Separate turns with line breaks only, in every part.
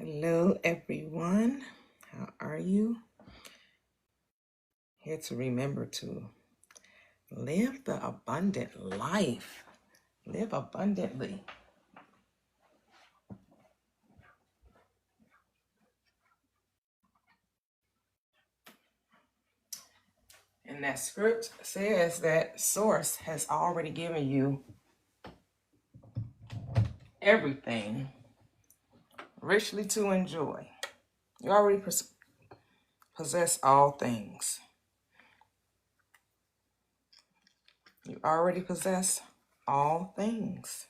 Hello, everyone. How are you? Here to remember to live the abundant life. Live abundantly. And that script says that Source has already given you everything richly to enjoy. You already possess all things. You already possess all things.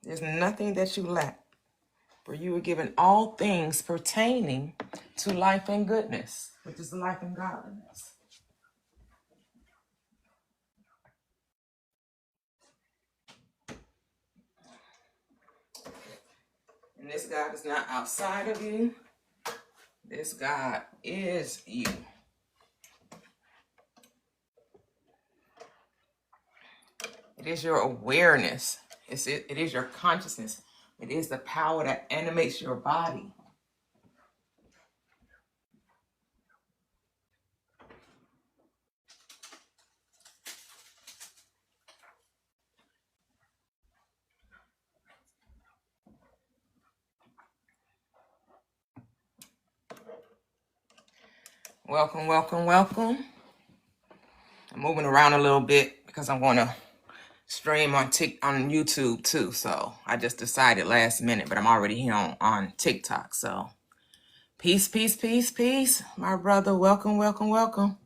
There's nothing that you lack, for you were given all things pertaining to life and goodness, which is life and godliness. And this God is not outside of you. This God is you. It is your awareness. It is your consciousness. It is the power that animates your body. Welcome, welcome, welcome. I'm moving around a little bit because I'm going to stream on YouTube too. So I just decided last minute, but I'm already here on TikTok. So peace, peace, peace, peace. My brother, welcome, welcome, welcome.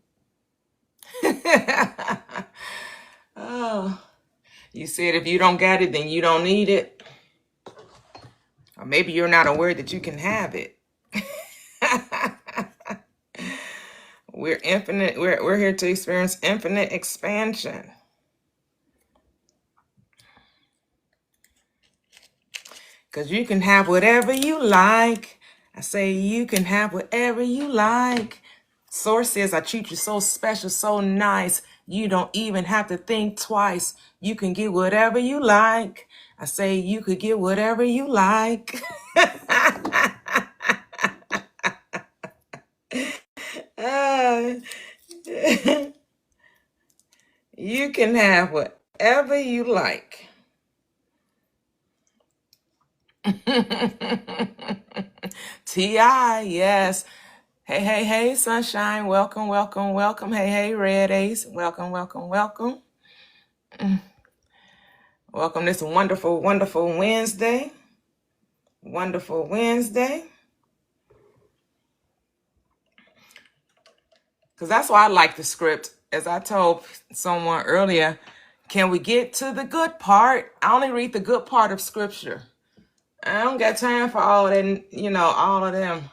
Oh, you said if you don't got it, then you don't need it. Or maybe you're not aware that you can have it. We're infinite. We're here to experience infinite expansion. Because you can have whatever you like. I say you can have whatever you like. Source says, I treat you so special, so nice. You don't even have to think twice. You can get whatever you like. I say you could get whatever you like. You can have whatever you like. Toyia, yes. Hey, hey, hey, sunshine. Welcome, welcome, welcome. Hey, hey, red ace. Welcome, welcome, welcome. Welcome this wonderful, wonderful Wednesday. Wonderful Wednesday. Because that's why I like the script. As I told someone earlier, can we get to the good part? I only read the good part of scripture. I don't got time for all that, all of them,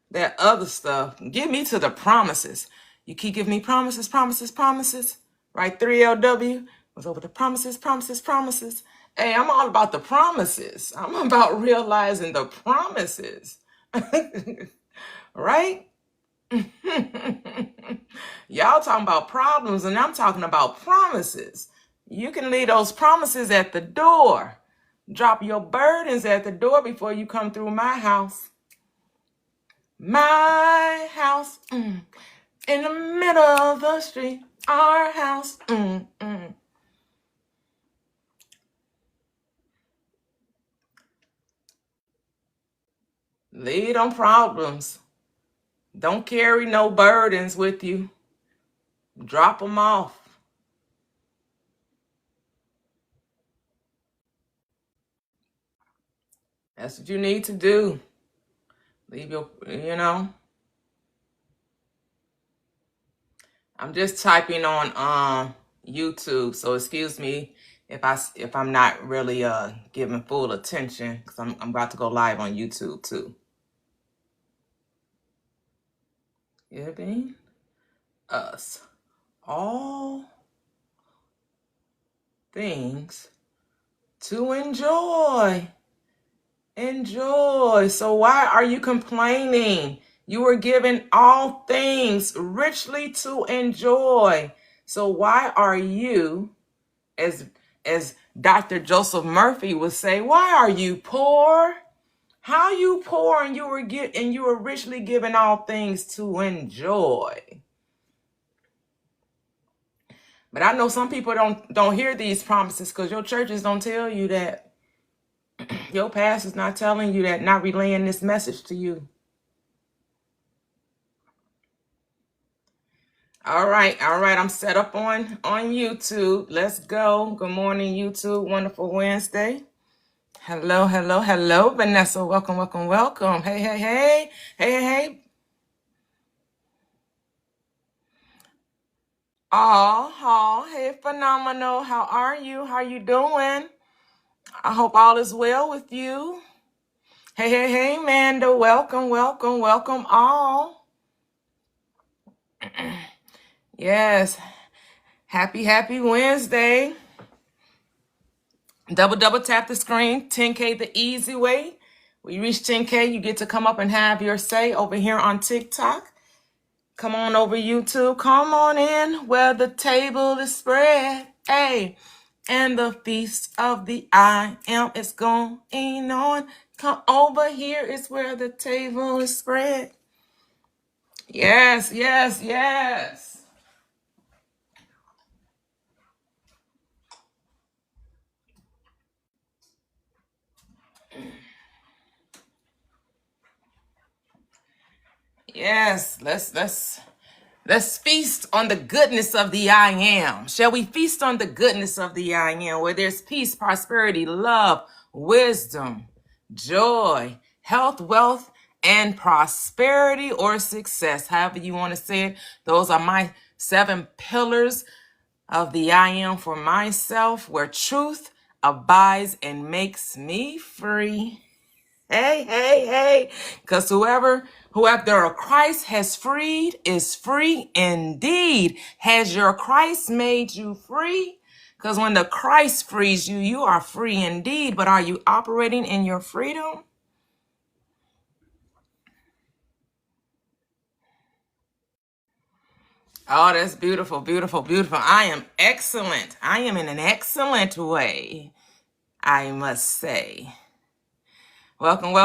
that other stuff. Get me to the promises. You keep giving me promises, promises, promises. Right? 3LW was over the promises, promises, promises. Hey, I'm all about the promises. I'm about realizing the promises. Right? Y'all talking about problems, and I'm talking about promises. You can leave those promises at the door. Drop your burdens at the door before you come through my house. My house, in the middle of the street. Our house, Leave them problems. Don't carry no burdens with you. Drop them off. That's what you need to do. Leave your, I'm just typing on YouTube, so excuse me if I'm not really giving full attention, because I'm about to go live on YouTube too. Giving us all things to enjoy. Enjoy. So why are you complaining? You were given all things richly to enjoy. So why are you, as Dr. Joseph Murphy would say, why are you poor? How you poor and you were richly given all things to enjoy. But I know some people don't hear these promises because your churches don't tell you that. Your pastor's not telling you that, not relaying this message to you. All right. I'm set up on YouTube. Let's go. Good morning, YouTube. Wonderful Wednesday. Hello, Vanessa. Welcome. Hey. Oh, hey, phenomenal. How are you? How you doing? I hope all is well with you. Hey, Amanda. Welcome all. Yes. Happy Wednesday. Double tap the screen. 10K the easy way. When you reach 10K, you get to come up and have your say over here on TikTok. Come on over YouTube. Come on in where the table is spread. Hey. And the feast of the I am is going on. Come over here is where the table is spread. Yes. Yes, let's feast on the goodness of the I am. Shall we feast on the goodness of the I am, where there's peace, prosperity, love, wisdom, joy, health, wealth, and prosperity or success, however you want to say it. Those are my 7 pillars of the I am for myself, where truth abides and makes me free. Hey. Because whoever Christ has freed is free indeed. Has your Christ made you free? Because when the Christ frees you, you are free indeed. But are you operating in your freedom? Oh, that's beautiful. I am excellent. I am in an excellent way, I must say. Welcome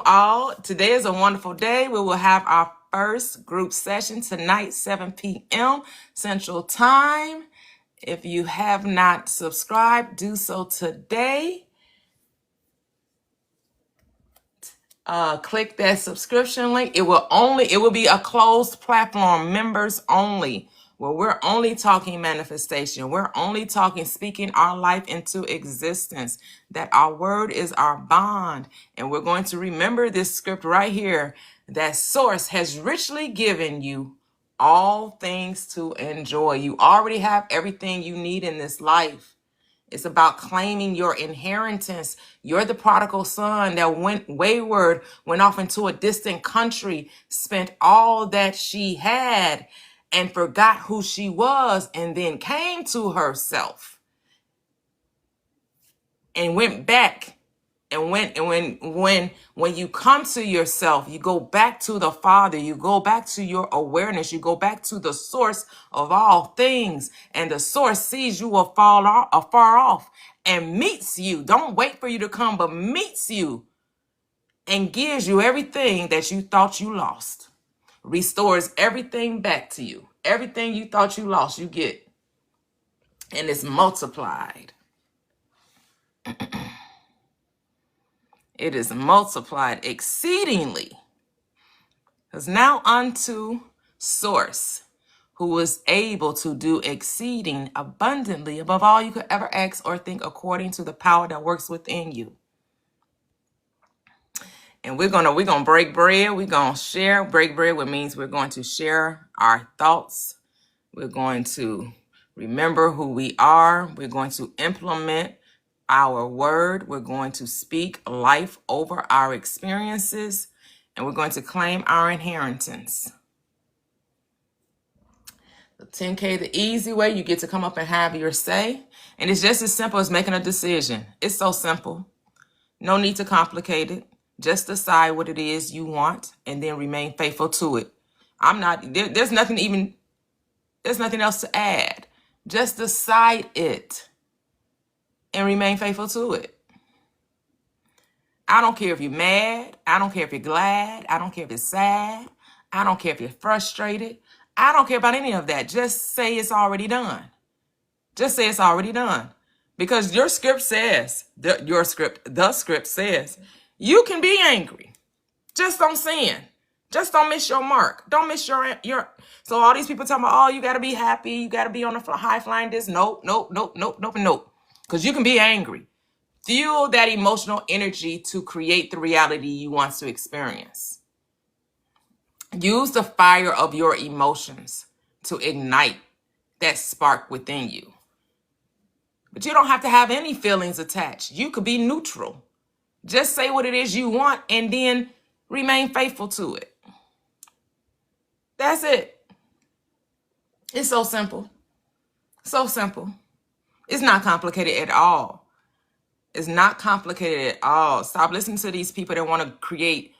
all. Today is a wonderful day. We will have our first group session tonight, 7 p.m. Central Time. If you have not subscribed, do so today. Click that subscription link. It will be a closed platform, members only, where we're only talking manifestation. We're only talking speaking our life into existence, that our word is our bond. And we're going to remember this script right here, that source has richly given you all things to enjoy. You already have everything you need in this life. It's about claiming your inheritance. You're the prodigal son that went wayward, went off into a distant country, spent all that she had and forgot who she was, and then came to herself and went back. And when you come to yourself, you go back to the Father, you go back to your awareness, you go back to the source of all things, and the source sees you afar off and meets you. Don't wait for you to come, but meets you and gives you everything that you thought you lost. Restores everything back to you. Everything you thought you lost, you get. And it's multiplied. It is multiplied exceedingly. Because now unto source, who is able to do exceeding abundantly above all you could ever ask or think, according to the power that works within you. And we're gonna break bread. We're gonna share. Break bread, which means we're going to share our thoughts. We're going to remember who we are. We're going to implement our word. We're going to speak life over our experiences, and we're going to claim our inheritance. The 10K the easy way. You get to come up and have your say, and it's just as simple as making a decision. It's so simple. No need to complicate it. Just decide what it is you want and then remain faithful to it. There's nothing else to add. Just decide it and remain faithful to it. I don't care if you're mad. I don't care if you're glad. I don't care if you're sad. I don't care if you're frustrated. I don't care about any of that. Just say it's already done. Just say it's already done. Because your script says, the script says, you can be angry. Just don't sin. Just don't miss your mark. Don't miss your. So all these people talking about, oh, you got to be happy. You got to be on the high flying this. Nope. Because you can be angry. Fuel that emotional energy to create the reality you want to experience. Use the fire of your emotions to ignite that spark within you. But you don't have to have any feelings attached. You could be neutral. Just say what it is you want and then remain faithful to it. That's it. It's so simple. So simple. It's not complicated at all. It's not complicated at all. Stop listening to these people that want to create,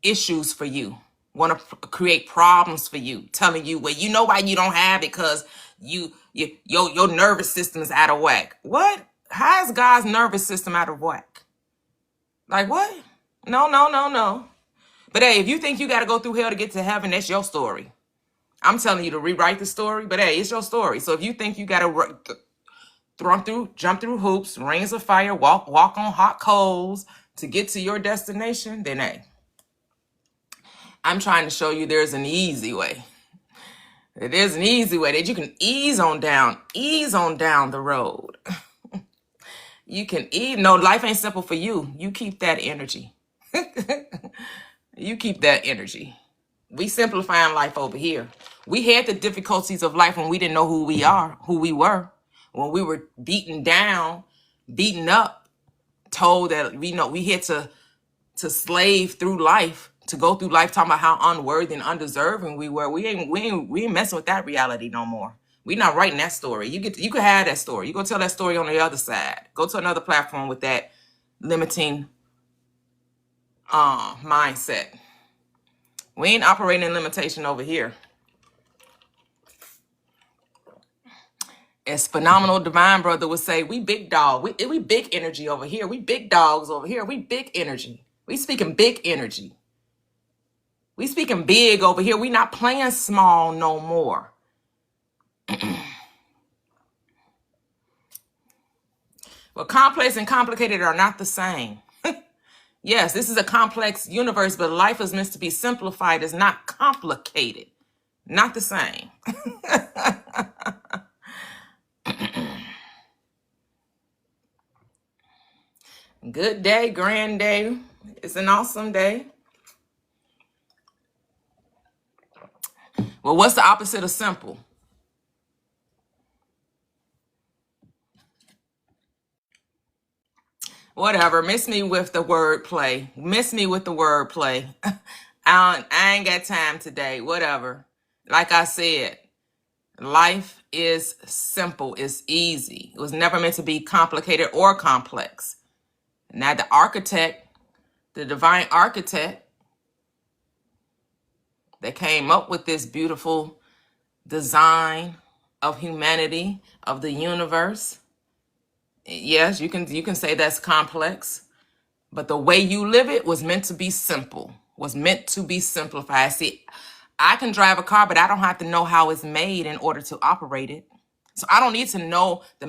issues for you, want to create problems for you, telling you, well, you know why you don't have it because your nervous system is out of whack. What? How is God's nervous system out of whack? Like what? No. But hey, if you think you got to go through hell to get to heaven, that's your story. I'm telling you to rewrite the story, but hey, it's your story. So if you think you got to jump through hoops, rings of fire, walk on hot coals to get to your destination, then hey, I'm trying to show you there's an easy way. There's an easy way that you can ease on down the road. You can no, life ain't simple for you. You keep that energy. You keep that energy. We simplifying life over here. We had the difficulties of life when we didn't know who we were. When we were beaten down, beaten up, told that we had to slave through life, to go through life talking about how unworthy and undeserving we were. We ain't messing with that reality no more. We not writing that story. You could have that story. You go tell that story on the other side. Go to another platform with that limiting mindset. We ain't operating in limitation over here. As Phenomenal Divine Brother would say, we big dog. We big energy over here. We big dogs over here. We big energy. We speaking big energy. We speaking big over here. We not playing small no more. Well, complex and complicated are not the same. Yes, this is a complex universe, but life is meant to be simplified. It's not complicated. Not the same. Good day, grand day. It's an awesome day. Well, what's the opposite of simple? Whatever. Miss me with the wordplay. I ain't got time today. Whatever. Like I said, life is simple. It's easy. It was never meant to be complicated or complex. Now the architect, the divine architect that came up with this beautiful design of humanity, of the universe, yes, you can say that's complex, but the way you live it was meant to be simple, was meant to be simplified. See, I can drive a car, but I don't have to know how it's made in order to operate it. So I don't need to know the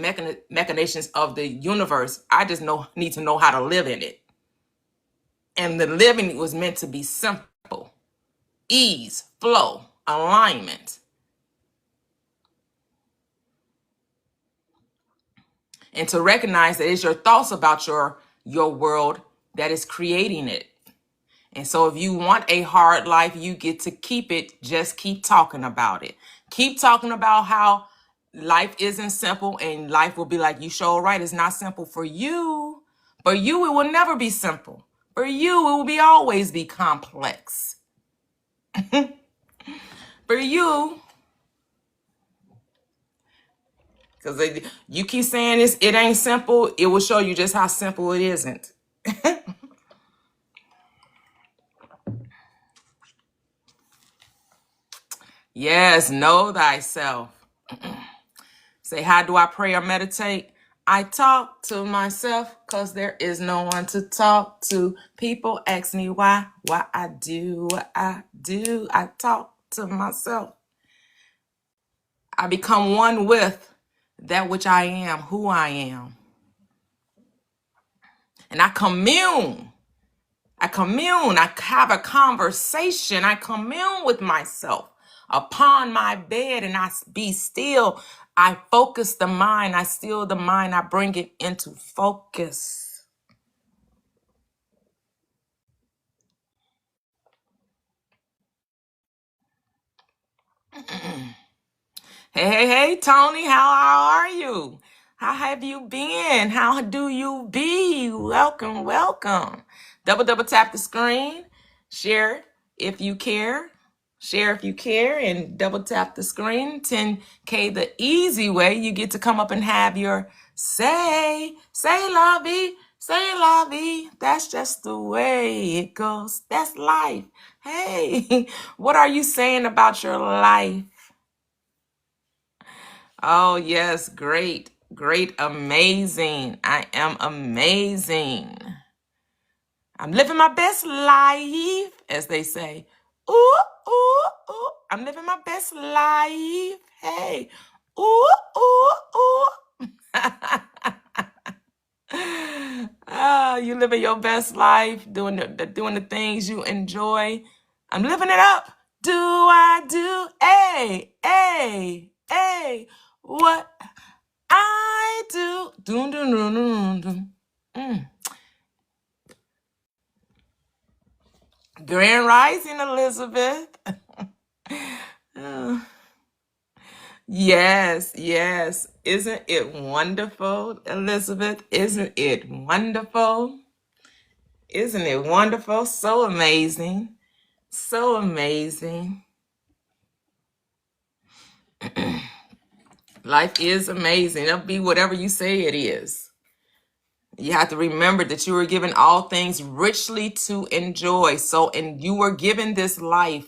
machinations of the universe. I just need to know how to live in it. And the living was meant to be simple. Ease, flow, alignment. And to recognize that it's your thoughts about your world that is creating it. And so if you want a hard life, you get to keep it. Just keep talking about it. Keep talking about how life isn't simple, and life will be like, you sure right, it's not simple for you. For you, it will never be simple. For you, it will always be complex. For you, because you keep saying it ain't simple, it will show you just how simple it isn't. Yes, know thyself. Say, how do I pray or meditate? I talk to myself, 'cause there is no one to talk to. People ask me why I do what I do. I talk to myself. I become one with that which I am, who I am. And I commune. I have a conversation. I commune with myself upon my bed, and I be still. I focus the mind. I still the mind. I bring it into focus. Hey, Tony, how are you? How have you been? How do you be? Welcome. Double tap the screen. Share if you care. Share if you care, and double tap the screen. 10K the easy way. You get to come up and have your say la vie, say la vie. That's just the way it goes. That's life. Hey, what are you saying about your life? Oh, yes, great, amazing. I am amazing. I'm living my best life, as they say. Ooh, ooh, ooh. I'm living my best life. Hey, ooh, ooh, ooh. You living your best life, doing the things you enjoy. I'm living it up. Do I do? Hey, what I do. Doom, doom, doom, doom, doom. Grand Rising, Elizabeth. Yes. Isn't it wonderful, Elizabeth? Isn't it wonderful? Isn't it wonderful? So amazing. So amazing. Life is amazing. It'll be whatever you say it is. You have to remember that you were given all things richly to enjoy. So, and you were given this life.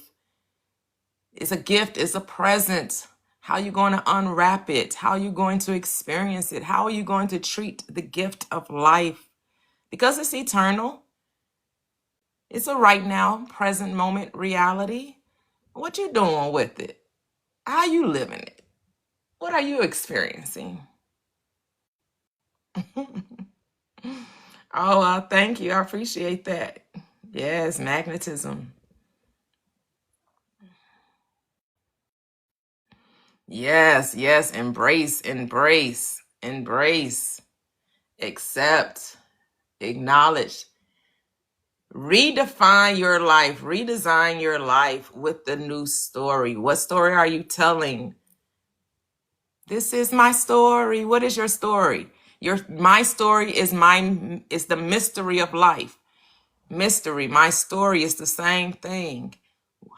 It's a gift, it's a present. How are you going to unwrap it? How are you going to experience it? How are you going to treat the gift of life? Because it's eternal. It's a right now, present moment reality. What you doing with it? How you living it? What are you experiencing? Oh, thank you. I appreciate that. Yes, magnetism. Yes, embrace, accept, acknowledge, redefine your life, redesign your life with the new story. What story are you telling? This is my story. What is your story? My story is the mystery of life. Mystery. My story is the same thing.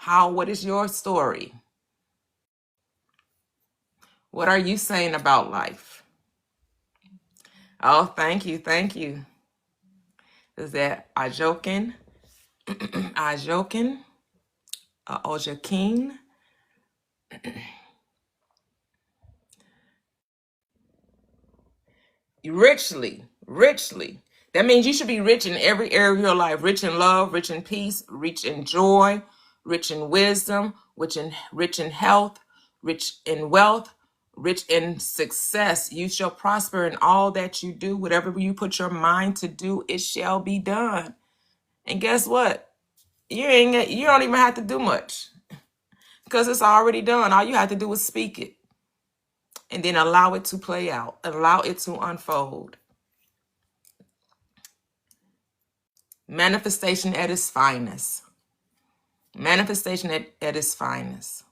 What is your story? What are you saying about life? Oh, thank you. Is that Ajokin? Ajokin? Ojakin? Richly. That means you should be rich in every area of your life. Rich in love, rich in peace, rich in joy, rich in wisdom, rich in health, rich in wealth, rich in success. You shall prosper in all that you do. Whatever you put your mind to do, it shall be done. And guess what? You don't even have to do much, because it's already done. All you have to do is speak it, and then allow it to play out, allow it to unfold. Manifestation at its finest. Manifestation at its finest.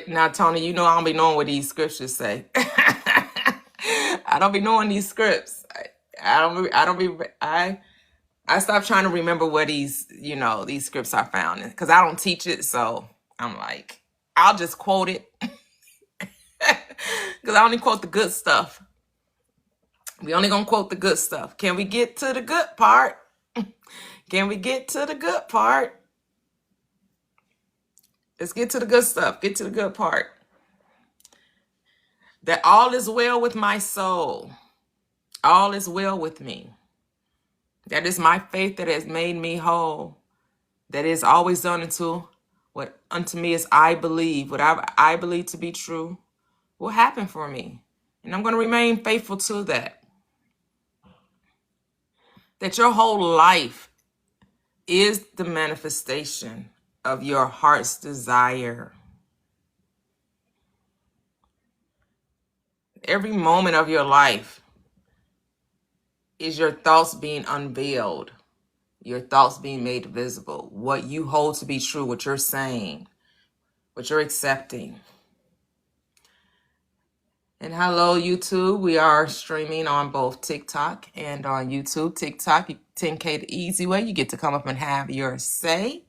Now, Tony, you know I don't be knowing what these scriptures say. I don't be knowing these scripts. I stopped trying to remember what these scripts are found in, because I don't teach it. So I'm like, I'll just quote it. Because I only quote the good stuff. We only gonna quote the good stuff. Can we get to the good part? Can we get to the good part? Let's get to the good stuff. Get to the good part. That all is well with my soul. All is well with me. That is my faith that has made me whole. That is always done unto what unto me is I believe. What I believe to be true will happen for me. And I'm going to remain faithful to that. That your whole life is the manifestation of your heart's desire. Every moment of your life is your thoughts being unveiled, your thoughts being made visible, what you hold to be true, what you're saying, what you're accepting. And hello, YouTube. We are streaming on both TikTok and on YouTube. TikTok, 10K the easy way. You get to come up and have your say.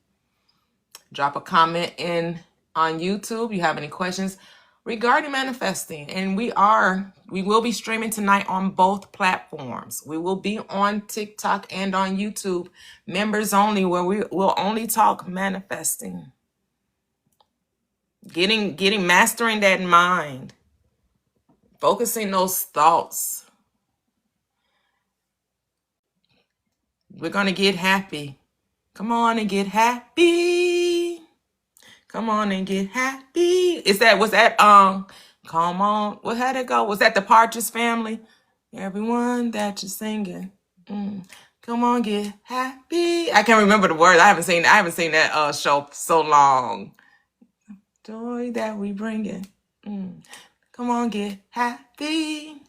Drop a comment in on YouTube. You have any questions regarding manifesting. And we will be streaming tonight on both platforms. We will be on TikTok and on YouTube, members only, where we will only talk manifesting. Mastering that mind. Focusing those thoughts. We're going to get happy. Come on and get happy. Come on and get happy. Was that come on. What had it go? Was that the Partridge Family? Everyone that you're singing. Come on, get happy. I can't remember the words. I haven't seen that show so long. Joy that we bring in. Come on, get happy.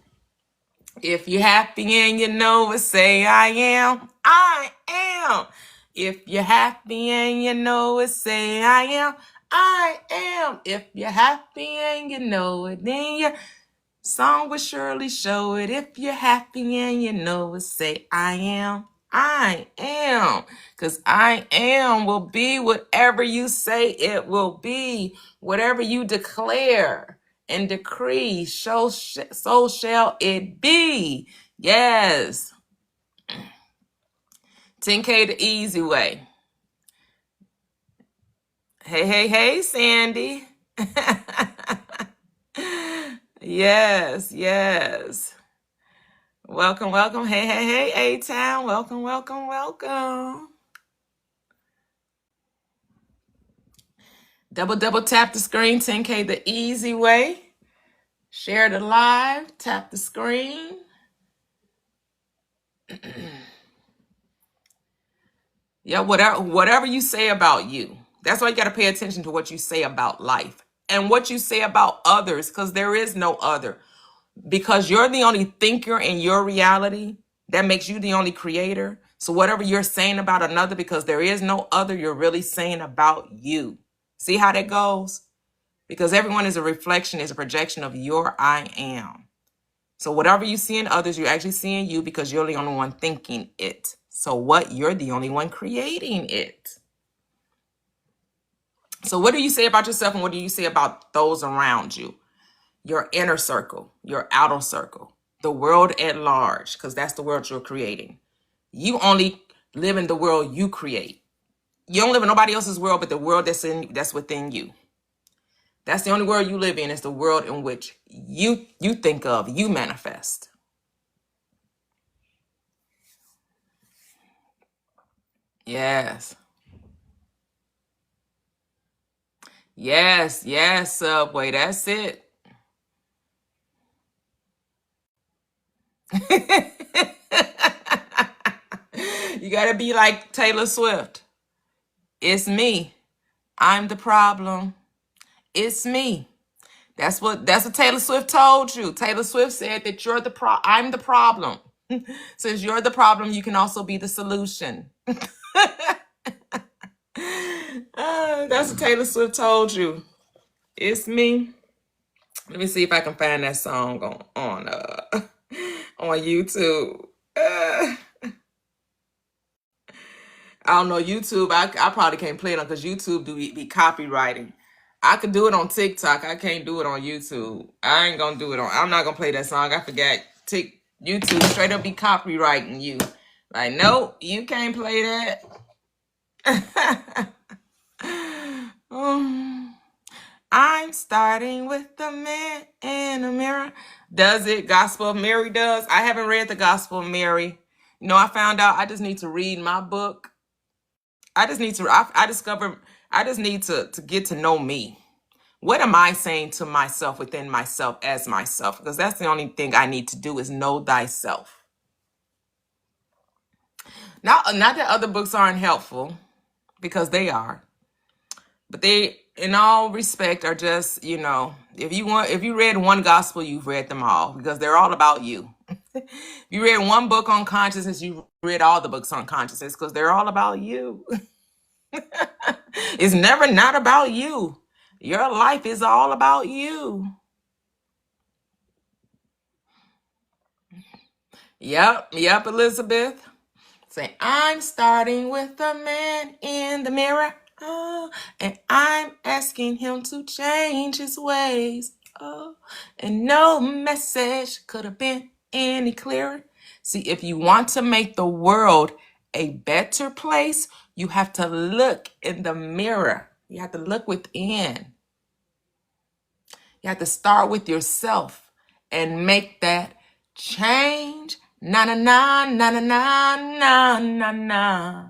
If you're happy and you know it, say I am. I am. If you're happy and you know it, say I am. I am. If you're happy and you know it, then your song will surely show it. If you're happy and you know it, say I am. I am. Because I am will be whatever you say it will be. Whatever you declare and decree, so shall it be. Yes. 10K the easy way. Hey, Sandy. Yes. Welcome. Hey, A-Town. Welcome. Double tap the screen, 10K the easy way. Share the live, tap the screen. Yeah, whatever you say about you. That's why you got to pay attention to what you say about life and what you say about others, because there is no other. Because you're the only thinker in your reality, that makes you the only creator. So whatever you're saying about another, because there is no other, you're really saying about you. See how that goes? Because everyone is a reflection, is a projection of your I am. So whatever you see in others, you're actually seeing you, because you're the only one thinking it. So what? You're the only one creating it. So what do you say about yourself, and what do you say about those around you? Your inner circle, your outer circle, the world at large, because that's the world you're creating. You only live in the world you create. You don't live in nobody else's world but the world that's within you. That's the only world you live in, is the world in which you think of, you manifest. Yes, Subway, that's it. You gotta be like Taylor Swift. It's me. I'm the problem. It's me. That's what Taylor Swift told you. Taylor Swift said that I'm the problem. Since you're the problem, you can also be the solution. That's what Taylor Swift told you. It's me. Let me see if I can find that song on YouTube. I don't know, YouTube. I probably can't play it on, because YouTube do be copywriting. I could do it on TikTok. I can't do it on YouTube. I ain't gonna do it on. I'm not gonna play that song. I forgot. YouTube straight up be copywriting you. Like, nope, you can't play that. Um, I'm starting with the man in the mirror. Does it? Gospel of Mary does. I haven't read the Gospel of Mary. You know, I found out I just need to read my book. I just need to, I discovered, I just need to get to know me. What am I saying to myself within myself as myself? Because that's the only thing I need to do is know thyself. Not that other books aren't helpful, because they are. But they, in all respect, are just, if you read one gospel, you've read them all, because they're all about you. If you read one book on consciousness, you read all the books on consciousness, because they're all about you. It's never not about you. Your life is all about you. Yep, Elizabeth. Say, I'm starting with the man in the mirror. Oh, and I'm asking him to change his ways. Oh, and no message could have been any clearer. See, if you want to make the world a better place, you have to look in the mirror. You have to look within. You have to start with yourself and make that change. Na na na na na na na na na.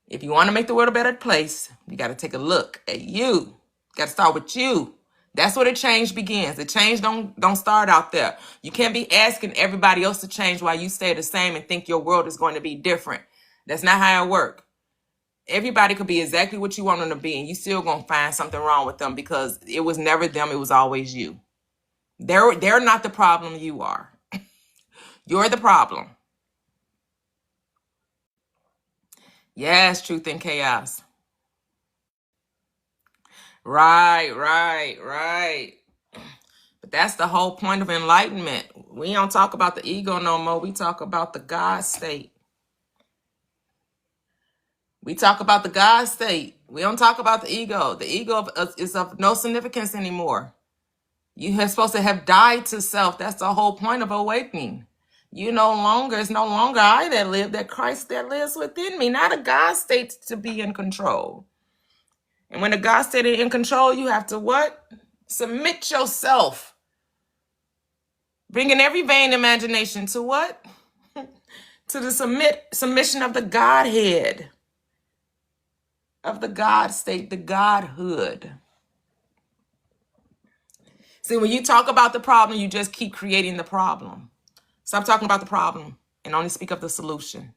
If you want to make the world a better place, you got to take a look at you. You got to start with you. That's where the change begins. The change don't start out there. You can't be asking everybody else to change while you stay the same and think your world is going to be different. That's not how it works. Everybody could be exactly what you want them to be, and you still gonna find something wrong with them, because it was never them, it was always you. They're not the problem, you are. You're the problem. Yes, truth and chaos. Right. But that's the whole point of enlightenment. We don't talk about the ego no more. We talk about the God state. We talk about the God state. We don't talk about the ego. The ego is of no significance anymore. You are supposed to have died to self. That's the whole point of awakening. It's no longer I that live, that Christ that lives within me, not a God state to be in control. And when the God state is in control, you have to what? Submit yourself. Bringing every vain imagination to what? To the submission of the Godhead, of the God state, the Godhood. See, when you talk about the problem, you just keep creating the problem. Stop talking about the problem and only speak of the solution.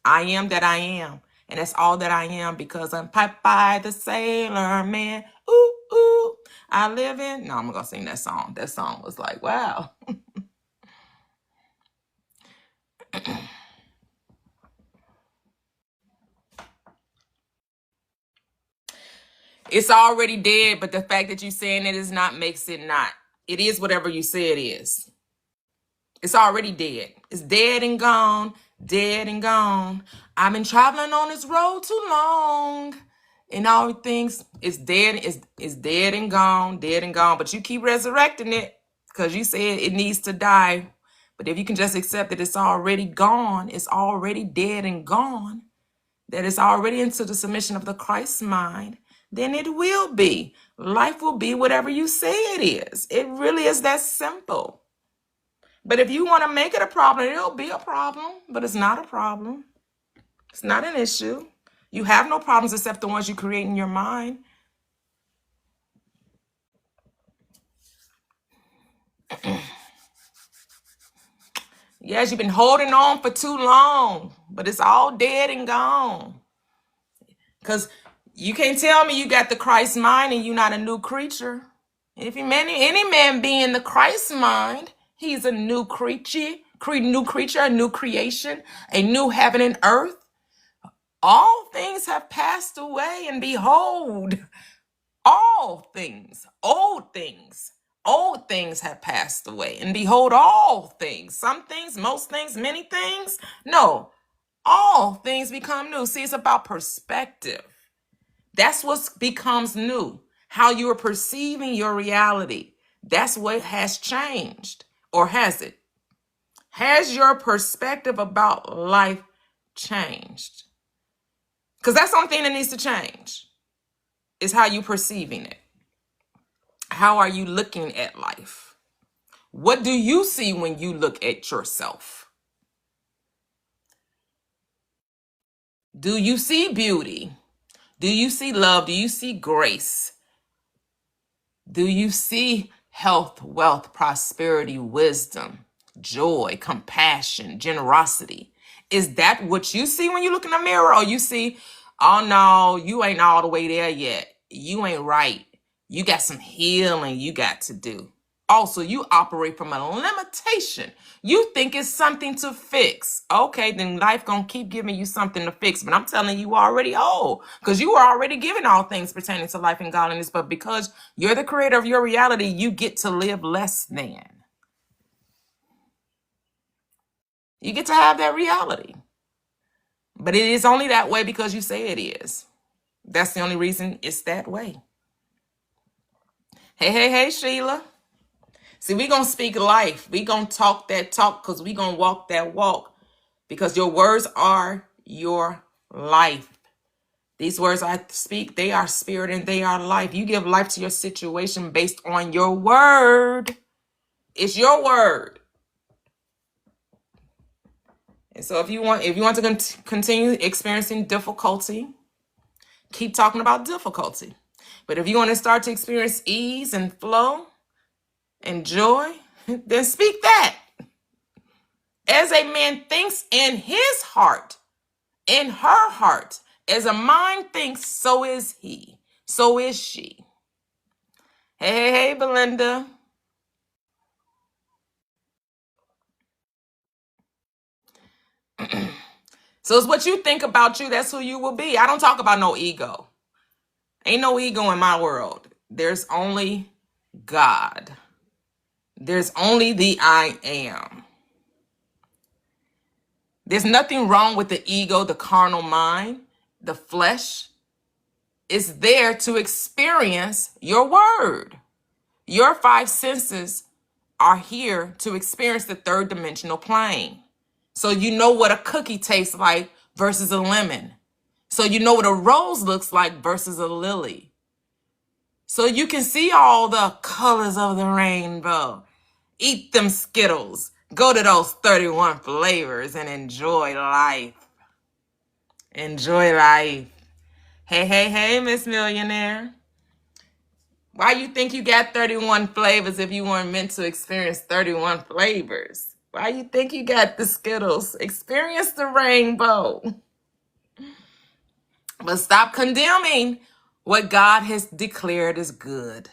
I am that I am. And that's all that I am, because I'm Popeye the Sailor Man. Ooh, ooh, I live in. No, I'm going to sing that song. That song was like, wow. It's already dead, but the fact that you're saying it is not makes it not. It is whatever you say it is. It's already dead. It's dead and gone, dead and gone. I've been traveling on this road too long. And all things, it's dead, it's dead and gone, dead and gone. But you keep resurrecting it because you said it needs to die. But if you can just accept that it's already gone, it's already dead and gone, that it's already into the submission of the Christ mind, then it will be. Life will be whatever you say it is. It really is that simple. But if you want to make it a problem, it'll be a problem, but it's not a problem. It's not an issue. You have no problems except the ones you create in your mind. Yes, you've been holding on for too long, but it's all dead and gone. Because you can't tell me you got the Christ mind and you're not a new creature. If any man be in the Christ mind, he's a new creature, a new creation, a new heaven and earth. All things have passed away, and behold, all things, old things have passed away, and behold, all things, some things, most things, many things, no, all things become new. See, it's about perspective. That's what becomes new. How you are perceiving your reality. That's what has changed. Or has it? Has your perspective about life changed? Because that's the only thing that needs to change, is how you perceiving it. How are you looking at life? What do you see when you look at yourself? Do you see beauty? Do you see love? Do you see grace? Do you see health, wealth, prosperity, wisdom, joy, compassion, generosity? Is that what you see when you look in the mirror? Or you see, oh no, you ain't all the way there yet. You ain't right. You got some healing you got to do. Also, you operate from a limitation. You think it's something to fix. Okay, then life gonna keep giving you something to fix. But I'm telling you already whole, because you are already given all things pertaining to life and godliness. But because you're the creator of your reality, you get to live less than. You get to have that reality. But it is only that way because you say it is. That's the only reason it's that way. Hey, Sheila. See, we going to speak life. We going to talk that talk because we going to walk that walk. Because your words are your life. These words I speak, they are spirit and they are life. You give life to your situation based on your word. It's your word. And so if you want to continue experiencing difficulty, keep talking about difficulty. But if you want to start to experience ease and flow and joy, then speak that. As a man thinks in his heart, in her heart, as a mind thinks, so is he, so is she. Hey, Belinda. So it's what you think about you, that's who you will be. I don't talk about no ego. Ain't no ego in my world. There's only God. There's only the I am. There's nothing wrong with the ego, the carnal mind, the flesh. It's there to experience your word. Your five senses are here to experience the third dimensional plane. So you know what a cookie tastes like versus a lemon. So you know what a rose looks like versus a lily. So you can see all the colors of the rainbow. Eat them Skittles. Go to those 31 flavors and enjoy life. Enjoy life. Hey, Miss Millionaire. Why you think you got 31 flavors if you weren't meant to experience 31 flavors? Why you think you got the Skittles? Experience the rainbow. But stop condemning what God has declared is good.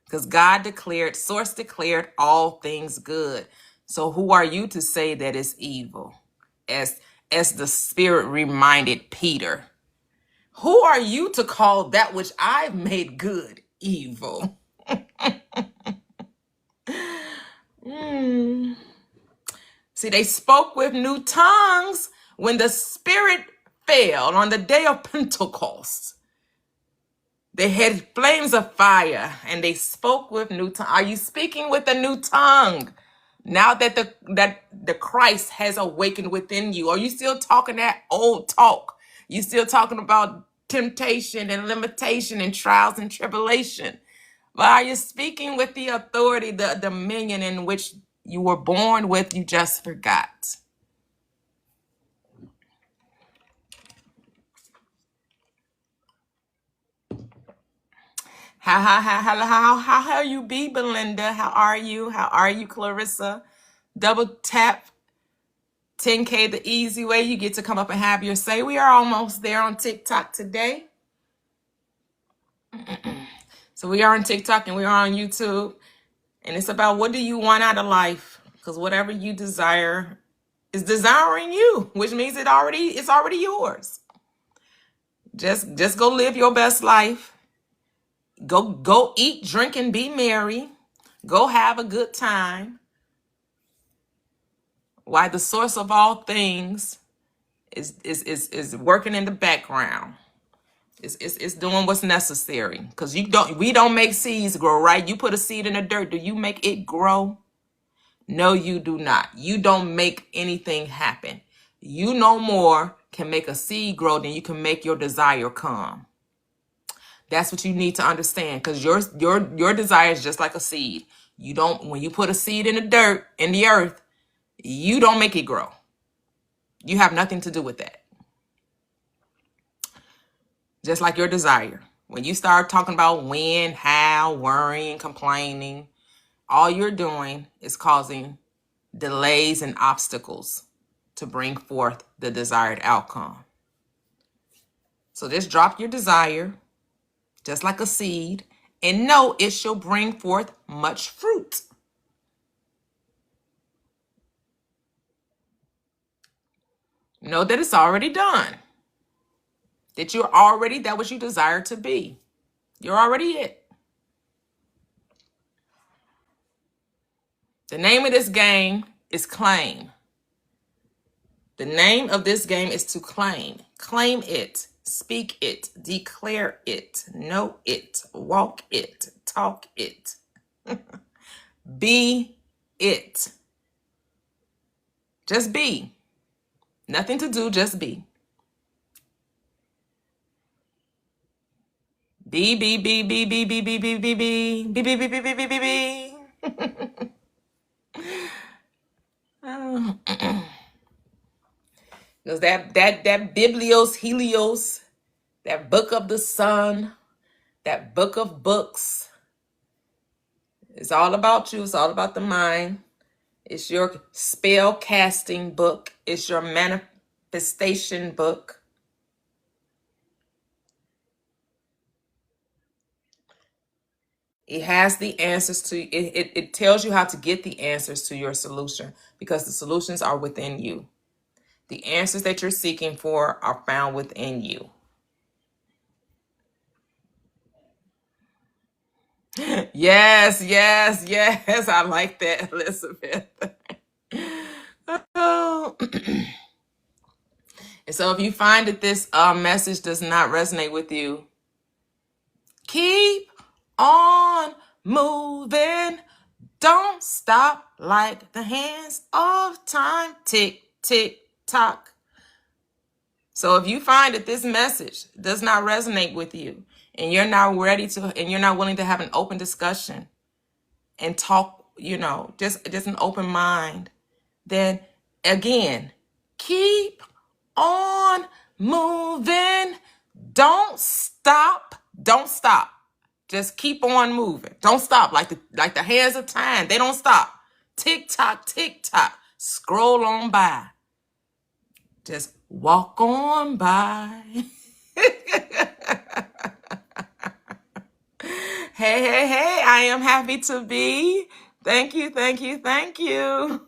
Because God declared, source declared all things good. So who are you to say that it's evil? As the Spirit reminded Peter. Who are you to call that which I've made good evil? See, they spoke with new tongues when the Spirit fell on the day of Pentecost. They had flames of fire and they spoke with new tongue. Are you speaking with a new tongue now that the Christ has awakened within you? Are you still talking that old talk? You still talking about temptation and limitation and trials and tribulation? But are you speaking with the authority, the dominion in which you were born with? You just forgot. How you be, Belinda? How are you? How are you, Clarissa? Double tap 10K the easy way. You get to come up and have your say. We are almost there on TikTok today. So we are on TikTok and we are on YouTube. And it's about what do you want out of life? Because whatever you desire is desiring you, which means it's already yours. Just go live your best life. Go eat, drink, and be merry. Go have a good time. Why the source of all things is working in the background. It's doing what's necessary. Because we don't make seeds grow, right? You put a seed in the dirt, do you make it grow? No, you do not. You don't make anything happen. You no more can make a seed grow than you can make your desire come. That's what you need to understand, because your desire is just like a seed. You don't, when you put a seed in the dirt, in the earth, you don't make it grow. You have nothing to do with that. Just like your desire. When you start talking about when, how, worrying, complaining, all you're doing is causing delays and obstacles to bring forth the desired outcome. So just drop your desire, just like a seed, and know it shall bring forth much fruit. Know that it's already done. That you're already that what you desire to be. You're already it. The name of this game is claim. The name of this game is to claim. Claim it. Speak it. Declare it. Know it. Walk it. Talk it. Be it. Just be. Nothing to do, just be. Be, be, be, be, be, be, be, be, be, be, be, be, be, be, be, be, be, be. Because that Biblios, Helios, that book of the sun, that book of books, it's all about you. It's all about the mind. It's your spell casting book. It's your manifestation book. It has the answers to it. It tells you how to get the answers to your solution, because the solutions are within you. The answers that you're seeking for are found within you. Yes, yes, yes. I like that, Elizabeth. Oh. And so if you find that this message does not resonate with you, keep on moving. Don't stop like the hands of time. Tick, tick, tock. So if you find that this message does not resonate with you, and you're not ready to, and you're not willing to have an open discussion and talk, just an open mind, then again, keep on moving. Don't stop. Don't stop. Just keep on moving. Don't stop. Like the hands of time. They don't stop. Tick tock, tick tock. Scroll on by. Just walk on by. Hey, hey, hey. I am happy to be. Thank you, thank you, thank you.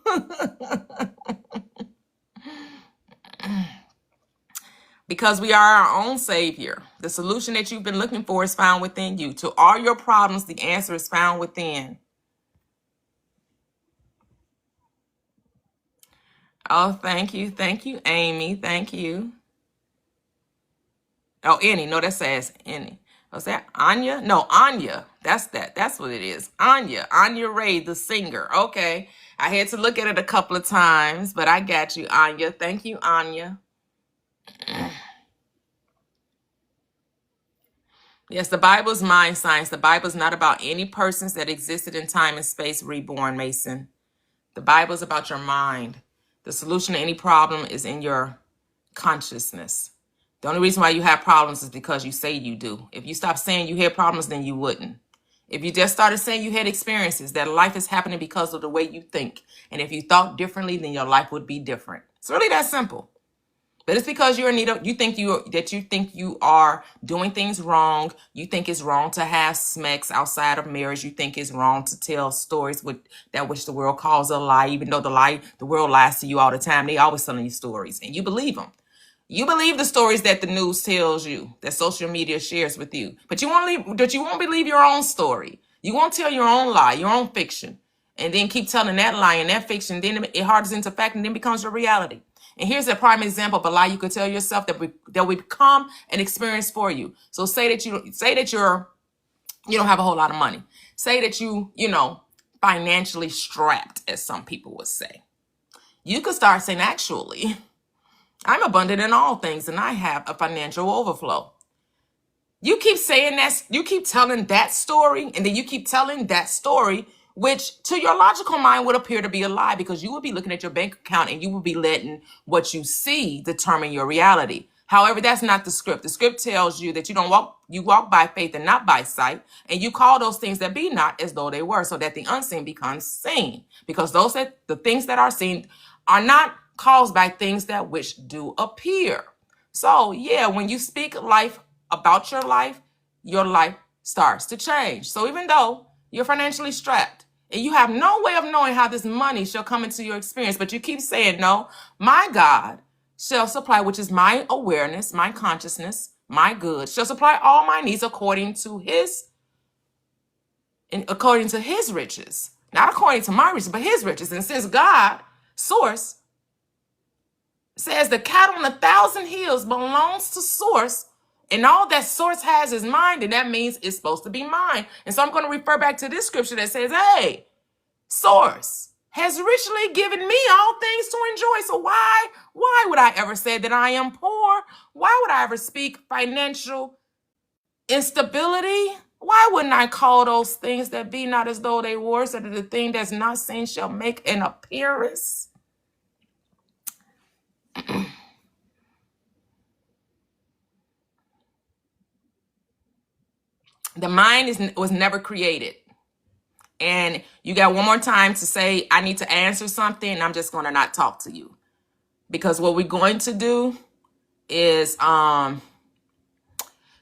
Because we are our own savior. The solution that you've been looking for is found within you. To all your problems, the answer is found within. Oh, thank you, Amy. Thank you. Oh, Annie. No, that says Annie. Was that Anya? No, Anya. That's what it is. Anya Ray, the singer. Okay. I had to look at it a couple of times, but I got you, Anya. Thank you, Anya. Yes, the Bible is mind science. The Bible is not about any persons that existed in time and space reborn, Mason. The Bible is about your mind. The solution to any problem is in your consciousness. The only reason why you have problems is because you say you do. If you stop saying you had problems, then you wouldn't. If you just started saying you had experiences, that life is happening because of the way you think. And if you thought differently, then your life would be different. It's really that simple. But it's because you're in need of, you think you are doing things wrong. You think it's wrong to have sex outside of marriage. You think it's wrong to tell stories with that which the world calls a lie, even though the world lies to you all the time. They always telling you stories, and you believe them. You believe the stories that the news tells you, that social media shares with you, but you won't believe your own story. You won't tell your own lie, your own fiction, and then keep telling that lie and that fiction. Then it hardens into fact, and then becomes your reality. And here's a prime example of a lie you could tell yourself that will become an experience for you. So say that you don't have a whole lot of money. Say that you financially strapped, as some people would say. You could start saying, actually, I'm abundant in all things, and I have a financial overflow. You keep saying that, you keep telling that story, and then you keep telling that story, which to your logical mind would appear to be a lie, because you would be looking at your bank account and you would be letting what you see determine your reality. However, that's not the script. The script tells you that you walk by faith and not by sight, and you call those things that be not as though they were, so that the unseen becomes seen. Because the things that are seen are not caused by things that which do appear. So yeah, when you speak life about your life starts to change. So even though you're financially strapped and you have no way of knowing how this money shall come into your experience, but you keep saying, no, my God shall supply, which is my awareness, my consciousness, my good, shall supply all my needs according to his riches, not according to my riches, but his riches. And since God, source, says the cattle on 1,000 hills belongs to source, and all that source has is mine, and that means it's supposed to be mine. And so I'm going to refer back to this scripture that says, hey, source has richly given me all things to enjoy. So why would I ever say that I am poor? Why would I ever speak financial instability? Why wouldn't I call those things that be not as though they were, so that the thing that's not seen shall make an appearance? The mind was never created. And you got one more time to say, I need to answer something, and I'm just going to not talk to you. Because what we're going to do is talk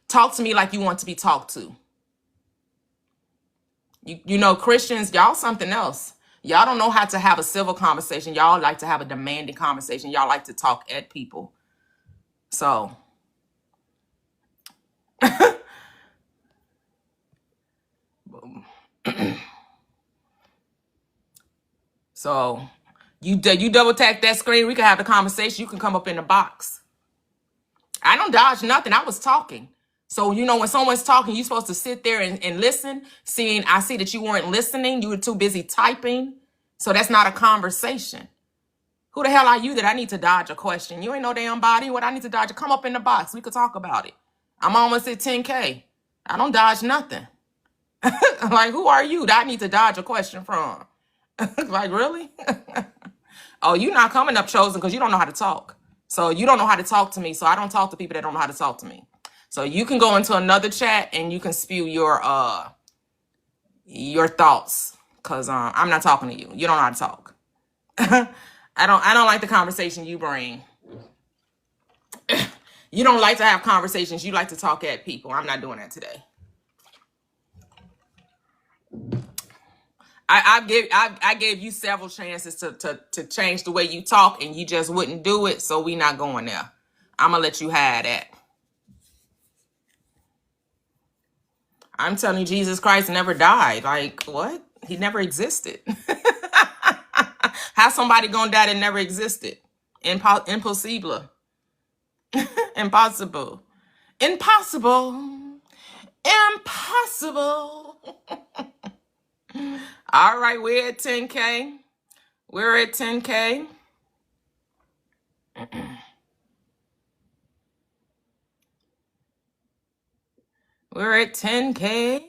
to me like you want to be talked to. You know, Christians, y'all something else. Y'all don't know how to have a civil conversation. Y'all like to have a demanding conversation. Y'all like to talk at people. So so you double tap that screen, we can have the conversation. You can come up in the box. I don't dodge nothing. I was talking. So, you know, when someone's talking, you're supposed to sit there and listen. I see that you weren't listening. You were too busy typing. So that's not a conversation. Who the hell are you that I need to dodge a question? You ain't no damn body. What I need to dodge? Come up in the box. We could talk about it. I'm almost at 10K. I don't dodge nothing. Like, who are you that I need to dodge a question from? Like, really? Oh, you're not coming up, Chosen, because you don't know how to talk. So you don't know how to talk to me. So I don't talk to people that don't know how to talk to me. So you can go into another chat and you can spew your thoughts, because I'm not talking to you. You don't know how to talk. I don't like the conversation you bring. You don't like to have conversations. You like to talk at people. I'm not doing that today. I gave you several chances to change the way you talk, and you just wouldn't do it. So we not going there. I'm gonna let you have that. I'm telling you, Jesus Christ never died. Like, what? He never existed. How somebody gonna die that never existed? Impossible. Impossible. Impossible. Impossible. All right, we're at 10K. We're at 10K. We're at 10K.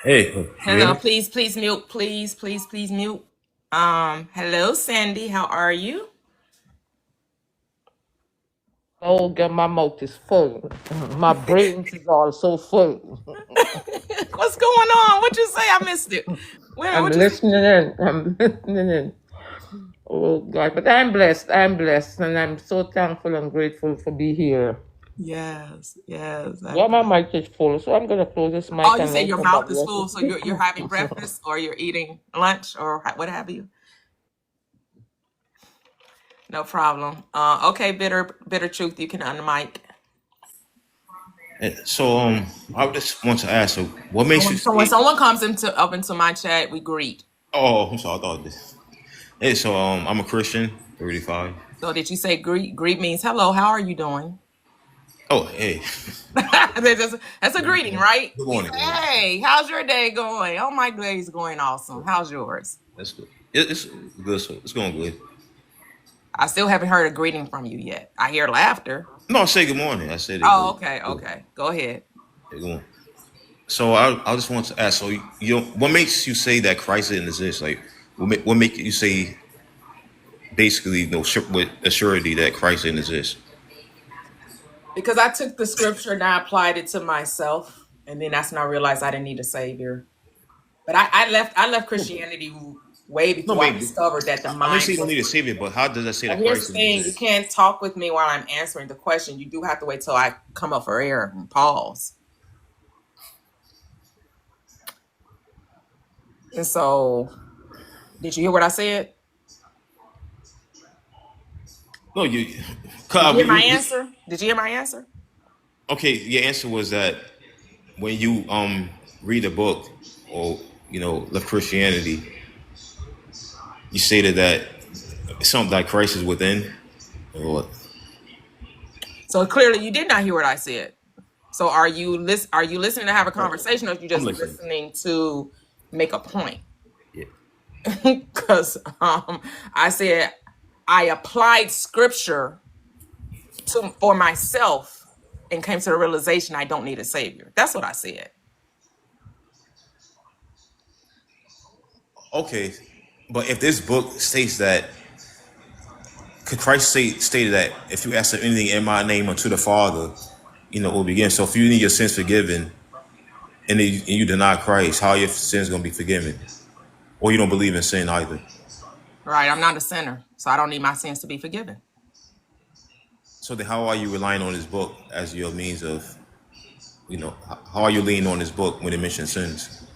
Hey,
Hello, please mute. Please mute. Hello, Sandy. How are you?
Oh, God, my mouth is full. My brain is also full.
What's going on? What you say? I missed it. Wait a minute,
I'm
what you say?
listening in. I'm listening in. Oh, God. But I'm blessed. I'm blessed. And I'm so thankful and grateful for be here.
Yes.
Yeah, my mic is full. So I'm going to close this mic
Oh, you
and
say
let
your mouth
somebody
is
else
full, so
speak.
you're having breakfast or you're eating lunch or what have you. No problem. Okay, bitter truth. You can unmic.
so I just want to ask, so what makes you
So when
say?
someone comes up into my chat, we greet.
Oh, I'm sorry, I thought this. Hey, so I'm a Christian, 35.
So did you say greet? Greet means hello. How are you doing?
Oh, hey.
That's a
Good
greeting, right?
good
You
morning.
say,
Good morning.
hey, how's your day going? Oh, my day's going awesome. How's yours?
That's good. It's good. So it's going good.
I still haven't heard a greeting from you yet. I hear laughter.
No, I say good morning. I said it
Oh,
good.
okay,
Good.
okay. Go ahead.
Good morning. So I just want to ask. So what makes you say that Christ didn't exist? Like, what make you say basically, with a surety that Christ didn't exist?
Because I took the scripture and I applied it to myself, and then that's when I realized I didn't need a savior. But I left Christianity way
No,
before I
maybe.
discovered that the
I may
mind
say you don't
was
need a
free.
savior, but how does that say
But
that
here's
Christ
the
didn't
thing: you
exist?
can't talk with me while I'm answering the question. You do have to wait till I come up for air and pause. And so, did you hear what I said?
No, you.
Did you hear my
We,
answer? Did you hear my answer?
okay, your answer was that when you read a book or left Christianity, you stated that it's something like Christ is within. Or what?
So clearly, you did not hear what I said. So are you listening to have a
Oh,
conversation, or are you
I'm
just
listening.
listening to make a point?
Yeah.
Because I said I applied scripture to for myself and came to the realization I don't need a savior. That's what I said.
Okay, but if this book states that, could Christ stated that if you ask for anything in my name unto the Father, it will begin. So if you need your sins forgiven and you deny Christ, how are your sins going to be forgiven? Or you don't believe in sin either.
Right? I'm not a sinner, so I don't need my sins to be forgiven.
So then how are you relying on this book as your means of, how are you leaning on this book when it mentions sins?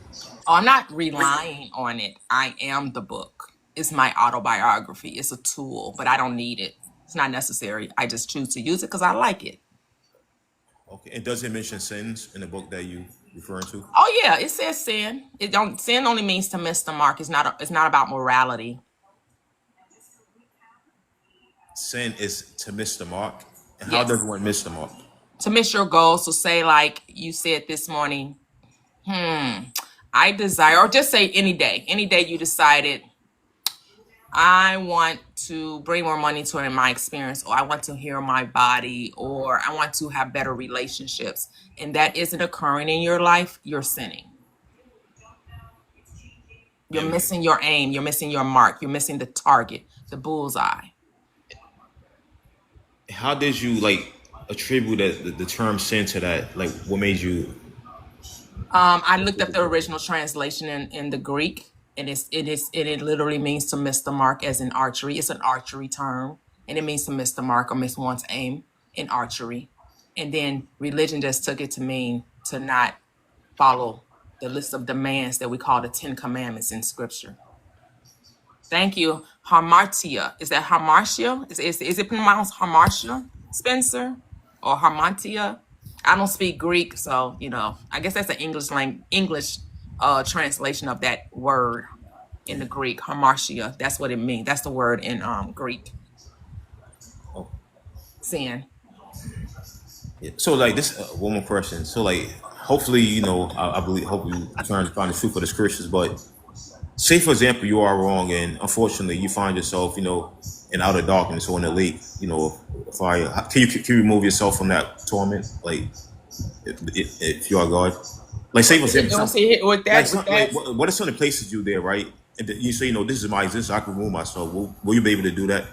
Oh, I'm not relying on it. I am the book. It's my autobiography. It's a tool, but I don't need it. It's not necessary. I just choose to use it because I like it.
Okay, and does it mention sins in the book that you referring to?
Oh yeah, it says sin. It don't sin only means to miss the mark. It's not about morality.
Sin is to miss the mark. And how does
Yes.
one miss the mark?
To miss your goals. So say like you said this morning, I desire, or just say any day you decided I want to bring more money to in my experience, or I want to heal my body, or I want to have better relationships, and that isn't occurring in your life, you're sinning. You're
And
missing your aim, you're missing your mark, you're missing the target, the bullseye.
how did you attribute the term sin to that? Like, what made you?
I looked up the original translation in the Greek, and it literally means to miss the mark, as in archery. It's an archery term, and it means to miss the mark or miss one's aim in archery. And then religion just took it to mean to not follow the list of demands that we call the Ten Commandments in Scripture. Thank you, hamartia. Is that hamartia? Is it pronounced hamartia, Spencer, or harmantia? I don't speak Greek, so I guess that's an English translation of that word in the Greek, hamartia. That's what it means. That's the word in Greek.
Oh,
Sin.
yeah. So like this, one more question. So like, hopefully, I believe, hopefully, you're trying to find the truth of the scriptures. But say, for example, you are wrong, and unfortunately, you find yourself, in outer darkness or in the lake, fire. Can you remove yourself from that torment? Like, if you are God, like say
Well,
for example,
see with that.
what are some of the places you there, right? And you say, this is my existence. I can remove myself. Will you be able to do that?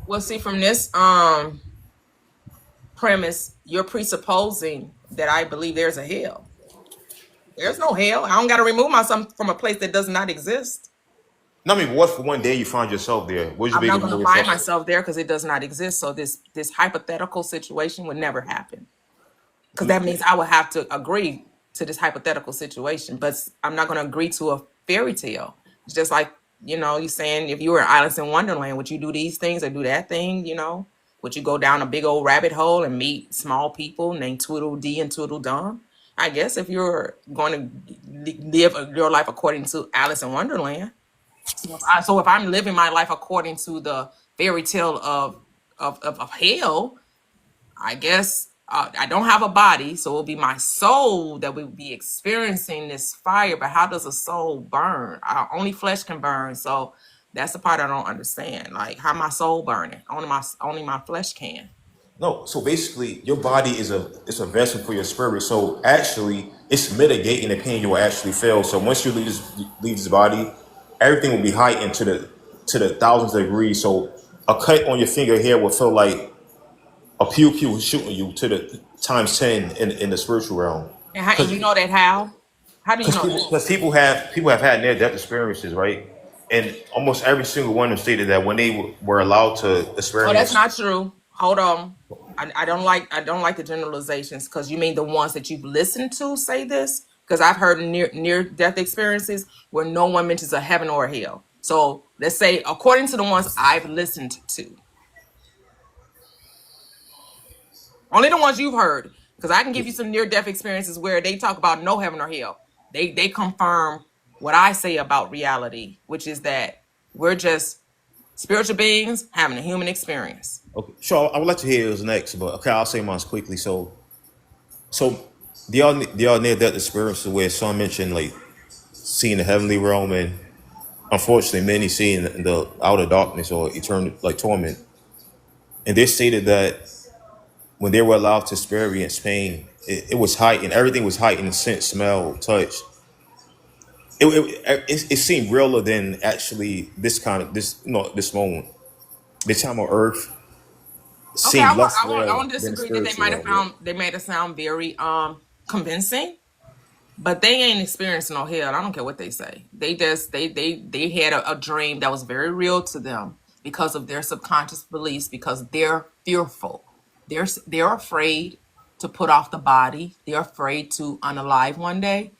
Well, see from this premise, you're presupposing that I believe there's a hell. There's no hell. I don't got to remove myself from a place that does not exist.
No, I mean, what if one day you find yourself there? Would you
I'm
be able
not
to
going
remove
to find
yourself?
myself there because it does not exist. So this hypothetical situation would never happen, because that means I would have to agree to this hypothetical situation. But I'm not going to agree to a fairy tale. It's just like you saying, if you were in Alice in Wonderland, would you do these things or do that thing? Would you go down a big old rabbit hole and meet small people named Tweedledee and Tweedledum? I guess if you're going to live your life according to Alice in Wonderland. So if I'm living my life according to the fairy tale of hell, I guess I don't have a body, so it will be my soul that will be experiencing this fire. But how does a soul burn? Only flesh can burn. So that's the part I don't understand. Like, how my soul burning? Only my flesh can.
No, so basically, your body is a vessel for your spirit. So actually, it's mitigating the pain you will actually feel. So once you leave this body, everything will be heightened to the thousands of degrees. So a cut on your finger here will feel like a pew pew shooting you to the times 10 in the spiritual realm.
And you know that how? How do you
Because
know
people,
that?
cause people have had near death experiences, right? And almost every single one of them stated that when they were allowed to
Oh, that's
experience.
not true. Hold on. I don't like the generalizations, because you mean the ones that you've listened to say this? Because I've heard near death experiences where no one mentions a heaven or a hell. So let's say according to the ones I've listened to, only the ones you've heard, because I can give you some near death experiences where they talk about no heaven or hell. They confirm what I say about reality, which is that we're just spiritual beings having a human experience.
Okay, sure. I would like to hear yours next, but okay, I'll say mine quickly. So the all near death experiences where some mentioned like seeing the heavenly realm, and unfortunately many seeing the outer darkness or eternal like torment. And they stated that when they were allowed to experience pain, it was heightened. Everything was heightened: sense, smell, touch. It seemed realer than actually this moment. The time on Earth
Okay,
seemed less
I
real
won't
than the
disagree that
spiritual realm. Yeah.
they made it sound very convincing, but they ain't experiencing no hell. I don't care what they say. They just they had a dream that was very real to them because of their subconscious beliefs, because they're fearful. They're afraid to put off the body. They're afraid to unalive one day.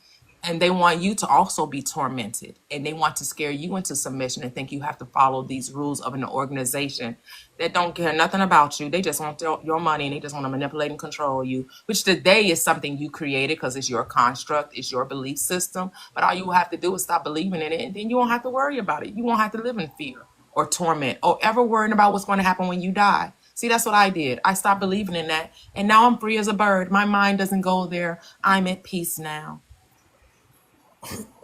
And they want you to also be tormented, and they want to scare you into submission and think you have to follow these rules of an organization that don't care nothing about you. They just want your money, and they just want to manipulate and control you, which today is something you created because it's your construct, it's your belief system. But all you have to do is stop believing in it, and then you won't have to worry about it. You won't have to live in fear or torment or ever worrying about what's going to happen when you die. See, that's what I did. I stopped believing in that, and now I'm free as a bird. My mind doesn't go there. I'm at peace now.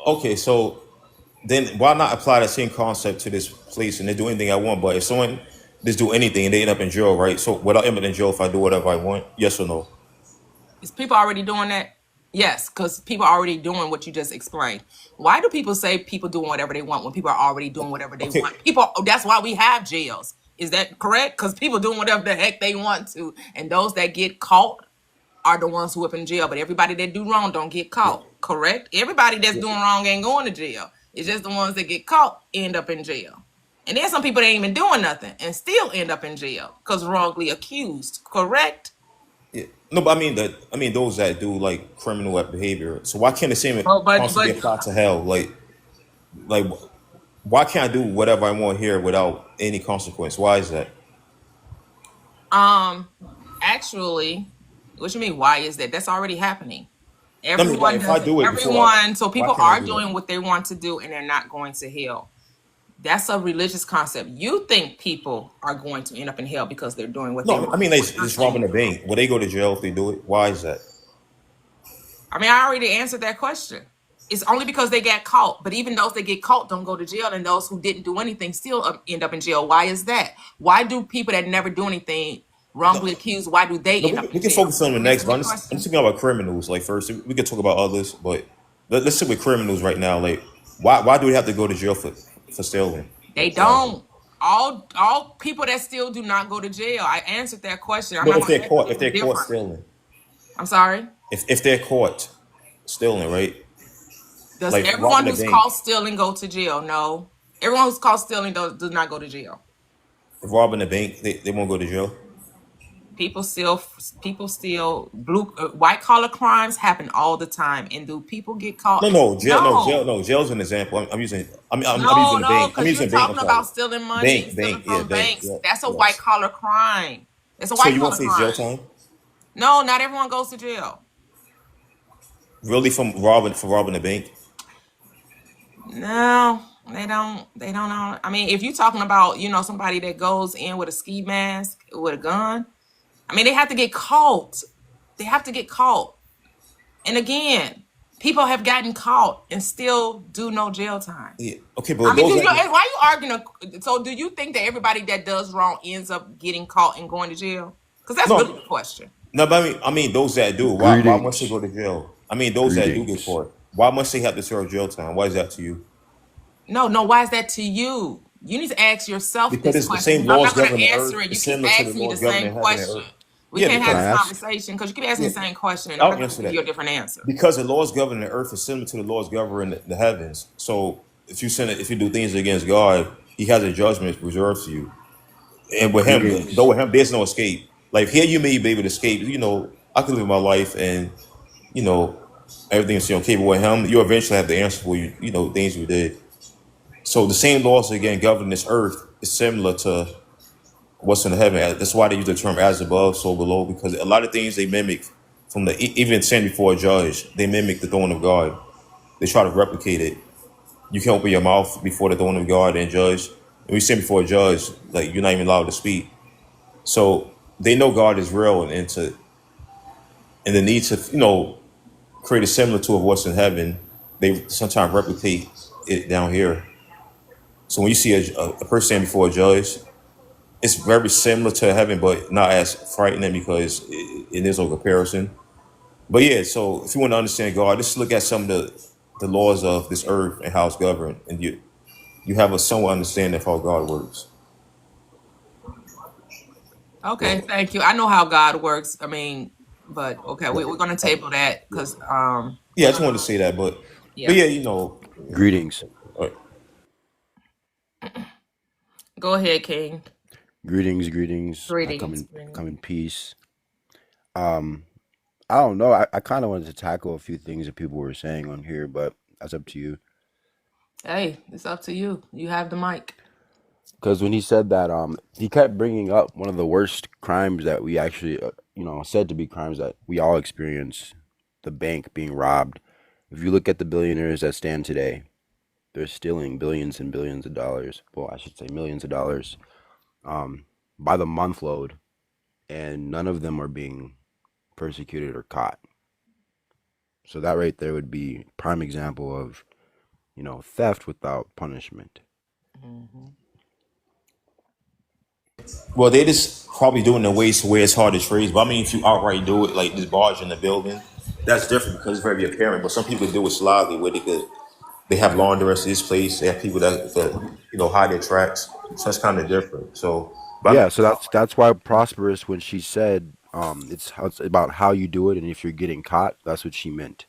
Okay, so then why not apply the same concept to this place and they do anything I want? But if someone just do anything and they end up in jail, right? So would I end up in jail if I do whatever I want? Yes or no?
Is people already doing that? Yes, because people are already doing what you just explained. Why do people say people doing whatever they want when people are already doing whatever they
Okay,
want? People, that's why we have jails. Is that correct? Because people doing whatever the heck they want to, and those that get caught are the ones who up in jail. But everybody that do wrong don't get caught. Correct? Everybody that's doing wrong ain't going to jail. It's just the ones that get caught end up in jail. And then some people that ain't even doing nothing and still end up in jail because wrongly accused. Correct?
yeah. No, but I mean those that do like criminal behavior. So why can't the same
Oh, but
concept be applied to hell? Like why can't I do whatever I want here without any consequence? Why is that?
Um, actually, what you mean? Why is that? That's already happening.
I mean, like
Everyone
if I
does it.
do it before,
So
why
people
can't I
are
do that?
doing what they want to do, and they're not going to hell. That's a religious concept. You think people are going to end up in hell because they're doing what they
No, I
want.
mean they
What you're
just robbing
saying.
the bank. Will they go to jail if they do it? Why is that?
I mean, I already answered that question. It's only because they got caught. But even those that get caught don't go to jail, and those who didn't do anything still end up in jail. Why is that? Why do people that never do anything wrongly
No,
accused? Why do they
no,
end up
we
in
can
jail?
focus on the next.
Answer
But
that
I'm
question.
just thinking about criminals. Like first, we can talk about others, but let's stick with criminals right now. Like, why do we have to go to jail for stealing?
They
Why is that?
don't. All people that still do not go to jail. I answered that question. I'm
But
not going to ask
if
you
they're caught
differently.
stealing,
I'm sorry.
if they're caught stealing, right?
Does
Like
everyone
robbing a
who's
bank,
caught stealing go to jail? No. Everyone who's caught stealing does not go to jail.
robbing a bank, they won't go to jail.
People still blue white collar crimes happen all the time. And do people get caught?
No, jail, no, jail,
No.
no, jail's an example. I'm using, I'm
No,
using the
no,
bank. I'm
because you're
using bank. I'm
talking
sorry,
about stealing money and stealing
bank, yeah,
from
bank,
banks.
yeah,
That's a white
yes.
collar crime. It's a
So
white
you won't
collar
face jail
crime.
time,
No, not everyone goes to jail.
really, from robbing a bank?
No, they don't. They don't know. I mean, if you're talking about, somebody that goes in with a ski mask with a gun, I mean, they have to get caught. They have to get caught. And again, people have gotten caught and still do no jail time.
Yeah. Okay,
I
but
mean,
those that
why are you arguing? So, do you think that everybody that does wrong ends up getting caught and going to jail? Because that's really
no,
the question.
no, but I mean those that do. Why must they
Greetings.
go to jail? I mean those that do get
Greetings.
caught. Why must they have to serve jail time? Why is that to you?
No, no. Why is that to you? You need to ask yourself
Because
this
it's the
question.
same
Because I'm
laws
not going
governing
to
the earth.
answer it. You
It's
keep
similar to the
asking me the
laws
same
governing heaven and
question.
earth.
We
Yeah,
can't have
Can
because
I
this
ask?
conversation because you keep asking
yeah,
the same question, and I'm
I'll
not going to
answer
give you a
that.
different answer.
Because the laws governing the earth is similar to the laws governing the heavens. So if you do things against God, He has a judgment reserved for you. And with Him, though
Greetings.
with Him, there's no escape. Like here, you may be able to escape. I can live my life and you know everything's okay. But with Him, you eventually have to answer for things you did. So the same laws again governing this earth is similar to what's in heaven. That's why they use the term "as above, so below," because a lot of things they mimic from even sin before a judge. They mimic the throne of God. They try to replicate it. You can open your mouth before the throne of God and judge. And we sin before a judge, like you're not even allowed to speak. So they know God is real and the need to create a similitude of what's in heaven. They sometimes replicate it down here. So when you see a person stand before a judge, it's very similar to heaven, but not as frightening because it is no comparison. But yeah, so if you want to understand God, just look at some of the laws of this earth and how it's governed, and you have a somewhat understanding of how God works.
Okay,
So
thank you. I know how God works. I mean, but okay,
right.
we're going to table that because,
Yeah, I just wanted to say that, but
yeah.
yeah,
Greetings.
uh,
Go ahead, King.
Greetings. Greetings.
Greetings.
Come in peace. Um, I don't know. I kind of wanted to tackle a few things that people were saying on here, but that's up to you.
Hey, it's up to you. You have the mic.
Because when he said that, he kept bringing up one of the worst crimes that we actually, said to be crimes that we all experience, the bank being robbed. If you look at the billionaires that stand today, they're stealing billions and billions of dollars. Well, I should say millions of dollars, by the month load, and none of them are being persecuted or caught. So that right there would be prime example of, theft without punishment.
Mm-hmm.
well, they just probably doing it in ways to where it's hard to trace. But I mean, if you outright do it, like this barge in the building, that's different because it's very apparent. But some people do it slyly, where they have laundress at this place. They have people that hide their tracks. So that's kind of different. So, but I mean,
Yeah, so that's why Prosperous, when she said, it's about how you do it, and if you're getting caught, that's what she meant.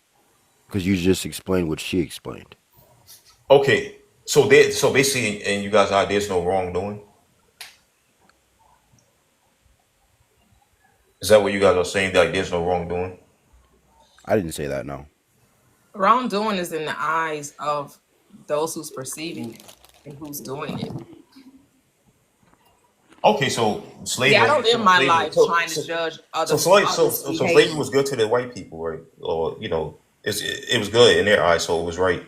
Because you just explained what she explained.
okay. So basically, in you guys' eyes, there's no wrongdoing. Is that what you guys are saying? That there's no wrongdoing?
I didn't say that, no.
Wrongdoing is in the eyes of those who's perceiving it and who's doing it.
Okay, so
Yeah, I don't live my life
so
trying to judge
so slavery
behavior.
was good to the white people, right? Or it was good in their eyes, so it was right.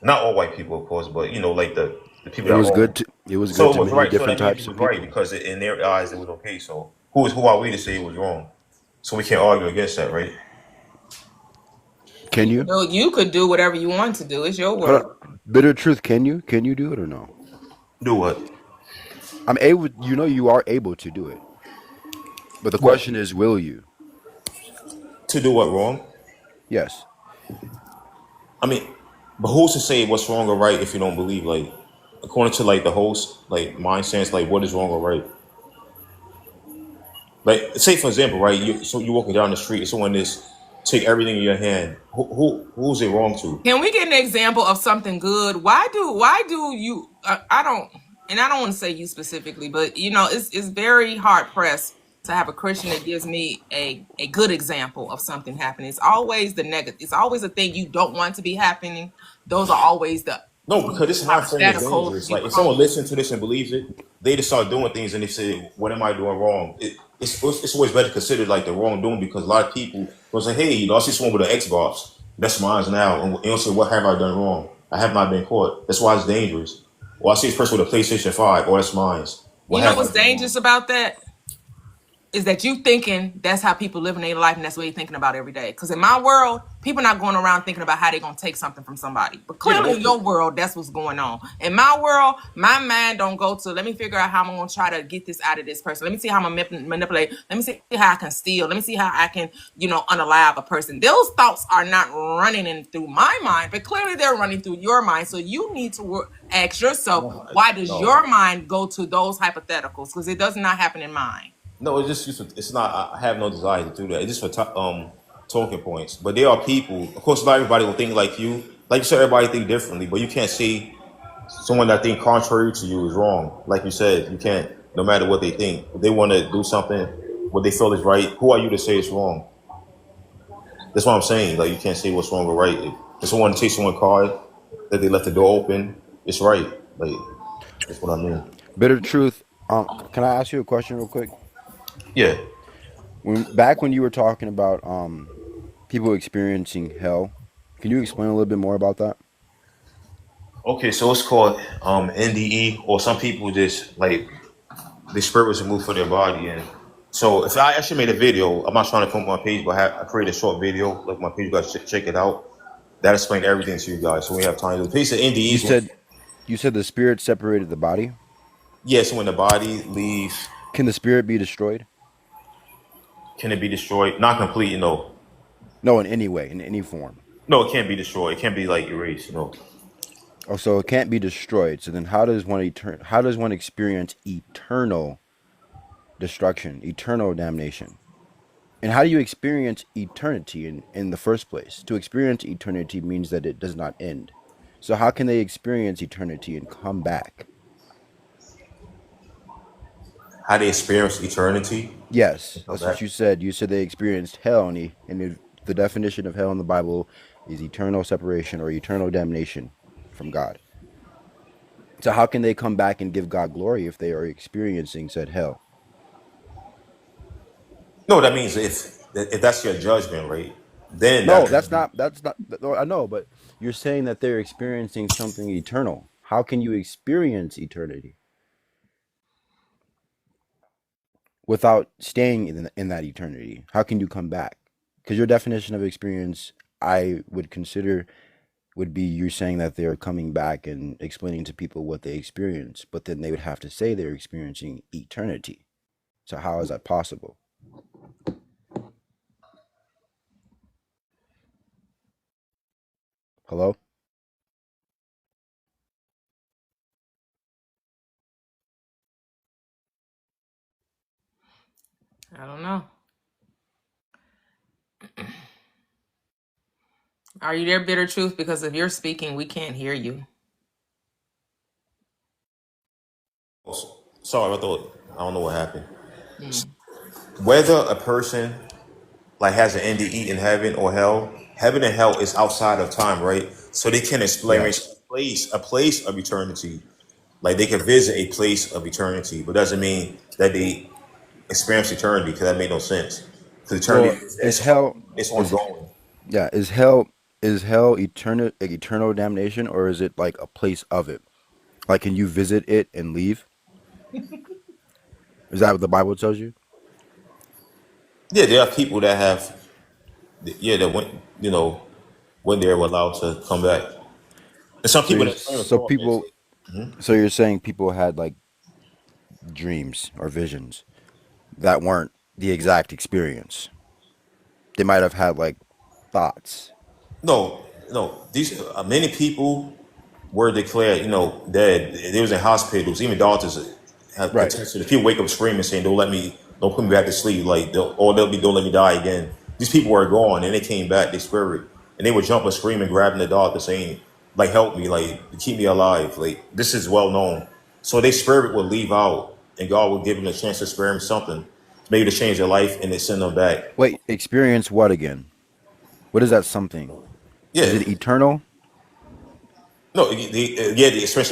Not all white people, of course, but like the people
It
that
was
own.
good to it was good
So it
to
was
many
right. So
different
that means
types
it
of
was right
people.
because in their eyes it was okay. So who are we to say it was wrong? So we can't argue against that, right?
Can you?
You could do whatever you want to do. It's your
Hold
world.
on. Bitter truth, can you? Can you do it or no?
Do what?
I'm able, you are able to do it. But the
What?
question is, will you?
To do what wrong?
Yes.
I mean, but who's to say what's wrong or right if you don't believe? Like, according to like the host, like mind sense, like what is wrong or right? Like, say for example, right? You're walking down the street, and someone is take everything in your hand. Who's it wrong to?
Can we get an example of something good? Why do you? I don't want to say you specifically, but it's very hard pressed to have a Christian that gives me a good example of something happening. It's always the negative. It's always the thing you don't want to be happening. Those are always the
No, because this mind frame is
hypotheticals
dangerous.
you
Like, if
come
someone
with.
listens to this and believes it, they just start doing things and they say, "What am I doing wrong?" It's always better to consider like the wrongdoing because a lot of people will say, "Hey, I see someone with an Xbox. That's mine now," and they'll say, "What have I done wrong? I have not been caught." That's why it's dangerous. Or I see this person with a PlayStation 5. Oh, that's mine. What
You know
have I
what's
done wrong?
dangerous about that? is that you thinking that's how people living their life and that's what you're thinking about every day. Because in my world, people not going around thinking about how they're going to take something from somebody. But
Yeah, but
clearly in your world, that's what's going on. In my world, my mind don't go to, let me figure out how I'm going to try to get this out of this person. Let me see how I'm going to manipulate. Let me see how I can steal. Let me see how I can, unalive a person. Those thoughts are not running in through my mind, but clearly they're running through your mind. So you need to ask yourself,
no,
why does
no.
your mind go to those hypotheticals? Because it does not happen in mine.
No, it's not. I have no desire to do that. It's just for talking points. But there are people. Of course, not everybody will think like you. Like you said, everybody think differently. But you can't say someone that think contrary to you is wrong. Like you said, you can't. No matter what they think, if they want to do something, what they feel is right. Who are you to say it's wrong? That's what I'm saying. Like you can't say what's wrong or right. If someone takes someone's card that they left the door open, it's right. Like that's what I mean.
Bitter truth. Can I ask you a question real quick?
Yeah.
When you were talking about people experiencing hell, can you explain a little bit more about that?
Okay, so it's called NDE, or some people just like the spirit was removed from their body. And so if I actually made a video, I'm not trying to promote my page, but I created a short video. Look, my page, you guys check it out. That explained everything to you guys. So we have time. The piece of NDE
You
is when,
said you said the spirit separated the body.
yes, when the body leaves,
Can the spirit be destroyed?
can it be destroyed? Not completely, no.
No, in any way, in any form.
No, it can't be destroyed. It can't be like erased, no.
Oh, so it can't be destroyed. So then, how does one experience eternal destruction, eternal damnation? And how do you experience eternity in the first place? To experience eternity means that it does not end. So how can they experience eternity and come back?
How they experience eternity
Yes,
and come
that's what
back.
you said. You said they experienced hell, and the definition of hell in the Bible is eternal separation or eternal damnation from God. So how can they come back and give God glory if they are experiencing said hell?
No, that means if that's your judgment, right? Then
No,
that
that's not no, I know, but you're saying that they're experiencing something eternal. How can you experience eternity without staying in that eternity? How can you come back? Because your definition of experience, I would consider, would be you saying that they're coming back and explaining to people what they experience, but then they would have to say they're experiencing eternity. So how is that possible? Hello?
I don't know. Are you there, Bitter Truth? Because if you're speaking, we can't hear you.
sorry, I don't know what happened.
Mm.
Whether a person like has an NDE in heaven or hell, heaven and hell is outside of time, right? So they can
Yes.
experience a place of eternity. Like they can visit a place of eternity, but doesn't mean that they experience eternity because that made no sense. Because eternity
Well, is hell
it's
is
ongoing.
yeah, is hell eternal damnation, or is it like a place of it? Like, can you visit it and leave? Is that what the Bible tells you?
Yeah, there are people that have that went when they were allowed to come back. And some
So
people
you're
that claim
so
torment.
people so you're saying people had like dreams or visions that weren't the exact experience. They might have had like thoughts.
No, no. These many people were declared, dead. They was in hospitals. Even doctors have
Right.
attested. If people wake up screaming, saying, don't put me back to sleep," like, or they'll be, "Don't let me die again." These people were gone, and they came back. They spirit, and they were jumping, screaming, grabbing the doctor, saying, "Like, help me, like, keep me alive." Like, this is well known. So their spirit will leave out, and God will give them a chance to experience something, maybe to change their life, and they send them back.
Wait, experience what again? What is that something? Is
Yeah,
it eternal?
no, yeah, the experience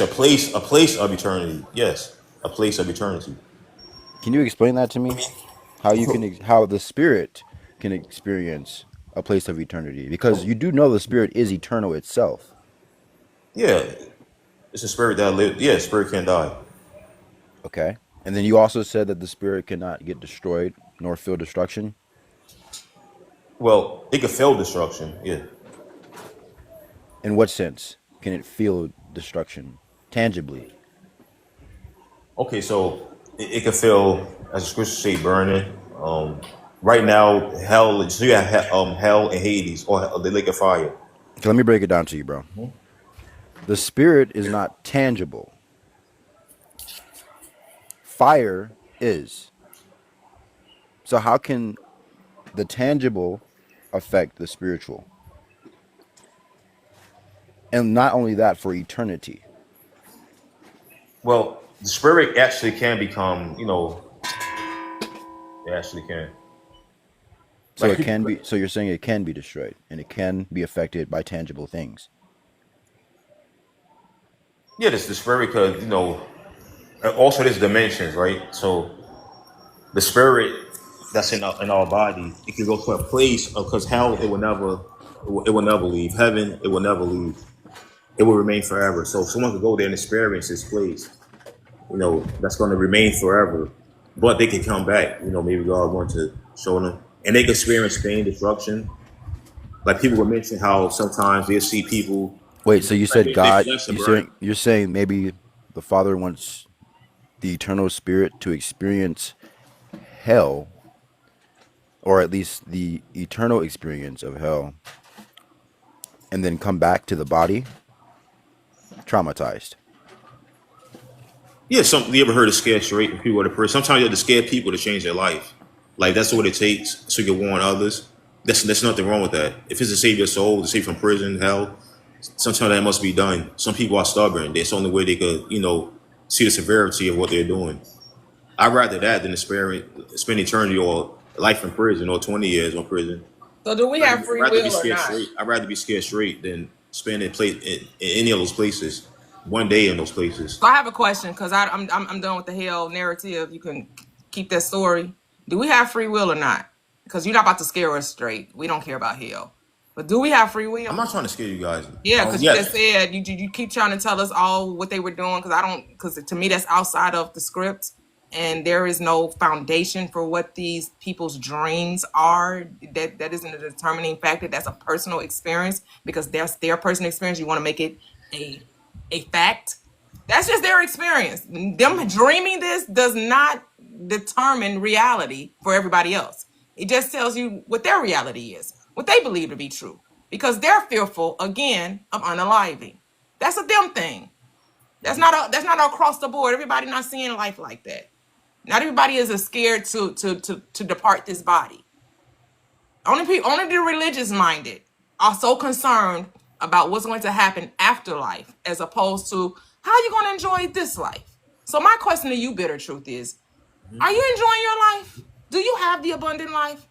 a place of eternity. Yes, a place of eternity.
Can you explain that to me? How the spirit can experience a place of eternity? Because you do know the spirit is eternal itself.
Yeah, it's a spirit that lives. Yeah, spirit can't die.
Okay. And then you also said that the spirit cannot get destroyed. nor feel destruction?
Well, it could feel destruction. Yeah.
In what sense can it feel destruction tangibly?
Okay, so it could feel, as the scriptures say, burning. Right now, hell. So you have hell and Hades, or the lake of fire.
Okay, let me break it down to you, bro. The spirit is not tangible. Fire is. So how can the tangible affect the spiritual? And not only that, for eternity.
Well, the spirit actually can become, it actually can.
So
Like
it
people,
can be. So you're saying it can be destroyed, and it can be affected by tangible things.
yeah, this the spirit could, and also there's dimensions, right? So the spirit that's in our body, it can go to a place because hell, it will never leave. Heaven, it will never leave. It will remain forever. So someone could go there and experience this place, that's going to remain forever. But they can come back, maybe God want to show them. And they can experience pain, destruction. Like people will mention how sometimes they'll see people,
Wait, so you
like
said
they
God?
flesh to burn.
You're saying maybe the Father wants the eternal spirit to experience hell, or at least the eternal experience of hell, and then come back to the body traumatized.
Yeah, you ever heard of scare straight when people go to prison? Sometimes you have to scare people to change their life. Like that's what it takes so you can warn others. There's nothing wrong with that. If it's to save your soul, to save from prison, hell, sometimes that must be done. Some people are stubborn. That's the only way they could, see the severity of what they're doing. I'd rather that than to spend eternity or life in prison or 20 years in prison.
So do we have
I'd
free
rather be
will or
scared
not?
straight. I'd rather be scared straight than spend in any of those places, one day in those places.
So I have a question because I'm done with the hell narrative. You can keep that story. Do we have free will or not? Because you're not about to scare us straight. We don't care about hell. But do we have free
I'm
will?
not trying to scare you guys.
Yeah, because you
Yeah,
just said you keep trying to tell us all what they were doing because to me that's outside of the script and there is no foundation for what these people's dreams are. That isn't a determining factor. That's a personal experience because that's their personal experience. You want to make it a fact. That's just their experience. Them dreaming this does not determine reality for everybody else. It just tells you what their reality is, what they believe to be true, because they're fearful again of unaliving. That's a them thing. That's not across the board. Everybody not seeing life like that. Not everybody is as scared to depart this body. Only the religious minded are so concerned about what's going to happen after life, as opposed to how you going to enjoy this life. So my question to you, Bitter Truth, is: are you enjoying your life? Do you have the abundant life?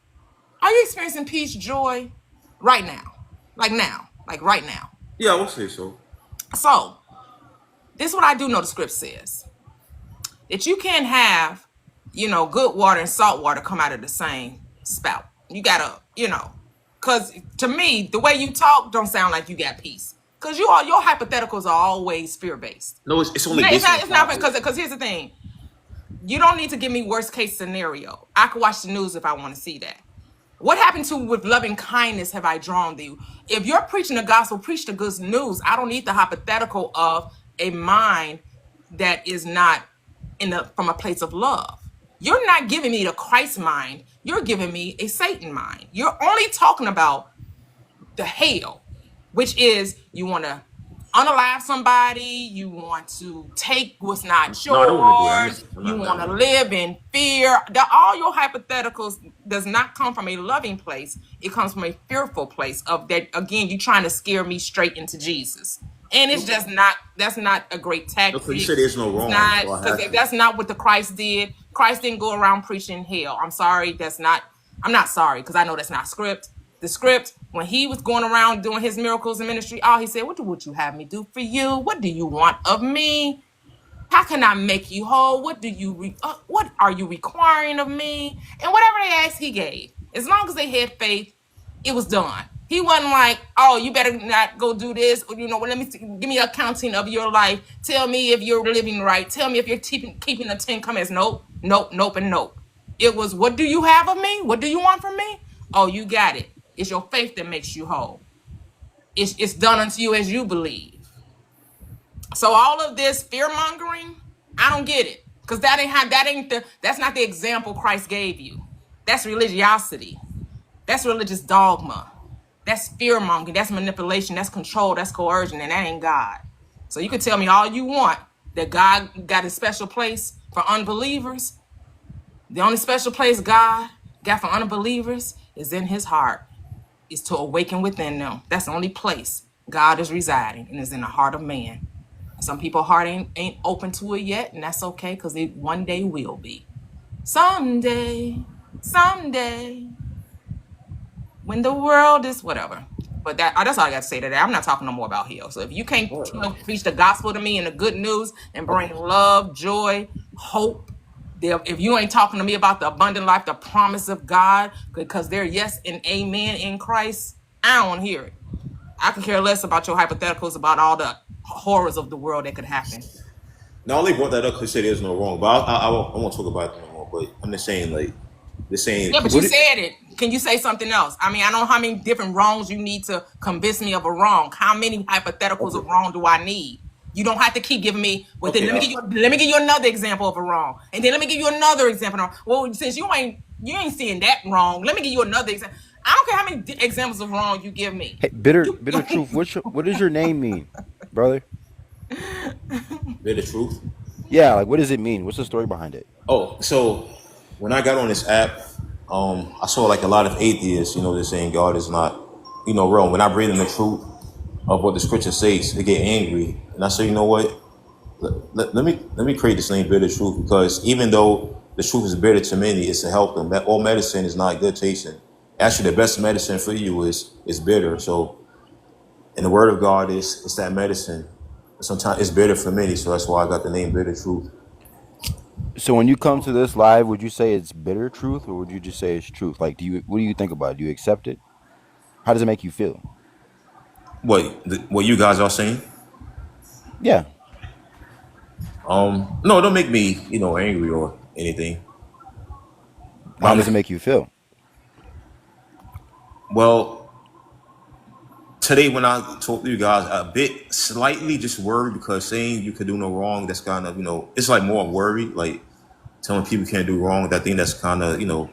Are you experiencing peace, joy, right now, like right now?
yeah, I would say so.
So this is what I do know. The script says that you can't have, good water and salt water come out of the same spout. You gotta, because to me, the way you talk don't sound like you got peace. Because your hypotheticals are always fear based.
No, it's only
It's
based on
not
topic.
because here's the thing. You don't need to give me worst case scenario. I can watch the news if I want to see that. What happened to with loving kindness have I drawn thee? If you're preaching the gospel, preach the good news. I don't need the hypothetical of a mind that is not from a place of love. You're not giving me the Christ mind. You're giving me a Satan mind. You're only talking about the hell, which is you want to unalive somebody, you want to take what's not
No, I don't want to do that.
yours,
I'm
you
not
want
that.
to live in fear. All your hypotheticals does not come from a loving place. It comes from a fearful place of that. Again, you trying to scare me straight into Jesus. And it's just not, that's not a great tactic.
Okay, you said there's no
It's
wrong,
not,
so I
because
have to.
that's not what the Christ did. Christ didn't go around preaching hell. I'm sorry, I'm not sorry, because I know that's not script. The script, when he was going around doing his miracles in ministry, he said, what would you have me do for you? What do you want of me? How can I make you whole? What are you requiring of me? And whatever they asked, he gave. As long as they had faith, it was done. He wasn't like, oh, you better not go do this. Or, let me give me an accounting of your life. Tell me if you're living right. Tell me if you're keeping the 10 commandments. Nope, nope, nope, and nope. It was, what do you have of me? What do you want from me? Oh, you got it. It's your faith that makes you whole. It's done unto you as you believe. So all of this fear mongering, I don't get it, because that's not the example Christ gave you. That's religiosity. That's religious dogma. That's fear mongering. That's manipulation. That's control. That's coercion, and that ain't God. So you can tell me all you want that God got a special place for unbelievers. The only special place God got for unbelievers is in his heart, is to awaken within them. That's the only place God is residing, and is in the heart of man. Some people's heart ain't open to it yet, and that's okay, because it one day will be. Someday, when the world is whatever. But that's all I got to say today. I'm not talking no more about hell. So if you can't preach the gospel to me and the good news and bring love, joy, hope, if you ain't talking to me about the abundant life, the promise of God, because they're yes and amen in Christ, I don't want to hear it. I could care less about your hypotheticals about all the horrors of the world that could happen.
Now, I only brought that up because I said there's no wrong, but I won't talk about it no more. But I'm just saying, like,
Yeah, but you said it. Can you say something else? I mean, I don't know how many different wrongs you need to convince me of a wrong. How many hypotheticals of wrong do I need? You don't have to keep giving me. Let me give you another example of a wrong, and then let me give you another example. Well, since you ain't seeing that wrong, let me give you another example. I don't care how many examples of wrong you give me.
Hey, bitter truth. What does your name mean, brother?
Bitter truth.
Yeah, like what does it mean? What's the story behind it?
Oh, so when I got on this app, I saw like a lot of atheists, they're saying God is not, real. When I bring them the truth of what the scripture says, they get angry, and I say, you know what? Let me create this name, bitter truth, because even though the truth is bitter to many, it's to help them. That all medicine is not good tasting. Actually, the best medicine for you is bitter. So, and the word of God is that medicine. Sometimes it's bitter for many, so that's why I got the name Bitter Truth.
So when you come to this live, would you say it's bitter truth, or would you just say it's truth? Like, what do you think about it? Do you accept it? How does it make you feel?
What you guys are saying?
Yeah.
No, it don't make me, angry or anything.
How does it make you feel?
Well, today when I talked to you guys, a bit slightly just worried, because saying you could do no wrong, that's kind of, it's like more worried, like telling people can't do wrong. I think that's kind of,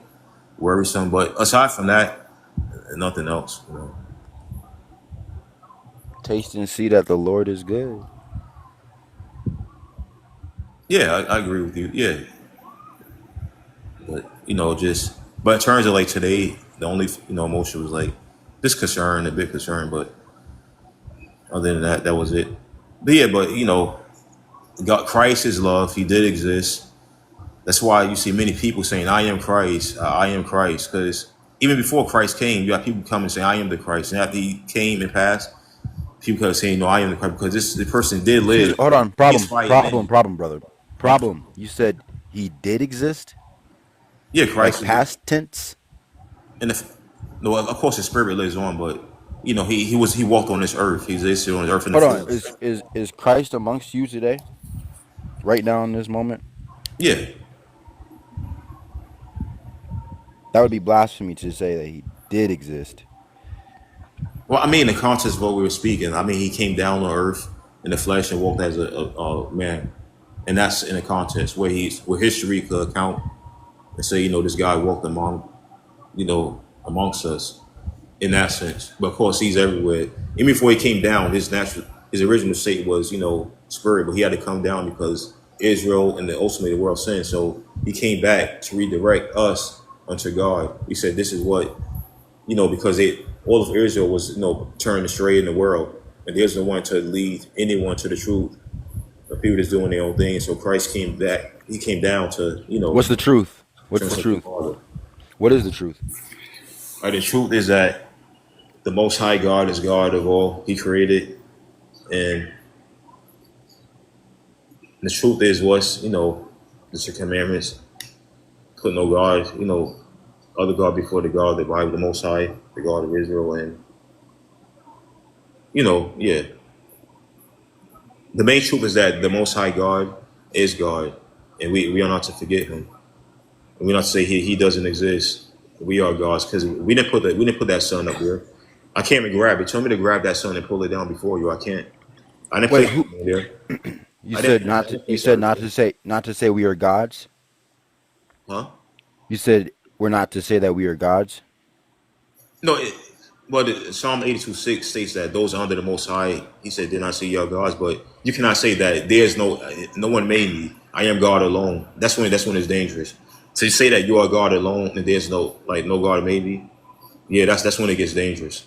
worrisome. But aside from that, nothing else.
Taste and see that the Lord is good.
Yeah, I agree with you. Yeah, but but in terms of like today, the only emotion was like just concern, a bit concerned. But other than that, that was it. But yeah, but God, Christ is love. He did exist. That's why you see many people saying, "I am Christ. I am Christ." Because even before Christ came, you got people coming saying, "I am the Christ." And after he came and passed, people kept saying, "No, I am the Christ," because the person did live.
Hold on,
He inspired many.
problem, brother. Problem. You said he did exist,
Yeah,
like
Christ is.
past tense.
And no, of course, his spirit lives on, but he walked on this earth. He existed on this earth in the
Hold on,
flesh.
is Christ amongst you today, right now in this moment?
Yeah.
That would be blasphemy to say that he did exist.
Well, I mean, in the context of what we were speaking, I mean, he came down to earth in the flesh and walked as a man, and that's in the context where history could account and say, this guy walked amongst us in that sense. But of course, he's everywhere. Even before he came down, his original state was, spirit, but he had to come down because Israel and ultimately the world sinned. So he came back to redirect us unto God. He said, this is what, because all of Israel was, turned astray in the world, and there's no one to lead anyone to the truth. The people that's doing their own thing. So Christ came back. He came down to,
What's the truth? What's the
turn something
truth?
farther.
What is the truth?
The truth is that the Most High God is God of all. He created, and the truth is what's the commandments. Put no God, other God before the God, the Bible, the Most High, the God of Israel, and yeah. The main truth is that the Most High God is God, and we are not to forget Him. We don't say he doesn't exist. We are gods because we didn't put that sun up there. I can't even grab it. Tell me to grab that sun and pull it down before you. I can't. I didn't
Wait,
place
who
it there.
you said not
I
to?
didn't
You
place
said
earth
not
there.
to say we are gods.
Huh?
You said we're not to say that we are gods.
No, Psalm 82:6 states that those under the Most High, he said, did not see your gods, but you cannot say that there's no one made me. I am God alone. That's when it's dangerous. To say that you are God alone and there's no God made me, yeah, that's when it gets dangerous.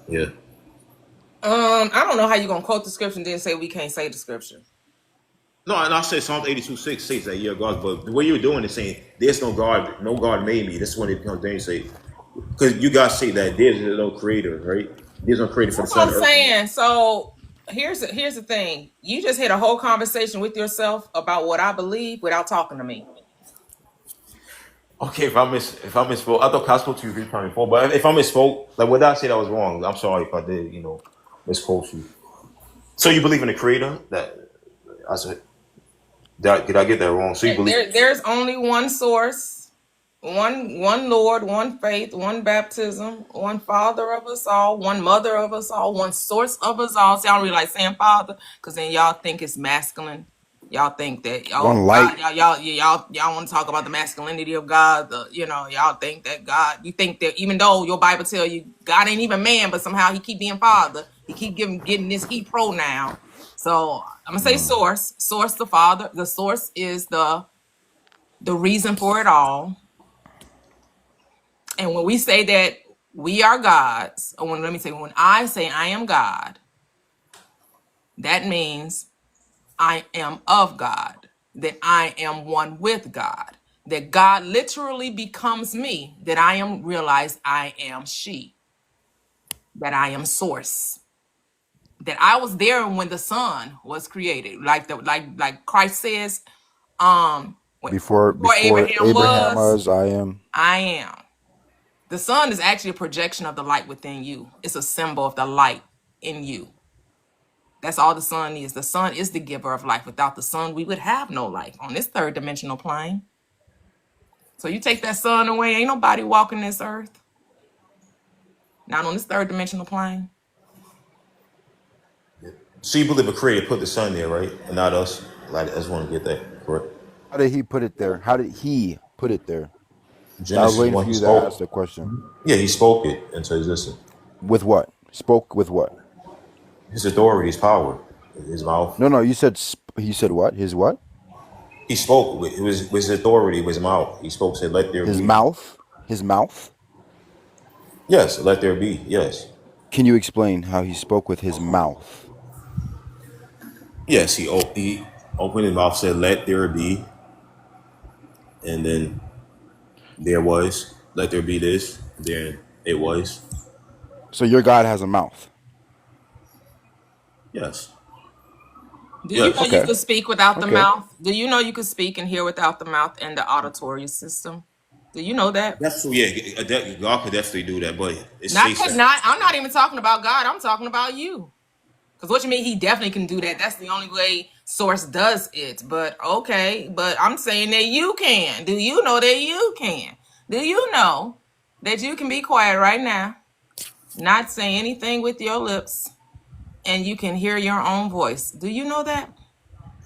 Yeah.
I don't know how you gonna quote the scripture and then say we can't say the scripture.
No, and I said Psalm 82:6 states that you're God, but the way you're doing is saying there's no God made me. That's when it becomes dangerous. Because you guys say that there's no creator, right? There's no creator for the
That's what
sun,
I'm
earth, and
saying. So here's the thing. You just had a whole conversation with yourself about what I believe without talking to me.
okay, if I misspoke, I thought I spoke to you 3 times before. But if I misspoke, like what did I say that was wrong? I'm sorry if I did, misquote you. So you believe in the creator? That I said, did I get that wrong? So you believe in the creator?
There's only one source, one Lord, one faith, one baptism, one Father of us all, one Mother of us all, one source of us all. See, I don't really like saying Father because then y'all think it's masculine. Y'all think that
One
God,
light.
y'all want to talk about the masculinity of God. Y'all think that God. You think that even though your Bible tell you God ain't even man, but somehow he keep being Father. He keep getting this he pronoun. So I'm gonna say source. Source the Father. The source is the reason for it all. And when we say that we are gods, or when I say I am God, that means I am of God, that I am one with God, that God literally becomes me, that I am realized I am she, that I am source, that I was there when the sun was created, like Christ says, before
Before
Abraham
Abraham
was,
was, I am.
I am. The sun is actually a projection of the light within you. It's a symbol of the light in you. That's all the sun is. The sun is the giver of life. Without the sun, we would have no life on this third dimensional plane. So you take that sun away, ain't nobody walking this earth. Not on this third dimensional plane.
So you believe a creator put the sun there, right? And not us. Like, I just want to get that correct.
How did he put it there? How did he put it there? I was
Genesis
waiting
1,
for
he
you to ask
spoke.
the question.
Yeah, he spoke it into existence.
With what? Spoke with what?
His authority, his power, his mouth.
No, no. You said he said what? His what?
He spoke. It was his authority, with his mouth. He spoke, said, "Let there
His
be."
mouth. His mouth.
Yes, let there be. Yes,
Can you explain how he spoke with his mouth?
yes. He opened his mouth, said, "Let there be," and then there was. Let there be this. Then it was.
So your God has a mouth.
Yes,
Do you know
yes.
you
Okay.
could speak without the
Okay.
mouth? Do you know you could speak and hear without the mouth and the auditory system? Do you know that?
That's true. Yeah, God could definitely do that, but it
Not
states
could
that.
not. I'm not even talking about God. I'm talking about you. Because what you mean, he definitely can do that. That's the only way Source does it. But okay, but I'm saying that you can. Do you know that you can? Do you know that you can be quiet right now, not say anything with your lips, and you can hear your own voice? Do you know that?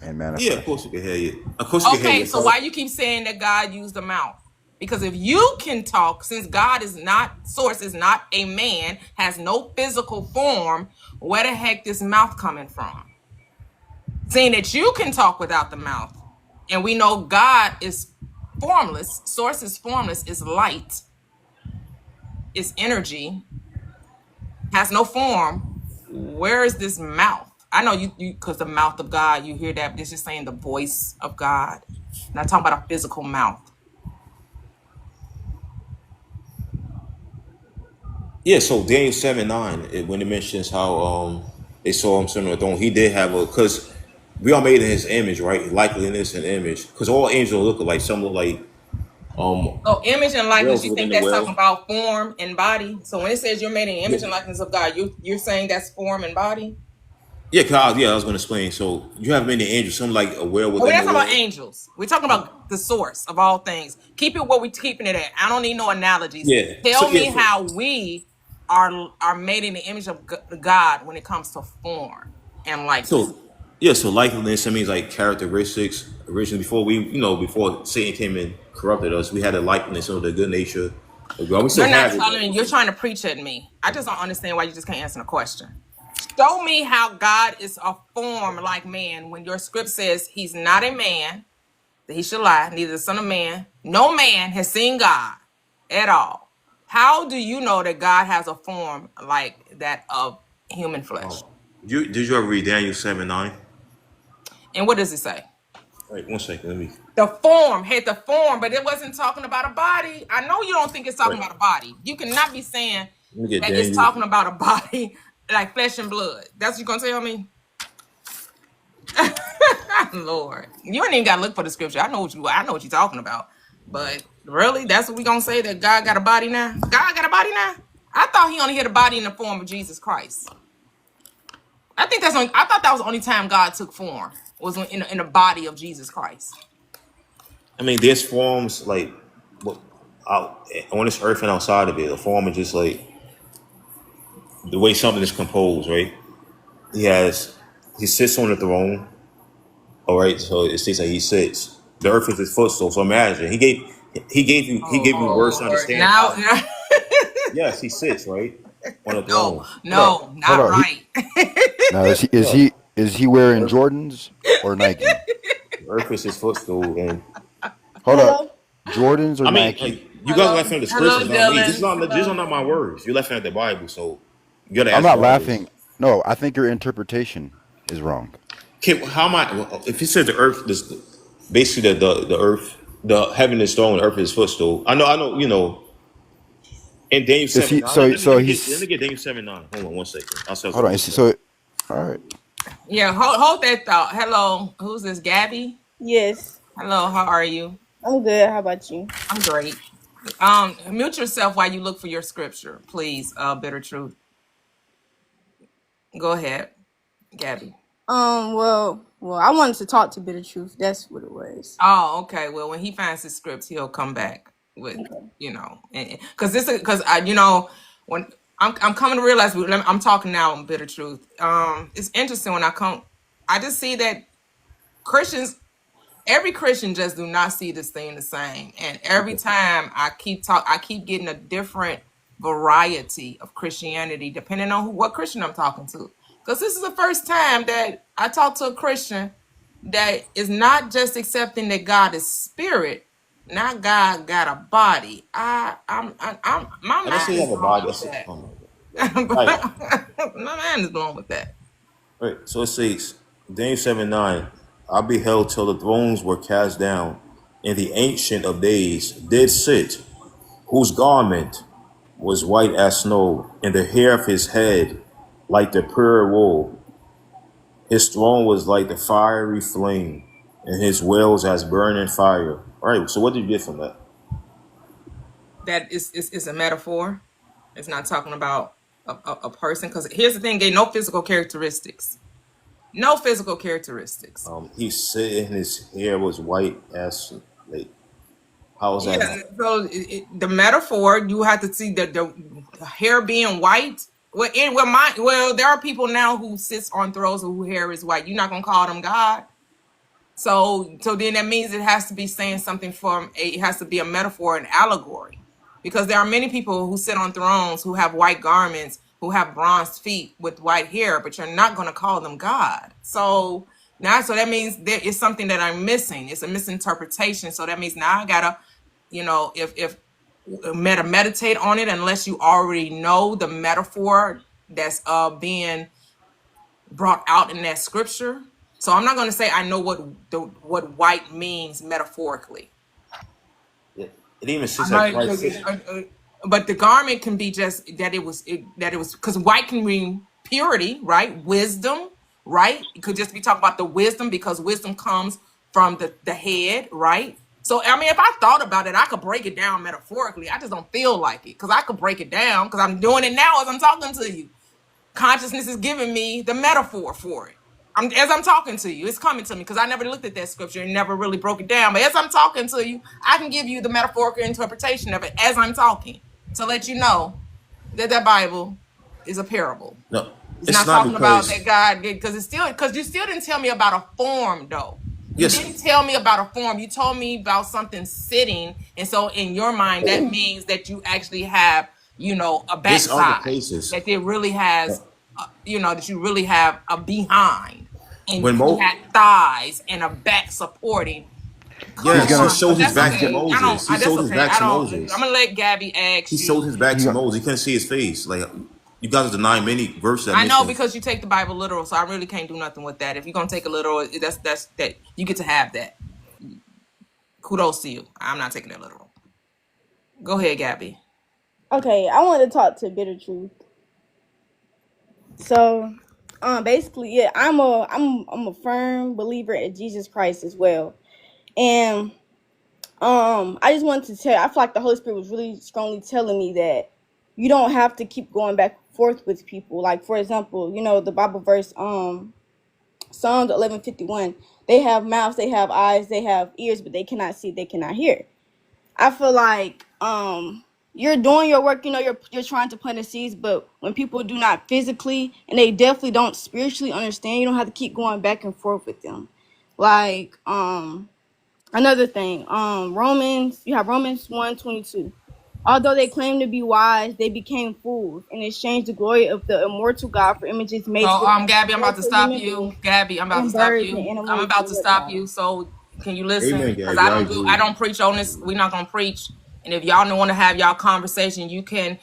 And
Yeah, of
manifest.
course you can hear you. Of course you can hear
Okay, so why
yourself.
you keep saying that God used the mouth? Because if you can talk, since God is not Source, is not a man, has no physical form, where the heck this mouth coming from? Saying that you can talk without the mouth, and we know God is formless, Source is formless, is light, is energy, has no form. Where is this mouth? I know you because the mouth of God, you hear that. This is saying the voice of God. Not talking about a physical mouth.
Yeah, so Daniel 7:9, when it mentions how they saw him sitting on the throne, he did have a because we are made in his image, right? Likeness and image. Because all angels look alike. Some look like
So image and likeness,
whales
you
within
think
the
that's
whale.
talking about form and body? So when it says you're made in the
Yeah,
image and likeness of God, you're saying that's form and body?
Yeah, yeah, I was gonna explain. So you have many angels, some like aware
We're
within
not
the
talking about
world.
angels. We're talking about the source of all things. Keep it what we're keeping it at. I don't need no analogies.
Yeah. So
Tell
yeah,
me how we are made in the image of God when it comes to form and likeness.
so yeah, so likeness, that means like characteristics. Originally, before before Satan came and corrupted us, we had a likeness of the good nature of God. We still
You're not
have it,
telling me. You're trying to preach at me. I just don't understand why you just can't answer the question. Show me how God is a form like man when your script says he's not a man, that he should lie, neither the son of man. No man has seen God at all. How do you know that God has a form like that of human flesh?
did you ever read Daniel 7:9?
And what does it say?
Wait, 1 second. Let me.
The form had the form, but it wasn't talking about a body. I know you don't think it's talking
Right.
about a body. You cannot be saying
Let me get
that it's
Daniel.
talking about a body, like flesh and blood. That's what you're gonna tell me? Lord, you ain't even gotta look for the scripture. I know what you're talking about. But really, that's what we gonna say, that God got a body now? God got a body now? I thought he only had a body in the form of Jesus Christ. I thought that was the only time God took form was in the body of Jesus Christ.
I mean, there's forms like what out on this earth and outside of it. A form is just like the way something is composed, right? He sits on the throne. All right, so it states that he sits. The earth is his footstool. So imagine he gave you words to
Oh Lord.
understand
Now
how. Yes, he sits right on the
no,
throne. Hold up,
no,
Hold
not
on.
right.
Now is he
hold
is
up.
he is he wearing
Earth,
Jordans or Nike?
the earth is his footstool, and
Hold up.
Hello.
Jordans or
I mean,
Nike?
like you guys are
Hello,
laughing at the
hello,
scriptures, not me.
Dylan.
These are
Hello.
not my words. You're laughing at the Bible, so you got to
I'm
ask
not
brothers.
laughing. No, I think your interpretation is wrong.
Okay, how am I? If he says the earth, this basically the earth, the heaven is throne, the earth is footstool. I know, in Daniel
Is
seven
he
nine.
so so
Let me
he's
get Daniel 7:9. Hold on 1 second. I'll say
hold on.
something.
Is he, so all right.
Yeah, hold that thought. Hello, who's this? Gabby.
Yes,
Hello, how are you?
I'm good. How about you?
I'm great. Mute yourself while you look for your scripture, please. Bitter truth. Go ahead, Gabby.
I wanted to talk to Bitter Truth. That's what it was.
Oh, okay. Well, when he finds his scripts, he'll come back with,
Okay.
because when I'm coming to realize I'm talking now on bitter truth. It's interesting when I just see that Christians, every Christian just do not see this thing the same, and every time I keep getting a different variety of Christianity depending on what Christian I'm talking to. Because this is the first time that I talk to a Christian that is not just accepting that God is spirit, not God got a body. My
I didn't
mind
say you
is
have a
blown
Bible. I
with
said,
that.
oh my God. All right,
My mind is blown with that.
all right. So it says Daniel 7:9. I beheld till the thrones were cast down, and the ancient of days did sit, whose garment was white as snow, and the hair of his head like the pure wool. His throne was like the fiery flame, and his wheels as burning fire. All right. So what did you get from that?
That is a metaphor. It's not talking about a person. Because here's the thing: they no physical characteristics. No physical characteristics.
He's sitting. His hair was white as like. How is that?
Yeah. So the metaphor, you have to see the hair being white. Well, there are people now who sits on thrones who hair is white. You're not gonna call them God. So then that means it has to be saying something it has to be a metaphor, an allegory, because there are many people who sit on thrones who have white garments, who have bronzed feet with white hair, but you're not going to call them God. So that means there is something that I'm missing. It's a misinterpretation. So that means now I gotta, if meditate on it, unless you already know the metaphor that's being brought out in that scripture. So I'm not going to say I know what white means metaphorically.
It even says
I'm
that
not,
Christ sits.
but the garment can be just that it was because white can mean purity, right? Wisdom, right? It could just be talking about the wisdom because wisdom comes from the head, right? So I mean, if I thought about it, I could break it down metaphorically. I just don't feel like it because I could break it down because I'm doing it now as I'm talking to you. Consciousness is giving me the metaphor for it. As I'm talking to you, it's coming to me because I never looked at that scripture and never really broke it down. But as I'm talking to you, I can give you the metaphorical interpretation of it as I'm talking to let you know that that Bible is a parable.
No,
It's
it's
not
not
talking about
because
that God did, because you still didn't tell me about a form though. You
yes,
didn't tell me about a form. You told me about something sitting, and so in your mind that means that you actually have, a
there's other
backside,
places.
that it really has, that you really have a behind, and
When
he
Mo,
had thighs and a back supporting. Come
He's
yes, he
gonna
on, but
showed his
that's
back
he's
to
gonna
okay. I don't.
Moses. He
That's
showed his
okay.
back
I
to
don't. I'm
Moses.
gonna let Gabby ask
He showed
you.
his back
he
to
got,
Moses. He couldn't see his face. Like you guys are denying many verses that
I know
mention.
because you take the Bible literal, so I really can't do nothing with that. If you're gonna take it literal, that's that you get to have that. Kudos to you. I'm not taking it literal. Go ahead, Gabby.
Okay, I want to talk to Bitter Truth. So, basically, yeah, I'm a firm believer in Jesus Christ as well, and I just wanted to tell. I feel like the Holy Spirit was really strongly telling me that you don't have to keep going back and forth with people. Like, for example, the Bible verse, Psalms 11:51. They have mouths, they have eyes, they have ears, but they cannot see, they cannot hear. I feel like you're doing your work, you're trying to plant the seeds, but when people do not physically and they definitely don't spiritually understand, you don't have to keep going back and forth with them. Like another thing, you have Romans 1:22. Although they claim to be wise, they became fools and exchanged the glory of the immortal God for images made to
So,
resemble
Gabby, I'm about to
mortal
stop
human
you.
beings
Gabby, I'm about to
and
stop
birds and
you. I'm
animals
about
and
to stop
whatnot.
you. So, can you listen?
Amen,
Because
Gabby. I
I
agree.
don't preach on this. We're not gonna preach. And if y'all don't want to have y'all conversation, you can,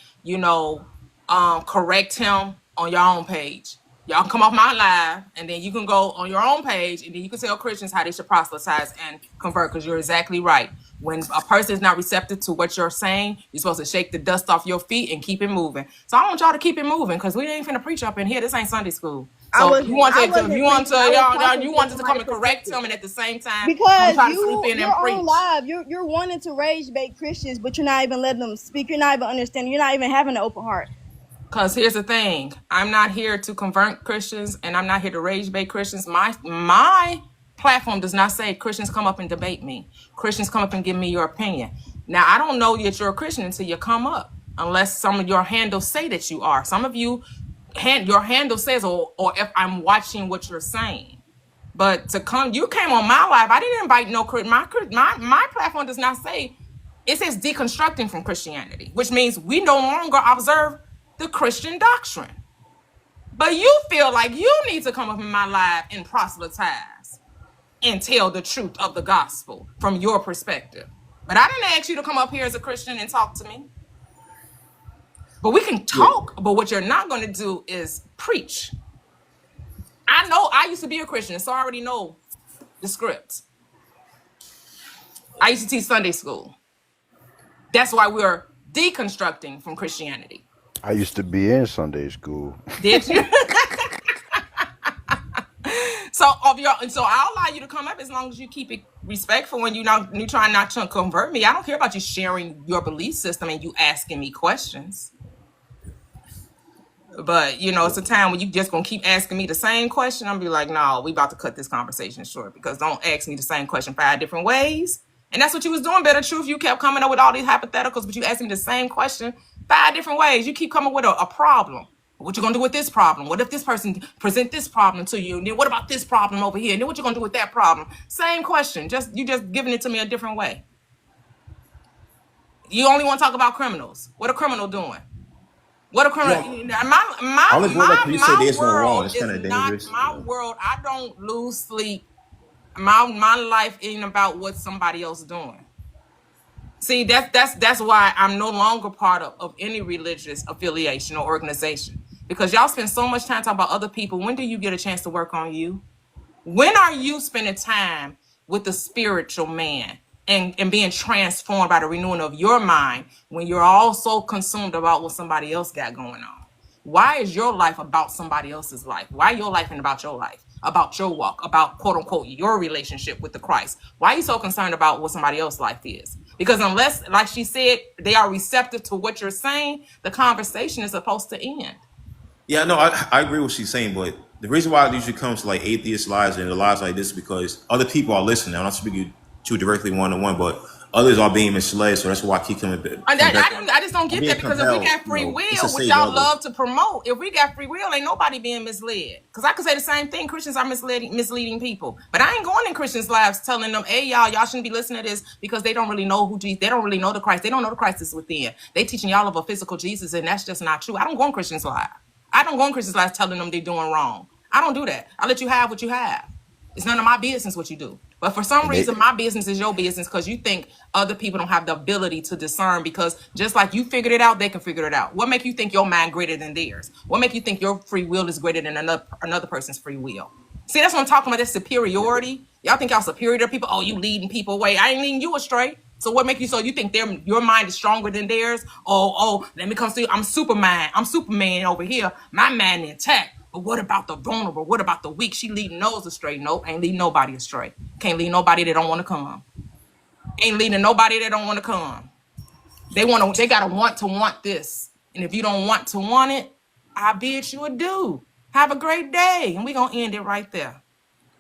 correct him on your own page. Y'all come off my live, and then you can go on your own page, and then you can tell Christians how they should proselytize and convert. Because you're exactly right. When a person is not receptive to what you're saying, you're supposed to shake the dust off your feet and keep it moving. So I want y'all to keep it moving because we ain't finna preach up in here. This ain't Sunday school.
I
So if you
wasn't
want to,
I
if you
wasn't
want to,
preaching. I was talking
you
to
wanted to come
somebody's
and correct
perspective.
him, and at the same time, come
Because
try to swoop in and
you're on
preach.
live, you're wanting to rage bait Christians, but you're not even letting them speak. You're not even understanding. You're not even having an open heart.
Because here's the thing, I'm not here to convert Christians, and I'm not here to rage bait Christians. My platform does not say Christians come up and debate me. Christians come up and give me your opinion. Now, I don't know that you're a Christian until you come up, unless some of your handles say that you are. Some of you, your handle says, or if I'm watching what you're saying. But you came on my live. I didn't invite no my platform does not say. It says deconstructing from Christianity, which means we no longer observe the Christian doctrine. But you feel like you need to come up in my live and proselytize and tell the truth of the gospel from your perspective. But I didn't ask you to come up here as a Christian and talk to me. But we can
Yeah.
talk, but what you're not going to do is preach. I know I used to be a Christian, so I already know the script. I used to teach Sunday school. That's why we're deconstructing from Christianity.
I used to be in Sunday school.
Did you? So I'll allow you to come up as long as you keep it respectful when you try not to convert me. I don't care about you sharing your belief system and you asking me questions. But it's a time when you just gonna keep asking me the same question. I'm be like, no, we about to cut this conversation short because don't ask me the same question 5 different ways. And that's what you was doing, Better Truth. You kept coming up with all these hypotheticals, but you asked me the same question 5 different ways. You keep coming with a problem. What you gonna do with this problem? What if this person present this problem to you? And then what about this problem over here? And then what you gonna do with that problem? Same question. You just giving it to me a different way. You only want to talk about criminals. What a criminal doing? What a criminal!
Yeah. I only brought up because you said
My
there's no wrong.
world
It's
is
kind of
not
dangerous.
my world. I don't lose sleep. My life ain't about what somebody else is doing. See, that's why I'm no longer part of any religious affiliation or organization because y'all spend so much time talking about other people. When do you get a chance to work on you? When are you spending time with the spiritual man and being transformed by the renewing of your mind when you're all so consumed about what somebody else got going on? Why is your life about somebody else's life? Why your life ain't about your life, about your walk, about quote unquote your relationship with the Christ? Why are you so concerned about what somebody else's life is? Because unless, like she said, they are receptive to what you're saying, the conversation is supposed to end.
Yeah, no, I agree with what she's saying, but the reason why it usually comes to like atheist lives and the lives like this is because other people are listening. I'm not speaking to you directly one on one, but others are being misled. So that's why I keep coming back.
I just don't
I'm
get
being
that because if we
compelled,
got free
it's to
will, which
save
y'all
others.
love to promote, if we got free will, ain't nobody being misled. Because I could say the same thing. Christians are misleading people, but I ain't going in Christians' lives telling them, "Hey, y'all shouldn't be listening to this," because they don't really know who Jesus. They don't really know the Christ. They don't know the Christ is within. They teaching y'all of a physical Jesus, and that's just not true. I don't go in Christians' lives. I don't go in Christians' lives telling them they're doing wrong. I don't do that. I let you have what you have. It's none of my business what you do. But for some
And they
reason, my business is your business because you think other people don't have the ability to discern because just like you figured it out, they can figure it out. What make you think your mind greater than theirs? What make you think your free will is greater than another person's free will? See, that's what I'm talking about. That superiority. Y'all think y'all superior to people? Oh, you leading people away. I ain't leading you astray. So what make you so you think your mind is stronger than theirs? Let me come see. I'm Superman. I'm Superman over here. My mind intact. But what about the vulnerable? What about the weak? She leading those astray. Nope, ain't leading nobody astray. Can't lead nobody that don't want to come. Ain't leading nobody that don't want to come. They gotta want this. And if you don't want to want it, I bid you adieu. Have a great day. And we're gonna end it right there.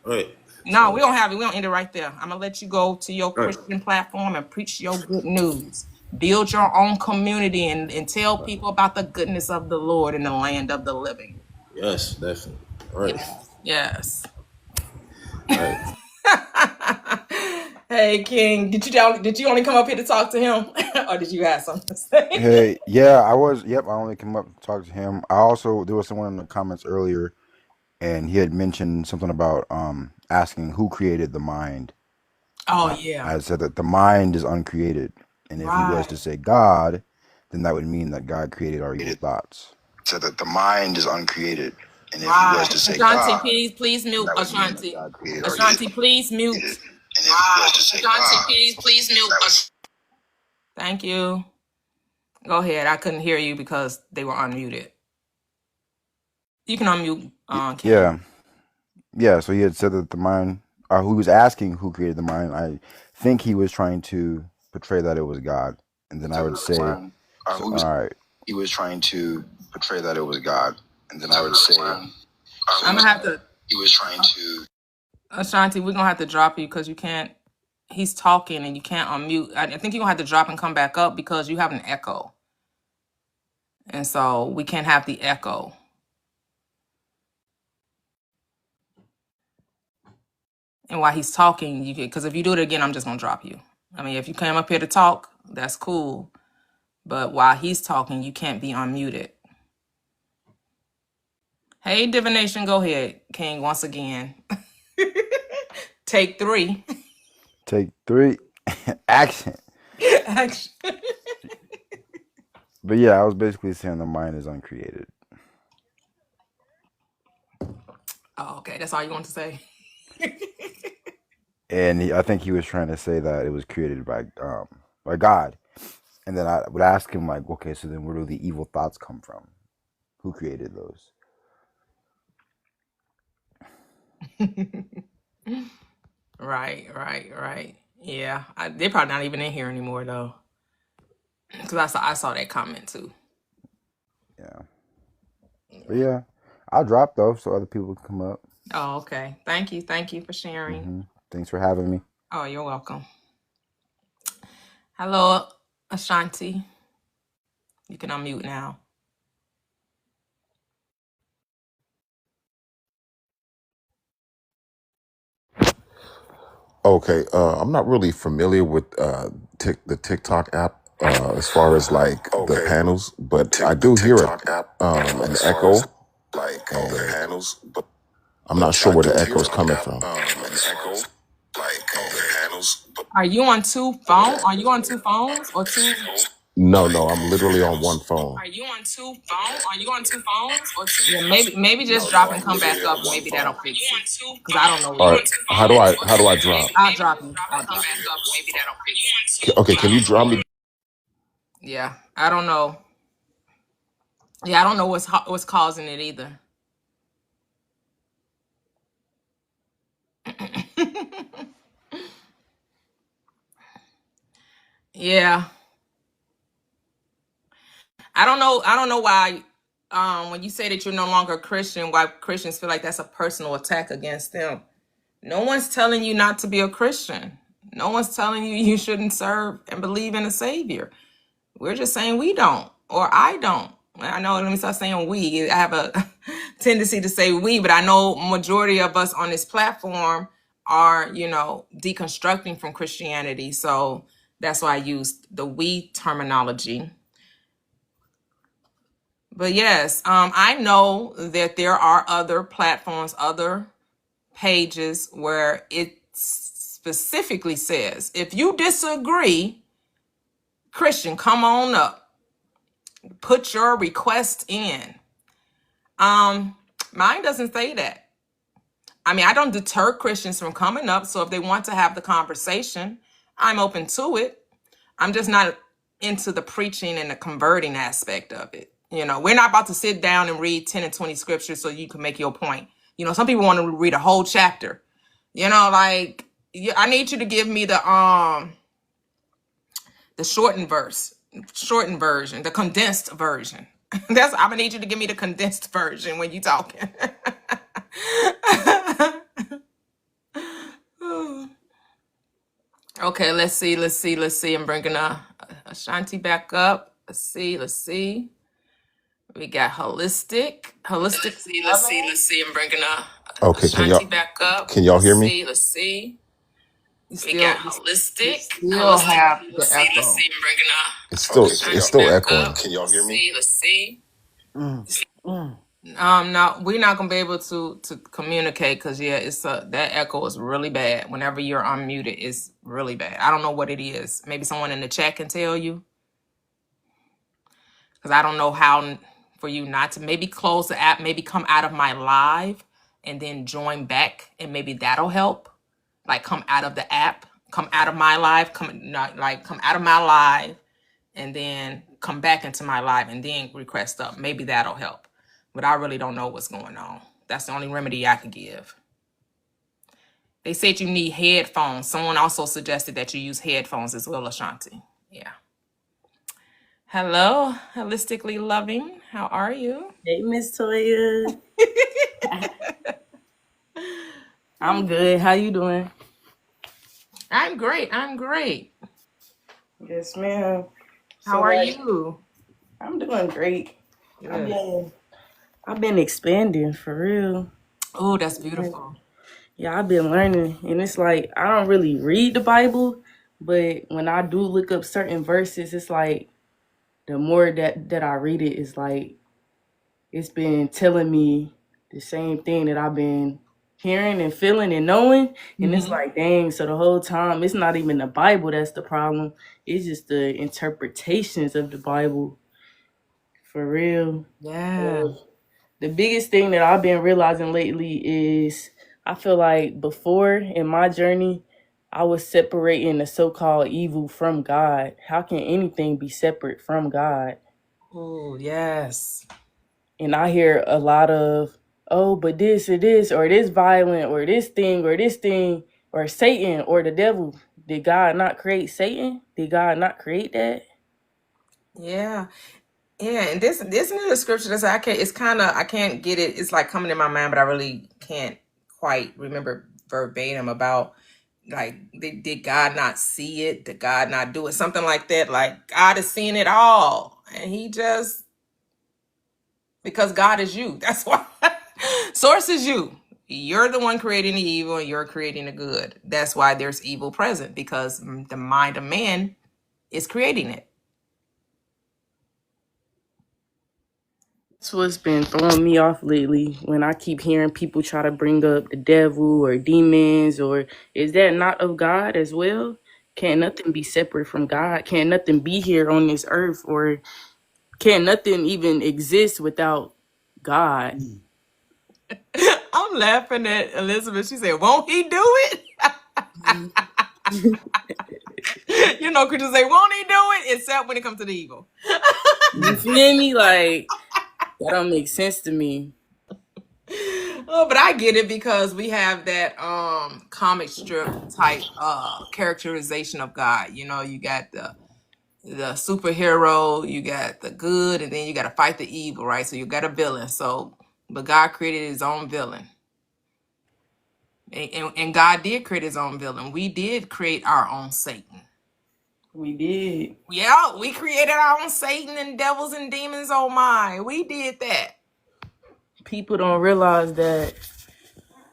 All right.
No, we
So,
don't have it. We don't end it right there. I'm gonna let you go to your
all right.
Christian platform and preach your good news. Build your own community and tell people about the goodness of the Lord in the land of the living.
Yes, definitely. All right.
Yes. Yes.
All right.
Hey King, did you only come up here to talk to him, or did you have something to say?
Hey, yeah, I was. Yep, I only came up to talk to him. I also there was someone in the comments earlier, and he had mentioned something about asking who created the mind.
Oh
And
yeah,
I said that the mind is uncreated, and if he was
right.
to say God, then that would mean that God created our evil thoughts. So that the mind is uncreated, and if he was
Right.
to say
Ashanti,
God,
please
then
mute.
that would mean that
Ashanti.
God created our evil
Ashanti, please mute.
thoughts. And if he was to say
Ashanti,
God,
please mute. Thank you. Go ahead. I couldn't hear you because they were unmuted. You can unmute, King.
yeah, yeah. So he had said that the mind, who was asking who created the mind. I think he was trying to portray that it was God, and then I would say, all right. He was trying to portray that it was God, and then I would say,
I'm gonna have to.
he was trying to.
Ashanti, we're gonna have to drop you because you can't. He's talking and you can't unmute. I think you're gonna have to drop and come back up because you have an echo, and so we can't have the echo. And while he's talking, you because if you do it again, I'm just gonna drop you. I mean, if you came up here to talk, that's cool. But while he's talking, you can't be unmuted. Hey, divination, go ahead, King. Once again, take 3.
Take 3, action.
Action.
But yeah, I was basically saying the mind is uncreated.
Oh, okay, that's all you want to say.
And I think he was trying to say that it was created by God. And then I would ask him like, okay, so then where do the evil thoughts come from? Who created those?
Right. Yeah, they're probably not even in here anymore though, because I saw that comment too.
Yeah. But yeah, I'll drop though so other people can come up.
Oh, okay. Thank you for sharing.
Thanks for having me.
Oh, you're welcome. Hello, Ashanti. You can unmute now.
Okay, I'm not really familiar with the TikTok app as far as like the panels, but I do hear an echo, and I'm not sure where the echo is coming from.
Are you on two phone? Are you on two phones or two?
No, I'm literally on one phone.
Are you on two phones? Are you on two phones or two? Yeah, maybe just drop and come back up. Maybe that'll fix it. Because I don't know
All
where
right, how do I drop?
I'll drop you. I'll drop you.
Okay, can you drop me?
Yeah, I don't know. Yeah, I don't know what's causing it either. Yeah, I don't know. I don't know why when you say that you're no longer a Christian, why Christians feel like that's a personal attack against them. No one's telling you not to be a Christian. No one's telling you you shouldn't serve and believe in a savior. We're just saying we don't, or I don't. I know, let me start saying we. I have a tendency to say we, but I know majority of us on this platform are, deconstructing from Christianity. So that's why I used the we terminology. But yes, I know that there are other platforms, other pages where it specifically says, if you disagree, Christian, come on up, put your request in. Mine doesn't say that. I mean, I don't deter Christians from coming up. So if they want to have the conversation, I'm open to it. I'm just not into the preaching and the converting aspect of it. We're not about to sit down and read 10 and 20 scriptures so you can make your point. Some people want to read a whole chapter. I need you to give me the shortened version, the condensed version. I'm gonna need you to give me the condensed version when you talking. Okay, let's see. I'm bringing Ashanti back up. Let's see. We got holistic. Let's see. I'm bringing
Okay,
Ashanti back up.
can y'all hear me?
Let's see. We got holistic. Still have the echo.
I'm it's still echoing.
Can y'all hear me? Let's see. No, we're not gonna be able to communicate because it's that echo is really bad. Whenever you're unmuted, it's really bad. I don't know what it is. Maybe someone in the chat can tell you, because I don't know how for you not to maybe close the app, maybe come out of my live and then join back, and maybe that'll help. Like come out of the app, come out of my live, come out of my live, and then come back into my live and then request up. Maybe that'll help. But I really don't know what's going on. That's the only remedy I can give. They said you need headphones. Someone also suggested that you use headphones as well, Ashanti. Yeah. Hello, Holistically Loving. How are you?
Hey, Miss Toyia. I'm good. How you doing?
I'm great.
Yes, ma'am.
How are you?
I'm doing great.
Good.
I've been expanding for real.
Oh, that's beautiful.
Yeah, I've been learning, and it's like I don't really read the Bible, but when I do look up certain verses, it's like the more that I read it, it's like it's been telling me the same thing that I've been hearing and feeling and knowing. And it's like, dang, so the whole time it's not even the Bible that's the problem. It's just the interpretations of the Bible. For real.
Yeah.
The biggest thing that I've been realizing lately is I feel like before in my journey, I was separating the so-called evil from God. How can anything be separate from God?
Oh, yes.
And I hear a lot of, oh, but this or this, or this violent, or this thing, or Satan, or the devil. Did God not create Satan? Did God not create that?
Yeah. Yeah, and this new scripture that's I can't get it. It's like coming in my mind, but I really can't quite remember verbatim about like did God not see it? Did God not do it? Something like that. Like God is seeing it all, and He just because God is you. That's why source is you. You're the one creating the evil, and you're creating the good. That's why there's evil present because the mind of man is creating it.
That's what's been throwing me off lately when I keep hearing people try to bring up the devil or demons, or is that not of God as well? Can't nothing be separate from God? Can't nothing be here on this earth, or can't nothing even exist without God?
I'm laughing at Elizabeth. She said, "Won't He do it?" Could you say, "Won't He do it?" Except when it comes to the evil.
You feel me? Like that don't make sense to me.
Oh, but I get it because we have that comic strip type characterization of God. You got the the superhero, you got the good, and then you got to fight the evil, right? So you got a villain. So, but God created his own villain. And God did create his own villain. We did create our own Satan.
We did.
Yeah, we created our own Satan and devils and demons. Oh my, we did that.
People don't realize that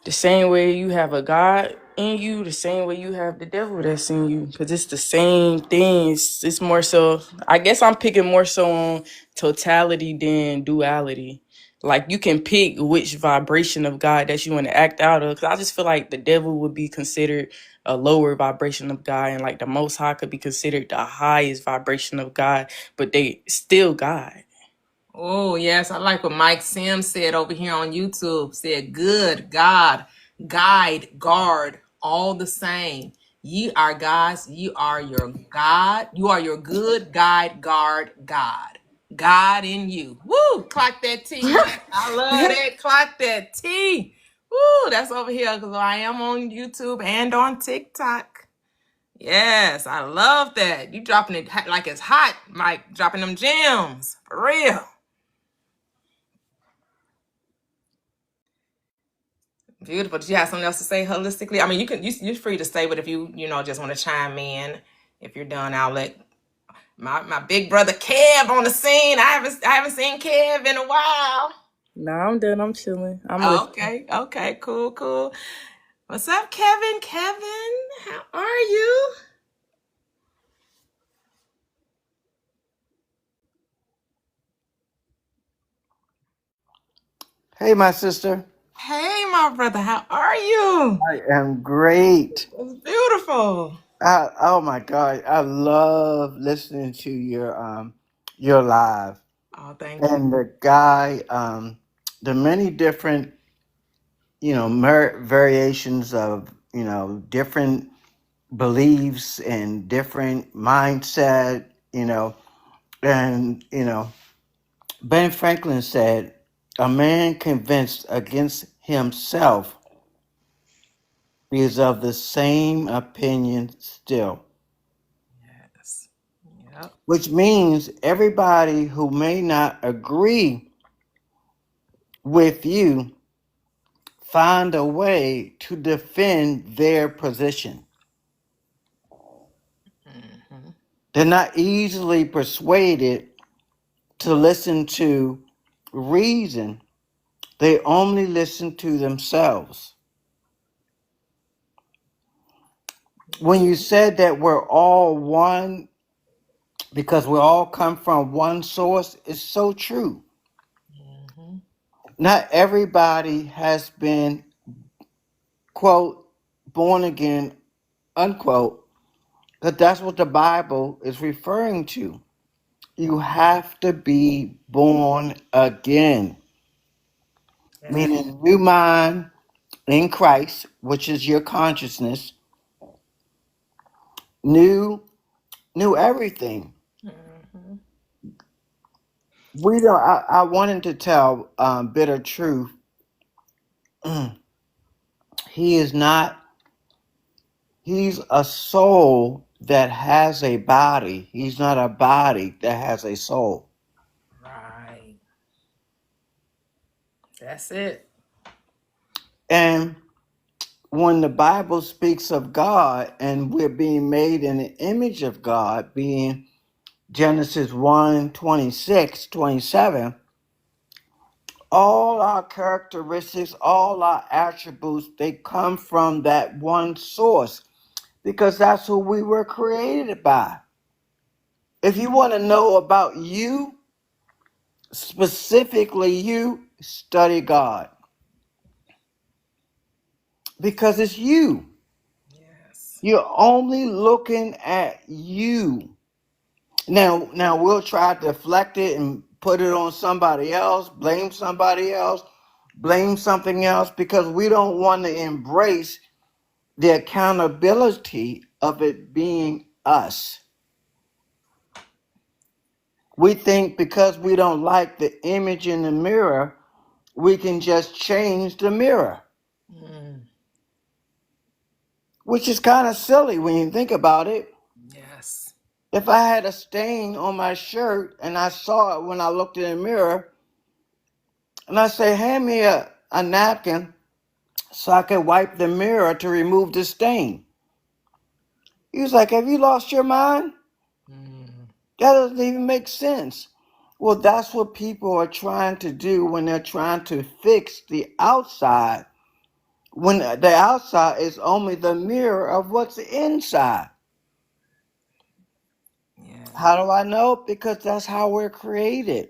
the same way you have a God in you, the same way you have the devil that's in you, because it's the same thing. It's more so, I guess I'm picking more so on totality than duality. Like, you can pick which vibration of God that you want to act out of. Because I just feel like the devil would be considered a lower vibration of God, and like the Most High could be considered the highest vibration of God, but they still God.
Oh, yes. I like what Mike Sims said over here on YouTube. Said, good God, guide, guard, all the same. Ye are God's, ye are your God. You are your good guide, guard, God. God in you. Woo! Clock that T, Mike. I love that. Clock that T. Woo! That's over here because I am on YouTube and on TikTok. Yes, I love that. You dropping it like it's hot, Mike. Dropping them gems. For real. Beautiful. Did you have something else to say holistically? I mean, you're free to say, but if you just want to chime in, if you're done, I'll let my big brother Kev on the scene. I haven't seen Kev in a while.
Nah, I'm done. I'm chilling. I'm listening.
Okay, cool. What's up, Kevin? Kevin, how are you?
Hey, my sister.
Hey, my brother, how are you?
I am great.
It's beautiful.
Oh my God, I love listening to your live
Oh, thank you.
and the guy, the many different variations of different beliefs and different mindset. And Ben Franklin said, "A man convinced against himself is of the same opinion still,"
Yes. Yep.
which means everybody who may not agree with you find a way to defend their position.
Mm-hmm.
They're not easily persuaded to listen to reason. They only listen to themselves. When you said that we're all one because we all come from one source, it's so true.
Mm-hmm.
Not everybody has been, quote, born again, unquote, because that's what the Bible is referring to. You have to be born again,
Yeah.
meaning new mind in Christ, which is your consciousness, new everything.
Mm-hmm.
We don't. I wanted to tell Bitter Truth. He is not. He's a soul that has a body. He's not a body that has a soul.
Right. That's it.
And when the Bible speaks of God and we're being made in the image of God, being Genesis 1:26-27, all our characteristics, all our attributes, they come from that one source because that's who we were created by. If you want to know about you, specifically you, study God because it's you.
Yes.
You're only looking at you. Now we'll try to deflect it and put it on somebody else, blame somebody else, blame something else because we don't want to embrace the accountability of it being us. We think because we don't like the image in the mirror, we can just change the mirror,
Mm.
which is kind of silly when you think about it.
Yes.
If I had a stain on my shirt and I saw it when I looked in the mirror, and I say, hand me a napkin so I could wipe the mirror to remove the stain. He was like, have you lost your mind? That doesn't even make sense. Well, that's what people are trying to do when they're trying to fix the outside, when the outside is only the mirror of what's inside.
Yeah.
How do I know? Because that's how we're created.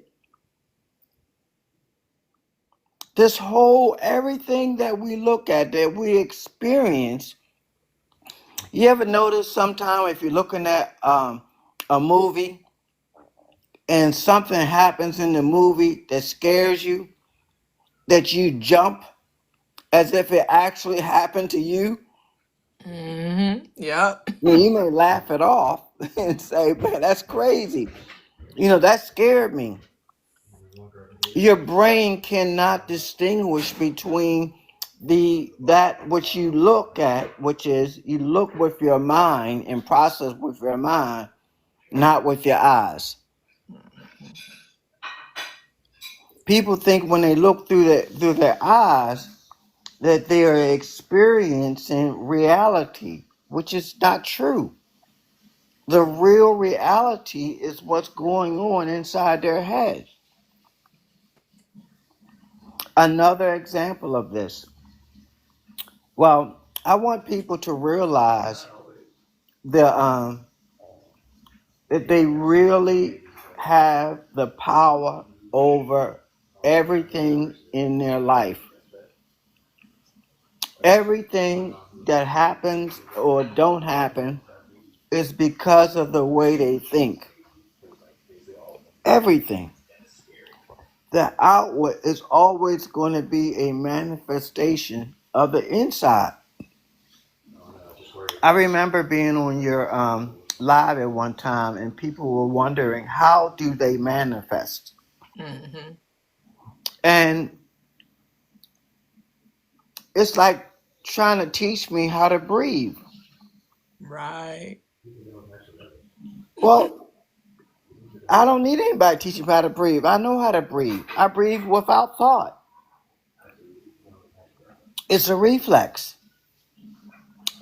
This whole, everything that we look at, that we experience, you ever notice sometime if you're looking at a movie and something happens in the movie that scares you, that you jump as if it actually happened to you?
Yep.
I mean, you may laugh it off and say, man, that's crazy. That scared me. Your brain cannot distinguish between that which you look at, which is you look with your mind and process with your mind, not with your eyes. People think when they look through their eyes that they are experiencing reality, which is not true. The real reality is what's going on inside their head. Another example of this. Well, I want people to realize that they really have the power over everything in their life. Everything that happens or don't happen is because of the way they think. Everything. The outward is always going to be a manifestation of the inside. I remember being on your live at one time, and people were wondering how do they manifest, and it's like trying to teach me how to breathe.
Right.
Well, I don't need anybody teaching me how to breathe. I know how to breathe. I breathe without thought. It's a reflex.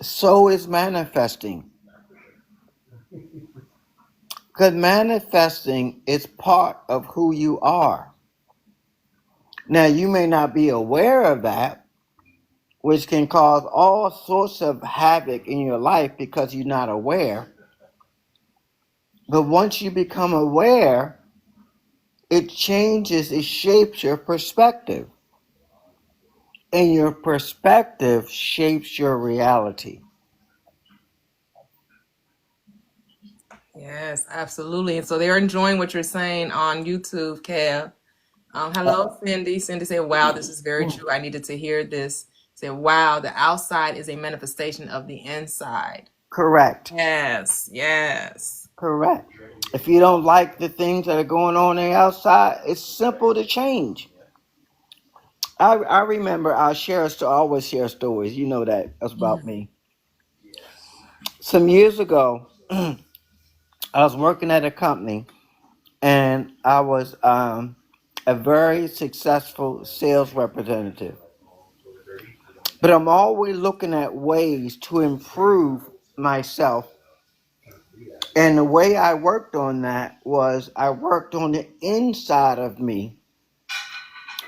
So is manifesting. Because manifesting is part of who you are. Now, you may not be aware of that, which can cause all sorts of havoc in your life because you're not aware. But once you become aware, it changes, it shapes your perspective. And your perspective shapes your reality.
Yes, absolutely. And so they're enjoying what you're saying on YouTube, Kev. Hello, Cindy. Cindy said, wow, this is very true. I needed to hear this. Said, wow, the outside is a manifestation of the inside.
Correct.
Yes, yes.
Correct. If you don't like the things that are going on the outside, it's simple to change. I remember I always share stories. You know that's about me. Some years ago, I was working at a company, and I was a very successful sales representative. But I'm always looking at ways to improve myself. And the way I worked on that was I worked on the inside of me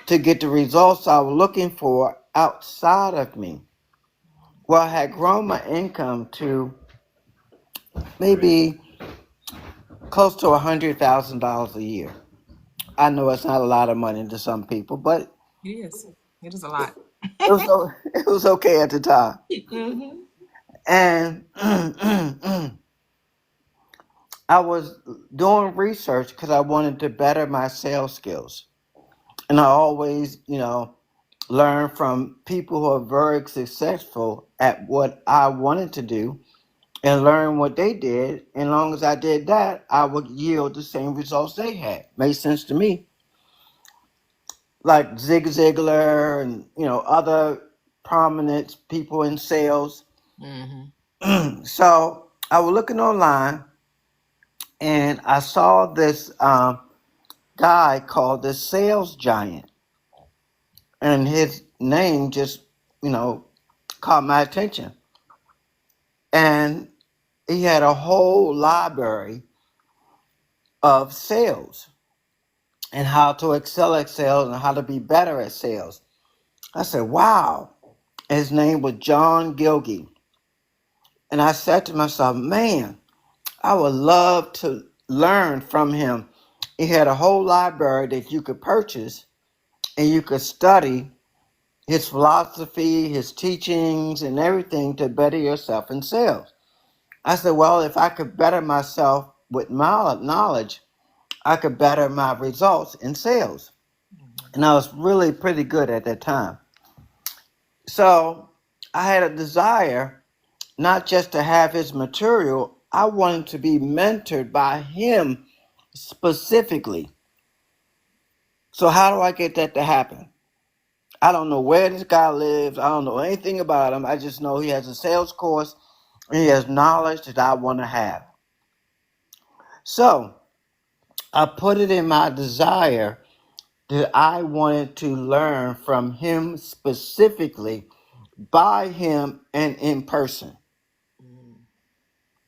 to get the results I was looking for outside of me. Well, I had grown my income to maybe close to $100,000 a year. I know it's not a lot of money to some people, but
It is. It is a lot.
it was okay at the time.
Mm-hmm.
And I was doing research because I wanted to better my sales skills. And I always, learn from people who are very successful at what I wanted to do and learn what they did. And as long as I did that, I would yield the same results they had. Made sense to me. Like Zig Ziglar and, other prominent people in sales.
Mm-hmm.
So I was looking online and I saw this guy called the Sales Giant, and his name just, caught my attention. And he had a whole library of sales and how to excel at sales and how to be better at sales. I said, wow. His name was John Gilgy. And I said to myself, man, I would love to learn from him. He had a whole library that you could purchase and you could study his philosophy, his teachings, and everything to better yourself in sales. I said, well, if I could better myself with my knowledge, I could better my results in sales. And I was really pretty good at that time. So I had a desire not just to have his material, I wanted to be mentored by him specifically. So how do I get that to happen? I don't know where this guy lives. I don't know anything about him. I just know he has a sales course and he has knowledge that I want to have. So I put it in my desire that I wanted to learn from him specifically, by him and in person.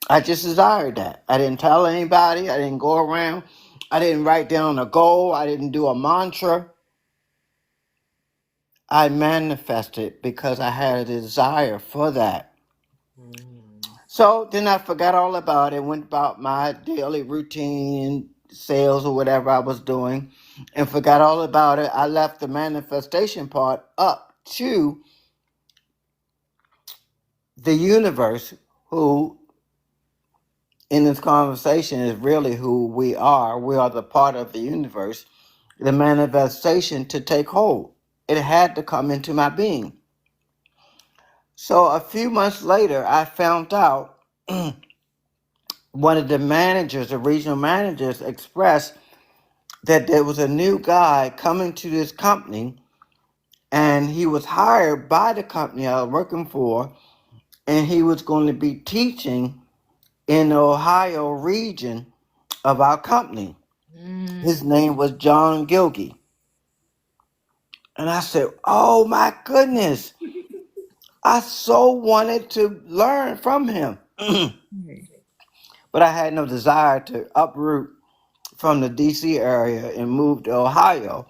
I just desired that. I didn't tell anybody. I didn't go around. I didn't write down a goal. I didn't do a mantra. I manifested because I had a desire for that. So then I forgot all about it, went about my daily routine, sales or whatever I was doing, and forgot all about it. I left the manifestation part up to the universe, who in this conversation is really who we are. We are the part of the universe, the manifestation to take hold. It had to come into my being. So a few months later, I found out one of the managers, the regional managers, expressed that there was a new guy coming to this company, and he was hired by the company I was working for, and he was going to be teaching in the Ohio region of our company. His name was John Gilgy. And I said, oh my goodness, I so wanted to learn from him. But I had no desire to uproot from the DC area and move to Ohio.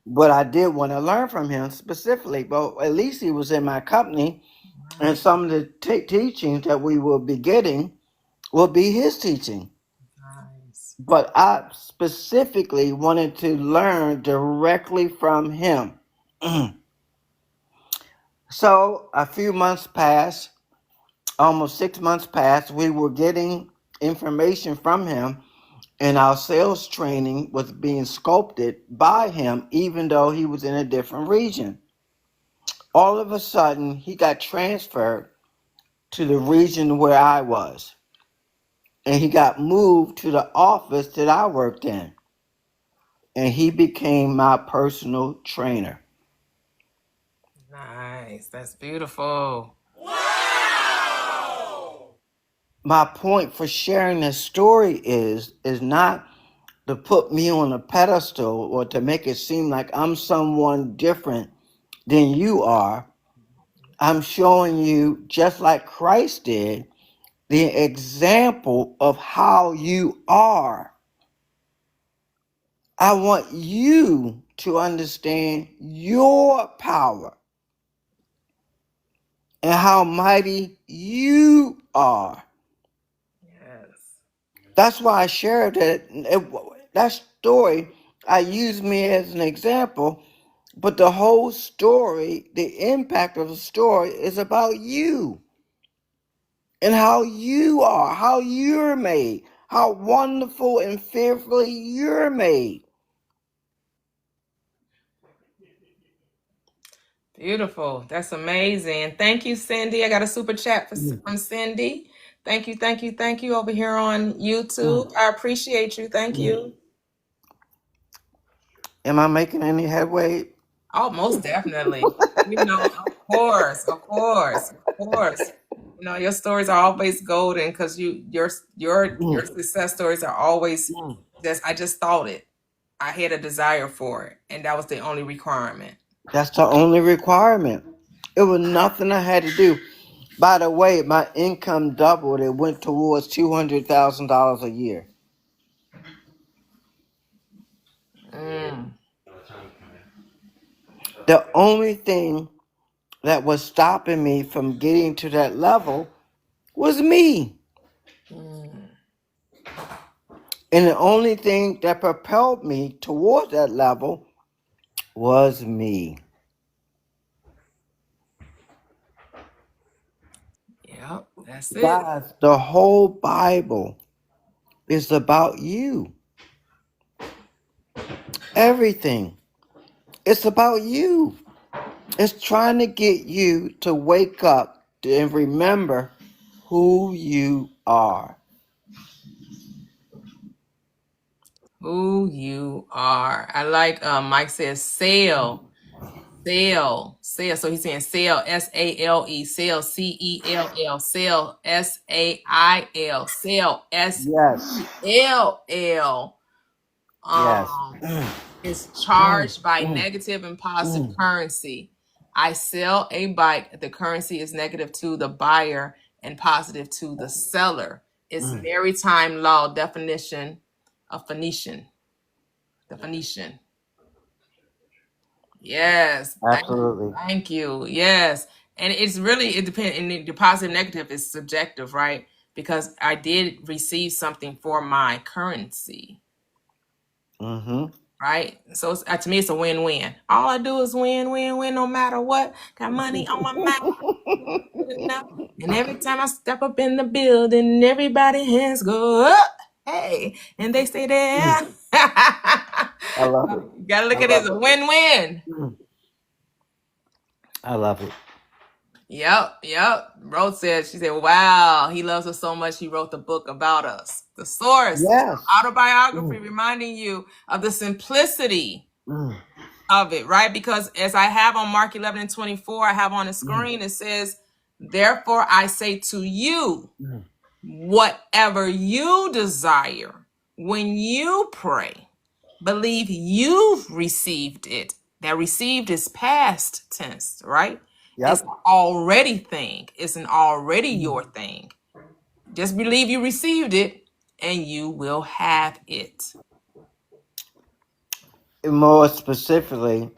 But I did want to learn from him specifically. But at least he was in my company, and some of the teachings that we will be getting will be his teaching. But I specifically wanted to learn directly from him. So a few months passed, almost 6 months passed. We were getting information from him, and our sales training was being sculpted by him, even though he was in a different region. All of a sudden, he got transferred to the region where I was, and he got moved to the office that I worked in, and he became my personal trainer.
Nice. That's beautiful.
My point for sharing this story is not to put me on a pedestal or to make it seem like I'm someone different than you are. I'm showing you, just like Christ did, the example of how you are. I want you to understand your power and how mighty you are.
Yes.
That's why I shared that story. I used me as an example, but the whole story, the impact of the story is about you and how you are, how you're made, how wonderful and fearfully you're made.
Beautiful. That's amazing. Thank you, Cindy. I got a super chat from Cindy. Thank you, thank you, thank you over here on YouTube. I appreciate you. Thank you.
Am I making any headway?
Oh, most definitely. Of course, of course, of course. You know, your stories are always golden because your success stories are always just. I just thought it. I had a desire for it, and that was the only requirement.
That's the only requirement. It was nothing I had to do. By the way, my income doubled. It went towards $200,000 a year.
Mm.
The only thing that was stopping me from getting to that level was me.
Mm.
And the only thing that propelled me toward that level was me.
Yep, that's it.
Guys, the whole Bible is about you. Everything. It's about you. It's trying to get you to wake up and remember who you are.
Who you are. I like Mike says sail. Sail. Sail. So he's saying sail, S-A-L-E, sail, C-E-L-L, sail, S-A-I-L, sail,
Yes.
S-E-L-L.
Yes.
Is charged by negative and positive currency. I sell a bike. The currency is negative to the buyer and positive to the seller. It's maritime law definition of Phoenician. The Phoenician. Yes.
Absolutely.
Thank you. Yes. And it's really, it depends. And the positive negative is subjective, right? Because I did receive something for my currency.
Mm-hmm.
Right? So it's, to me, it's a win-win. All I do is win, win, win, no matter what. Got money on my mind. And every time I step up in the building, everybody hands go up. Hey, and they stay there.
I love it.
You gotta look at it as a win-win.
I love it.
Yep. Rose said, she said, wow, he loves us so much, he wrote the book about us. The source,
Yes.
autobiography, reminding you of the simplicity of it, right? Because as I have on Mark 11:24, I have on the screen, it says, therefore I say to you, whatever you desire, when you pray, believe you've received it. That received is past tense, right?
Yep.
It's already thing. It's an already your thing. Just believe you received it and you will have it.
More specifically,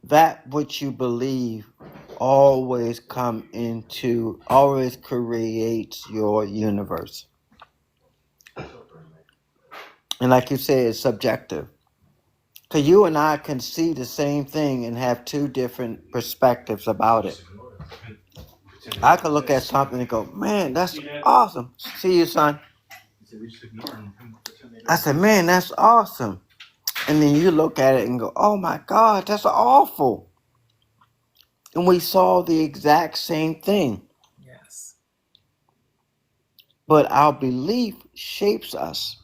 that which you believe always creates your universe. And like you said, it's subjective. Because you and I can see the same thing and have two different perspectives about it. I could look at something and go, man, that's awesome. See you, son. I said, man, that's awesome. And then you look at it and go, oh my God, that's awful. And we saw the exact same thing.
Yes.
But our belief shapes us.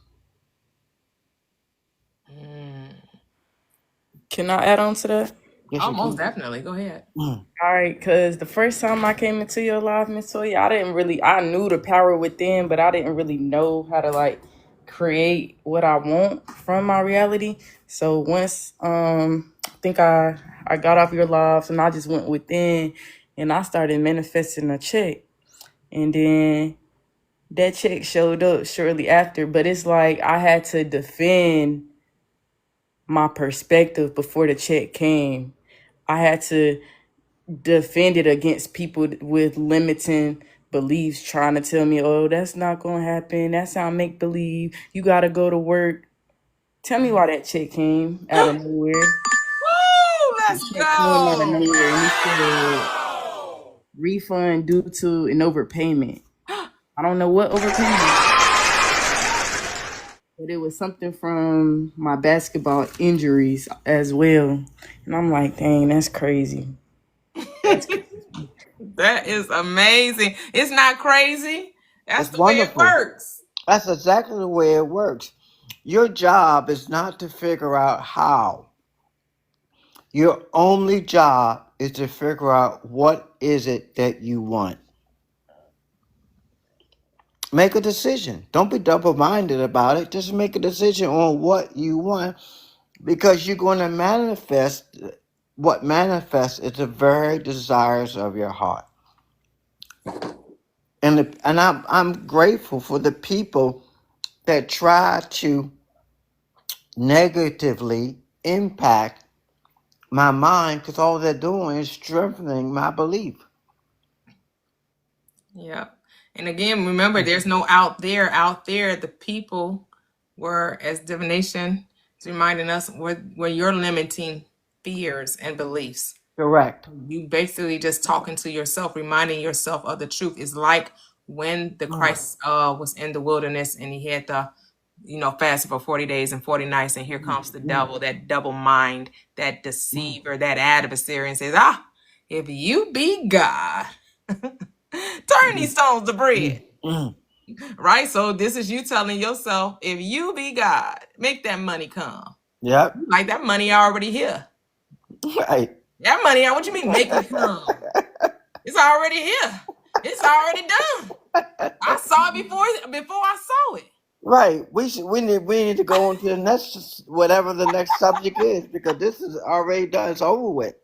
Can I add on to that?
Yes,
Oh,
you
most
can.
definitely. Go ahead.
All right, because the first time I came into your life, Miss Toyia, I knew the power within, but I didn't really know how to like create what I want from my reality. So once I think I got off your lives and I just went within and I started manifesting a check. And then that check showed up shortly after, but it's like I had to defend my perspective before the check came. I had to defend it against people with limiting beliefs trying to tell me, oh, that's not going to happen. That sound make believe. You got to go to work. Tell me why that check came out of nowhere.
Woo!
The
Let's
check came out of
go.
nowhere and it said refund due to an overpayment. I don't know what overpayment, but it was something from my basketball injuries as well. And I'm like, dang, that's crazy.
That is amazing. It's not crazy. That's
It's
the way it
wonderful.
works.
That's exactly the way it works. Your job is not to figure out how. Your only job is to figure out what is it that you want. Make a decision. Don't be double-minded about it. Just make a decision on what you want, because you're going to manifest. What manifests is the very desires of your heart. And I'm grateful for the people that try to negatively impact my mind, because all they're doing is strengthening my belief.
Yeah. And again, remember, there's no out there. Out there, the people were, as divination is reminding us, were your limiting fears and beliefs.
Correct.
You basically just talking to yourself, reminding yourself of the truth. It's like when the Christ was in the wilderness and he had the, fasted for 40 days and 40 nights, and here comes the devil, that double mind, that deceiver, that adversary, and says, if you be God, turn these stones to bread. Right? So this is you telling yourself, if you be God, make that money come.
Yep.
Like, that money already here.
Right.
That money, what you mean make it come? It's already here. It's already done. I saw it before I saw it.
Right. We need to go into the next, whatever the next subject is, because this is already done. It's over with.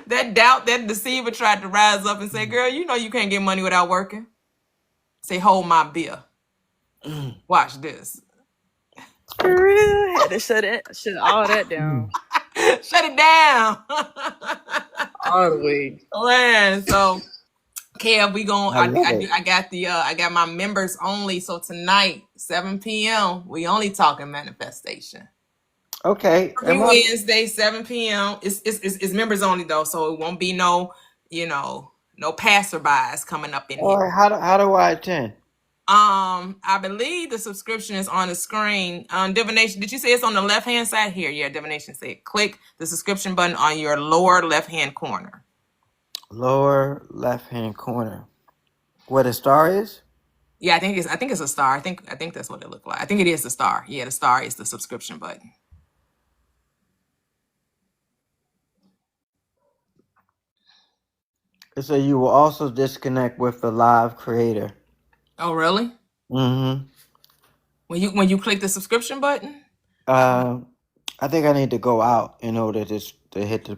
That doubt, that deceiver tried to rise up and say, girl, you know you can't get money without working. Say, hold my beer. Watch this.
For real, had to shut all that down.
Shut it down.
All the way.
Man, so Kev, we gon'
I love it.
I got my members only. So tonight, 7 p.m. we only talking manifestation.
Okay.
Every Wednesday, 7 p.m. It's members only though, so it won't be no passerbys coming up in
All
here.
right. How do I attend?
I believe the subscription is on the screen. Divination, did you say it's on the left hand side here? Yeah, Divination said click the subscription button on your lower left hand corner.
Lower left hand corner. Where the star is?
Yeah, I think it's a star. I think that's what it looked like. I think it is the star. Yeah, the star is the subscription button.
So you will also disconnect with the live creator.
Oh, really?
Mm-hmm.
When you click the subscription button?
I think I need to go out in order to hit the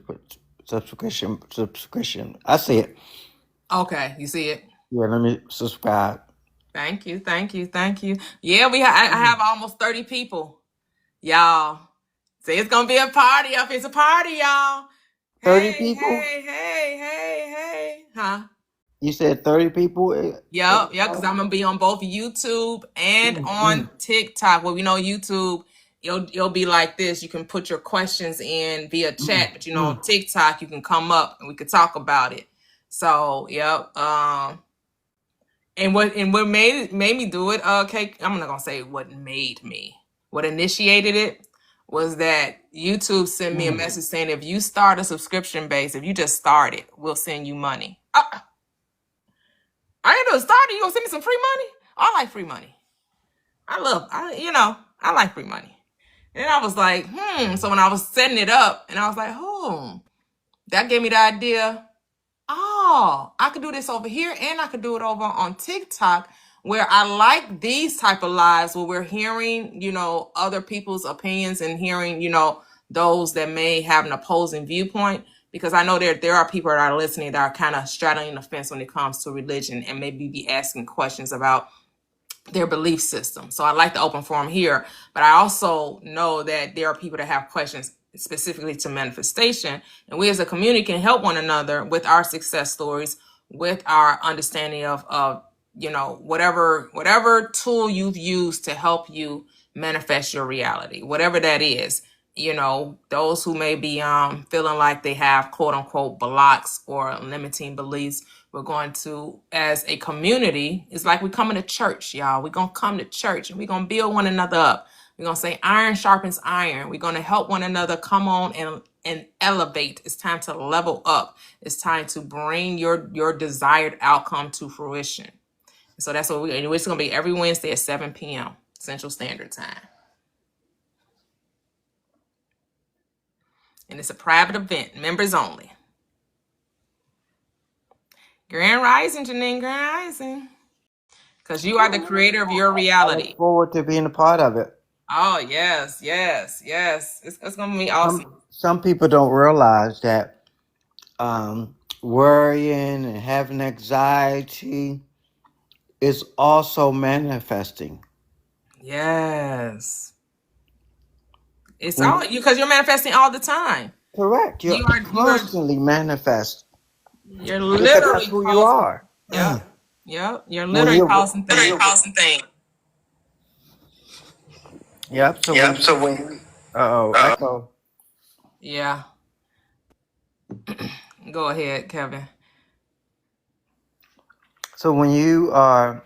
subscription. I see it.
Okay, you see it.
Yeah, let me subscribe.
Thank you. Yeah, I have almost 30 people. Y'all, say it's gonna be a party up. It's a party, y'all.
30 people?
Hey. Huh?
You said 30 people?
Yeah, because I'm gonna be on both YouTube and on TikTok. Well, YouTube, it'll be like this. You can put your questions in via chat, but on TikTok you can come up and we could talk about it. So, yep. And what made me do it, okay, I'm not gonna say what made me. What initiated it was that YouTube sent me a message saying, if you start a subscription base, if you just start it, we'll send you money. I ain't gonna start it. You gonna send me some free money? I like free money. I like free money. And I was like, So when I was setting it up, and I was like, that gave me the idea. I could do this over here, and I could do it over on TikTok, where I like these type of lives where we're hearing, other people's opinions and hearing, those that may have an opposing viewpoint. Because I know there are people that are listening that are kind of straddling the fence when it comes to religion and maybe be asking questions about their belief system. So I like the open forum here, but I also know that there are people that have questions specifically to manifestation, and we as a community can help one another with our success stories, with our understanding of whatever tool you've used to help you manifest your reality, whatever that is. Those who may be feeling like they have quote unquote blocks or limiting beliefs, we're going to, as a community, it's like we're coming to church, y'all. We're going to come to church and we're going to build one another up. We're going to say iron sharpens iron. We're going to help one another come on and elevate. It's time to level up. It's time to bring your desired outcome to fruition. So that's what it's going to be every Wednesday at 7 p.m. Central Standard Time. And it's a private event, members only. Grand Rising, Janine, Grand Rising. Because you are the creator of your
I look
reality.
forward to being a part of it.
Oh, yes, yes, yes. It's going to be awesome.
Some people don't realize that worrying and having anxiety is also manifesting.
Yes. It's
Mm,
all you because you're manifesting all the time.
correct. You're
You are
constantly manifest
you're
because that's
literally
who you
causing.
are.
Yep. Yep. You're
When
literally
you
causing things.
yep. So
Yep.
when
So when
echo.
yeah. Go ahead, Kevin.
So when you are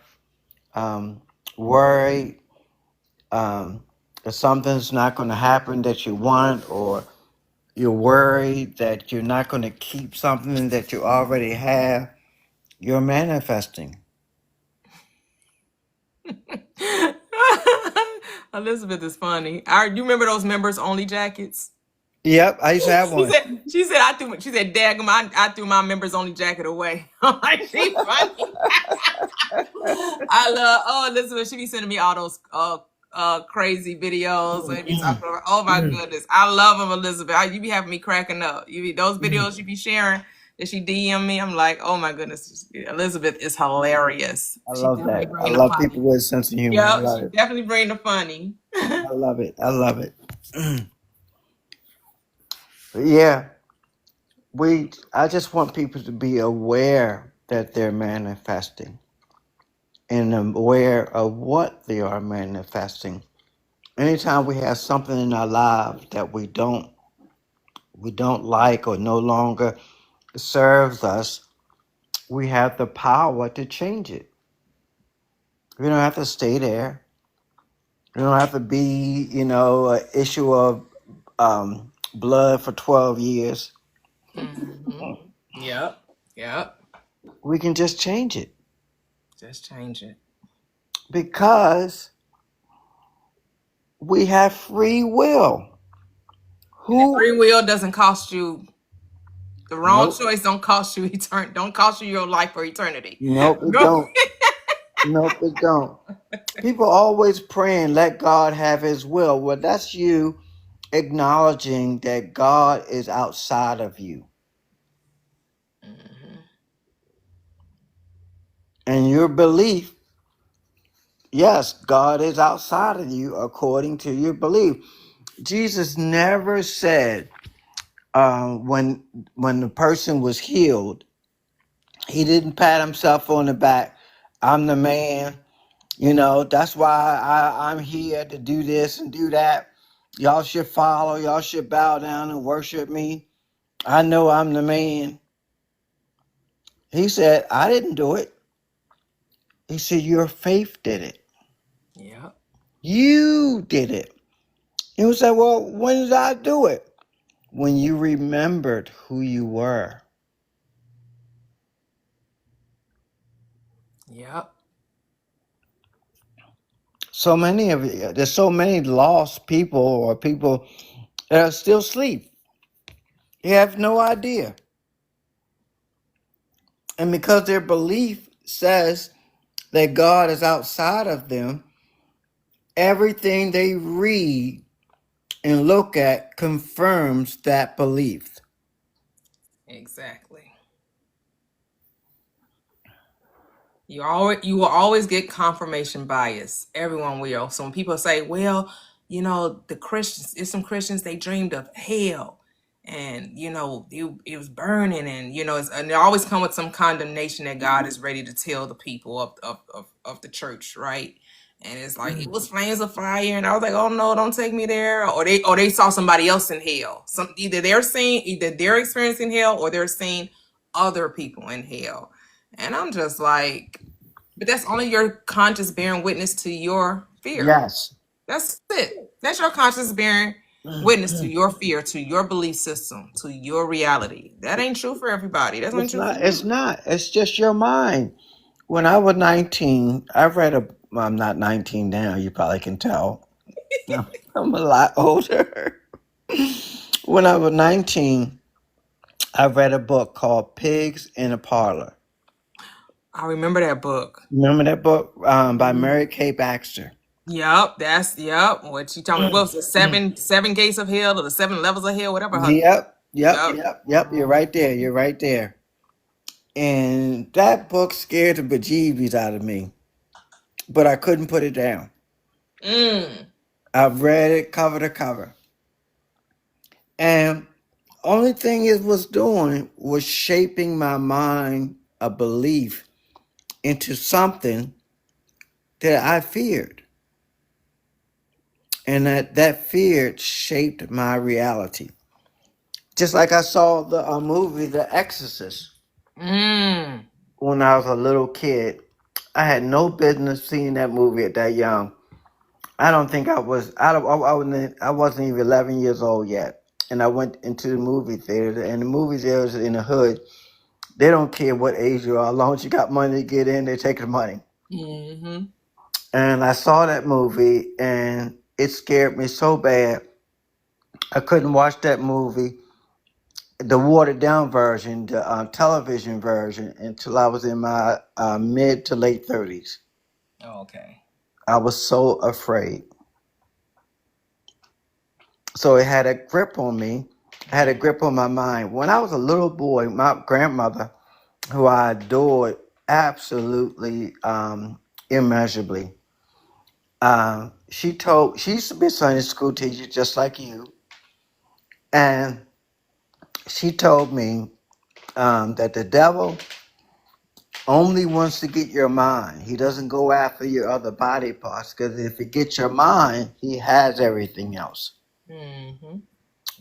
worried that something's not going to happen that you want, or you're worried that you're not going to keep something that you already have, you're manifesting.
Elizabeth is funny. You remember those members only jackets?
Yep, I used to have
She
one.
said, she said, Dag, I threw my members only jacket away. I'm like, she funny. I love, Elizabeth, she be sending me all those crazy videos and be talking about, oh my goodness. I love them, Elizabeth. You be having me cracking up. Those videos you be sharing that she DM me, I'm like, oh my goodness. Elizabeth is hilarious.
I
She
love
definitely
that. I
bring the
love
funny.
people with a sense of humor. I
Yep,
love
she
it.
definitely bring the funny.
I love it. I love it. But yeah, I just want people to be aware that they're manifesting and aware of what they are manifesting. Anytime we have something in our lives that we don't like or no longer serves us, we have the power to change it. We don't have to stay there. We don't have to be, an issue of blood for 12 years.
Mm-hmm. Yep. Yep.
We can just change it
Just change it.
because we have free will.
And that
Who?
free will doesn't cost you. The wrong
Nope.
choice don't cost you don't cost you your life for eternity.
Nope, it
No.
don't. Nope, it don't. People always praying, let God have his will. Well, that's you acknowledging that God is outside of you.
Mm-hmm.
And your belief, yes, God is outside of you according to your belief. Jesus never said when the person was healed, he didn't pat himself on the back. I'm the man. That's why I'm here to do this and do that. Y'all should follow. Y'all should bow down and worship me. I know I'm the man. He said, I didn't do it. He said, your faith did it.
Yep.
You did it. You said, well, when did I do it? When you remembered who you were.
Yep.
So many of you, there's so many lost people or people that are still asleep. They have no idea. And because their belief says that God is outside of them, everything they read and look at confirms that belief.
Exactly. You will always get confirmation bias. Everyone will. So when people say, well, the Christians, there's some Christians, they dreamed of hell and it was burning and and they always come with some condemnation that God is ready to tell the people of the church, right? And it's like it was flames of fire, and I was like, oh no, don't take me there. Or they saw somebody else in hell. Either they're experiencing hell or they're seeing other people in hell. And I'm just like, but that's only your conscience bearing witness to your fear.
Yes.
That's it. That's your conscience bearing witness to your fear, to your belief system, to your reality. That ain't true for everybody. That's not true for
It's
you.
not. It's just your mind. When I was 19, I read well, I'm not 19 now, you probably can tell. I'm a lot older. When I was 19, I read a book called Pigs in a Parlor.
I remember that book.
Remember that book by Mary Kay Baxter?
Yep, What she told me, what was it, seven gates of hell or the seven levels of hell, whatever her. Yep.
Yep. You're right there. You're right there. And that book scared the bejeebies out of me, but I couldn't put it down. I've read it cover to cover. And only thing it was doing was shaping my mind a belief into something that I feared. And that fear shaped my reality. Just like I saw the movie The Exorcist when I was a little kid. I had no business seeing that movie at that young. I don't think I was. I wasn't even 11 years old yet, and I went into the movie theater. And the movie theaters in the hood, they don't care what age you are, as long as you got money to get in, they take the money.
Mm-hmm.
And I saw that movie, and it scared me so bad. I couldn't watch that movie, the watered down version, the television version, until I was in my mid to late 30s.
Okay.
I was so afraid. So it had a grip on me. It had a grip on my mind. When I was a little boy, my grandmother, who I adored absolutely immeasurably, she used to be a Sunday school teacher just like you. And she told me that the devil only wants to get your mind. He doesn't go after your other body parts, because if he gets your mind, he has everything else.
Mm-hmm.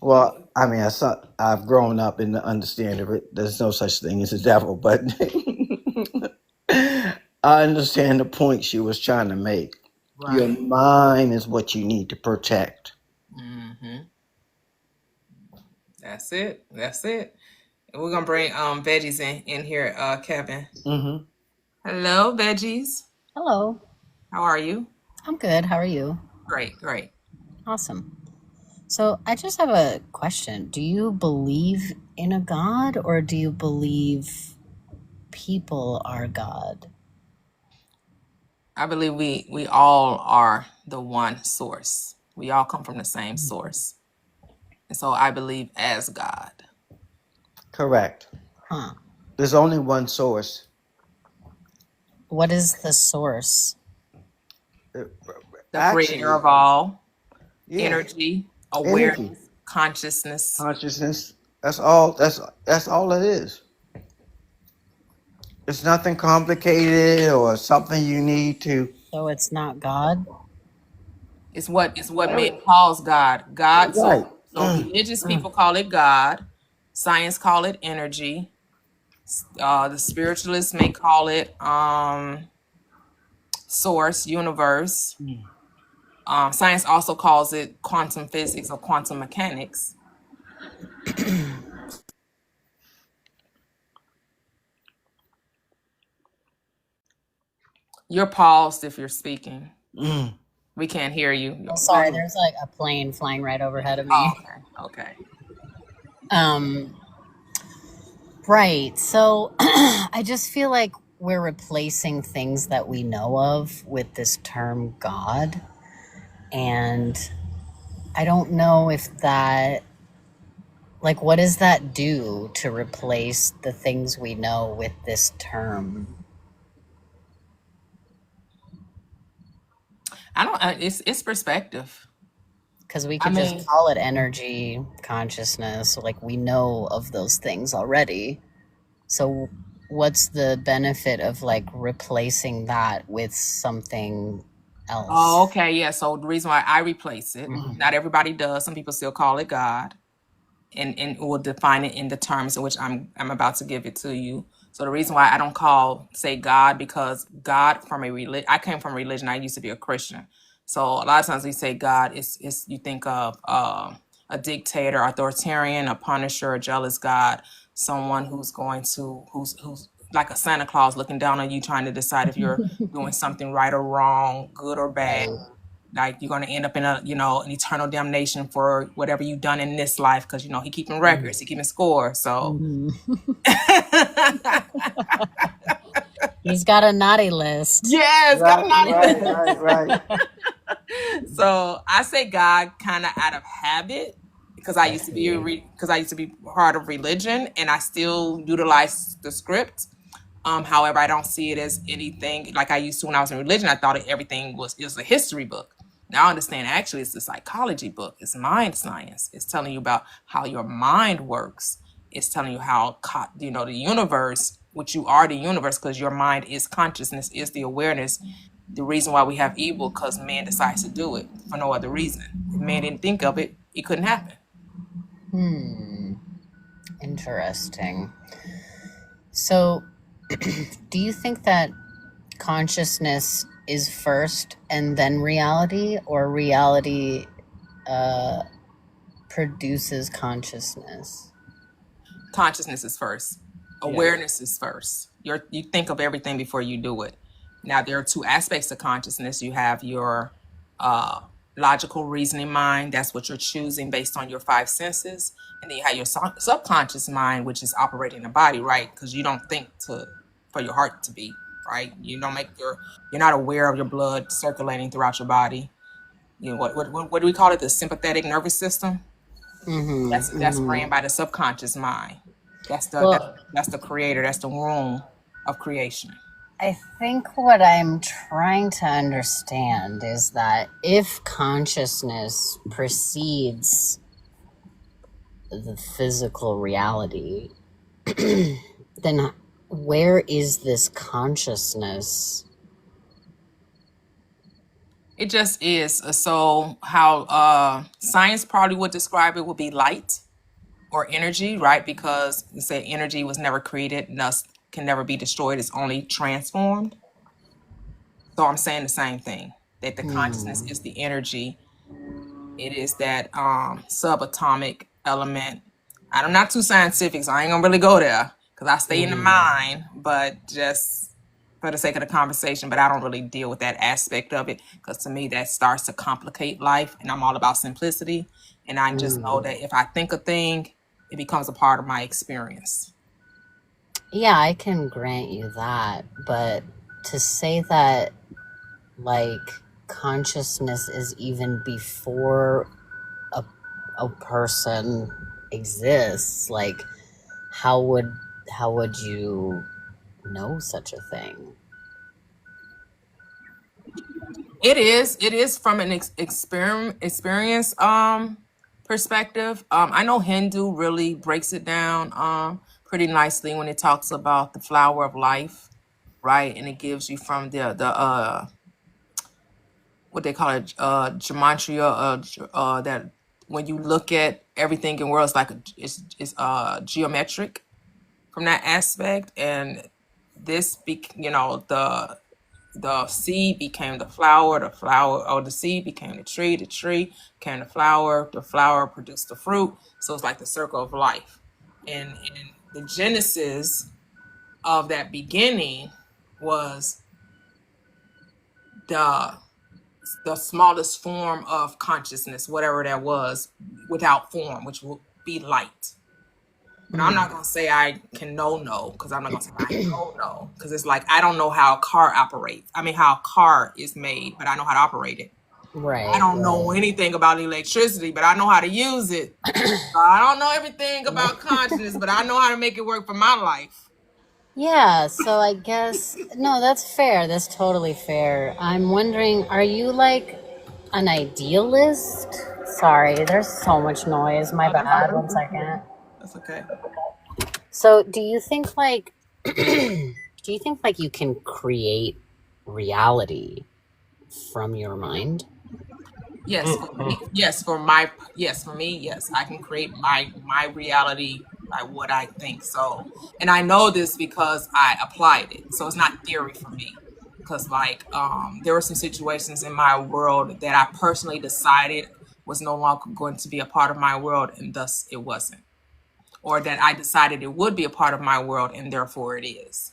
Well, I mean, I've grown up in the understanding of it. There's no such thing as a devil, but I understand the point she was trying to make.
Right.
Your mind is what you need to protect.
Mm-hmm. That's it. And we're gonna bring veggies in here, Kevin.
Mm-hmm.
Hello, veggies.
Hello.
How are you?
I'm good. How are you?
Great.
Awesome. So I just have a question. Do you believe in a God, or do you believe people are God?
I believe we all are the one source. We all come from the same source. And so I believe as God.
Correct.
Huh.
There's only one source.
What is the source?
The creator of all.
Yeah.
Energy, awareness, consciousness.
That's all it is. It's nothing complicated or something you need to.
So it's not God?
It's what man calls God. God.
Right.
So religious people call it God. Science call it energy. The spiritualists may call it source, universe. Science also calls it quantum physics or quantum mechanics. You're paused if you're speaking. We can't hear you.
Oh, sorry, there's like a plane flying right overhead of me.
Oh, okay.
Right. So I just feel like we're replacing things that we know of with this term God. And I don't know if that, like, what does that do to replace the things we know with this term?
It's perspective.
Because we could just call it energy, consciousness, like we know of those things already. So what's the benefit of like replacing that with something else?
Oh, okay, yeah. So the reason why I replace it, not everybody does. Some people still call it God, and will define it in the terms in which I'm about to give it to you. So the reason why I don't say God, because God I came from religion. I used to be a Christian. So a lot of times we say God, is you think of a dictator, authoritarian, a punisher, a jealous God, someone who's like a Santa Claus looking down on you, trying to decide if you're doing something right or wrong, good or bad. Like you're going to end up in an eternal damnation for whatever you've done in this life, because he keeping records, he keeping score. So
He's got a naughty list.
Yes, got a naughty list.
Right.
So I say God kind of out of habit because I
I
used to
see.
be part of religion and I still utilize the script. However, I don't see it as anything like I used to when I was in religion. I thought everything was a history book. Now I understand actually it's a psychology book. It's mind science. It's telling you about how your mind works. It's telling you how the universe, which you are the universe, because your mind is consciousness, is the awareness. The reason why we have evil because man decides to do it for no other reason. If man didn't think of it, it couldn't happen.
Interesting. So, do you think that consciousness is first and then reality, or reality produces consciousness?
Consciousness is first. Awareness is first. You think of everything before you do it. Now there are two aspects of consciousness. You have your logical reasoning mind. That's what you're choosing based on your five senses. And then you have your subconscious mind, which is operating the body, right? Because you don't think for your heart to beat, right? You don't you're not aware of your blood circulating throughout your body. You know, what do we call it? The sympathetic nervous system. That's ran by the subconscious mind. That's the creator. That's the womb of creation.
I think what I'm trying to understand is that if consciousness precedes the physical reality, then where is this consciousness?
It just is. So how science probably would describe it would be light or energy, right? Because you say energy was never created, and thus can never be destroyed. It's only transformed. So I'm saying the same thing, that the consciousness is the energy. It is that subatomic element. I'm not too scientific, so I ain't gonna really go there because I stay in the mind, but just for the sake of the conversation, but I don't really deal with that aspect of it because to me that starts to complicate life, and I'm all about simplicity. And I just know that if I think a thing, it becomes a part of my experience.
Yeah, I can grant you that, but to say that like consciousness is even before a person exists, like how would you know such a thing?
It is from an experience perspective. I know Hindu really breaks it down pretty nicely when it talks about the flower of life, right? And it gives you from the what they call it, gematria, that when you look at everything in world, it's like it's geometric from that aspect. And this the seed became the flower, or the seed became the tree became the flower produced the fruit. So it's like the circle of life. And the genesis of that beginning was the smallest form of consciousness, whatever that was, without form, which will be light. But I'm not going to say I can know, because I'm not going to say I know, because it's like I don't know how a car operates. I mean, how a car is made, but I know how to operate it.
Right.
I don't know anything about electricity, but I know how to use it. I don't know everything about consciousness, but I know how to make it work for my life.
Yeah, so I guess, no, that's fair. That's totally fair. I'm wondering, are you like an idealist? Sorry, there's so much noise. My bad. 1 second.
That's okay.
So do you think like, you can create reality from your mind?
Yes, for me, yes, I can create my reality by what I think. So, and I know this because I applied it. So it's not theory for me. Because there were some situations in my world that I personally decided was no longer going to be a part of my world, and thus it wasn't. Or that I decided it would be a part of my world, and therefore it is.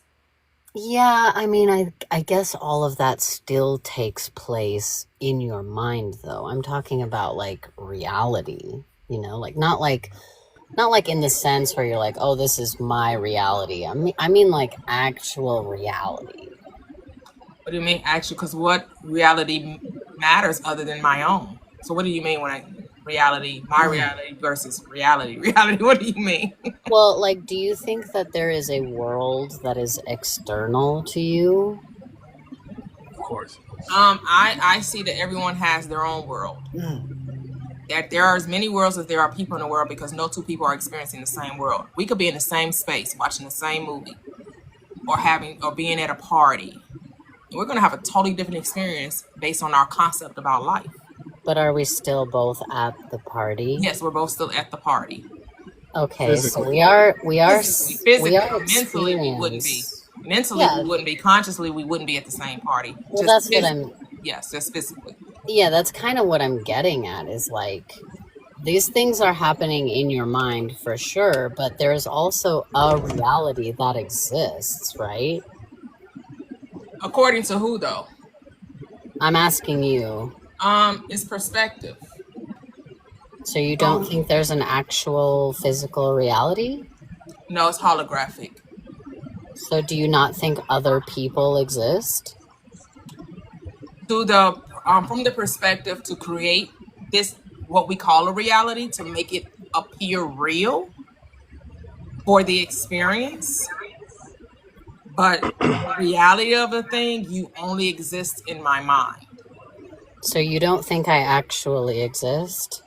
Yeah, I mean, I guess all of that still takes place in your mind, though. I'm talking about like reality, like not like Not like in the sense where you're like, oh, this is my reality. I mean like actual reality.
What do you mean, actually? Because what reality matters other than my own? So what do you mean when my reality versus reality? Reality, what do you mean?
Well, like, do you think that there is a world that is external to you?
Of course.
I see that everyone has their own world. That there are as many worlds as there are people in the world because no two people are experiencing the same world. We could be in the same space watching the same movie or being at a party. And we're going to have a totally different experience based on our concept about life.
But are we still both at the party?
Yes, we're both still at the party.
Okay,
Physically.
so we are
physically, mentally we wouldn't be. Mentally
Yeah.
we wouldn't be. Consciously we wouldn't be at the same party.
Well, that's what I'm.
Yes, just physically.
Yeah, that's kind of what I'm getting at. Is like these things are happening in your mind for sure, but there's also a reality that exists, right?
According to who though?
I'm asking you.
It's perspective.
So you don't think there's an actual physical reality?
No, it's holographic.
So do you not think other people exist?
To the from the perspective to create this what we call a reality, to make it appear real for the experience. But the reality of the thing, you only exist in my mind.
So you don't think I actually exist?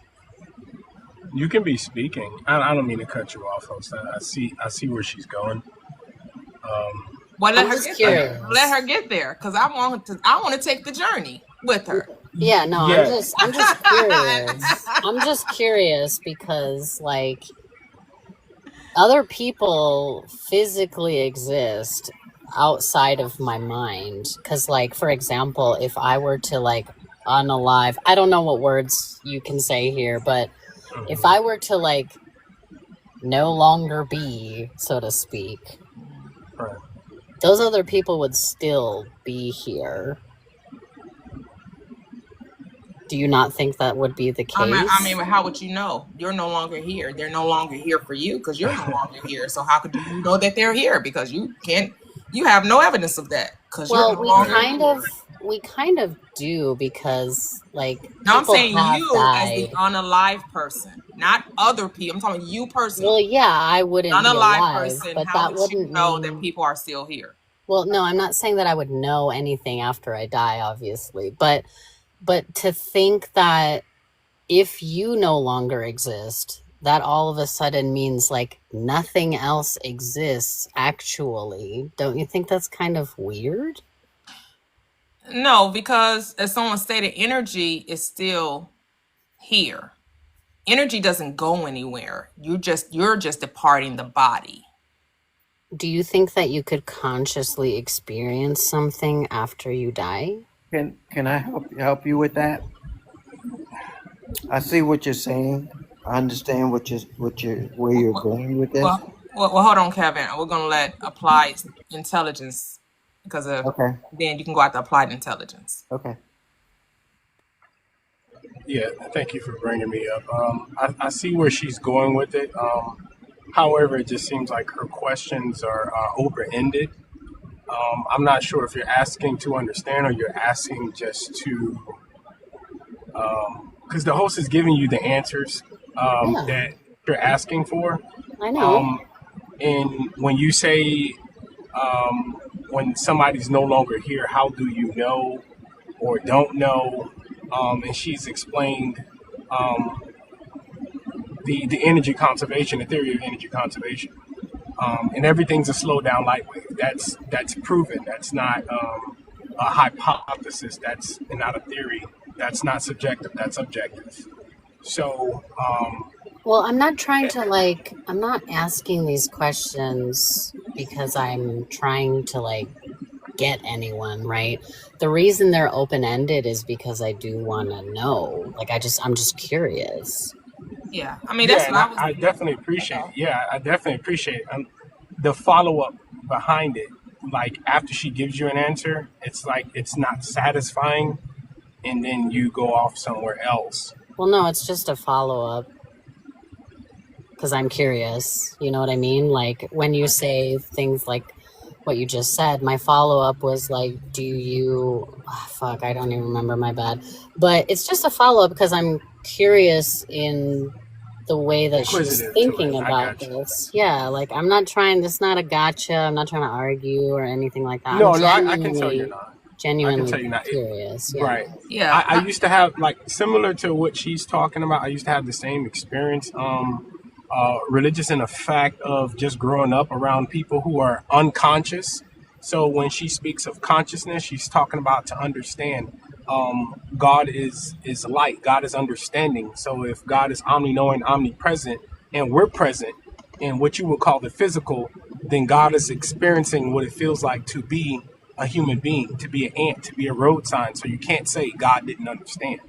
You can be speaking. I don't mean to cut you off, folks. I see where she's going.
Well, let her get there. Let her get there, because I want to take the journey with her.
Yeah, no, yeah. I'm just curious. I'm just curious because like other people physically exist outside of my mind. Because like, for example, if I were to like unalive, I don't know what words you can say here, but if I were to like no longer be, so to speak,
right,
those other people would still be here. Do you not think that would be the case?
I mean, how would you know? You're no longer here. They're no longer here for you because you're no longer here. So how could you know that they're here? Because you have no evidence of that.
Well, we kind of do because like
no, I'm saying you
died.
as the unalive person, not other people. I'm talking you personally.
Well, yeah, I wouldn't be alive,
person,
but
how
that
would you
wouldn't
know
mean
that people are still here.
Well, no, I'm not saying that I would know anything after I die, obviously, but to think that if you no longer exist, that all of a sudden means like nothing else exists actually. Don't you think that's kind of weird?
No, because as someone stated, energy is still here. Energy doesn't go anywhere. You're just departing the body.
Do you think that you could consciously experience something after you die?
Can I help you with that? I see what you're saying. I understand where you're going with this.
Well, hold on, Kevin. We're gonna let applied intelligence because of then you can go out to applied intelligence.
Okay.
Yeah, thank you for bringing me up. I see where she's going with it. However, it just seems like her questions are open-ended. I'm not sure if you're asking to understand or you're asking just to, because the host is giving you the answers that you're asking for.
I know.
And when you say when somebody's no longer here, how do you know or don't know? And she's explained the energy conservation, the theory of energy conservation. And everyth's a slow down light wave. That's proven. That's not a hypothesis. That's not a theory. That's not subjective. That's objective. So,
well, I'm not trying to I'm not asking these questions because I'm trying to get anyone, right? The reason they're open-ended is because I do want to know. I'm just curious.
Yeah, I mean, that's what
I definitely appreciate. Yeah, I definitely appreciate the follow-up behind it. Like after she gives you an answer, it's like it's not satisfying, and then you go off somewhere else.
Well, no, it's just a follow-up. because I'm curious. You know what I mean? Like when you say things like what you just said, my follow-up was like, do you, fuck, I don't even remember, my bad. But it's just a follow-up because I'm curious in the way that she's
Inquisitive to it.
thinking
I
about
got you.
this. Yeah, like I'm not trying, this is not a gotcha. I'm not trying to argue or anything like that. I'm
No, I can tell you're not. I can tell
genuinely
you not.
curious. Yeah.
Right.
Yeah.
I used to have, like, similar to what she's talking about. I used to have the same experience. Religious in the fact of just growing up around people who are unconscious. So when she speaks of consciousness, she's talking about to understand. God is light. God is understanding. So if God is omni-knowing, omnipresent, and we're present in what you would call the physical, then God is experiencing what it feels like to be a human being, to be an ant, to be a road sign. So you can't say God didn't understand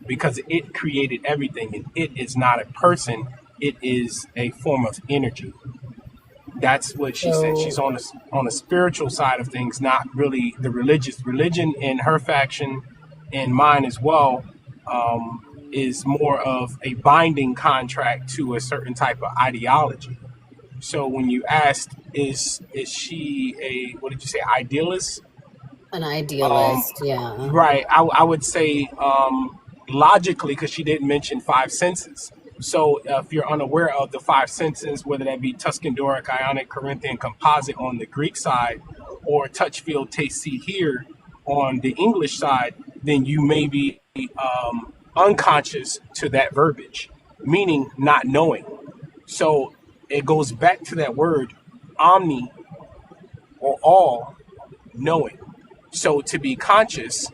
because it created everything, and it is not a person. It is a form of energy. That's what she said. She's
So,
on the spiritual side of things, not really the religious. Religion in her faction and mine as well is more of a binding contract to a certain type of ideology. So when you asked, is she a, what did you say, idealist?
an
Um,
idealist, yeah.
right. I would say logically, because she didn't mention five senses. So if you're unaware of the five senses, whether that be Tuscan, Doric, Ionic, Corinthian, Composite on the Greek side, or touch, feel, taste, see, hear on the English side, then you may be unconscious to that verbiage, meaning not knowing. So it goes back to that word omni or all knowing. So to be conscious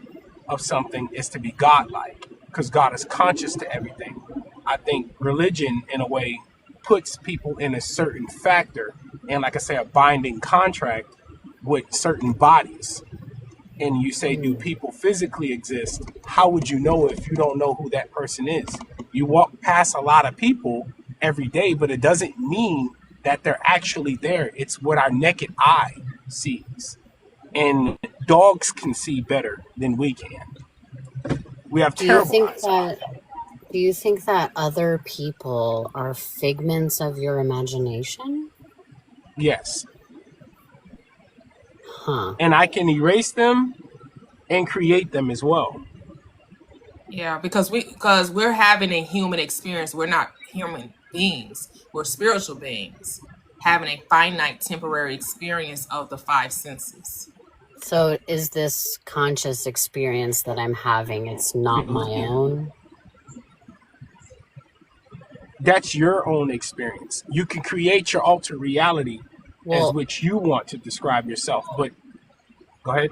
of something is to be godlike because God is conscious to everything. I think religion, in a way, puts people in a certain factor and, like I say, a binding contract with certain bodies. And you say, do people physically exist? How would you know if you don't know who that person is? You walk past a lot of people every day, but it doesn't mean that they're actually there. It's what our naked eye sees. And dogs can see better than we can. We have
Do you
terrible
think
eyesight.
that do you think that other people are figments of your imagination?
Yes.
Huh.
And I can erase them and create them as well.
Yeah, because we're having a human experience. We're not human beings. We're spiritual beings having a finite temporary experience of the five senses.
So is this conscious experience that I'm having, it's not my own?
That's your own experience. You can create your alter reality as
Well,
which you want to describe yourself. But go ahead.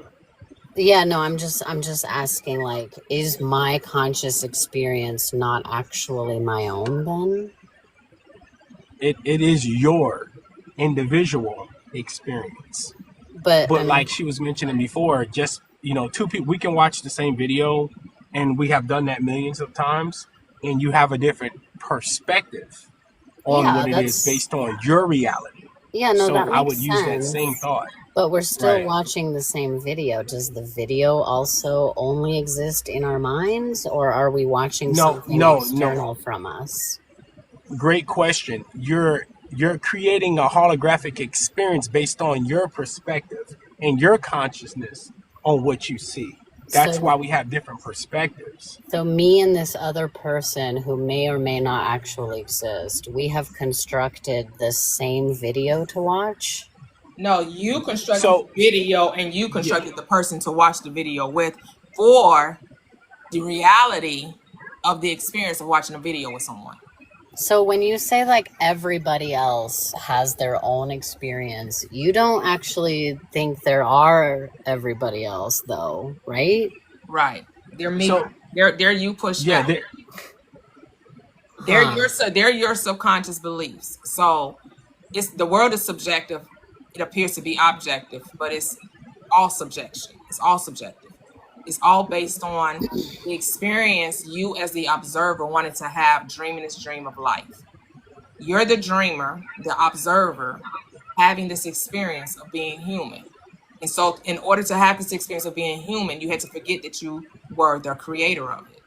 yeah, no, I'm just asking, like, is my conscious experience not actually my own then?
It is your individual experience.
But
But
I'm
like she was mentioning before, just, two people, we can watch the same video, and we have done that millions of times, and you have a different perspective on
yeah,
what it is
that's
based on your reality.
yeah, no,
So
that
I
makes
would use that same
sense.
thought.
But we're still
Right.
watching the same video. Does the video also only exist in our minds, or are we watching
No,
something
no, no.
external from us?
Great question. You're creating a holographic experience based on your perspective and your consciousness on what you see. That's
So
why we have different perspectives.
So me and this other person who may or may not actually exist, we have constructed the same video to watch.
No, you constructed
So
the video and you
yeah,
constructed the person to watch the video with for the reality of the experience of watching a video with someone.
So when you say like everybody else has their own experience, you don't actually think there are everybody else though, right?
Right. They're me.
so
They're you pushed
yeah,
out.
Huh.
They're your subconscious beliefs. So it's the world is subjective. It appears to be objective, but it's all subjection. It's all subjective. It's all based on the experience you as the observer wanted to have dreaming this dream of life. You're the dreamer, the observer, having this experience of being human. And so in order to have this experience of being human, you had to forget that you were the creator of it.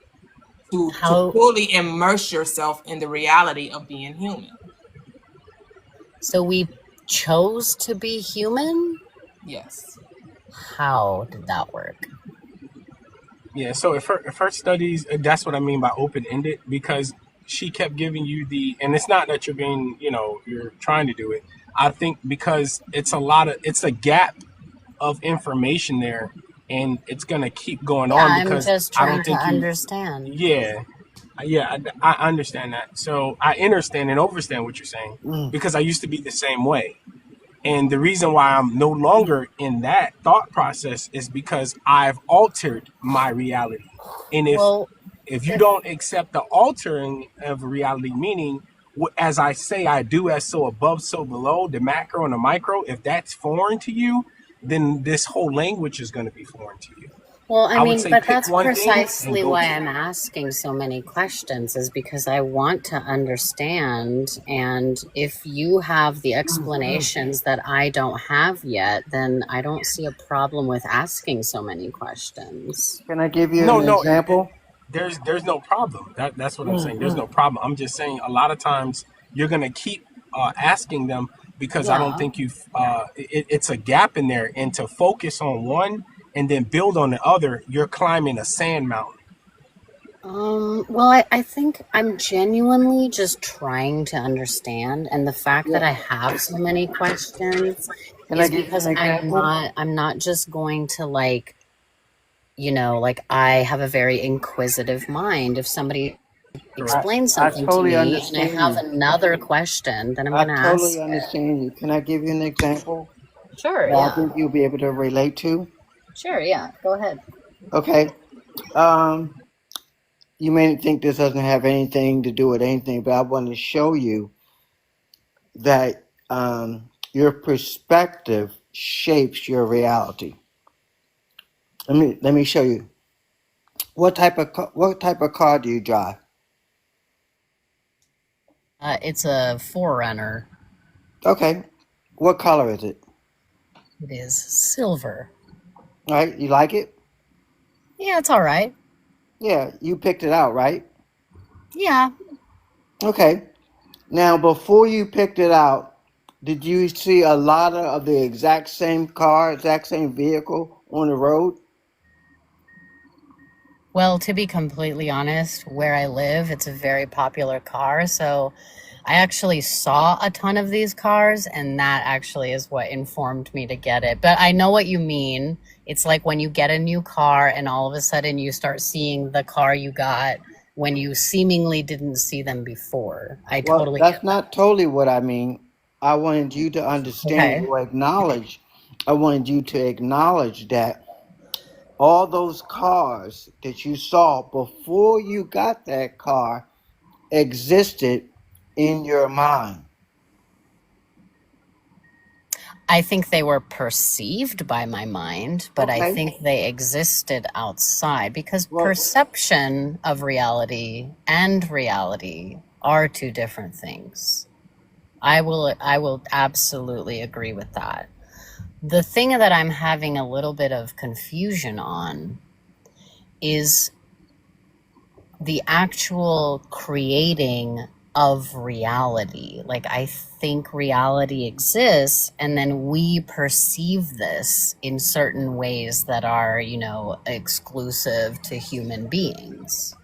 To
How
fully immerse yourself in the reality of being human.
So we chose to be human?
Yes.
How did that work?
Yeah, so if her studies, that's what I mean by open ended, because she kept giving you and it's not that you're being, you're trying to do it. I think because it's a gap of information there, and it's gonna keep going
Yeah,
on
I'm
because
just
I
trying
don't
to
think you,
understand.
yeah, yeah, I understand that. So I understand and overstand what you're saying
Mm.
because I used to be the same way. And the reason why I'm no longer in that thought process is because I've altered my reality. And
Well,
if you
if
don't accept the altering of reality, meaning as I say, I do as so above, so below, the macro and the micro, if that's foreign to you, then this whole language is going to be foreign to you.
Well, I
I would
mean,
say
but
pick
that's
one thing and
precisely
go
why
to
I'm
it.
asking so many questions, is because I want to understand. And if you have the explanations that I don't have yet, then I don't see a problem with asking so many questions.
Can I give you
No,
an
no,
example?
there's no problem. That's what I'm saying. There's
Mm-hmm.
no problem. I'm just saying a lot of times you're gonna keep asking them because I don't
Yeah.
think it's a gap in there. And to focus on one and then build on the other, you're climbing a sand mountain.
Well, I think I'm genuinely just trying to understand. And the fact
Yeah.
that I have so many questions
Can I
is
give you
because
an example?
I'm not just going to like I have a very inquisitive mind. If somebody
Correct.
explains
I
something to
totally
me and I
understand
have
you.
another question, then I'm
I
going to
totally
ask it.
understand you. Can I give you an example
Sure,
that I
yeah.
think you'll be able to relate to?
Sure, yeah. Go ahead.
Okay. Um, you may think this doesn't have anything to do with anything, but I want to show you that your perspective shapes your reality. Let me show you. What type of car do you drive?
It's a forerunner.
Okay. What color is it?
It is silver.
All right. You like it?
Yeah, it's all right.
Yeah. You picked it out, right?
Yeah.
Okay. Now, before you picked it out, did you see a lot of the exact same car, exact same vehicle on the road?
Well, to be completely honest, where I live, it's a very popular car. So I actually saw a ton of these cars, and that actually is what informed me to get it. But I know what you mean. It's like when you get a new car, and all of a sudden you start seeing the car you got when you seemingly didn't see them before. I
Well,
totally
that's
get
not totally what I mean. I wanted you to
that.
understand
Okay.
or acknowledge. I wanted you to acknowledge that all those cars that you saw before you got that car existed in your mind.
I think they were perceived by my mind, but I
Okay.
think they existed outside because
Well,
perception of reality and reality are two different things. I will absolutely agree with that. The thing that I'm having a little bit of confusion on is the actual creating of reality. Like, I think reality exists, and then we perceive this in certain ways that are, exclusive to human beings.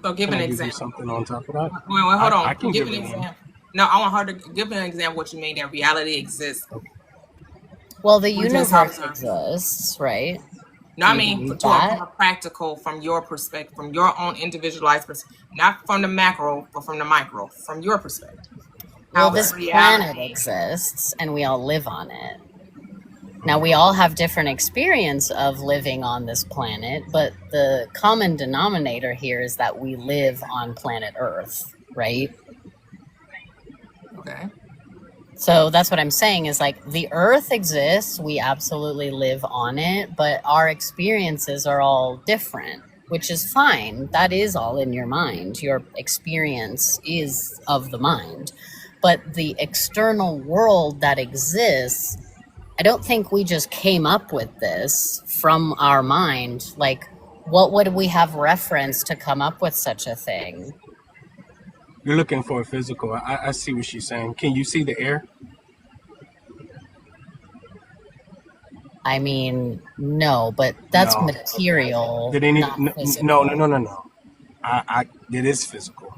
So give
Can
an
I give you
example.
something on top of that?
Wait, hold
I
on.
can
Give
give
an
it one.
example. No, I want her to give an example what you mean that reality exists.
Well, the
We just
universe
observe.
exists, right?
No,
Do
I
you
mean
believe
from
that?
a practical, from your perspective, from your own individualized perspective, not from the macro, but from the micro, from your perspective.
Well,
How
this
Right.
planet
reality.
exists and we all live on it. Now, we all have different experience of living on this planet, but the common denominator here is that we live on planet Earth, right?
Okay.
So that's what I'm saying is like the Earth exists, we absolutely live on it, but our experiences are all different, which is fine. That is all in your mind. Your experience is of the mind. But the external world that exists, I don't think we just came up with this from our mind. Like, what would we have reference to come up with such a thing?
You're looking for a physical. I see what she's saying. Can you see the air?
I mean, no, but that's
No. Okay.
material,
Did any?
not
No, no,
physical.
no, no, no. It is physical.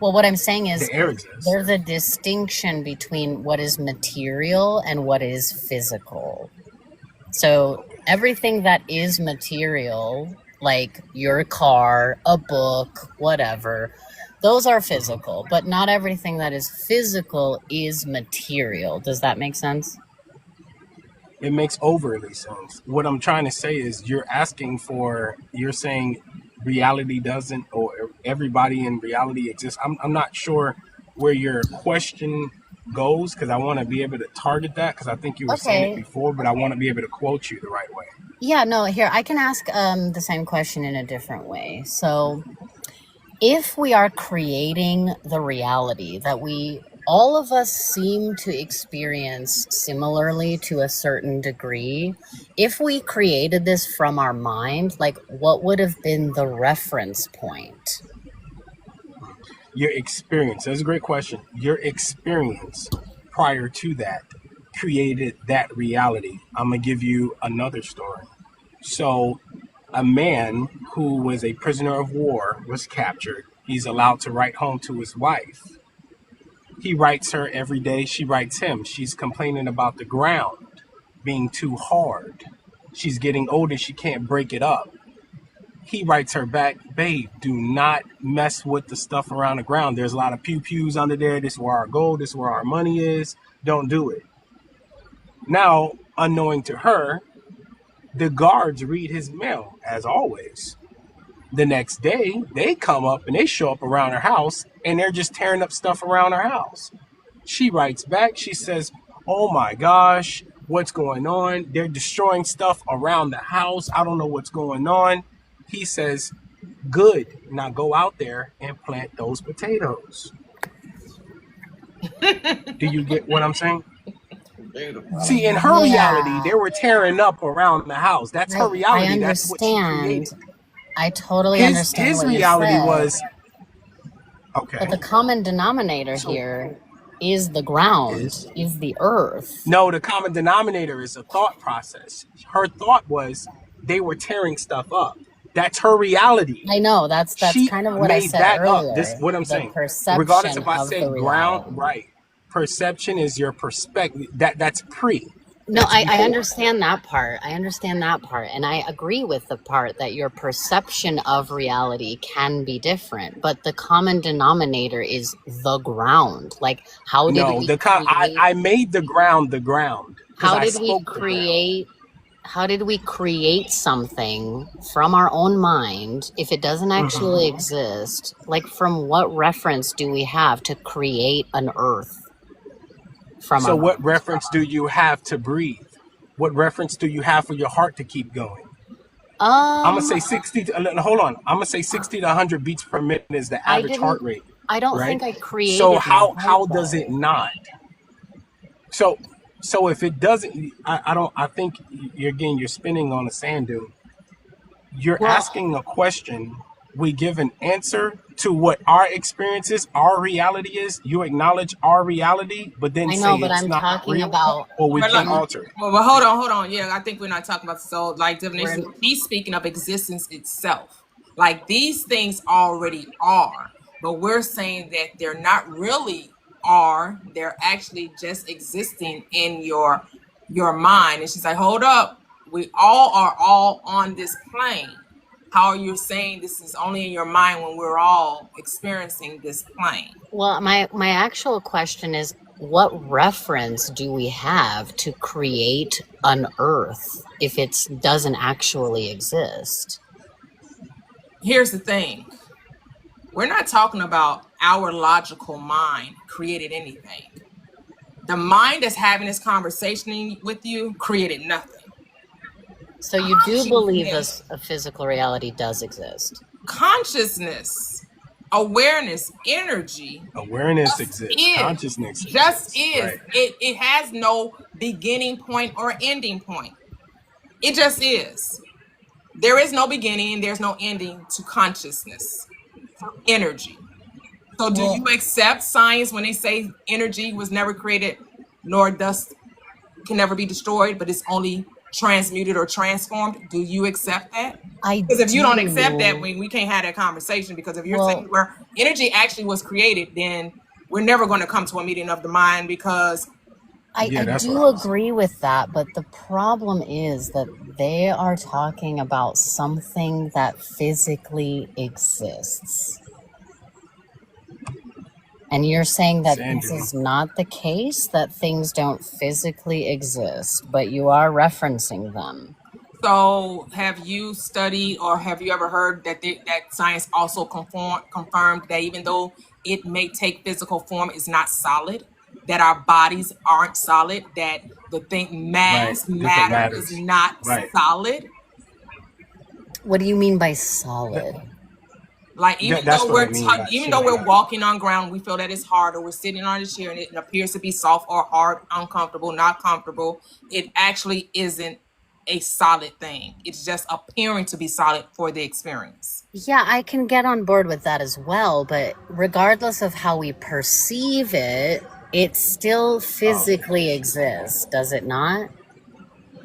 Well, what I'm saying
The
is
air exists.
there's a distinction between what is material and what is physical. So everything that is material, like your car, a book, whatever, those are physical, but not everything that is physical is material. Does that make sense?
It makes overly sense. What I'm trying to say is you're saying reality doesn't, or everybody in reality exists. I'm not sure where your question goes, because I want to be able to target that, because I think you were saying it
Okay.
before, but I want to be able to quote you the right way.
Yeah, no, here, I can ask the same question in a different way. So, if we are creating the reality that all of us seem to experience similarly to a certain degree, if we created this from our mind, like what would have been the reference point?
Your experience, that's a great question. Your experience prior to that created that reality. I'm going to give you another story. So, a man who was a prisoner of war was captured. He's allowed to write home to his wife. He writes her every day. She writes him. She's complaining about the ground being too hard. She's getting older. She can't break it up. He writes her back, babe, do not mess with the stuff around the ground. There's a lot of pew-pews under there. This is where our gold, this is where our money is. Don't do it. Now, unknowing to her, the guards read his mail, as always. The next day, they come up and they show up around her house, and they're just tearing up stuff around her house. She writes back, she says, oh my gosh, what's going on? They're destroying stuff around the house. I don't know what's going on. He says, good. Now go out there and plant those potatoes. Do you get what I'm saying? See, in her reality,
Yeah,
they were tearing up around the house. That's her
I
reality. That's what she
understand.
created.
I totally
His
understand
his
what you
reality
said.
was
But
okay.
the common denominator
So
here is the ground,
is
is the earth.
no, the common denominator is a thought process. Her thought was they were tearing stuff up. That's her reality.
I know, that's
She
kind of what I
made
said
that up. This
earlier.
what I'm
The
saying. Regardless
perception
if I
of the
said ground,
reality.
right. Perception is your perspective. That's pre.
No,
That's
I
before.
understand that part. I understand that part. And I agree with the part that your perception of reality can be different. But the common denominator is the ground. Like, how did
No,
we create?
I made the ground because
How
I
did we
spoke the ground.
create? How did we create something from our own mind if it doesn't actually exist? Like, from what reference do we have to create an earth from our
So what
mind?
reference do you have to breathe? What reference do you have for your heart to keep going? I'm gonna
Um,
say 60. Hold on. I'm gonna say 60 to 100 beats per minute is the
I
average
didn't.
heart rate,
I don't
right?
think I
So
created my heart
how does it
though.
not? So so if it doesn't, I don't. I think you're spinning on a sand dune. You're
Well,
asking a question. We give an answer to what our experience is, our reality is. You acknowledge our reality, but then
I
say
know, but
it's
I'm
not
talking
real,
about
or we
But
can't
like,
I'm
alter it.
well, hold on. Yeah, I think we're not talking about so like
we're
divination. He's speaking of existence itself. Like these things already are, but we're saying that they're not really are. They're actually just existing in your mind. And she's like, hold up, we all are all on this plane. How are you saying this is only in your mind when we're all experiencing this plane?
well, my actual question is what reference do we have to create an earth if it doesn't actually exist?
Here's the thing. We're not talking about our logical mind created anything. The mind that's having this conversation with you created nothing.
So you do believe
Consciousness,
a physical reality does exist.
consciousness, awareness, energy
Awareness
just
exists.
is.
Consciousness
Just
exists.
is.
Right.
It has no beginning point or ending point. It just is. There is no beginning, there's no ending to consciousness, energy. So do you
Well,
accept science when they say energy was never created, nor dust can never be destroyed, but it's only transmuted or transformed? Do you accept that?
I
Because if you don't accept that,
do.
we can't have that conversation. Because if you're saying
Well,
where energy actually was created, then we're never going to come to a meeting of the mind because
Yeah,
I
that's what
do
I was saying.
agree with that, but the problem is that they are talking about something that physically exists. And you're saying that
Sand
this
dune.
is not the case, that things don't physically exist, but you are referencing them.
so, have you studied or have you ever heard that that science also confirmed that even though it may take physical form, it's not solid, that our bodies aren't solid, that the thing
Right. Different
matter is
matters.
not
Right.
solid?
What do you mean by solid?
Like even
That's
though
what I mean by
even though
solid.
we're walking on ground, we feel that it's hard, or we're sitting on a chair and it appears to be soft or hard, uncomfortable, not comfortable. It actually isn't a solid thing. It's just appearing to be solid for the experience.
Yeah, I can get on board with that as well, but regardless of how we perceive it, it still
Oh, okay.
physically exists, does it not?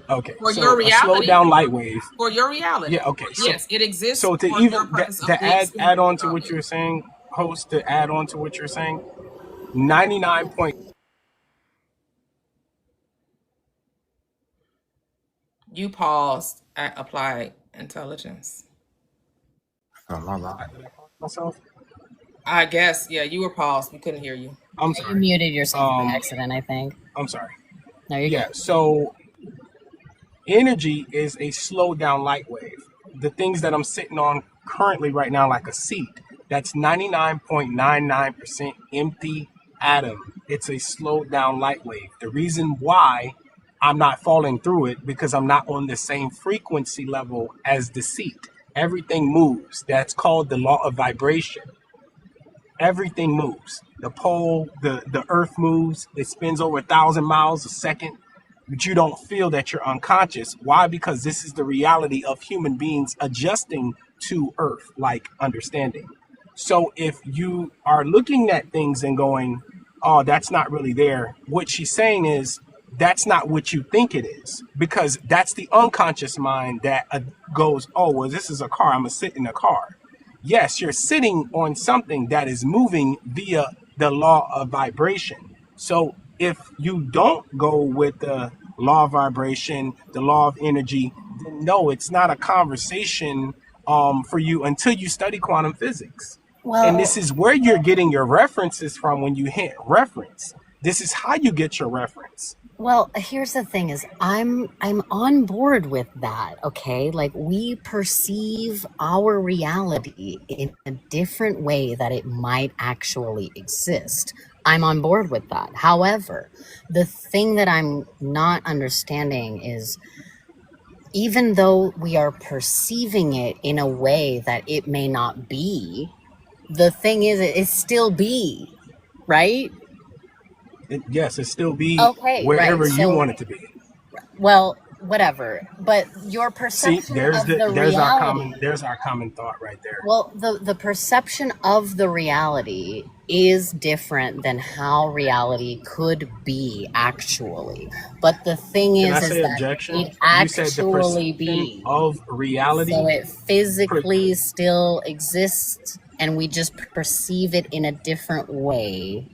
Okay.
For your
So a slowed
reality,
down light wave.
for your reality,
Yeah. Okay.
yes, it exists
So to
for your
even
purpose of
to
the
add
experience
on to
of
what
it.
you're saying, host, to add on to what you're saying, 99 point.
You paused at applied intelligence.
Oh, my bad.
Myself.
I guess, yeah, you were paused. We couldn't hear you.
I'm
Yeah, you
sorry.
muted yourself by
Um,
accident, I think.
I'm sorry.
No, you're
Yeah.
good.
So energy is a slowed down light wave. The things that I'm sitting on currently right now, like a seat, that's 99.99% empty atom. It's a slowed down light wave. The reason why I'm not falling through it because I'm not on the same frequency level as the seat. Everything moves. That's called the law of vibration. Everything moves. The pole, the earth moves. It spins over 1,000 miles a second, but you don't feel that you're unconscious. Why? Because this is the reality of human beings adjusting to earth, like understanding. So if you are looking at things and going, oh, that's not really there, what she's saying is that's not what you think it is, because that's the unconscious mind that goes, oh, well, this is a car. I'm going to sit in a car. Yes, you're sitting on something that is moving via the law of vibration. So if you don't go with the law of vibration, the law of energy, then no, it's not a conversation for you until you study quantum physics. And
Well,
this is where you're getting your references from when you hit reference. This is how you get your reference.
Well, here's the thing is I'm on board with that, okay? Like we perceive our reality in a different way that it might actually exist. I'm on board with that. However, the thing that I'm not understanding is even though we are perceiving it in a way that it may not be, the thing is it still be, right?
Yes, it still be
Okay, right.
wherever you
So
want it to be.
well, whatever. But your
See,
perception of the reality,
there's our common thought right there.
well, the perception of the reality is different than how reality could be actually. But the thing
Can I
is
say
that
objection?
it
You said the
actually
perception
be.
of
So
reality.
it physically still exists and we just perceive it in a different way.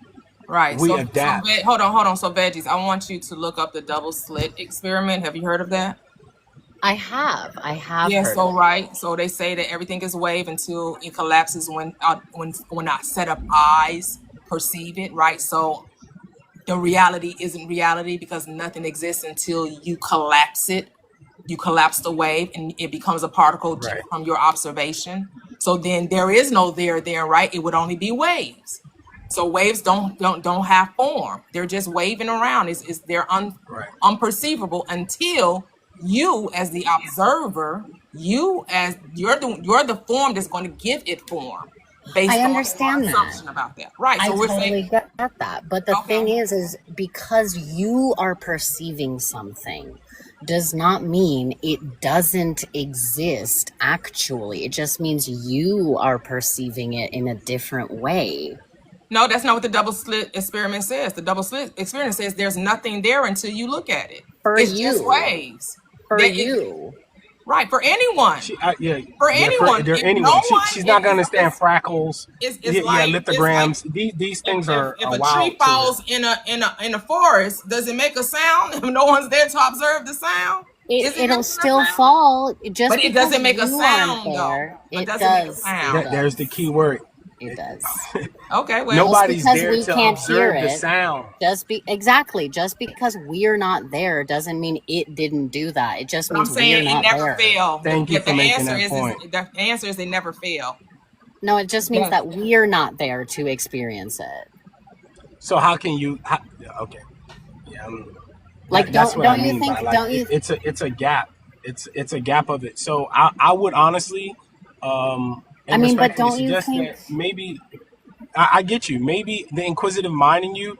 Right.
We
So
adapt.
hold on. So veggies, I want you to look up the double slit experiment. Have you heard of that?
I have
Yeah.
heard of
So
it.
right. So they say that everything is wave until it collapses when our set of eyes perceive it. Right. So the reality isn't reality because nothing exists until you collapse it. You collapse the wave and it becomes a particle just
Right.
from your observation. So then there is no there, right? It would only be waves. So waves don't have form. They're just waving around. They're
Right.
unperceivable until you as the observer, you're the form that's going to give it form
I
based on your
understand that.
assumption about that. Right.
I
So we're saying,
totally get that. But the
okay.
thing is because you are perceiving something does not mean it doesn't exist actually. It just means you are perceiving it in a different way.
No, that's not what the double slit experiment says. The double slit experiment says there's nothing there until you look at it.
For
It's just
you.
waves.
For
That is
you.
right for anyone.
Yeah,
For
yeah. For
anyone.
there
If no
anyway,
one,
she's not gonna understand freckles.
it's
Yeah,
like
lithograms. These things
if
are
a tree
wild to her.
falls in a forest, does it make a sound if no one's there to observe the sound? Is it
It'll
making a
still
sound?
fall just
But it
because
doesn't make a
you aren't
sound though.
there.
It
It
doesn't make a
does.
sound.
There's the key word.
It does.
Okay, well,
Nobody's
because
there
we
to
can't hear
observe the
it,
sound.
just because we're not there doesn't mean it didn't do that. It just
but I'm
means we're
saying it
not
never
there.
fail.
Thank you for making that point.
The answer is they never fail.
No, it just means
Yeah.
that we're not there to experience it.
So how can you? Okay, yeah.
Like,
That's what I
don't you
mean
think?
by like
Don't you?
it's a gap. It's a gap of it. So I would honestly,
I
and
mean, but
respectfully
don't you
suggest
think?
that maybe I get you. Maybe the inquisitive mind in you,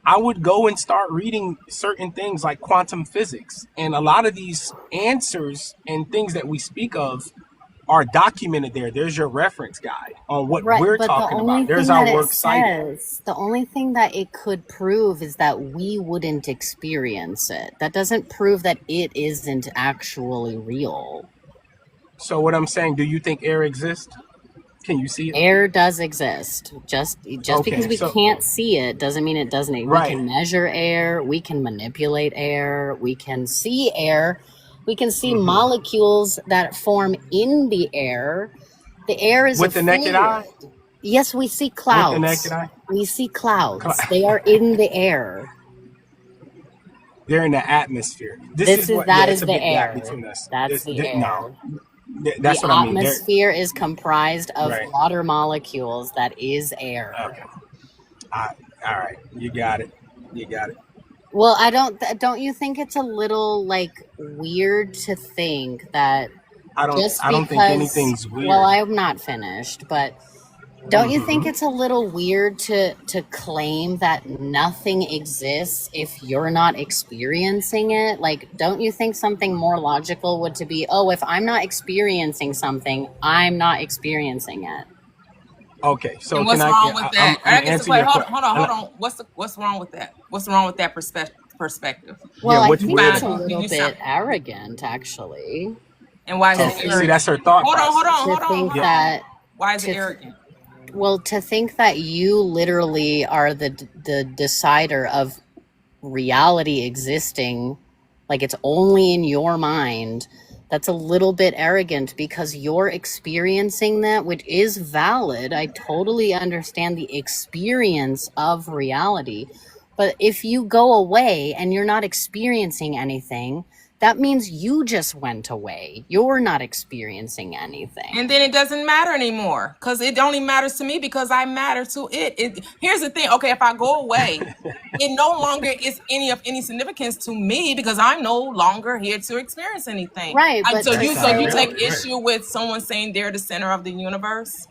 I would go and start reading certain things like quantum physics. And a lot of these answers and things that we speak of are documented there. There's your reference guide on what
Right,
we're
but the
talking
only
about. There's
thing
our
that it
works cited.
says, the only thing that it could prove is that we wouldn't experience it. That doesn't prove that it isn't actually real.
So what I'm saying, do you think air exists? Can you see it?
Air does exist. Just
Okay,
because we
so
can't see it doesn't mean it doesn't. We
right.
can measure air, we can manipulate air, we can see air, we can see
hmm
molecules that form in the air. The air is a
With the naked
fluid.
eye?
Yes, we see
With the naked
clouds.
eye?
We see clouds. They are in the air.
They're in the atmosphere.
That
It's
is
a
the
big gap
air.
between us.
That's the
No,
air.
that's
The
what I mean.
atmosphere is comprised of
Right.
water molecules. That is air.
Okay. All right. You got it.
Well, don't you think it's a little like weird to think that
I
just
don't think
because,
anything's weird.
well, I'm not finished, but don't you think
hmm
it's a little weird to claim that nothing exists if you're not experiencing it? Like, don't you think something more logical would to be, oh, if I'm not experiencing something, I'm not experiencing it.
Okay. So
And what's
can
wrong with that?
I'm
I
gonna
guess
answer
wait,
your
hold
question.
on. What's wrong with that? What's wrong with that perspective?
Well,
Yeah.
I
What's
think
weird
it's a
about it?
little
You sound
bit arrogant, actually,
and why is
to
it
Okay. See,
arrogant?
that's her thought
Hold on,
process.
to think
Yeah.
that
Why is it
to
arrogant?
well, to think that you literally are the decider of reality existing, like it's only in your mind, that's a little bit arrogant because you're experiencing that, which is valid. I totally understand the experience of reality. But if you go away and you're not experiencing anything, that means you just went away. You're not experiencing anything.
And then it doesn't matter anymore because it only matters to me because I matter to it. Here's the thing. Okay, if I go away, it no longer is any significance to me because I'm no longer here to experience anything.
Right, but
So
to
you
say
take
Right.
issue with someone saying they're the center of the universe?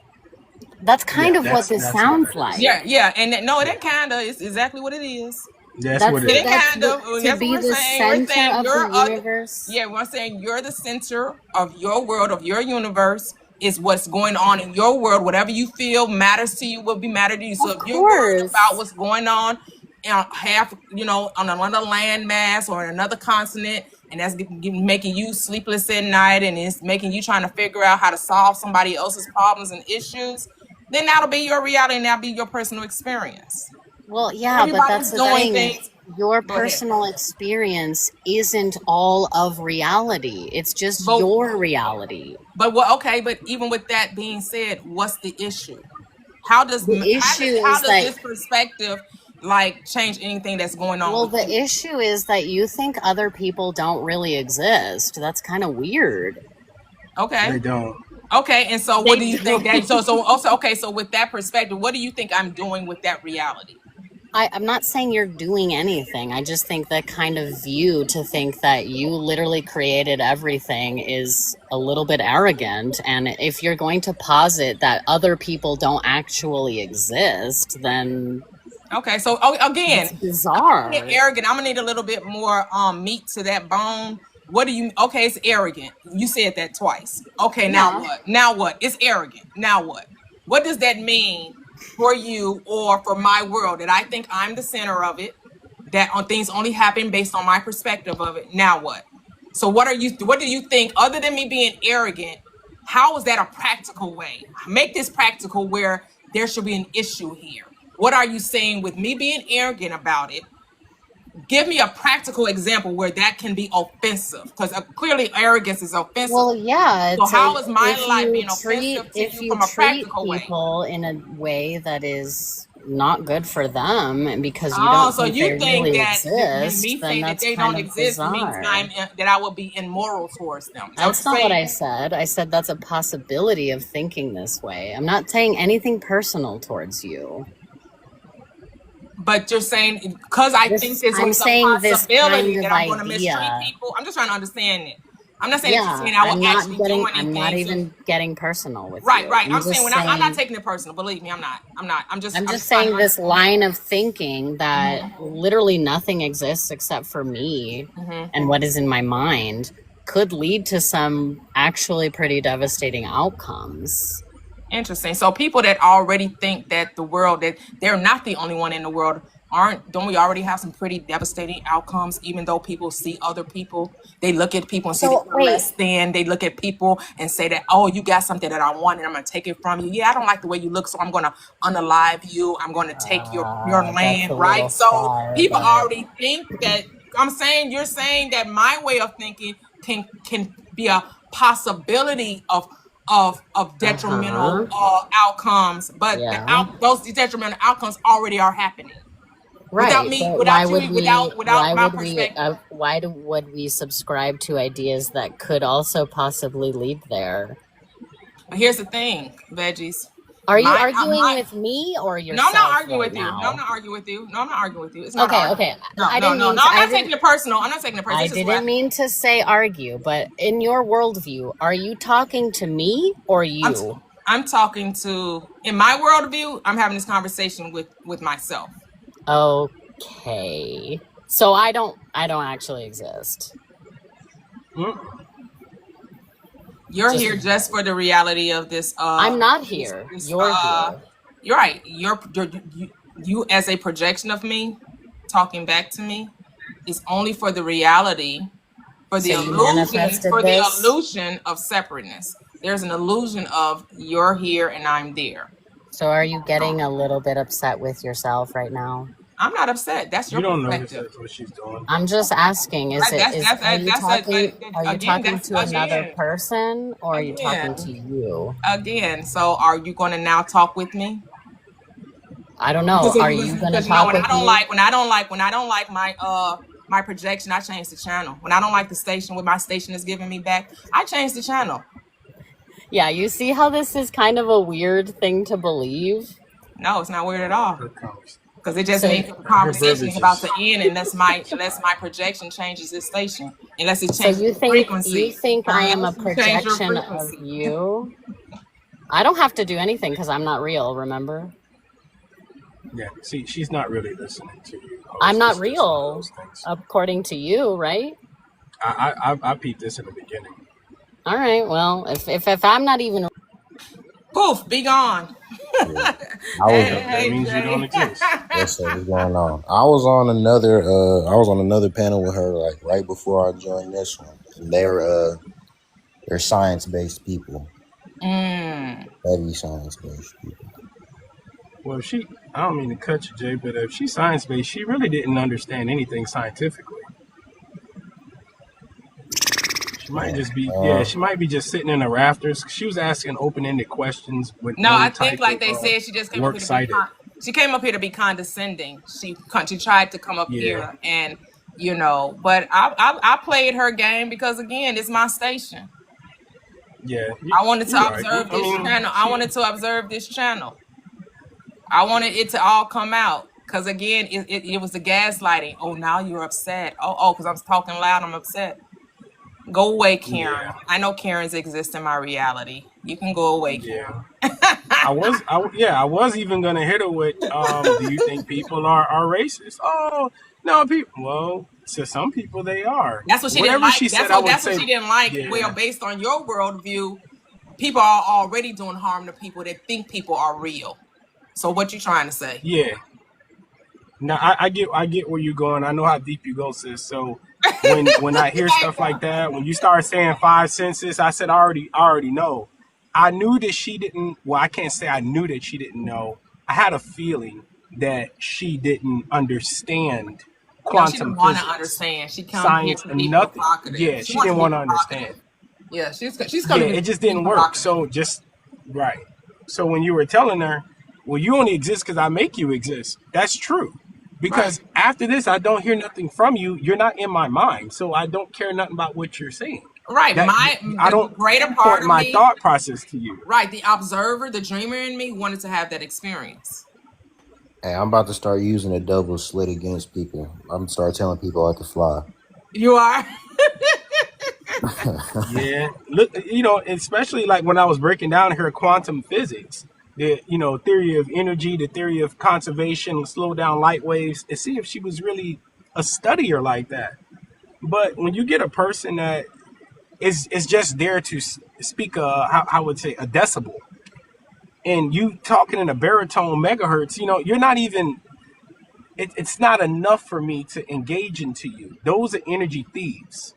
that's kind
Yeah.
of what this
That's what
sounds
it is.
like.
Yeah, and no, it
Yeah.
ain't kinda. It's exactly what it is.
That's
That's
what it
It
is.
ain't
that's
kind
the
of.
to
That's what
be
we're
the
saying. We're
center
saying
of
you're
the universe.
yeah. We're saying you're the center of your world, of your universe. Is what's going on in your world. Whatever you feel matters to you will be matter to you. So
Of
if you're worried about
course.
what's going on, on another landmass or another continent, and that's making you sleepless at night, and it's making you trying to figure out how to solve somebody else's problems and issues, then that'll be your reality and that'll be your personal experience.
Well, yeah, but
Everybody's
that's the
doing
thing.
things.
Your
Go ahead.
personal experience isn't all of reality. It's just
But
your reality.
but what? Okay, but even with that being said, what's the issue? How does
The issue is that,
this perspective like change anything that's going on
well,
with
the
you?
issue is that you think other people don't really exist. That's kind of weird.
They
Okay.
don't.
Okay, and so what do
They
you think that so also okay, so with that perspective, what do you think I'm doing with that reality?
I'm not saying you're doing anything. I just think that kind of view to think that you literally created everything is a little bit arrogant. And if you're going to posit that other people don't actually exist, then
Okay, so
it's
again,
bizarre.
arrogant. I'm gonna need a little bit more meat to that bone What do you? Okay, it's arrogant. You said that twice. Okay, now
Yeah.
what? Now what? It's arrogant. Now what? What does that mean for you or for my world? That I think I'm the center of it. That on things only happen based on my perspective of it. Now what? So what are you? What do you think? Other than me being arrogant, how is that a practical way? Make this practical where there should be an issue here. What are you saying with me being arrogant about it? Give me a practical example where that can be offensive, because clearly arrogance is offensive.
Well, yeah,
So
it's
how is my
if
life
you
being
treat
offensive to
if
you
you
from a
treat
practical way?
people in a way that is not good for them, and because you
Oh,
don't
so
think they
you think
really
that
exist,
me
then
saying that
that's
they
kind
don't
of
exist means
bizarre.
that I will be immoral towards them? Is that what
That's
you're
not what
saying?
I said. I said that's a possibility of thinking this way. I'm not saying anything personal towards you.
But you're saying because I think
This
this
I'm
was a
saying this kind
possibility
of
that I'm going to mistreat
idea.
people. I'm just trying to understand it. I'm not saying that you're
Yeah,
saying I will actually do
I'm not
anything. So
even getting personal with
right,
you.
right.
I'm
I'm saying
just
I'm not
saying
taking it personal. Believe me, I'm not. I'm not. I'm
I'm
just
just
trying to
saying this
understand.
line of thinking that literally nothing exists except for me and what is in my mind could lead to some actually pretty devastating outcomes.
Interesting. So people that already think that the world, that they're not the only one in the world, don't we already have some pretty devastating outcomes? Even though people see other people, they look at people and see that
So
they're
wait,
less than. They look at people and say that, oh, you got something that I want and I'm gonna take it from you. Yeah, I don't like the way you look, so I'm gonna unalive you. I'm gonna take your
that's
land,
a
right?
little
So
far,
people
but
already think that. I'm saying you're saying that my way of thinking can be a possibility of detrimental
uh-huh.
outcomes, but
Yeah.
those detrimental outcomes already are happening without
Right,
me,
but
without you, without my perspective.
would we subscribe to ideas that could also possibly lead there?
But here's the thing, veggies.
Are you arguing
My
with me or
No, I'm not
yourself
arguing
right
with you. No, I'm
now?
not arguing with you. No, I'm not arguing with you. It's not an
Okay,
argument.
okay.
No,
I
no,
didn't
no,
mean
no.
to,
I'm not taking it personal. I'm not taking it personal.
I
This is what
didn't mean to say argue, but in your worldview, are you talking to me or
I'm
you?
I'm talking to, in my worldview, I'm having this conversation with myself.
Okay. So I don't actually exist.
You're
Just
here just for the reality of this.
I'm not here.
This.
You're here.
You're right. You as a projection of me, talking back to me, is only for the reality,
So you manifested
for the
this?
illusion of separateness. There's an illusion of you're here and I'm there.
So are you getting a little bit upset with yourself right now?
I'm not upset. That's your
You don't notice
perspective.
that's what she's doing.
I'm just asking, are you
Again,
talking
that's
to another person or are you talking to
again,
you?
again. So are you going to now talk with me?
I don't know. Are you going to
Because you know
talk with me?
when I don't like my projection, I change the channel. When I don't like the station, what my station is giving me back, I change the channel.
Yeah, you see how this is kind of a weird thing to believe?
No, it's not weird at all. Because it just
So
means that the
Her
conversation
verbiage
is about
is
to end unless my projection changes its station, unless it
so
changes
you
the
think
frequency.
I am a
Unless you change your
projection of
frequency.
you? I don't have to do anything because I'm not real, remember?
yeah. See, she's not really listening to you.
I'm not
It's just one of
real,
those things.
according to you, right?
I peeped this in the beginning.
All right, well, if I'm not even...
Poof, be gone.
Yeah. I was
That
Hey,
means you don't
Jay.
exist.
Yes, sir. What's going on? I was on another panel with her like right before I joined this one. And they're science based people. Heavy science based people.
Well, I don't mean to cut you, Jay, but if she's science based, she really didn't understand anything scientifically. She might just be, she might be just sitting in the rafters. She was asking open-ended questions with
No,
no
I
type
think like
of
they said, she just came up
work
here to be
cited.
she came up here to be condescending. She tried to come up
Yeah.
here and but I played her game because again, it's my station.
Yeah.
I wanted to
you're
observe
right.
this channel. I wanted to observe this channel. I wanted it to all come out. Because again, it was the gaslighting. Oh, now you're upset. Oh, because I'm talking loud, I'm upset. Go away, Karen.
Yeah.
I know Karens exist in my reality. You can go away, Karen.
Yeah. I was even gonna hit her with, do you think people are racist? Oh no, people. Well, To some people, they are.
That's what she didn't
Whatever
like.
she said, I would
That's what
say,
she didn't like. Well,
yeah,
based on your worldview, people are already doing harm to people that think people are real. So what you trying to say?
yeah. Now I get where you're going. I know how deep you go, sis. So when I hear stuff like that, when you start saying five senses, I said I already know. I knew that she didn't. Well, I can't say I knew that she didn't know. I had a feeling that she didn't understand
No, she
quantum
didn't want to
physics,
understand. She come here
science,
to
and
be
nothing.
provocative.
Yeah,
She
she
wants
didn't
to be
want to understand.
provocative. Yeah, she's
Yeah,
coming to
it just
be
didn't work.
provocative.
So just right. So when you were telling her, well, you only exist because I make you exist. That's true.
Right.
Because after this, I don't hear nothing from you. You're not in my mind, so I don't care nothing about what you're saying.
Right.
That I
The
don't
greater part
pinpoint
of
my
me,
thought process to you.
right, the observer, the dreamer in me wanted to have that experience.
Hey, I'm about to start using a double slit against people. I'm gonna start telling people how to fly.
You are?
Yeah, look, especially like when I was breaking down her quantum physics, the theory of energy, the theory of conservation, slow down light waves, and see if she was really a studier like that. But when you get a person that is just there to speak how I would say a decibel, and you talking in a baritone megahertz, you're not even. It's not enough for me to engage into you. Those are energy thieves.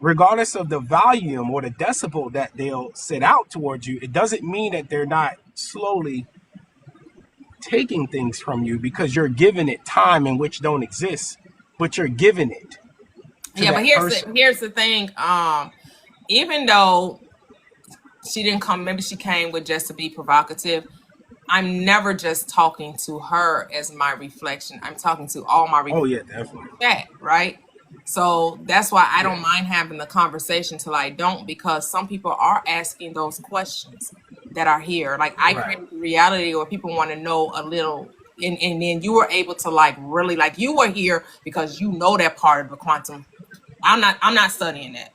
Regardless of the volume or the decibel that they'll set out towards you, it doesn't mean that they're not slowly taking things from you because you're giving it time in which don't exist, but you're giving it to
Yeah, but
that person.
here's the thing. Even though she didn't come, maybe she came with just to be provocative. I'm never just talking to her as my reflection. I'm talking to all my
Oh
reflections
yeah, definitely.
back, right? So that's why I don't
Yeah,
mind having the conversation till I don't, because some people are asking those questions that are here. Like I
right,
created the reality where people want to know a little, and then you were able to like really like you were here because you know that part of the quantum. I'm not studying that.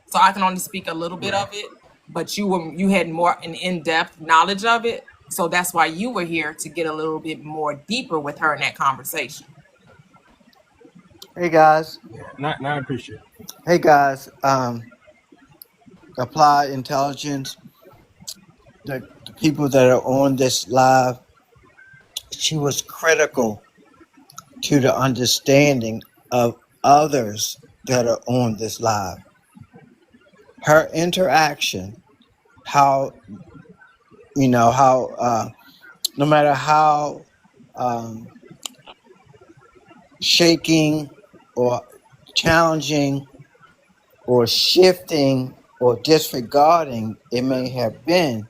So I can only speak a little bit
right.
of it, but you had more an in-depth knowledge of it. So that's why you were here to get a little bit more deeper with her in that conversation.
Hey guys.
Yeah, not I appreciate it.
Hey guys. Applied intelligence. The people that are on this live, she was critical to the understanding of others that are on this live. Her interaction, how no matter how um, shaking or challenging or shifting or disregarding it may have been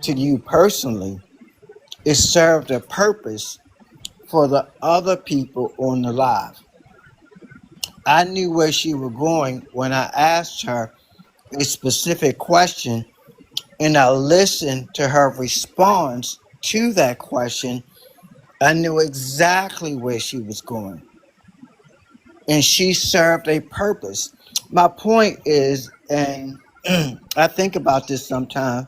to you personally, it served a purpose for the other people on the live. I knew where she was going when I asked her a specific question, and I listened to her response to that question. I knew exactly where she was going, and she served a purpose. My point is, and I think about this sometimes,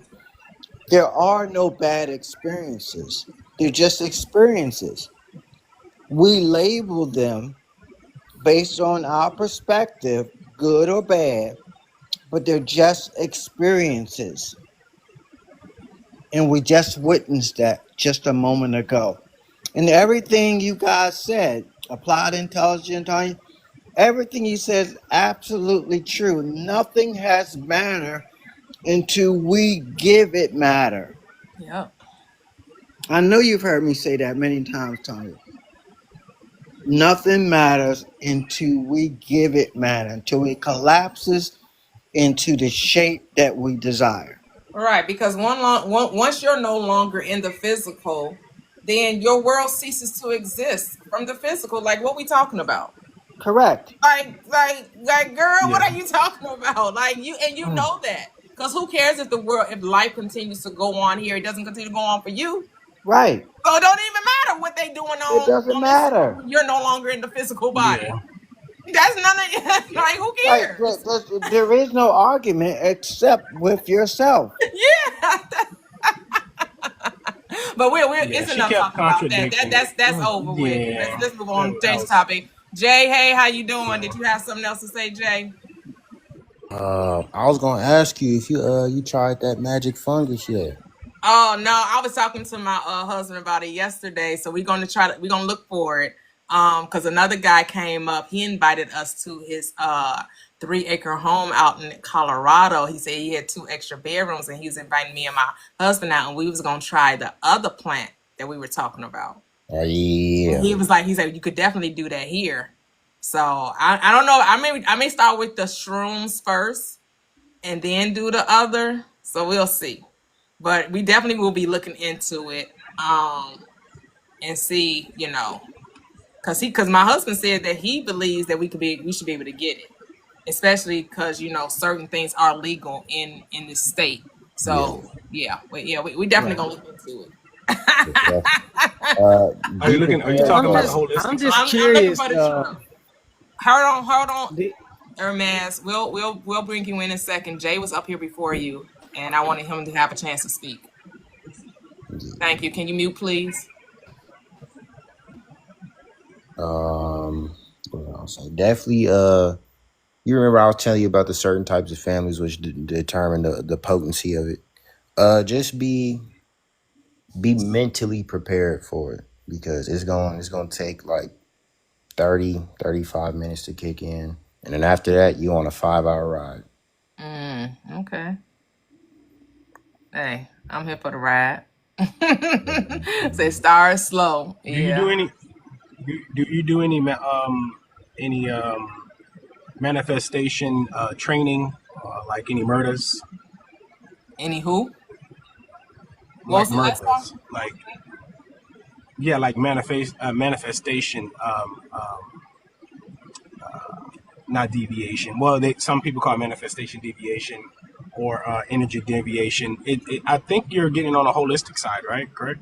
there are no bad experiences. They're just experiences. We label them based on our perspective, good or bad, but they're just experiences. And we just witnessed that just a moment ago. And everything you guys said, applied intelligence, everything you said is absolutely true. Nothing has matter until we give it matter.
Yeah.
I know you've heard me say that many times, Tanya. Nothing matters until we give it matter, until it collapses into the shape that we desire.
Right, because once you're no longer in the physical, then your world ceases to exist from the physical. Like what we talking about?
Correct.
Like, girl, what
Yeah,
are you talking about? Like you
Mm.
know that. Because who cares if if life continues to go on here, it doesn't continue to go on for you.
Right.
So it don't even matter what they doing
It doesn't
on this
matter.
when you're no longer in the physical body.
yeah,
That's none of
yeah.
like who
Right.
cares?
There is no argument except with yourself.
Yeah. But we're
Yeah,
it's
she
enough
kept
talking about that.
contradicting it.
That's over with.
Yeah,
Let's move
that,
on.
that
Change the
was
topic. Jay, hey, how you doing? Did you have something else to say, Jay?
I was gonna ask you if you tried that magic fungus yet.
Oh no, I was talking to my husband about it yesterday. So we're gonna look for it. Because another guy came up, he invited us to his 3-acre home out in Colorado. He said he had 2 extra bedrooms and he was inviting me and my husband out, and we was gonna try the other plant that we were talking about.
Oh
And
yeah,
he said you could definitely do that here. So I don't know. I may start with the shrooms first and then do the other. So we'll see. But we definitely will be looking into it and see, because my husband said that he believes that we should be able to get it, especially because certain things are legal in this state.
yeah.
So we definitely
Right.
gonna look into it.
Are you
Be
looking? Are you
prepared
talking
I'm
about
for
the
just I'm
holistic
just
side?
I'm looking
curious.
for the truth. Hold on,
The,
Hermes. We'll bring you in a second. Jay was up here before you, and I wanted him to have a chance to speak. Thank you. Can you mute, please?
what else? Definitely. You remember I was telling you about the certain types of families which determine the potency of it. Just be mentally prepared for it because it's going to take like 30-35 minutes to kick in, and then after that you on a 5-hour ride.
Okay. Hey, I'm here for the ride. Say start slow.
Do you do
Yeah.
any? Do you do any manifestation training, like any murders,
Anywho, what was
like
the last part?
murders, like yeah, like manifestation, not deviation. Well, some people call it manifestation deviation or energy deviation. I think you're getting on a holistic side, right? Correct?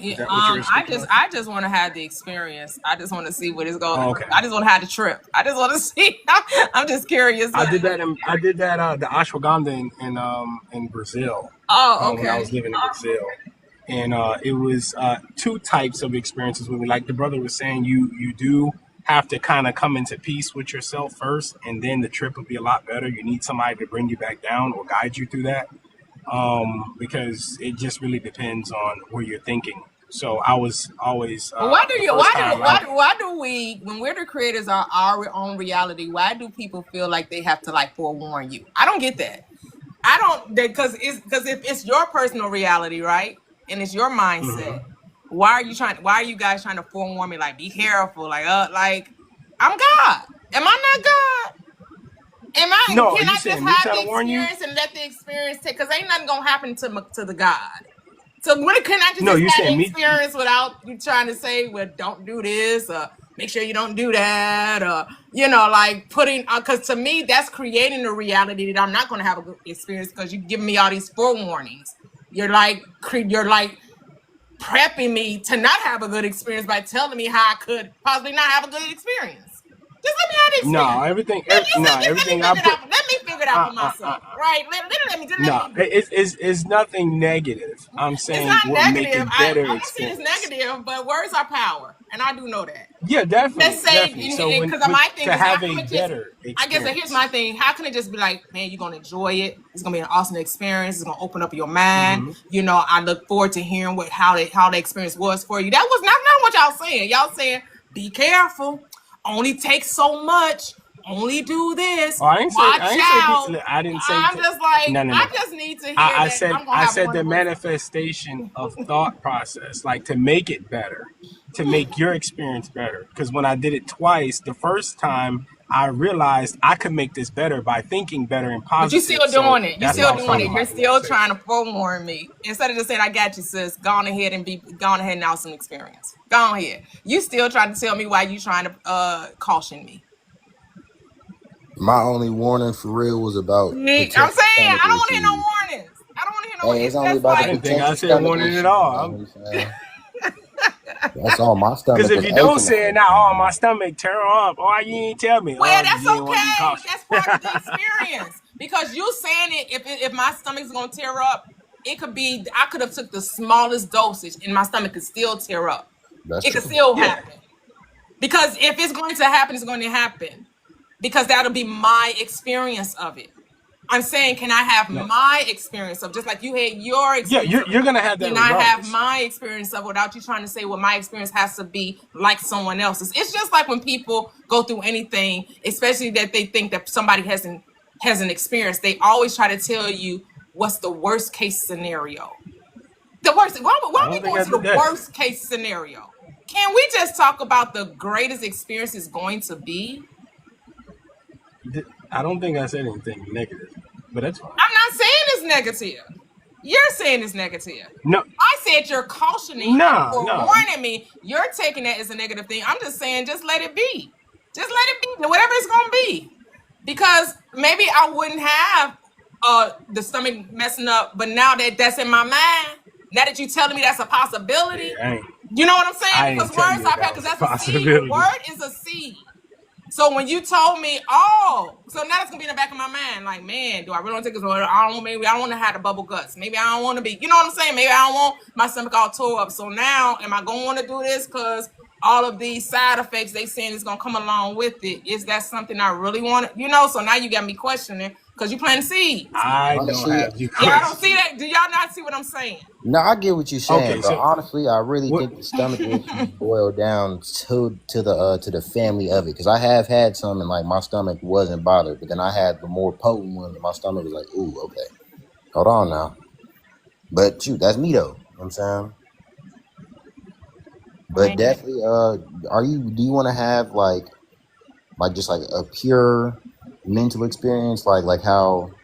Is that what you were speaking of?
I just want to have the experience. I just want to see what it's going.
Oh, okay.
I just want to have the trip. I just want to see. I'm just curious.
I did that. The ashwagandha in Brazil
Oh,
when I
okay.
was living in Brazil, and it was 2 types of experiences with me. Like the brother was saying, you do have to kind of come into peace with yourself first, and then the trip will be a lot better. You need somebody to bring you back down or guide you through that, because it just really depends on where you're thinking. So I was always
But why do
the
you?
first time I
Why do we? When we're the creators of our own reality, why do people feel like they have to like forewarn you? I don't get that. I don't because if it's your personal reality, right, and it's your mindset, why are you guys trying to forewarn me? Like, be careful. Like I'm God. Am I not God? Am I?
no, are
Can
you
I just
saying me
have
trying
the
to warn you?
experience and let the experience take? Because ain't nothing gonna happen to the God. So when can I
No,
just
you're
have the
saying me.
experience without you trying to say, well, don't do this, or make sure you don't do that, or like putting, because to me that's creating a reality that I'm not going to have a good experience because you're giving me all these forewarnings. You're like prepping me to not have a good experience by telling me how I could possibly not have a good experience. Just let me have the
No,
experience.
everything.
Just let me
Everything I
figure it
put.
out. Let me figure it out for myself, right? Let
No,
me do it.
it's nothing negative. I'm
It's
saying
not
what make
negative.
it better
I'm not saying it's
experience.
negative, but words are power, and I do know that.
Yeah,
Let's
definitely,
say,
definitely. So
because
when
my thing
to
is, how
have
can
a
it just?
better
I guess here's my
experience.
thing. How can it just be like, man, you're gonna enjoy it. It's gonna be an awesome experience. It's gonna open up your mind. I look forward to hearing how the experience was for you. That was not what y'all saying. Y'all saying, be careful. Only take so much. Only do this.
Oh, I
Watch
ain't say be.
out.
I didn't say.
I'm just like,
No, no,
I
no.
just need to hear that I'm gonna
I
have a
said the
wonderful experience.
manifestation of thought process, like to make it better, to make your experience better. Because when I did it twice, the first time I realized I could make this better by thinking better and
But you
positive.
still
So
doing it. You
that's why
still
I was
doing
talking
it. You're
about the
still trying
manifestation.
to forewarn me. Instead of just saying, I got you, sis. Go on ahead and now some experience. Go on ahead. You still trying to tell me why you trying to caution me.
My only warning for real was about
See, I'm
potential
saying
stomach
I don't want to hear no
issues.
warnings. I don't want to hear no.
Hey, it's
It's
only
just
about
I
the
like
didn't think I
potential
said
stomach
warning at
issues. You know
all.
what I'm saying? That's all. My
Because
stomach
if
was
you don't
aching the
say it
first
now, oh, my
time.
stomach tear up. Oh, you ain't tell me.
well,
Oh, because
that's
you didn't want to be
okay.
cautious.
That's part of the experience. Because you saying it, if my stomach's gonna tear up, it could be. I could have took the smallest dosage, and my stomach could still tear up.
That's
It could
true.
still
Yeah.
happen. Because if it's going to happen, it's going to happen. Because that'll be my experience of it. I'm saying, can I have
No.
my experience of, just like you had your
Yeah,
experience of
you're
it,
gonna have that
can I have
regardless.
my experience of it without you trying to say, well, my experience has to be like someone else's. It's just like when people go through anything, especially that they think that somebody hasn't experienced, they always try to tell you what's the worst case scenario. The worst. Why
I
are we
don't think
going
I
to the
did that.
worst case scenario? Can we just talk about the greatest experience is going to be?
I don't think I said anything negative, but that's fine.
I'm not saying it's negative. You're saying it's negative.
No,
I said you're cautioning and
nah, nah.
forewarning me. You're taking that as a negative thing. I'm just saying, just let it be. Just let it be. Whatever it's gonna be. Because maybe I wouldn't have the stomach messing up, but now that that's in my mind, now that you're telling me that's a possibility,
Yeah,
you know what I'm
I
saying?
ain't
Because
telling
words
you
I've had,
that
because
was a
that's a seed. A
possibility.
word is a seed. So when you told me, oh, so now it's gonna be in the back of my mind, like, man, do I really want to take this order? I don't. Maybe I don't want to have the bubble guts. Maybe I don't want to be. You know what I'm saying? Maybe I don't want my stomach all tore up. So now, am I gonna want to do this? Because all of these side effects they saying is gonna come along with it. Is that something I really want? You know. So now you got me questioning because you planting seeds.
I don't
Honestly,
have you
Y'all don't see
question.
that? Do y'all not see what I'm saying?
no, I get what you're saying,
Okay,
but
so
honestly, I really
what?
think the stomach issues boil down to the family of it. Because I have had some, and like my stomach wasn't bothered, but then I had the more potent ones, and my stomach was like, "Ooh, okay, hold on now." But shoot, that's me though. You know what I'm saying,
I
but
mean,
definitely, do you want to have like just like a pure mental experience, like how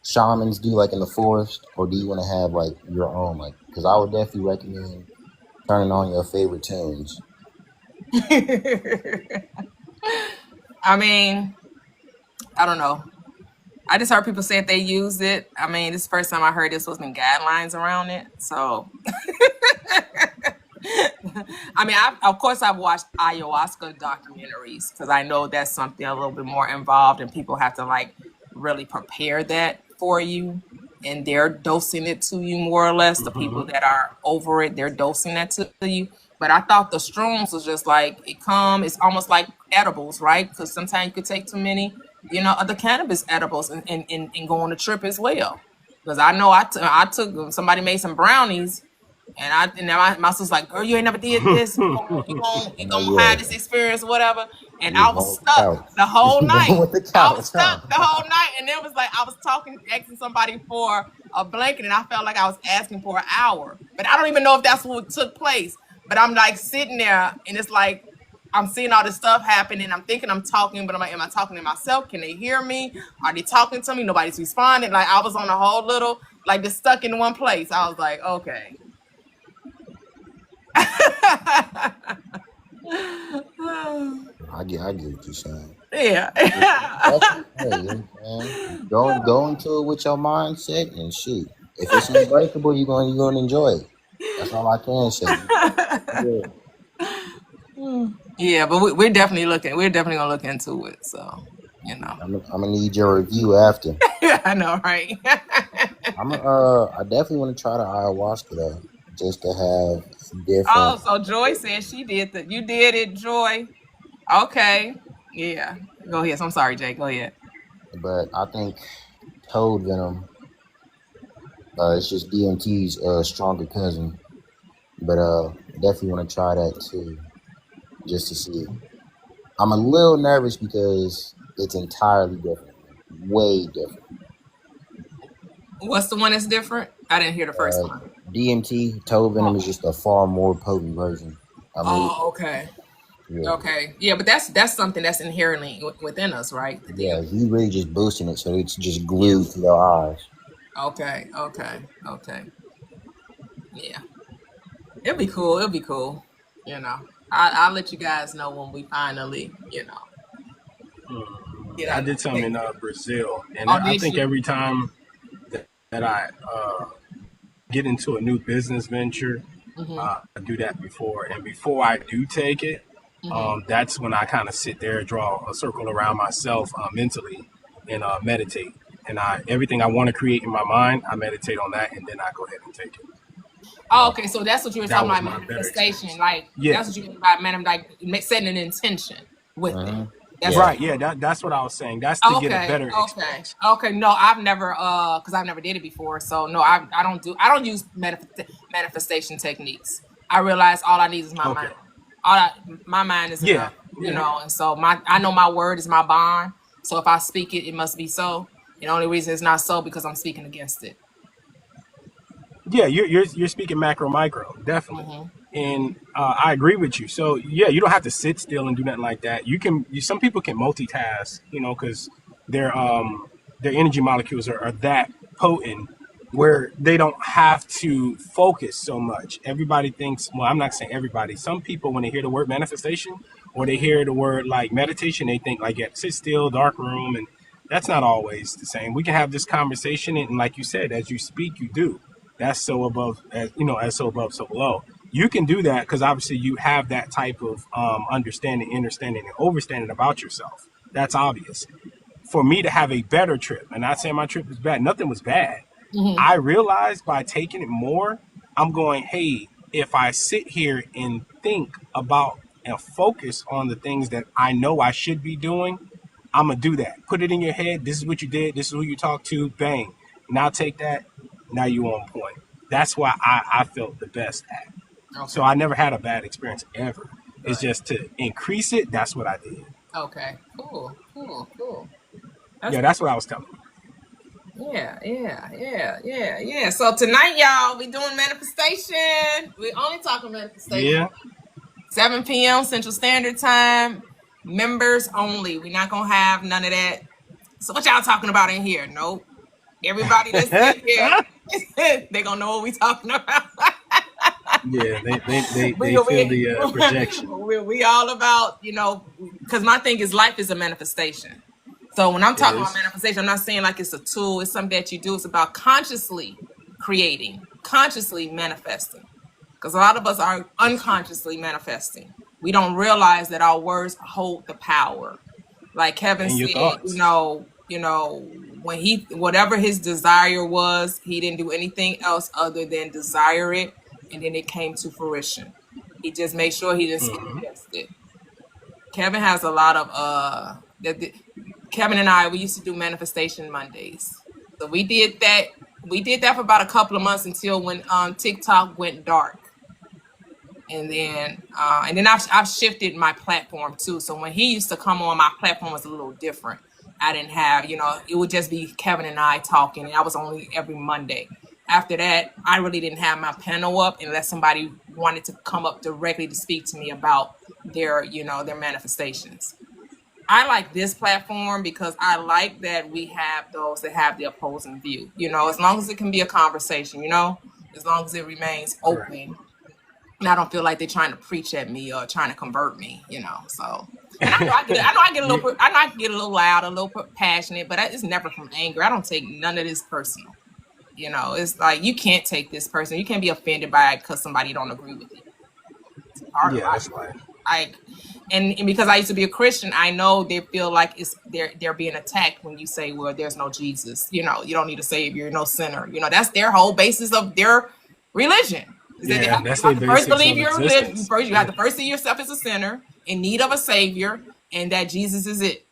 shamans do, like in the forest, or do you want to have like your own, like? Because I would definitely recommend turning on your favorite tunes.
I mean, I don't know. I just heard people say if they used it. I mean, this is the first time I heard this wasn't guidelines around it. So, I mean, of course, I've watched ayahuasca documentaries because I know that's something a little bit more involved and people have to like really prepare that for you. And they're dosing it to you more or less. The people that are over it, they're dosing that to you. But I thought the shrooms was just like it's almost like edibles, right? Because sometimes you could take too many, other cannabis edibles and go on a trip as well. Because I know I took somebody made some brownies and then my sister's like, girl, you ain't never did this. You
No,
gonna have
yeah,
this experience or whatever. And
you was
I
going
was
with the
stuck
couch.
the whole
You was
night.
going with the
I was
couch, huh?
stuck the whole night. And it was like I was asking somebody for a blanket, and I felt like I was asking for an hour. But I don't even know if that's what took place. But I'm like sitting there, and it's like I'm seeing all this stuff happen, and I'm thinking I'm talking, but I'm like, am I talking to myself? Can they hear me? Are they talking to me? Nobody's responding. Like I was on a whole little, like just stuck in one place. I was like, okay.
I get what you're saying.
Yeah.
That's okay. You know what I'm saying? Go into it with your mindset and shoot. If it's unbreakable, you're gonna enjoy it. That's all I can say. Yeah.
Yeah, but we're definitely looking. We're definitely gonna look into it. So, you know.
I'm gonna need your review after.
I know, right?
I definitely want to try the ayahuasca though, just to have
Oh,
different.
so Joy said she did that. You did it, Joy. Okay. Yeah. Go ahead. So I'm sorry, Jay. Go ahead.
But I think toad venom, it's just DMT's stronger cousin. But definitely want to try that too, just to see. I'm a little nervous because it's entirely different, way different.
What's the one that's different? I didn't hear the first one.
DMT toad venom is
Oh,
just a far more potent version. I mean,
okay.
yeah,
Okay. Yeah, but that's something that's inherently within us, right? The
yeah,
DMT.
he really just boosting it, so it's just glued to your eyes.
Okay. Okay. Yeah. It'll be cool. It'll be cool. You know. I'll let you guys know when we finally, get
I
out.
did some in Brazil, and
Oh,
I
did
think
you?
every time that I get into a new business venture,
Mm-hmm.
I do that before, and before I do take it,
Mm-hmm.
that's when I kind of sit there, draw a circle around myself mentally, and meditate. And everything I want to create in my mind, I meditate on that, and then I go ahead and take it.
Oh, okay, so that's what you were
That
talking
was
about,
my better
manifestation.
experience.
Like
Yeah.
that's what you mean by like setting an intention with it.
Uh-huh.
That's
Yeah.
Right. Yeah. That's what I was saying. That's to get a
okay.
better
Okay.
experience.
Okay. No, I've never because I've never did it before. So no, I don't use manifestation techniques. I realize all I need is my
Okay.
mind. My mind is
Yeah.
enough, you
Yeah.
know. And so I know my word is my bond. So if I speak it, it must be so. And the only reason it's not so because I'm speaking against it.
Yeah, you're speaking macro micro, definitely,
Hmm.
and I agree with you. So yeah, you don't have to sit still and do nothing like that. Some people can multitask, because their energy molecules are that potent where they don't have to focus so much. Everybody thinks, well, I'm not saying everybody. Some people, when they hear the word manifestation or they hear the word like meditation, they think like, yeah, sit still, dark room, and that's not always the same. We can have this conversation, and like you said, as you speak, you do. That's so above, as so above, so below. You can do that because obviously you have that type of understanding, understanding, and overstanding about yourself. That's obvious. For me to have a better trip, and not saying my trip was bad, nothing was bad.
Hmm.
I realized by taking it more, I'm going, hey, if I sit here and think about and focus on the things that I know I should be doing, I'm going to do that. Put it in your head. This is what you did. This is who you talked to. Bang. Now take that. Now you on point. That's why I felt the best at. So
Okay.
I never had a bad experience ever. It's
Right.
just to increase it. That's what I did.
Okay. Cool. Cool. Cool. That's
Yeah, that's what I was telling
yeah. So tonight, y'all, we doing manifestation. We only talking
you.
manifestation.
Yeah.
7 p.m. Central Standard Time. Members only. We're not gonna have none of that. So what y'all talking about in here? Nope. Everybody that's in here, they gonna know what we talking about.
Yeah,
we,
they feel
we,
the projection.
we all about, because my thing is life is a manifestation. So when I'm
It
talking about
is.
manifestation, I'm not saying like it's a tool, it's something that you do. It's about consciously creating, consciously manifesting. Because a lot of us are
It's true.
unconsciously manifesting. We don't realize that our words hold the power. Like Kevin
And your
said,
thoughts.
when whatever his desire was, he didn't do anything else other than desire it, and then it came to fruition. He just made sure he didn't speak
Hmm.
against it. Kevin has a lot of Kevin and I, we used to do manifestation Mondays. So we did that. We did that for about a couple of months until when TikTok went dark. And then I've shifted my platform too. So when he used to come on, my platform was a little different. I didn't have, it would just be Kevin and I talking, and I was only every Monday. After that, I really didn't have my panel up unless somebody wanted to come up directly to speak to me about their manifestations. I like this platform because I like that we have those that have the opposing view. As long as it can be a conversation, as long as it remains
Correct.
open, and I don't feel like they're trying to preach at me or trying to convert me. So, and
You,
I know I can get a little loud, a little passionate, but it's never from anger. I don't take none of this personal. It's like you can't take this person. You can't be offended by it because somebody don't agree with you. It's part of
yeah, that's
life.
life.
Like, and because I used to be a Christian, I know they feel like they're being attacked when you say, well, there's no Jesus. You don't need a savior, no sinner. That's their whole basis of their religion. Is that
Yeah, that's
you have
the
to first
basics
believe
of
your religion.
existence.
First, you have
Yeah.
to first see yourself as a sinner in need of a savior, and that Jesus is it.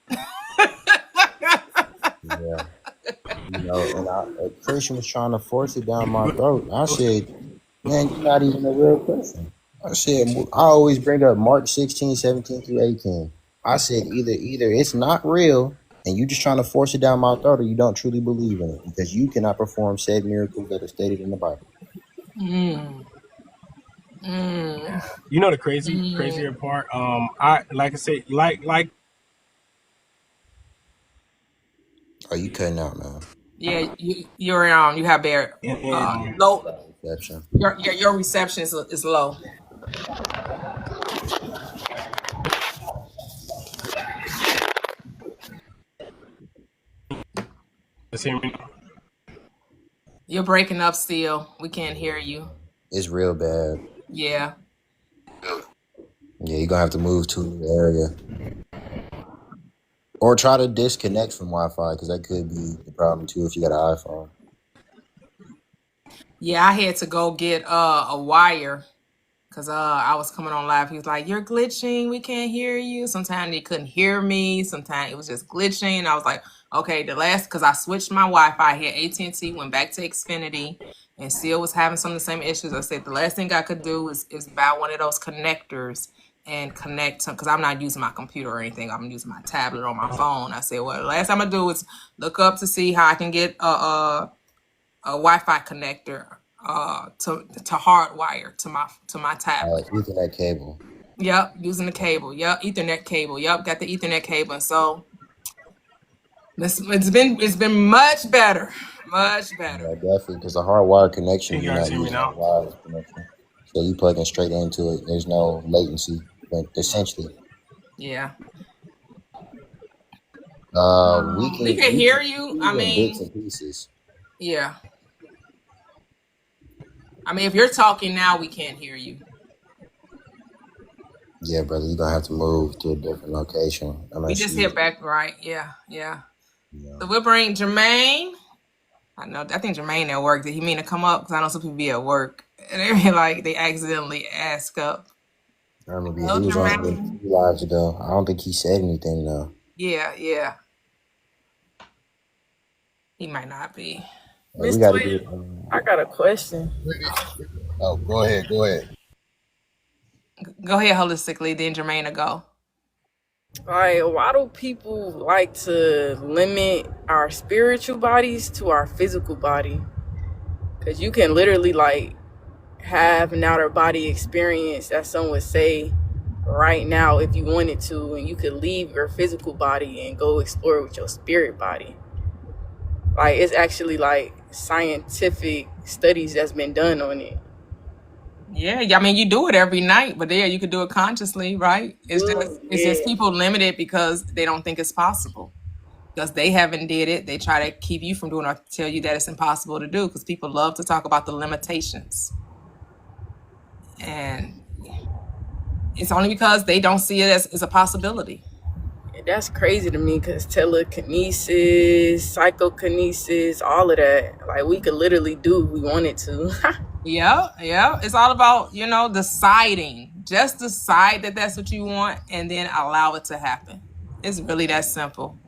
Yeah. And a Christian was trying to force it down my throat. I said, man, you're not even a real Christian. I said, I always bring up Mark 16, 17 through 18. I said, either it's not real and you just trying to force it down my throat, or you don't truly believe in it because you cannot perform said miracles that are stated in the Bible.
Mm, mm,
You know the
mm.
crazier part. I like I say, like
Oh, you cutting out, man.
Yeah, you have bear
in
low.
Reception.
Your reception is low.
let's hear me.
You're breaking up still. We can't hear you.
It's real bad.
Yeah.
Yeah, you're gonna have to move to a new area. Or try to disconnect from Wi-Fi because that could be the problem too if you got an iPhone.
Yeah, I had to go get a wire because I was coming on live. He was like, "You're glitching. We can't hear you." Sometimes they couldn't hear me. Sometimes it was just glitching. I was like, "Okay." The last, because I switched my Wi-Fi. I had AT&T, went back to Xfinity, and still was having some of the same issues. I said the last thing I could do is buy one of those connectors and connect to, because I'm not using my computer or anything. I'm using my tablet or my phone. I said, well, the last time I do is look up to see how I can get a Wi-Fi connector to hardwire to my tablet.
Ethernet cable.
Yep, using the cable. Yep, Ethernet cable. Yep, got the Ethernet cable. And so it's been much better, much better.
Yeah, definitely, because a hardwired connection,
Can you
you're
guys
not
hear me
using a
now?
wireless connection, so you plugging straight into it. There's no latency, but essentially,
Yeah.
we
We
can
can
we
hear
can
you.
hear
I
in bits
mean,
and pieces.
yeah. I mean, if you're talking now, we can't hear you.
Yeah, brother, you're gonna have to move to a different location
We
unless
just
you.
hit back right. Yeah, yeah.
Yeah.
So we'll bring Jermaine. I think Jermaine at work. Did he mean to come up? Because I know some people be at work and they be like they accidentally ask up.
I remember he
Hello,
was on here
Jermaine.
2 lives ago. I don't think he said anything though.
Yeah, yeah. He might not be.
We
Miss
got to
Toyia,
get.
I got a question.
Oh, go ahead, go ahead.
Go ahead, holistically. Then Jermaine will go.
Like, why do people like to limit our spiritual bodies to our physical body? Because you can literally, like, have an outer body experience, as some would say, right now if you wanted to, and you could leave your physical body and go explore with your spirit body. Like, it's actually, like, scientific studies that's been done on it.
Yeah, I mean, you do it every night, but there you could do it consciously, right? It's just
Yeah.
people limit it because they don't think it's possible. Because they haven't did it, they try to keep you from doing it or tell you that it's impossible to do. Because people love to talk about the limitations, and it's only because they don't see it as a possibility.
That's crazy to me because telekinesis, psychokinesis, all of that, like we could literally do if we wanted to.
Yeah, yeah. It's all about, deciding. Just decide that that's what you want and then allow it to happen. It's really that simple.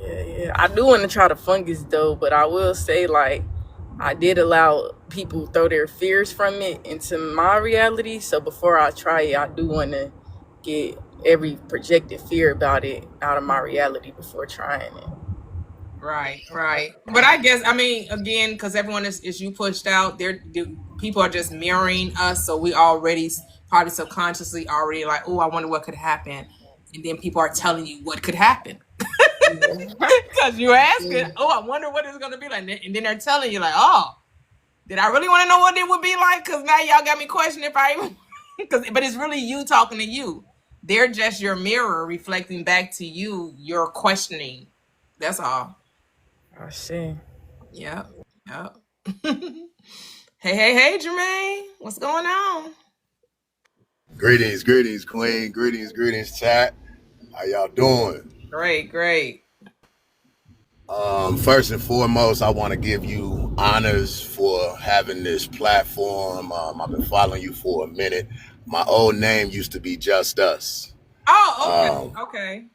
Yeah. I do want to try the fungus though, but I will say, like, I did allow people throw their fears from it into my reality. So before I try it, I do want to get every projected fear about it out of my reality before trying it.
Right, right. But I guess, I mean, again, because everyone is you pushed out, people are just mirroring us. So we already probably subconsciously already like, oh, I wonder what could happen. And then people are telling you what could happen. Because you're asking, oh, I wonder what it's going to be like. And then they're telling you like, oh, did I really want to know what it would be like? Because now y'all got me questioning if I even, but it's really you talking to you. They're just your mirror reflecting back to you, your questioning. That's all.
I see.
Yep. Yep. Hey, Jermaine. What's going on?
Greetings, Queen. Greetings, chat. How y'all doing?
Great.
First and foremost, I want to give you honors for having this platform. I've been following you for a minute. My old name used to be Just Us.
Oh, okay.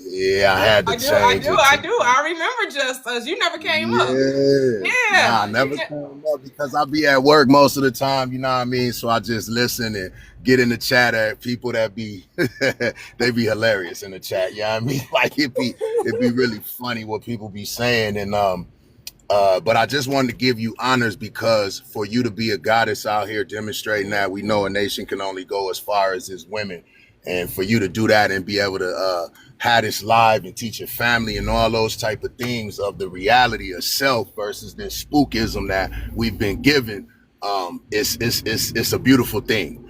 Yeah, I had to change it.
I remember Just Us. You never came up.
Yeah. Nah, I never came up because I be at work most of the time, you know what I mean? So I just listen and get in the chat at people that be they be hilarious in the chat. You know what I mean? Like it'd be really funny what people be saying. And but I just wanted to give you honors because for you to be a goddess out here demonstrating that we know a nation can only go as far as its women. And for you to do that and be able to have this live and teach your family and all those type of things of the reality of self versus this spookism that we've been given, it's a beautiful thing.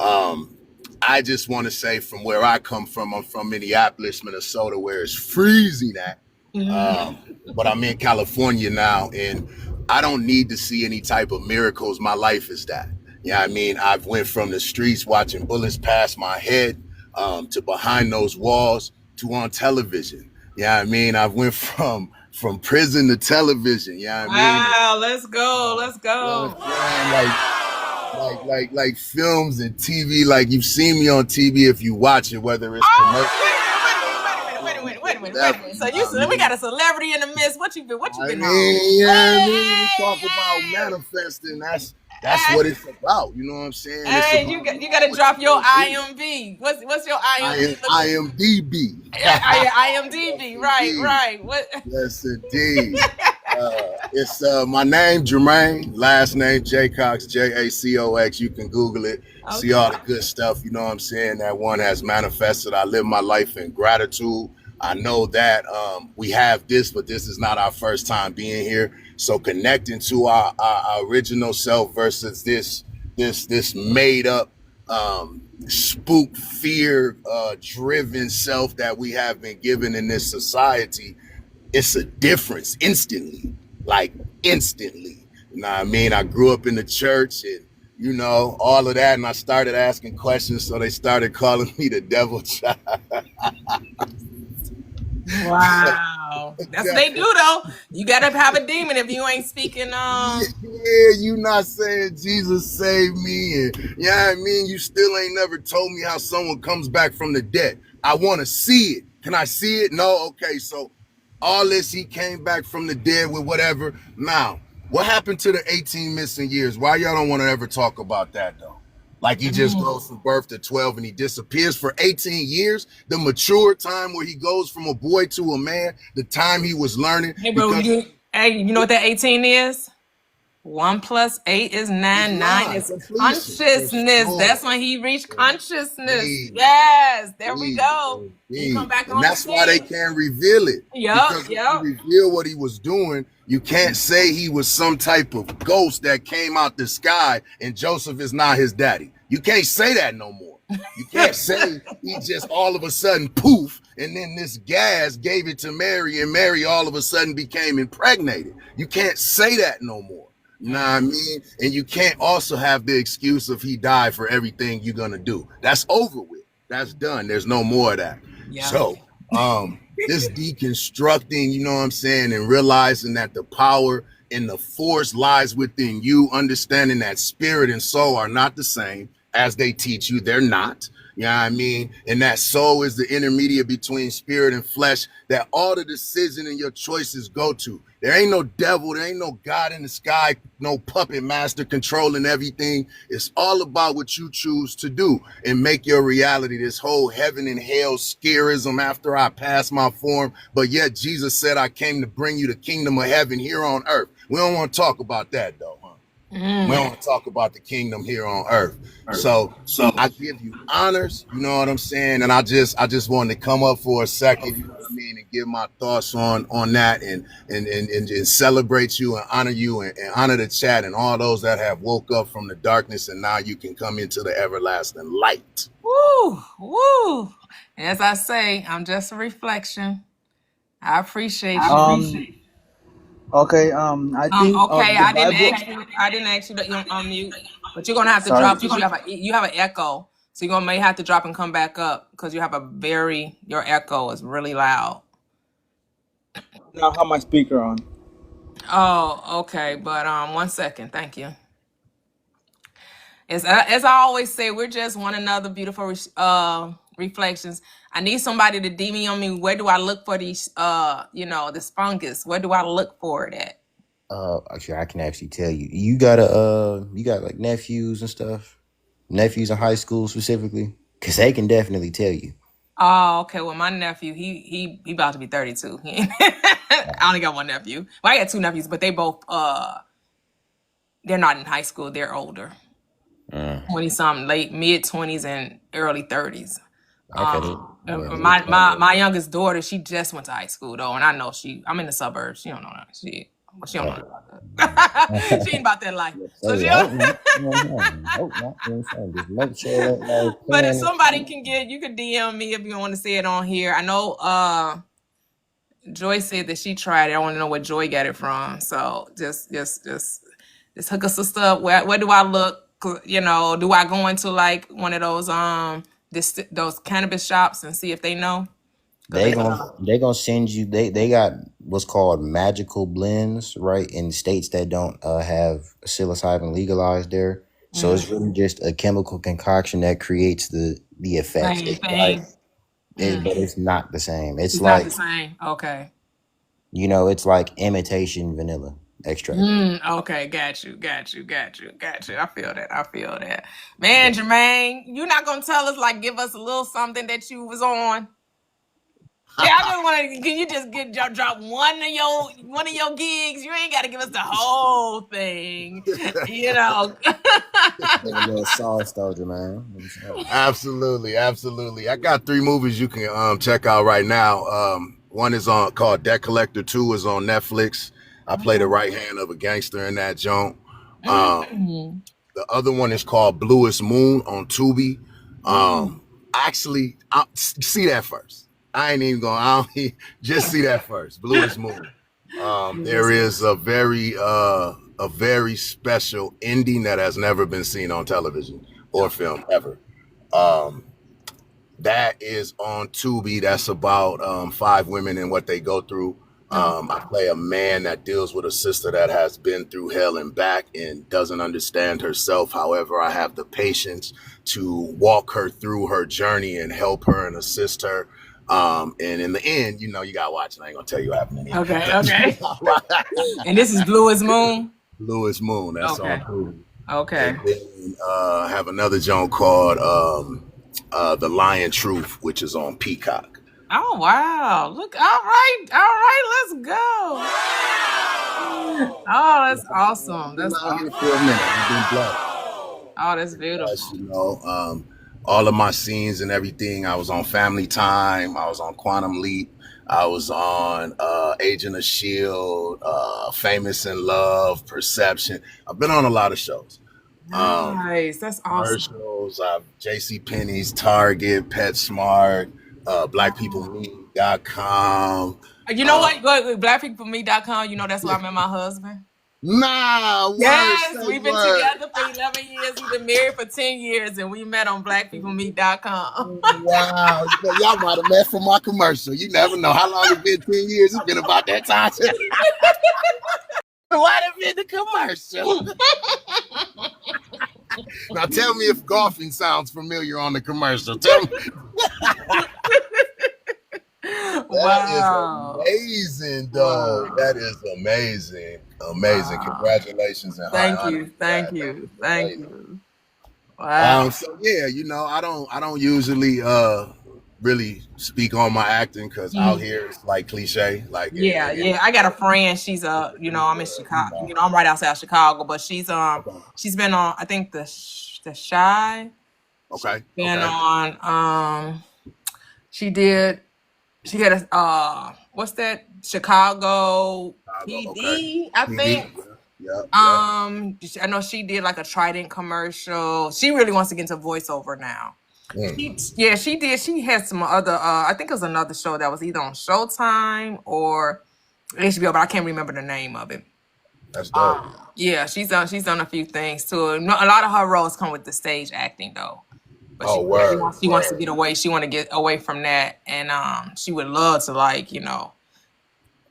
I just want to say from where I come from, I'm from Minneapolis, Minnesota, where it's freezing at. But I'm in California now, and I don't need to see any type of miracles. My life is that. You know what I mean? I've went from the streets watching bullets pass my head to behind those walls to on television. You know what I mean? I've went from from prison to television. You know what I mean?
Wow, let's go. Let's
You know
go.
what I'm saying? Like films and TV. Like you've seen me on TV if you watch it, whether it's commercial,
Wait a minute.
whatever.
So
You know what I
we
mean?
got a celebrity in the midst. What you been
I
on?
mean, you know what I mean? We talk
Hey,
about manifesting. That's what it's about. You know what I'm saying? It's
hey,
about
you got to
what
drop
you
your
gonna do.
IMB. What's your
I
IMB?
am IMDb.
IMDb.
Yes,
Right,
indeed.
right. What?
Yes, indeed. It's my name, Jermaine. Last name, Jaycox, Jacox. You can Google it. See all the
Okay.
good stuff. You know what I'm saying? That one has manifested. I live my life in gratitude. I know that we have this, but this is not our first time being here. So connecting to our original self versus this made up spook fear driven self that we have been given in this society, it's a difference instantly, like instantly. You know what I mean? I grew up in the church and all of that, and I started asking questions, so they started calling me the devil child.
Wow. That's what they do though. You gotta have a demon if you ain't speaking
Yeah, you not saying Jesus saved me, and I mean, you still ain't never told me how someone comes back from the dead. I want to see it. Can I see it? No. Okay, so all this, he came back from the dead with whatever. Now, what happened to the 18 missing years? Why y'all don't want to ever talk about that though? Like he just goes from birth to 12 and he disappears for 18 years. The mature time where he goes from a boy to a man, the time he was learning.
Hey bro, you know what that 18 is? 1 + 8 is 9. 9 is
Completion.
consciousness. That's when he reached consciousness. Yes, there we go. He come back
And
on the
that's why they
scene.
can't reveal it. Because if you reveal what he was doing, you can't say he was some type of ghost that came out the sky and Joseph is not his daddy. You can't say that no more. You can't say he just all of a sudden poof, and then this gas gave it to Mary, and Mary all of a sudden became impregnated. You can't say that no more. You know what I mean? And you can't also have the excuse of he died for everything you're gonna do. That's over with. That's done. There's no more of that.
Yeah.
So this deconstructing, you know what I'm saying, and realizing that the power and the force lies within you, understanding that spirit and soul are not the same as they teach you. They're not. You know what I mean? And that soul is the intermediate between spirit and flesh that all the decision and your choices go to. There ain't no devil. There ain't no God in the sky, no puppet master controlling everything. It's all about what you choose to do and make your reality. This whole heaven and hell scarism after I pass my form. But yet Jesus said, I came to bring you the kingdom of heaven here on earth. We don't want to talk about that though. We don't want to talk about the kingdom here on earth. So I give you honors, you know what I'm saying? And I just wanted to come up for a second, you know what I mean, and give my thoughts on that and celebrate you and honor you and honor the chat and all those that have woke up from the darkness and now you can come into the everlasting light.
Woo. As I say, I'm just a reflection. I appreciate you.
Okay, I think
Okay,
the Bible.
I didn't ask you to unmute, but you're gonna have to drop because you have an echo. So you're gonna may have to drop and come back up because you have your echo is really loud.
Now have my speaker on.
Oh, okay, but 1 second, thank you. As I always say, we're just one another beautiful reflections. I need somebody to DM on me. Where do I look for these this fungus? Where do I look for it at?
Actually, I can actually tell you. You got like nephews and stuff. Nephews in high school specifically, because they can definitely tell you.
Oh, okay. Well, my nephew, he about to be 32. I only got one nephew. Well, I got two nephews, but they both they're not in high school. They're older, 20-something, late mid-20s and early 30s.
Okay.
My youngest daughter, she just went to high school though, and I know I'm in the suburbs. She don't know that. She don't know about that. She ain't about that life. So she But if somebody can you could DM me if you want to say it on here. I know Joy said that she tried it. I want to know where Joy got it from. So just hook us up. Where do I look? You know, do I go into like one of those cannabis shops and see if they know?
They gonna send you. They got what's called magical blends, right? In states that don't have psilocybin legalized there. So it's really just a chemical concoction that creates the effects.
Same
It's like
thing.
but it's not the same. It's
It's not
like,
the same. Okay.
it's like imitation vanilla extract.
Okay, got you. I feel that. Man, Jermaine, you not gonna tell us, like, give us a little something that you was on? Yeah, I just want to. Can you just drop one of your gigs? You ain't got to give us the whole thing.
Bring a little sauce though, man.
Absolutely. I got 3 movies you can check out right now. One is called Debt Collector 2 is on Netflix. I play the right hand of a gangster in that joint. The other one is called Bluest Moon on Tubi. Actually, I'll see that first. I ain't even going to just see that first. Bluest Moon. There is a very special ending that has never been seen on television or film ever. That is on Tubi. That's about 5 women and what they go through. I play a man that deals with a sister that has been through hell and back and doesn't understand herself. However, I have the patience to walk her through her journey and help her and assist her. And in the end, you gotta watch it. I ain't gonna tell you what happened.
Okay. And this is Bluest Moon?
Bluest Moon. That's on Tubi.
Okay.
And then have another joint called The Lion Truth, which is on Peacock.
Oh, wow. Look, all right, let's go. Oh, that's awesome. That's awesome.
For a minute. I've been blessed.
Oh, that's beautiful.
All of my scenes and everything. I was on Family Time. I was on Quantum Leap. I was on Agent of S.H.I.E.L.D., Famous in Love, Perception. I've been on a lot of shows.
Nice. That's awesome.
Commercials. JCPenney's, Target, PetSmart, BlackPeopleMe.com.
You know what? BlackPeopleMe.com, that's where I met my husband.
Nah,
yes, we've been together for 11 years. We've been married for 10 years, and we met on BlackPeopleMe.com.
Wow, y'all might have met from my commercial. You never know how long it's been. 10 years. It's been about that time. Might have been the commercial. Now tell me if golfing sounds familiar on the commercial. Tell me.
Wow.
That is amazing, though. Wow. That is amazing. Amazing. Wow. Congratulations. And
Thank you. Wow.
So yeah, I don't usually really speak on my acting because out here it's like cliche. Like
I got a friend. She's I'm in Chicago. I'm right outside Chicago, but she's been on, I think, the Shy.
Okay.
She's been on she had a what's that, Chicago PD, I think.
Yeah.
I know she did like a Trident commercial. She really wants to get into voiceover now. She did. She had some other I think it was another show that was either on Showtime or HBO, but I can't remember the name of it.
That's dope.
She's done a few things too. A lot of her roles come with the stage acting though. But she wants to get away. She want to get away from that, and she would love to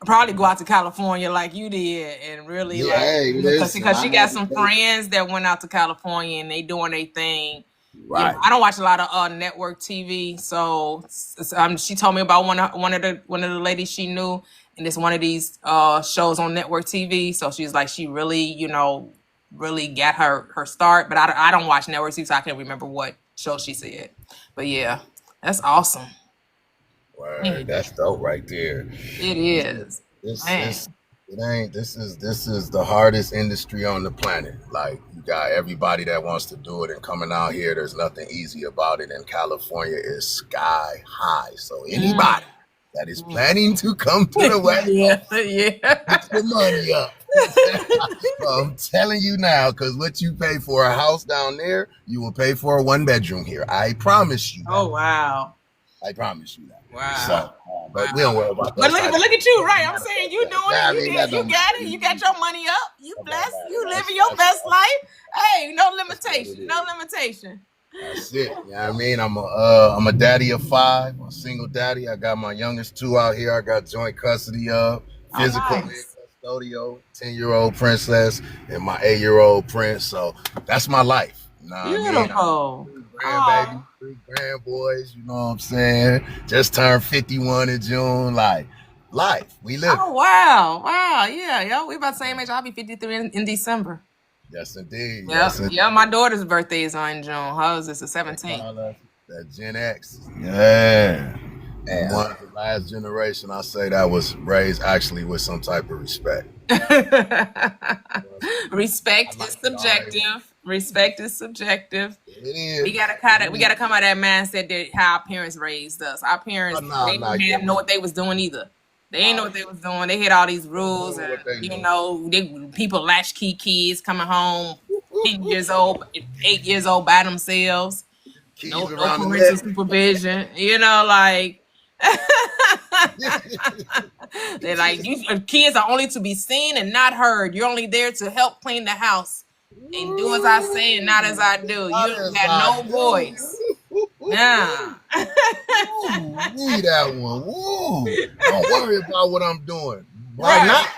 probably go out to California like you did, and really because she got some friends that went out to California and they doing their thing.
Right.
I don't watch a lot of network TV, so she told me about one of the ladies she knew, and it's one of these shows on network TV. So she's like, she really really got her start, but I don't watch network TV, so I can't remember what show she said. But yeah, that's awesome.
Word, that's dope right there.
It is.
This is the hardest industry on the planet. Like, you got everybody that wants to do it, and coming out here, there's nothing easy about it. And California is sky high. So anybody that is planning to come to the West, get your money up. I'm telling you now, because what you pay for a house down there, you will pay for a 1-bedroom here. I promise you that.
Oh wow!
I promise you that.
Wow.
So, but we don't worry about that.
But look at you, right? I'm saying you doing it. You got it. You got your money up. You blessed. You living your best life. Hey, no limitation. No limitation.
That's it. You know what I mean? I'm a daddy of 5. I'm a single daddy. I got my youngest 2 out here. I got joint custody of.
Oh,
physical and
nice.
custodial, 10-year-old princess and my 8-year-old prince. So that's my life. You know what I mean? I got
Beautiful.
3 grandbabies,
Oh,
3 grandboys, you know what I'm saying? Just turned 51 in June. Like, life. We live
oh,
it.
wow. Wow. Yeah. Yeah. We about the same age. I'll be 53 in December.
Yes, indeed.
Yeah.
Yes, indeed.
Yeah. My daughter's birthday is on June. Hers is the
They
17th.
call us that Gen X. Yeah.
Hey,
I'm one of the last generation I say that was raised actually with some type of respect. I
Respect is
like it all they want.
subjective. Respect is subjective.
It
We
is.
gotta
It
kind of we
is.
gotta come out of that mindset that how our parents raised us. Our
Oh,
parents
no,
they
no,
didn't
yeah,
have know what they was doing either. They didn't know
no,
what they was doing. They had all these
they
rules
knew
and
what they knew.
people latchkey kids coming home 10 years old, 8 years old by themselves.
Keys
No
around the
parental
neck.
supervision. Like they're like you kids are only to be seen and not heard. You're only there to help clean the house and do as I say and not as I do.
Not
You don't
as
got
I
no
do.
voice. Yeah.
Ooh, need that one. Woo. Don't worry about what I'm doing. Why
Right.
not?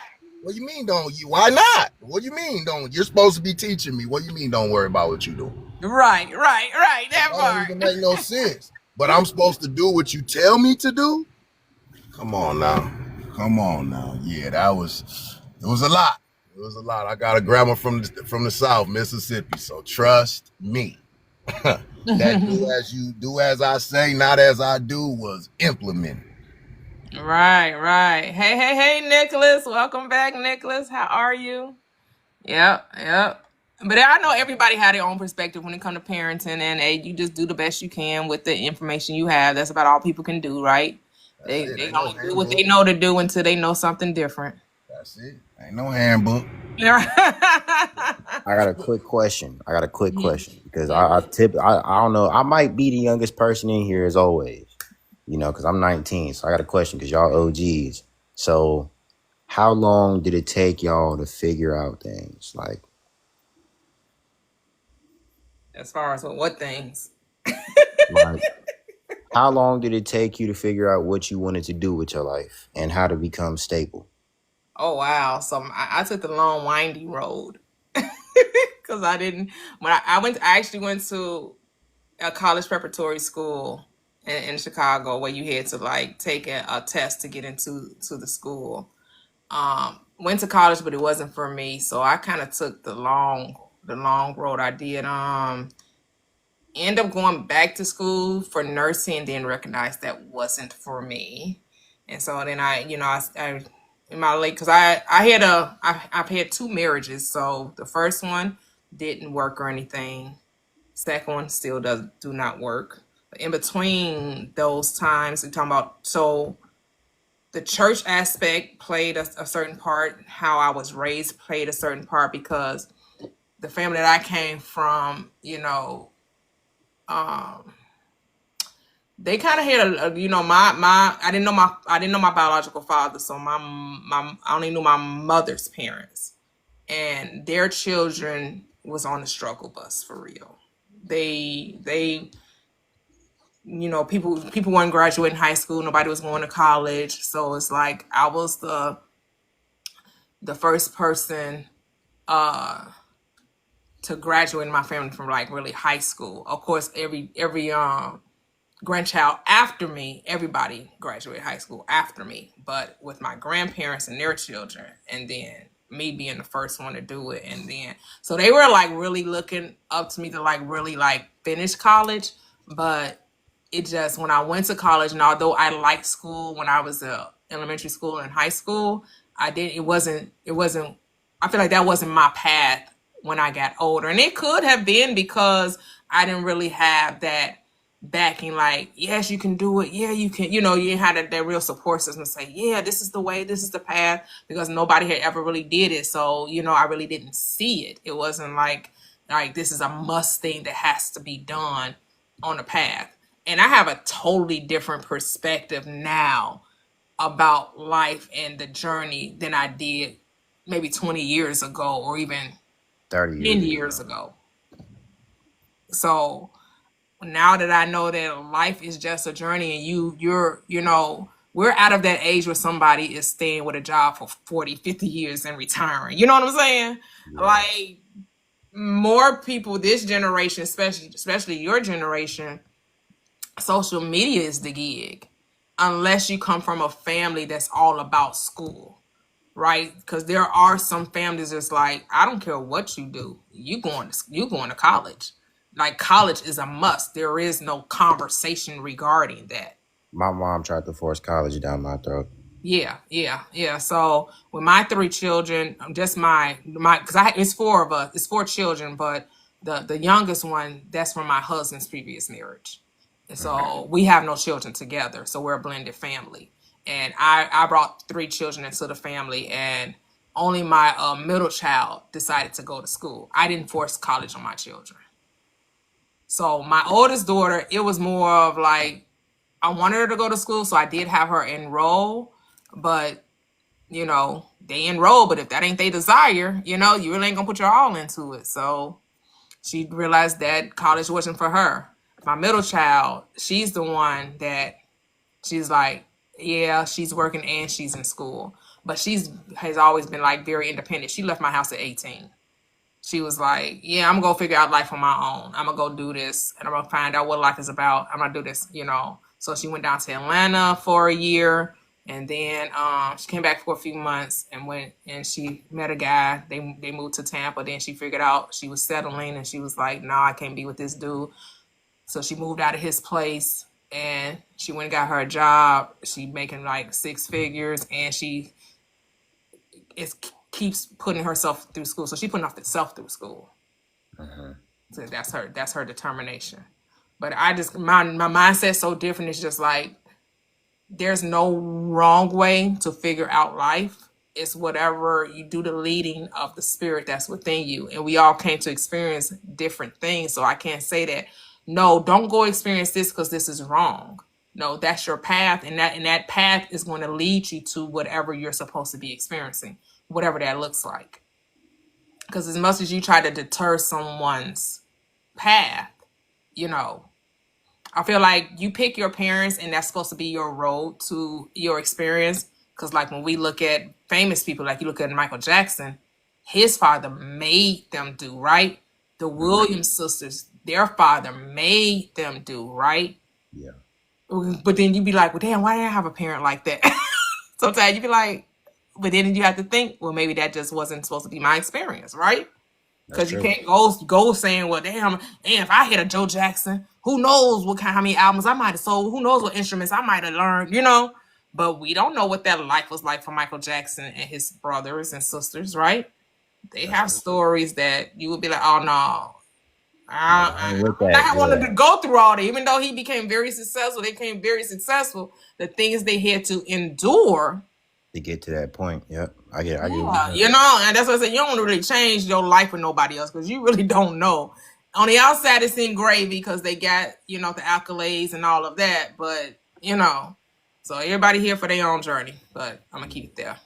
What do you mean don't you? Why not? What do you mean don't? You're supposed to be teaching me. What do you mean don't worry about what you do?
Right. That
That don't even
part.
make no sense. But I'm supposed to do what you tell me to do? Come on now. Come on now. Yeah, it was a lot. It was a lot. I got a grandma from the South, Mississippi. So trust me. That do as I say, not as I do was implemented.
Right. Hey, Nicholas. Welcome back, Nicholas. How are you? Yep. But I know everybody had their own perspective when it comes to parenting, and hey, you just do the best you can with the information you have. That's about all people can do, right?
That's
They
it.
they
Ain't no
only do what they
handbook.
know to do until they know something different.
That's it. Ain't no handbook.
Yeah.
I got a quick question.
Mhm.
Because I don't know. I might be the youngest person in here as always, because I'm 19. So I got a question because y'all OGs. So how long did it take y'all to figure out things? Like,
As far as what things?
like how long did it take you to figure out what you wanted to do with your life and how to become stable?
Oh wow! So I took the long winding road because I didn't. When I went, I actually went to a college preparatory school in Chicago where you had to like take a test to get into the school. Went to college, but it wasn't for me, so I kind of took the long road. I did end up going back to school for nursing, and then recognized that wasn't for me. And so then I in my late because I've had two marriages. So the first one didn't work or anything. Second one still do not work. But in between those times, we're talking about so the church aspect played a certain part. How I was raised played a certain part because the family that I came from, um, they kind of had my I didn't know my biological father, so my I only knew my mother's parents, and their children was on the struggle bus for real. They people weren't graduating high school, nobody was going to college, so it's like I was the first person uh to graduate in my family from like really high school. Of course, every grandchild after me, everybody graduated high school after me, but with my grandparents and their children, and then me being the first one to do it, and then so they were like really looking up to me to like really like finish college, but it just when I went to college, and although I liked school when I was elementary school and high school, I did it wasn't I feel like that wasn't my path when I got older, and it could have been because I didn't really have that backing, like yes you can do it, yeah you can, you had that real support system to say yeah this is the way, this is the path, because nobody had ever really did it, so I really didn't see it. It wasn't like this is a must thing that has to be done on the path. And I have a totally different perspective now about life and the journey than I did maybe 20 years ago or even
30
10
years
years
ago.
ago. So now that I know that life is just a journey, and you're we're out of that age where somebody is staying with a job for 40, 50 years and retiring. You know what I'm saying?
Yeah.
Like, more people this generation, especially your generation, social media is the gig, unless you come from a family that's all about school, right? Because there are some families that's like, I don't care what you do, you going to college. Like, college is a must. There is no conversation regarding that.
My mom tried to force college down my throat.
Yeah. So with my 3 children, just my because it's 4 of us, it's 4 children, but the youngest one, that's from my husband's previous marriage, and so we have no children together, so we're a blended family. And I brought 3 children into the family, and only my middle child decided to go to school. I didn't force college on my children. So my oldest daughter, it was more of like, I wanted her to go to school, so I did have her enroll, but they enroll, but if that ain't their desire, you really ain't gonna put your all into it. So she realized that college wasn't for her. My middle child, she's the one that she's like, yeah, she's working and she's in school, but has always been like very independent. She left my house at 18. She was like, yeah, I'm gonna go figure out life on my own. I'm gonna go do this, and I'm gonna find out what life is about. I'm gonna do this. So she went down to Atlanta for a year, and then she came back for a few months and went and she met a guy. They moved to Tampa. Then she figured out she was settling, and she was like, no, I can't be with this dude. So she moved out of his place, and she went and got her a job. She making like 6 figures, and she keeps putting herself through school. So she's putting herself through school. So that's her determination. But I just, my mindset's so different. It's just like, there's no wrong way to figure out life. It's whatever you do, the leading of the spirit that's within you. And we all came to experience different things. So I can't say that, no, don't go experience this because this is wrong. No, that's your path. And that path is going to lead you to whatever you're supposed to be experiencing, whatever that looks like. Because as much as you try to deter someone's path, I feel like you pick your parents, and that's supposed to be your road to your experience. Because like when we look at famous people, like you look at Michael Jackson, his father made them do right. The Williams sisters, their father made them do right.
Yeah.
But then you be like, well, damn, why didn't I have a parent like that? Sometimes you be like, but then you have to think, well, maybe that just wasn't supposed to be my experience, right? Because you can't go saying, well, damn, if I hit a Joe Jackson, who knows how many albums I might have sold, who knows what instruments I might have learned, But we don't know what that life was like for Michael Jackson and his brothers and sisters, right? They have stories that you would be like, oh no, I wanted to go through all that. Even though he became very successful, they became very successful. The things they had to endure
to get to that point. Yep. I get
and that's what I said. You don't really change your life with nobody else because you really don't know. On the outside, it's in gravy because they got, the accolades and all of that. But, so everybody here for their own journey. But I'm going to keep it there.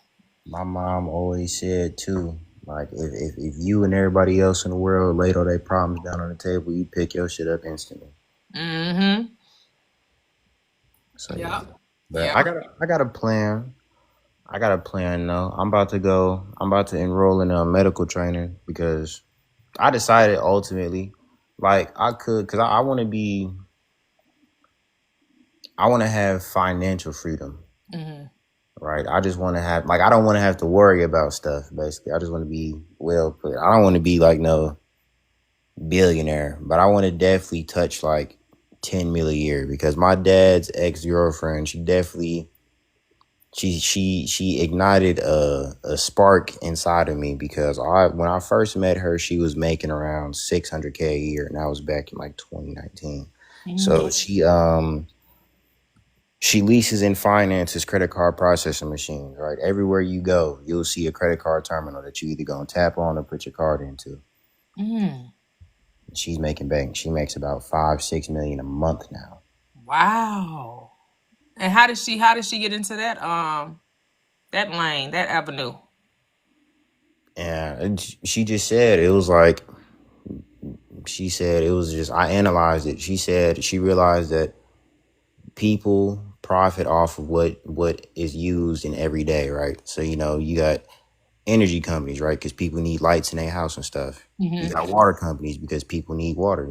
My mom always said, too, like, if you and everybody else in the world laid all their problems down on the table, you pick your shit up instantly.
Mm-hmm.
So, yeah. But I got a plan. I got a plan though. I'm about to enroll in a medical trainer because I decided ultimately, like because I want to have financial freedom.
Mm-hmm.
Right. I just want to have, I don't want to have to worry about stuff. Basically, I just want to be well put. I don't want to be like no billionaire, but I want to definitely touch like 10 million a year because my dad's ex-girlfriend, she definitely, she ignited a spark inside of me because when I first met her, she was making around $600K a year, and that was back in like 2019. Mm-hmm. So she leases and finances credit card processing machines. Right, everywhere you go, you'll see a credit card terminal that you either gonna tap on or put your card into.
Mm.
She's making bank. She makes about $5-6 million a month now.
Wow. And how did she get into that lane, that avenue?
And she just said it was like, I analyzed it. She said she realized that people profit off of what is used in every day, right? So you got energy companies, right? Because people need lights in their house and stuff. You got water companies because people need water.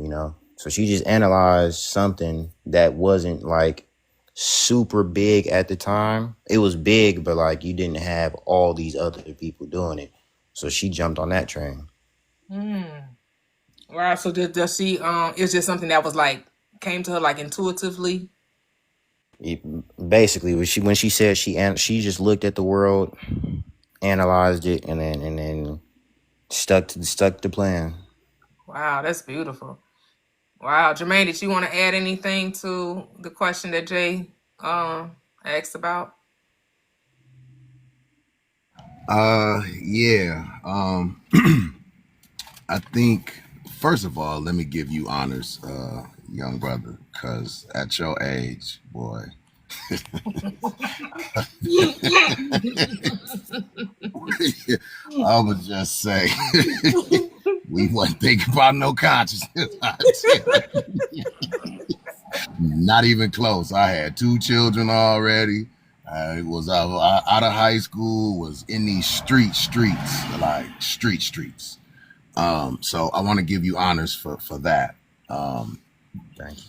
So she just analyzed something that wasn't like super big at the time. It was big, but like you didn't have all these other people doing it. So she jumped on that train.
Wow. So does she? It's just something that was like came to her like intuitively.
Basically, when she said she just looked at the world, analyzed it, and then stuck to the plan.
Wow, that's beautiful. Wow, Jermaine, did you want to add anything to the question that Jay asked about?
Yeah. I think first of all, let me give you honors, young brother, because at your age, boy, I would just say we wasn't thinking about no consciousness. Not even close. I had 2 children already. I was out of high school, was in these streets, like streets. So I want to give you honors for that.
Thank you.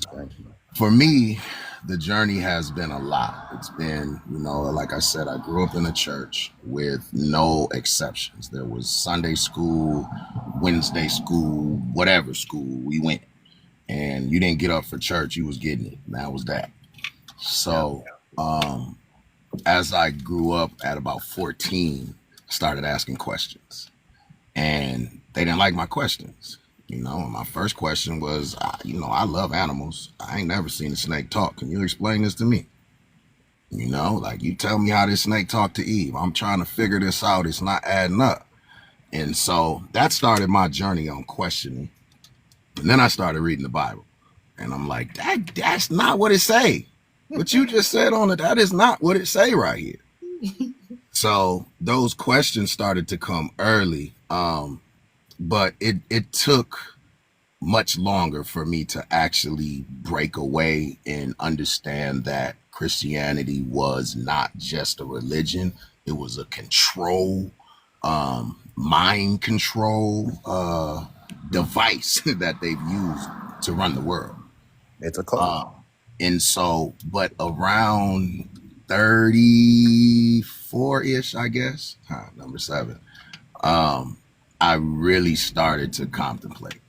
For me, the journey has been a lot. It's been, like I said, I grew up in a church with no exceptions. There was Sunday school, Wednesday school, whatever school we went. And you didn't get up for church, you was getting it. And that was that. So as I grew up at about 14, I started asking questions. And they didn't like my questions. My first question was, I love animals. I ain't never seen a snake talk. Can you explain this to me? Like you tell me how this snake talked to Eve. I'm trying to figure this out. It's not adding up. And so that started my journey on questioning. And then I started reading the Bible. And I'm like, that's not what it say. What you just said on it, that is not what it say right here. So those questions started to come early. But it took much longer for me to actually break away and understand that Christianity was not just a religion. It was a control, mind control device that they've used to run the world.
It's a cult.
And so, but around 34-ish, I guess, number 7, I really started to contemplate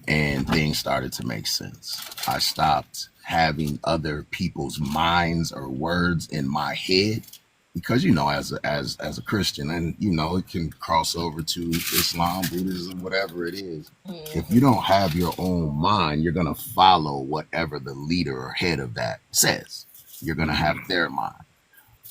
and things started to make sense. I stopped having other people's minds or words in my head because, as a Christian, and, it can cross over to Islam, Buddhism, whatever it is. If you don't have your own mind, you're going to follow whatever the leader or head of that says. You're going to have their mind.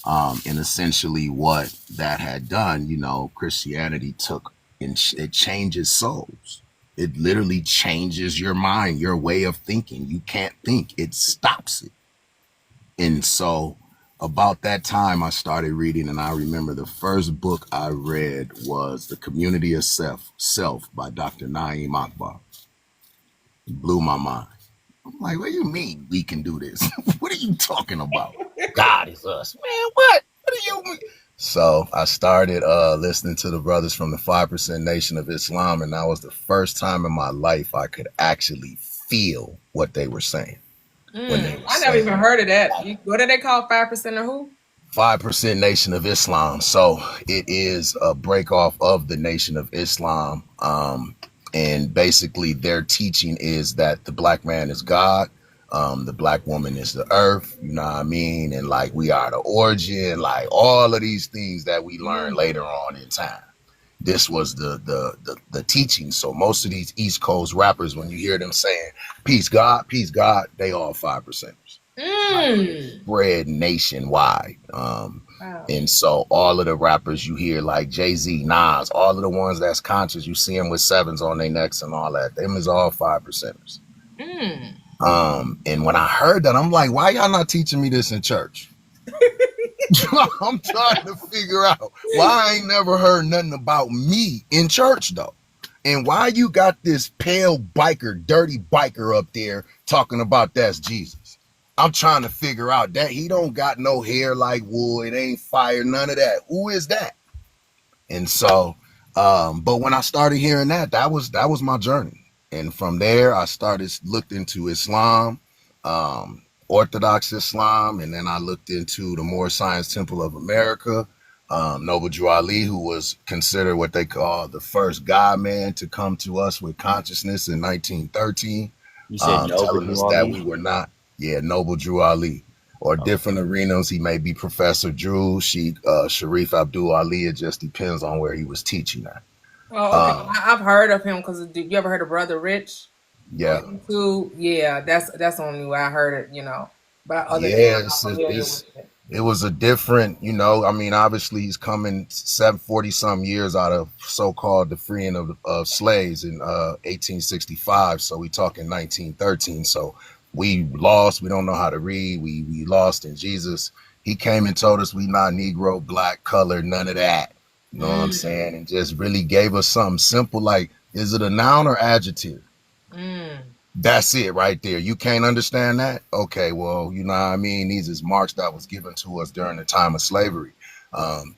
And essentially what that had done, Christianity took and it changes souls. It literally changes your mind, your way of thinking. You can't think, it stops it. And so about that time I started reading, and I remember the first book I read was The Community of Self by Dr. Naeem Akbar. It blew my mind. I'm like, what do you mean we can do this? What are you talking about? God is us. Man, what? What do you mean? So I started listening to the brothers from the 5% Nation of Islam, and that was the first time in my life I could actually feel what they were saying.
I never even heard of that. What do they call 5% or who?
5% Nation of Islam. So it is a break off of the Nation of Islam. And basically their teaching is that the black man is God. The black woman is the earth, you know what I mean? And like we are the origin, like all of these things that we learn later on in time. This was the teaching. So most of these East Coast rappers, when you hear them saying peace God, they all 5%ers. Like, spread nationwide. And so all of the rappers you hear, like Jay-Z, Nas, all of the ones that's conscious, you see them with 7s on their necks and all that. Them is all 5%ers. And when I heard that, I'm like, why y'all not teaching me this in church? I'm trying to figure out why I ain't never heard nothing about me in church though. And why you got this pale biker, dirty biker up there talking about that's Jesus? I'm trying to figure out that he don't got no hair like wool. It ain't fire, none of that. Who is that? And so, but when I started hearing that was my journey. And from there, I looked into Islam, Orthodox Islam, and then I looked into the Moorish Science Temple of America. Noble Drew Ali, who was considered what they call the first God man to come to us with consciousness in 1913,
You said Noble
telling
Drew
us that
Ali?
we were not, Noble Drew Ali. Or different arenas, he may be Professor Drew, Sharif Abdul Ali. It just depends on where he was teaching at.
Oh, okay.
Um,
I've heard of him because you ever heard of Brother Rich on
yeah,
YouTube? Yeah, that's the only way I heard it. But other than that,
yes,
I'm not familiar with it.
it was a different, I mean, obviously he's coming 740 some years out of so-called the freeing of slaves in 1865. So we talking 1913. So we lost. We don't know how to read. We lost in Jesus. He came and told us we not Negro, black, color, none of that. You know what I'm
Mm,
saying? And just really gave us something simple like, is it a noun or adjective?
mm,
That's it right there. You can't understand that? Okay, well, you know what I mean? These is marks that was given to us during the time of slavery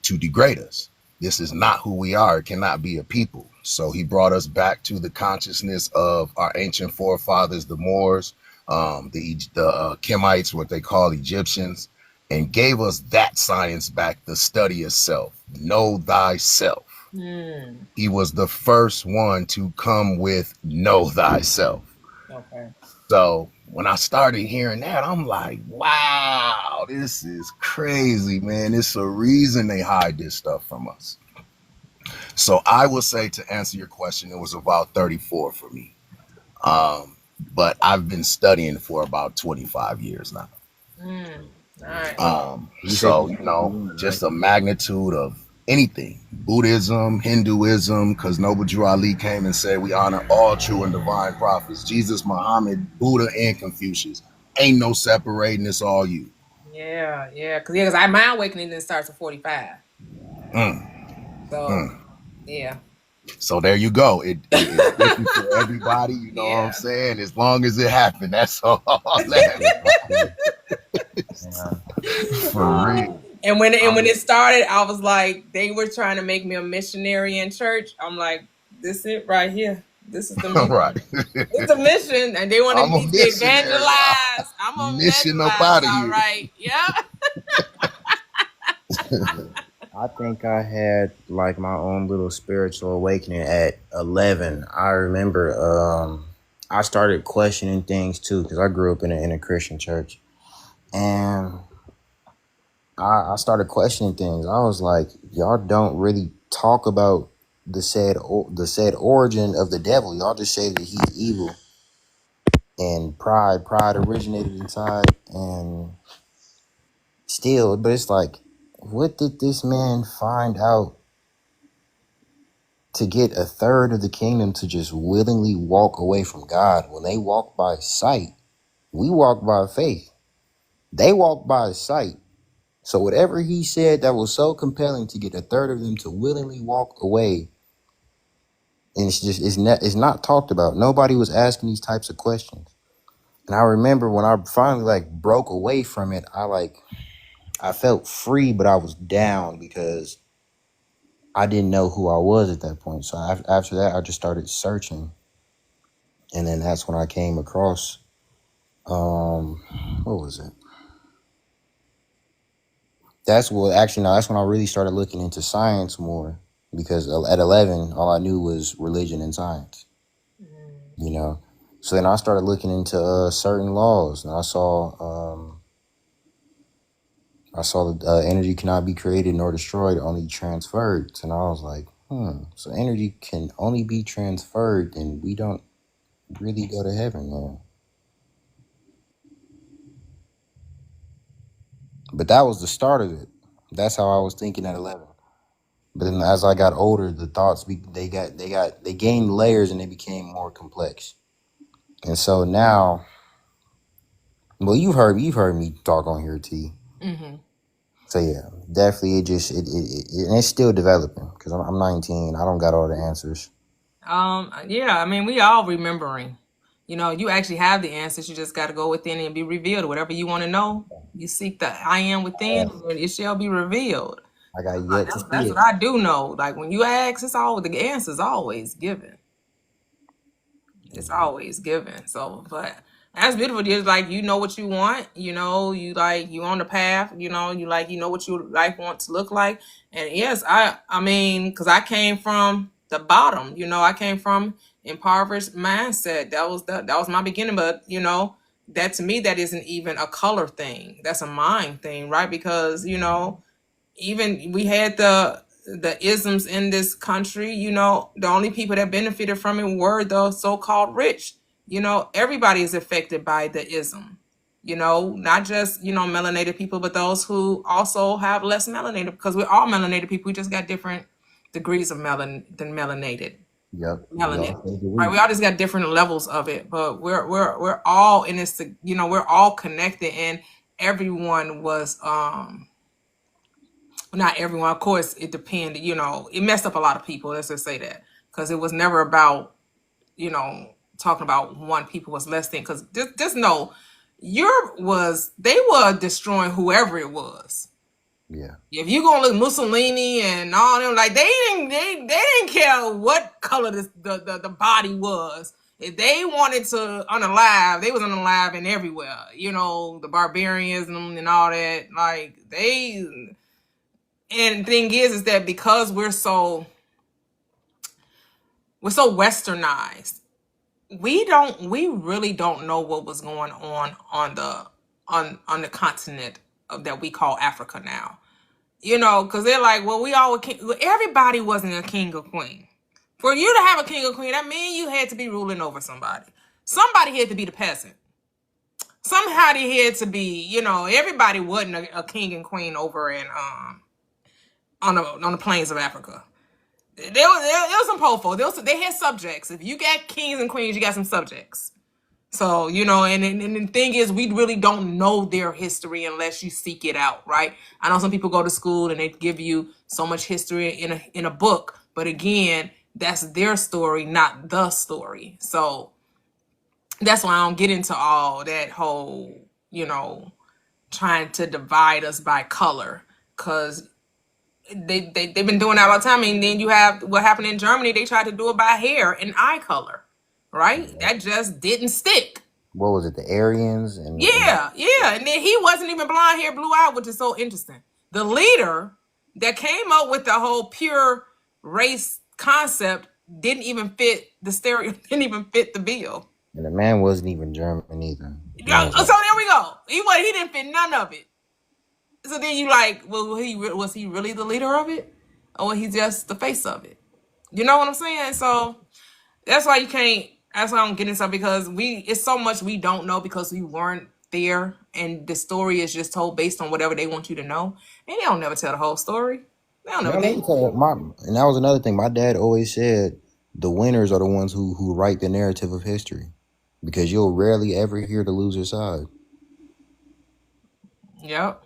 to degrade us. This is not who we are. It cannot be a people. So he brought us back to the consciousness of our ancient forefathers, the Moors, the Kemites, what they call Egyptians, and gave us that science back, the study of self. Know thyself.
mm.
He was the first one to come with know thyself.
Okay.
So when I started hearing that, I'm like, wow, this is crazy, man. It's a reason they hide this stuff from us. So I would say, to answer your question, it was about 34 for me. But I've been studying for about 25 years now.
Nice.
You said
So,
you speak fluent, right?
just a magnitude of anything, Buddhism, Hinduism, because Noble Drew Ali came and said, we honor all true and divine prophets, Jesus, Muhammad, Buddha, and Confucius. Ain't no separating, it's all you.
Yeah, yeah. Because my awakening didn't start at 45.
Mm,
So,
mm.
yeah.
So there you go. It's different for everybody, you know what I'm
Yeah.
saying? As long as it happened, that's all that
Okay, that's cool.
matters.
Yeah.
For real.
And when
I'm
it started, I was like, they were trying to make me a missionary in church. I'm like, this it right here. This is the mission.
right.
It's a mission, and they wanted
I'm a
me to
missionary.
evangelize. I'm a
Mission up
evangelize,
out of
all
here.
right. Yeah.
I think I had like my own little spiritual awakening at 11. I remember I started questioning things too because I grew up in a Christian church, and I started questioning things. I was like, y'all don't really talk about the said origin of the devil. Y'all just say that he's evil, and pride originated inside, and still, but it's like, what did this man find out to get a third of the kingdom to just willingly walk away from God? When they walk by sight, we walk by faith. They walk by sight. So whatever he said that was so compelling to get a third of them to willingly walk away, and it's not talked about. Nobody was asking these types of questions. And I remember when I finally like broke away from it, I felt free, but I was down because I didn't know who I was at that point. So after that, I just started searching, and then that's when I came across what was it? That's when I really started looking into science more, because at 11, all I knew was religion and science. You know, so then I started looking into certain laws, and I saw that energy cannot be created nor destroyed, only transferred. And I was like, so energy can only be transferred, and we don't really go to heaven, man. But that was the start of it. That's how I was thinking at 11. But then as I got older, the thoughts they gained layers and they became more complex. And so now, well, you've heard me talk on here, T.
Mm-hmm.
So yeah, definitely and it's still developing because I'm 19. I don't got all the answers.
Yeah. I mean, we all remembering. You actually have the answers. You just got to go within and be revealed. Whatever you want to know, you seek the I am within, and it shall be revealed.
I got yet to see
That's
it.
what I do know. Like when you ask, it's always the answer's always given. It's always given. So, but that's beautiful. Just like you know what you want. You on the path. You know what your life wants to look like. And yes, I mean, because I came from the bottom. I came from impoverished mindset. That was my beginning. But that to me, that isn't even a color thing. That's a mind thing, right? Because even we had the isms in this country. The only people that benefited from it were the so-called rich. Everybody is affected by the ism. Not just melanated people, but those who also have less melanated, because we're all melanated people. We just got different degrees of melanated.
Yep.
Melanin. Right, we all just got different levels of it, but we're all in this. We're all connected, and everyone was not everyone, of course, it depended, it messed up a lot of people, let's just say that, because it was never about, talking about one people was less than, because just know, they were destroying whoever it was.
Yeah.
If you gonna look Mussolini and all them, like they didn't care what color the body was. If they wanted to unalive, they was unalive and everywhere. The barbarians and all that, like they. And the thing is that because we're so westernized, we really don't know what was going on the continent that we call Africa now. Because they're like, well, everybody wasn't a king or queen. For you to have a king or queen, that means you had to be ruling over somebody. Somebody had to be the peasant. Somehow they had to be, everybody wasn't a king and queen over in on the plains of Africa. There was some powerful. They had subjects. If you got kings and queens, you got some subjects. So and the thing is, we really don't know their history unless you seek it out, right? I know some people go to school and they give you so much history in a book, but again, that's their story, not the story. So that's why I don't get into all that whole trying to divide us by color, because they've been doing that all the time. And then you have what happened in Germany. They tried to do it by hair and eye color, right? That just didn't stick.
What was it? The Aryans and
yeah. And then he wasn't even blonde hair, blue eye, which is so interesting. The leader that came up with the whole pure race concept didn't even fit didn't even fit the bill.
And the man wasn't even German either.
So there we go. He didn't fit none of it. So then you like, well, was he really the leader of it, or was he just the face of it? You know what I'm saying? So that's why you can't. That's why I'm getting stuff, because it's so much we don't know because we weren't there, and the story is just told based on whatever they want you to know, and they don't never tell the whole story. They don't never.
And that was another thing. My dad always said, the winners are the ones who write the narrative of history, because you'll rarely ever hear the loser side.
Yep.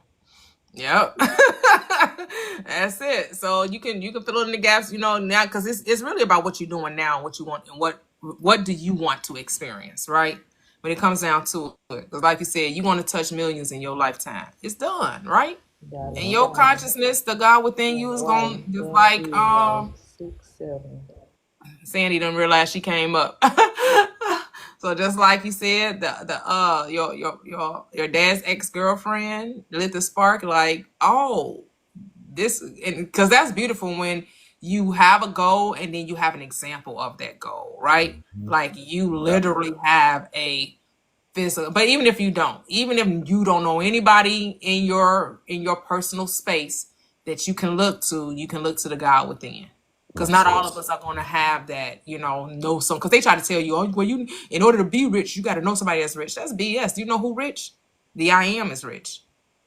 That's it. So you can fill in the gaps, now, because it's really about what you're doing now, what you want, and what do you want to experience, right? When it comes down to it, because like you said, you want to touch millions in your lifetime. It's done, right? And your consciousness, the God within you, is going to, just like
6, 7.
Sandy didn't realize she came up. So just like you said, your dad's ex-girlfriend lit the spark, like, oh, this, because that's beautiful when you have a goal and then you have an example of that goal, right? Like you literally have a physical, but even if you don't know anybody in your personal space that you can look to the God within. Because not all of us are going to have that, know some. Because they try to tell you, oh, well, in order to be rich, you got to know somebody that's rich. That's BS. You know who rich? The I am is rich.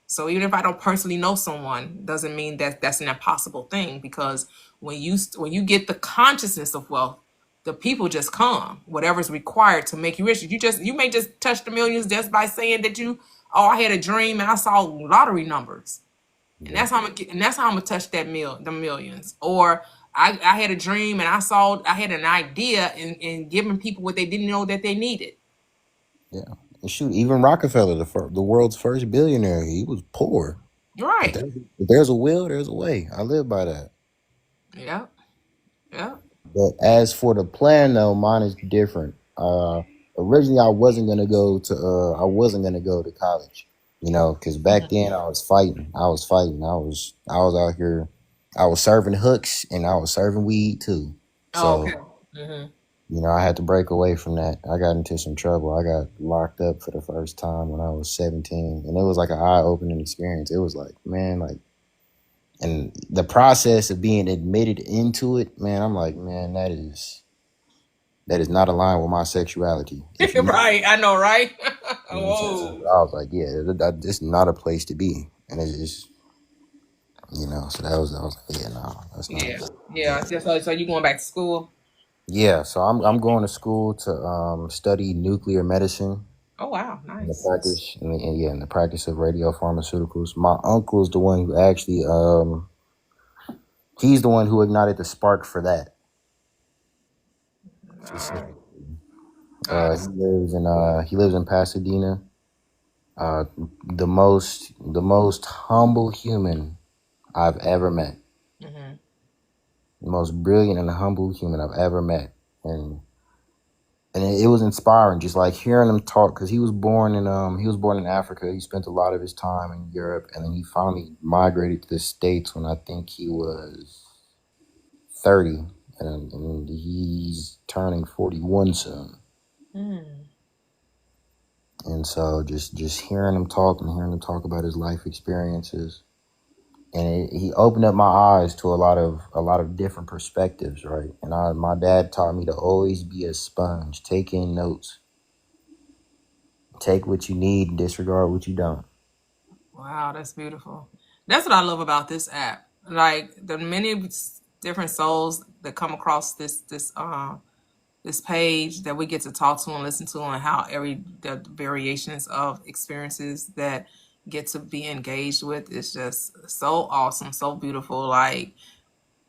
So even if I don't personally know someone, doesn't mean that that's an impossible thing. Because when you get the consciousness of wealth, the people just come. Whatever's required to make you rich. You may just touch the millions just by saying that I had a dream and I saw lottery numbers, and that's how I'm gonna touch the millions. Or I had a dream and I had an idea in giving people what they didn't know that they needed.
Yeah. And shoot, even Rockefeller, the world's first billionaire, he was poor. But
Right.
there's a will, there's a way. I live by that.
Yep. Yep.
But as for the plan, though, mine is different. Originally, I wasn't gonna go to college. You know, because back then I was fighting. I was out here. I was serving hooks and I was serving weed too.
Oh,
So
okay. Hmm.
you know, I had to break away from that. I got into some trouble. I got locked up for the first time when I was 17, and it was like an eye-opening experience. It was like, man, like, and the process of being admitted into it, man, I'm like, man, that is not aligned with my sexuality. If you,
Right. I know, right?
you know what I'm saying? So
Oh.
I was like, yeah, this is not a place to be, and it's just, you know, so I was like, yeah, no, that's not.
Yeah. Yeah. So you going back to school?
Yeah, so I'm going to school to study nuclear medicine.
Oh wow,
In the
nice.
practice, in the practice of radiopharmaceuticals. My uncle is the one who actually, he's the one who ignited the spark for that.
All
Specifically.
right.
He lives in Pasadena. Uh, the most humble human I've ever met.
Mm-hmm.
The most brilliant and humble human I've ever met, and it was inspiring, just like hearing him talk, because he was born in Africa. He spent a lot of his time in Europe, and then he finally migrated to the States when I think he was 30, and he's turning 41 soon.
Mm.
And so just hearing him talk and hearing him talk about his life experiences, and he opened up my eyes to a lot of different perspectives, right? And my dad taught me to always be a sponge, take in notes, take what you need, and disregard what you don't.
Wow, that's beautiful. That's what I love about this app. Like the many different souls that come across this page that we get to talk to and listen to, and how the variations of experiences that get to be engaged with is just so awesome, so beautiful. Like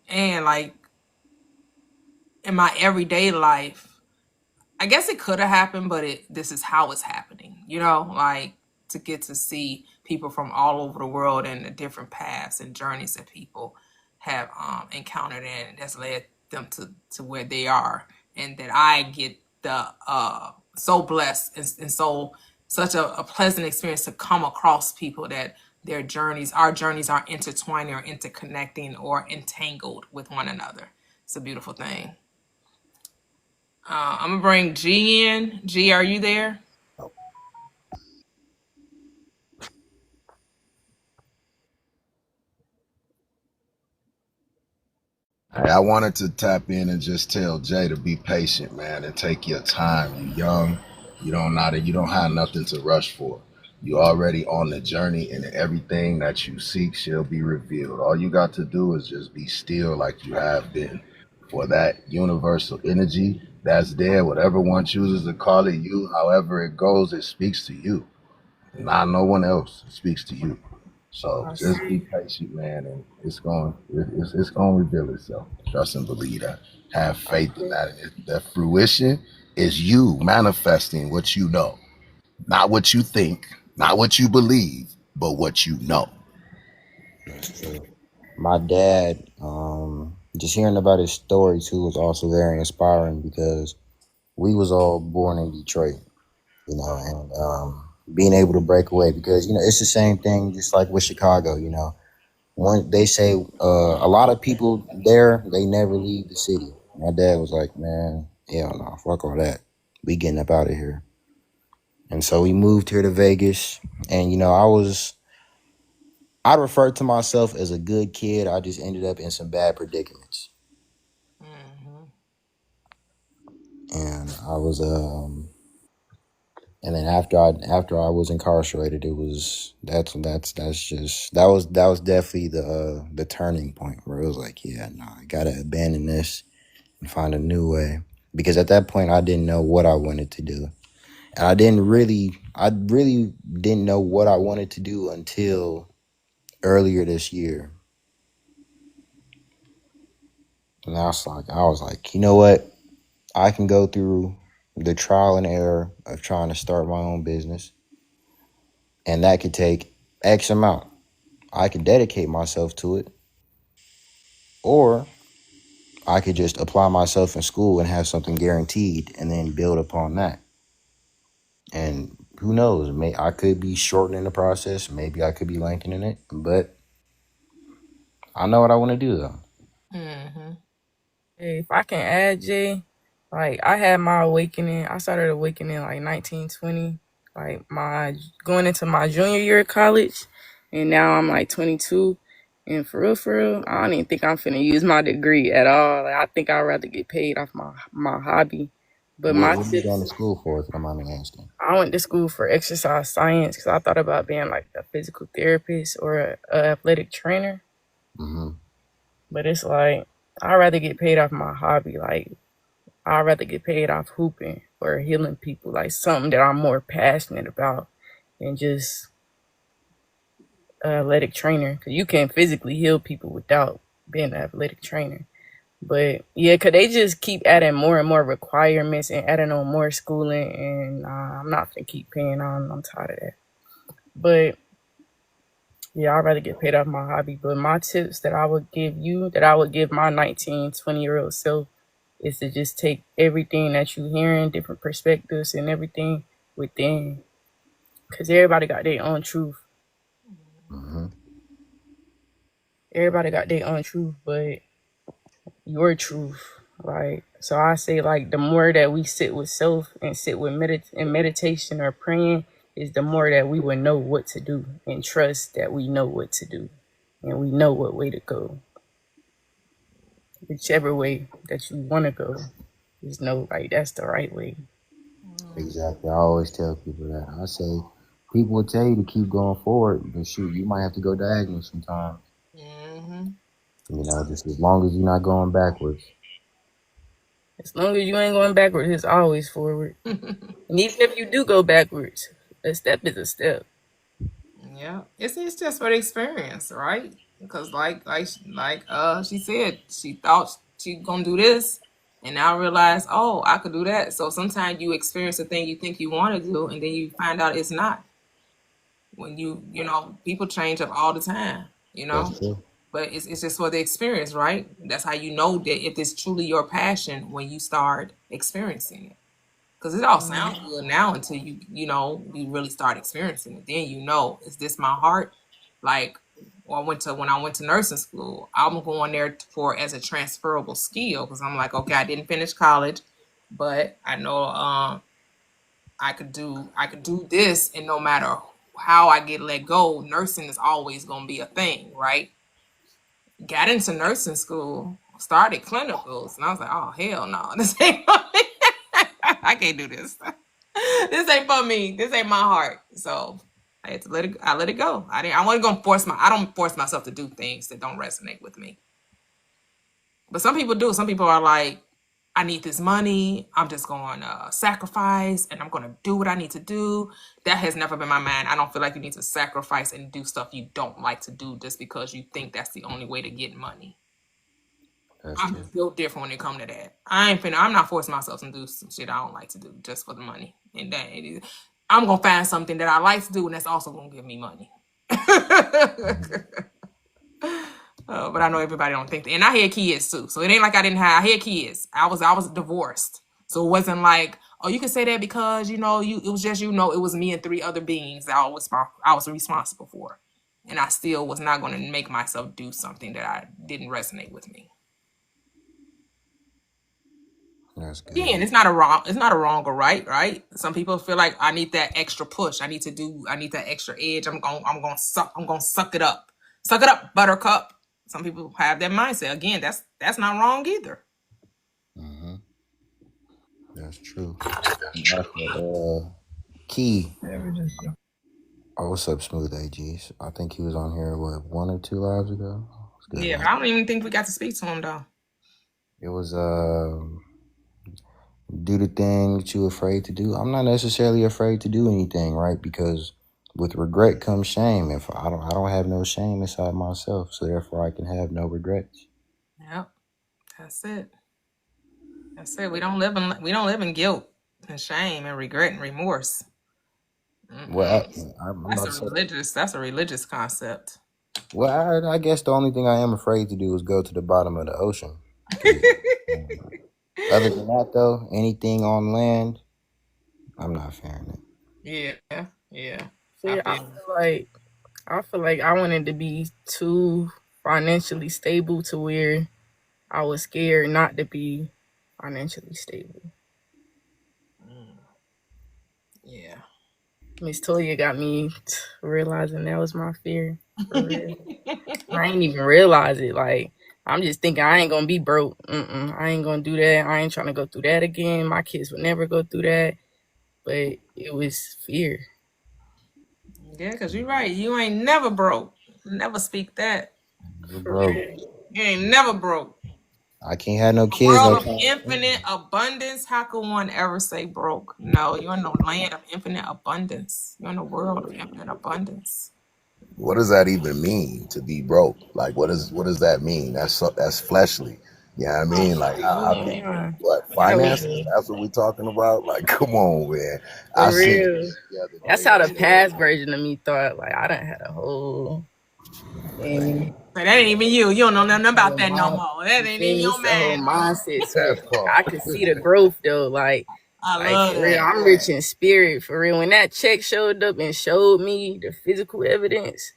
in my everyday life, I guess it could have happened, but this is how it's happening. Like to get to see people from all over the world and the different paths and journeys that people have encountered, and that's led them to where they are, and that I get the so blessed and so such a pleasant experience to come across people that our journeys are intertwining or interconnecting or entangled with one another. It's a beautiful thing. I'm gonna bring G in. G, are you there?
Hey, I wanted to tap in and just tell Jay to be patient, man, and take your time. You young, you don't have nothing to rush for. You already on the journey, and everything that you seek shall be revealed. All you got to do is just be still, like you have been, for that universal energy that's there. Whatever one chooses to call it, you, however it goes, it speaks to you, not no one else. It speaks to you. So
I
just be
see.
patient, man, and it's going to reveal itself. Trust and believe that. Have faith in that. And the fruition is you manifesting what you know, not what you think, not what you believe, but what you know.
That's true. My dad, just hearing about his story too was also very inspiring because we was all born in Detroit, you know, and being able to break away because it's the same thing, just like with Chicago, One they say a lot of people there they never leave the city. My dad was like, man, hell no, fuck all that. We getting up out of here. And so we moved here to Vegas, and I refer to myself as a good kid. I just ended up in some bad predicaments.
Hmm.
And I was and then after I was incarcerated, it was that's just that was definitely the turning point where it was like, yeah, no, I gotta abandon this and find a new way, because at that point I didn't know what I wanted to do, and I really didn't know what I wanted to do until earlier this year. And I was like, you know what, I can go through the trial and error of trying to start my own business, and that could take X amount. I could dedicate myself to it, or I could just apply myself in school and have something guaranteed and then build upon that. And who knows, I could be shortening the process, maybe I could be lengthening it, but I know what I want to do though.
Mm-hmm.
Hey, if I can add, Jay, like I had my awakening. I started awakening like 1920, like my going into my junior year of college, and now I'm like 22. And for real, I don't even think I'm finna use my degree at all. Like I think I'd rather get paid off my hobby. But my
What are you going to
tips,
school for, if I'm not asking?
I went to school for exercise science because I thought about being like a physical therapist or a athletic trainer.
Mm-hmm.
But it's like I'd rather get paid off my hobby. Like I'd rather get paid off hooping or healing people, like something that I'm more passionate about than just athletic trainer. Because you can physically heal people without being an athletic trainer. But yeah, because they just keep adding more and more requirements and adding on more schooling. And I'm not going to keep paying on. I'm tired of that. But yeah, I'd rather get paid off my hobby. But my tips that I would give you, that I would give my 19, 20-year-old self, is to just take everything that you hearing, different perspectives and everything within. Because everybody got their own truth.
Mm-hmm.
Everybody got their own truth, but your truth. Like, so I say, like, the more that we sit with self and sit with meditation or praying, is the more that we will know what to do and trust that we know what to do and we know what way to go. Whichever way that you want to go, just know, like, that's the right way.
Exactly. I always tell people that. I say people will tell you to keep going forward, but shoot, you might have to go diagonal sometimes.
Mm-hmm.
Just as long as you're not going backwards.
As long as you ain't going backwards, it's always forward. And even if you do go backwards, a step is a step.
Yeah, it's just for the experience, right? Because she said she thought she gonna do this, and now realize, oh, I could do that. So sometimes you experience the thing you think you want to do, and then you find out it's not. When people change up all the time,
That's true.
but it's just for the experience, right? That's how you know that if it's truly your passion when you start experiencing it. Because it all sounds good now until you really start experiencing it. Then is this my heart? Like, when I went to nursing school, I'm going there for as a transferable skill because I'm like, okay, I didn't finish college, but I know I could do this, and no matter how I get let go, nursing is always gonna be a thing, right? Got into nursing school, started clinicals, and I was like, oh hell no, this ain't for me. I can't do this. This ain't for me. This ain't my heart. So I had to let it. I let it go. I wasn't gonna I don't force myself to do things that don't resonate with me. But some people do. Some people are like, I need this money. I'm just going to sacrifice, and I'm going to do what I need to do. That has never been my mind. I don't feel like you need to sacrifice and do stuff you don't like to do just because you think that's the only way to get money.
That's
I'm
true.
built different when it come to that. I'm not forcing myself to do some shit I don't like to do just for the money. And I'm gonna find something that I like to do, and that's also gonna give me money. But I know everybody don't think that. And I had kids too, so it ain't like I didn't have. I had kids. I was divorced, so it wasn't like, oh, you can say that because it was just it was me and 3 other beings that I was responsible for, and I still was not going to make myself do something that I didn't resonate with me.
That's good.
Again, it's not a wrong or right. Some people feel like I need that extra push. I need that extra edge. I'm gonna suck it up. Suck it up, buttercup. Some people have that mindset. Again, that's not wrong either.
Mm-hmm. That's true. Key. Oh, what's up, Smooth AGs? I think he was on here, 1 or 2 lives ago? What's good,
Yeah,
man?
but I don't even think we got to speak to him though.
It was do the thing that you're afraid to do. I'm not necessarily afraid to do anything, right? Because with regret comes shame. If I don't have no shame inside myself, so therefore I can have no regrets.
Yep, that's it. We don't live in guilt. And shame and regret and remorse.
Well,
Mm-mm.
I'm
That's
about
a
to say.
religious. That's a religious concept.
Well, I guess the only thing I am afraid to do is go to the bottom of the ocean. Because other than that, though, anything on land, I'm not fearing it.
Yeah, yeah. I
See,
feel.
I feel like I wanted to be too financially stable to where I was scared not to be financially stable.
Mm, yeah.
Miss Toya got me realizing that was my fear for real. I ain't even realize it. Like I'm just thinking I ain't gonna be broke. I ain't gonna do that. I ain't trying to go through that again. My kids would never go through that. But it was fear.
Yeah, because you're right. You ain't never broke. Never speak that.
We're
For
broke.
real.
You ain't never broke.
I can't have no
A
kids
world
no
of
time
infinite
soon.
abundance. How can one ever say broke? No, you're in the land of infinite abundance. You're in a world of infinite abundance.
What does that even mean to be broke? Like, what does that mean? That's fleshly. You know what I mean? Like, how can
Yeah.
what
That
finances?
was
That's what we're talking about. Like, come on, man. I
for
seen it
real.
the other
That's
day.
how
That
the
shit was
past version of me thought. Like I done had a whole thing.
But that ain't even you. You don't know nothing about
Whole
that no
mind,
more. That
you
ain't
feel
in
me?
your
It's a whole
mind no more.
mindset switch.
that
I
part.
could see the growth though.
I
Like
love
for real,
that.
I'm rich in spirit for real. When that check showed up and showed me the physical evidence,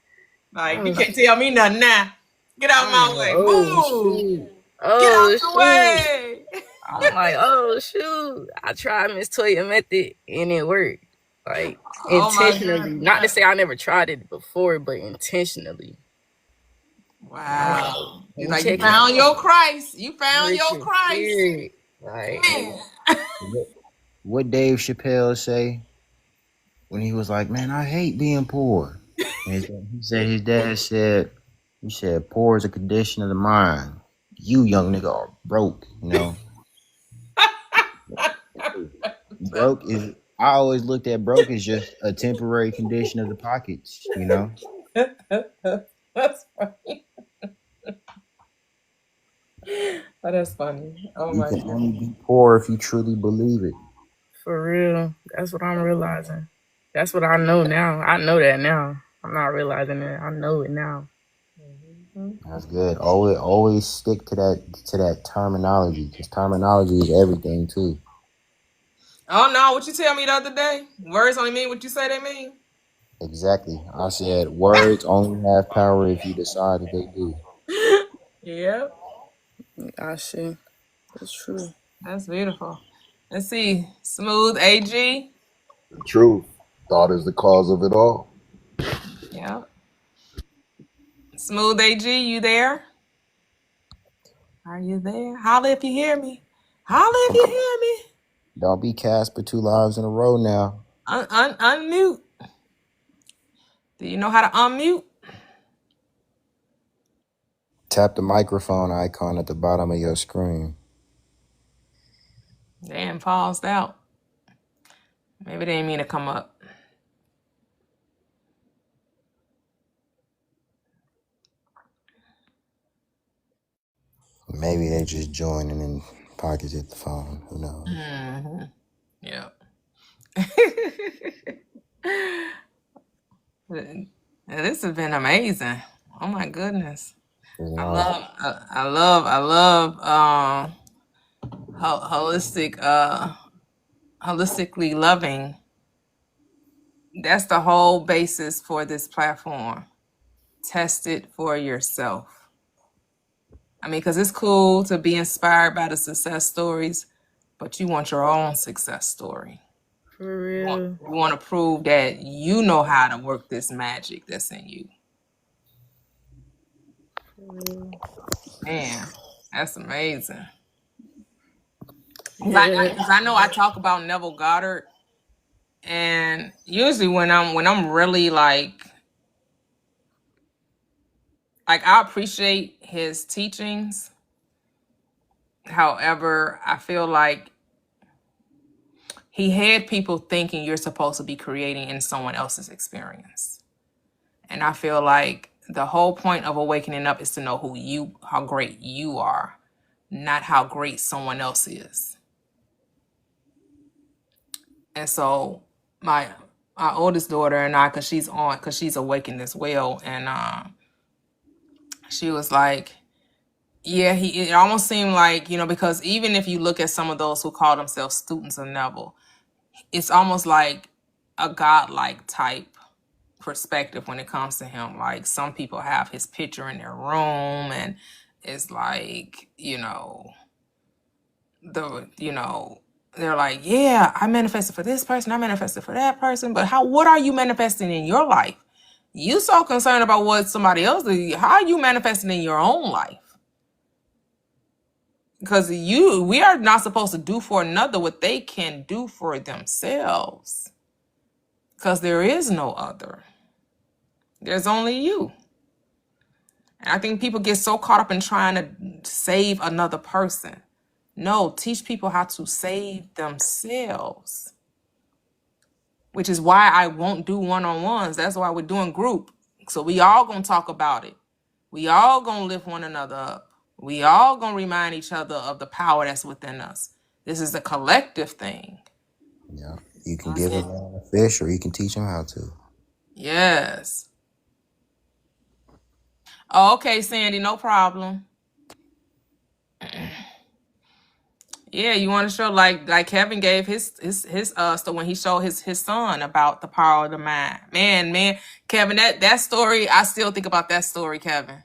I
Like, you
was
can't tell me nothing now. Get out of
I'm
my
like,
way.
oh
Move.
shoot.
Get out
Oh
the
shoot.
way.
I'm like, oh shoot. I tried Miss Toya method and it worked. Like
Oh my
intentionally. Not to
goodness.
say I never tried it before, but intentionally. And I'm like,
Wow. He's
let me
like, you
check it
found
out.
your Christ. You
I'm
found
rich
your
in
Christ.
spirit. Like
Man.
What Dave Chappelle say when he was like, "Man, I hate being poor." And he said his dad said, "He said poor is a condition of the mind. You young nigga are broke. You know, broke is." I always looked at broke as just a temporary condition of the pockets. You know,
That's funny. Oh, that's funny. Oh
you
my
can only
goodness.
be poor if you truly believe it.
for real. That's what I'm realizing. That's what I know now. I know that now. I'm not realizing it. I know it now.
Mhm.
That's good. Always stick to that terminology because terminology is everything too.
Oh no, what you tell me the other day? Words only mean what you say they mean.
Exactly. I said words only have power if you decide that they do.
Yep,
I see. That's true.
that's beautiful. Let's see. Smooth AG.
The truth. Thought is the cause of it all.
Yep. Smooth AG, you there? Are you there? Holla if you hear me. Holla if you hear me.
Don't be Casper 2 lives in a row now.
Unmute. Do you know how to unmute?
Tap the microphone icon at the bottom of your screen.
Damn, paused out. Maybe they didn't mean to come up.
Maybe they just joined and then pocketed the phone. Who knows?
Mm-hmm. Yep. This has been amazing. Oh my goodness.
You
I
know,
love, holistic, holistically loving. That's the whole basis for this platform. Test it for yourself. I mean, because it's cool to be inspired by the success stories, but you want your own success story.
For
You want,
real.
you want to prove that you know how to work this magic that's in you.
For real.
Man, that's amazing. Because
Yeah.
I know I talk about Neville Goddard, and usually when I'm really like I appreciate his teachings. However, I feel like he had people thinking you're supposed to be creating in someone else's experience. And I feel like the whole point of awakening up is to know how great you are, not how great someone else is. And so my oldest daughter and I, cause she's awakened as well, and she was like, yeah, it almost seemed like, because even if you look at some of those who call themselves students of Neville, it's almost like a godlike type perspective when it comes to him. Like, some people have his picture in their room, and it's like, they're like, yeah, I manifested for this person, I manifested for that person, but what are you manifesting in your life? You so concerned about what somebody else did. How are you manifesting in your own life? Because we are not supposed to do for another what they can do for themselves. Because there is no other. There's only you. And I think people get so caught up in trying to save another person. No, teach people how to save themselves. Which is why I won't do one-on-ones. That's why we're doing group. So we all gonna talk about it. We all gonna lift one another up. We all gonna remind each other of the power that's within us. This is a collective thing.
Yeah. You can give a man a fish or you can teach him how to.
Yes. Oh, okay, Sandy, no problem. Yeah, you want to show like Kevin gave his so when he showed his son about the power of the mind. Man, Kevin, that story, I still think about that story, Kevin.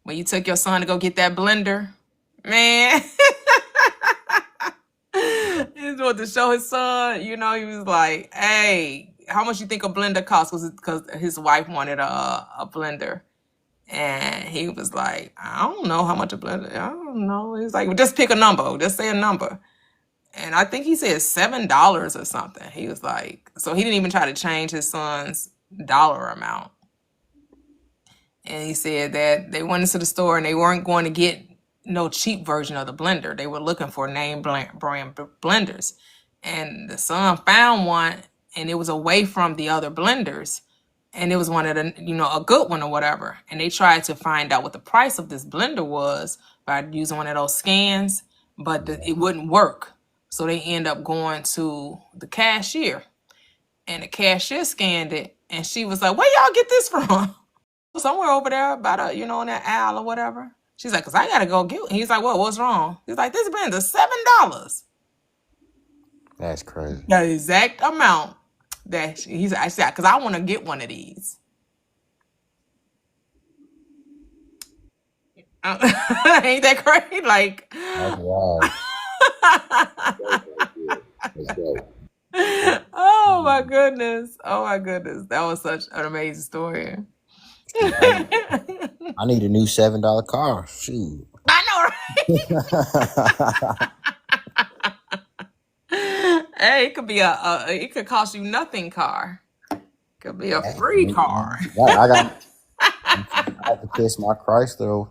When you took your son to go get that blender. Man. He was wanted to show his son, he was like, hey, how much you think a blender costs? Because his wife wanted a blender. And he was like, I don't know how much a blender, I don't know. He was like, well, just pick a number. Just say a number. And I think he said $7 or something. He was like, so he didn't even try to change his son's dollar amount. And he said that they went into the store and they weren't going to get no cheap version of the blender. They were looking for name brand blenders. And the son found one, and it was away from the other blenders. And it was one of the, a good one or whatever. And they tried to find out what the price of this blender was by using one of those scans, but it wouldn't work. So they end up going to the cashier. And the cashier scanned it, and she was like, where y'all get this from? Somewhere over there about in that aisle or whatever. She's like, because I got to go get it. He's like, well, what's wrong? He's like, this blender's $7.
That's crazy.
The exact amount that I said, because I want to get one of these. Ain't that crazy? Like,
that's wild.
Oh my goodness. That was such an amazing story.
I need a new $7 car. Shoot.
I know, right? Hey, it could be it could cost you nothing car. Could be a free car.
I have to kiss my Chrysler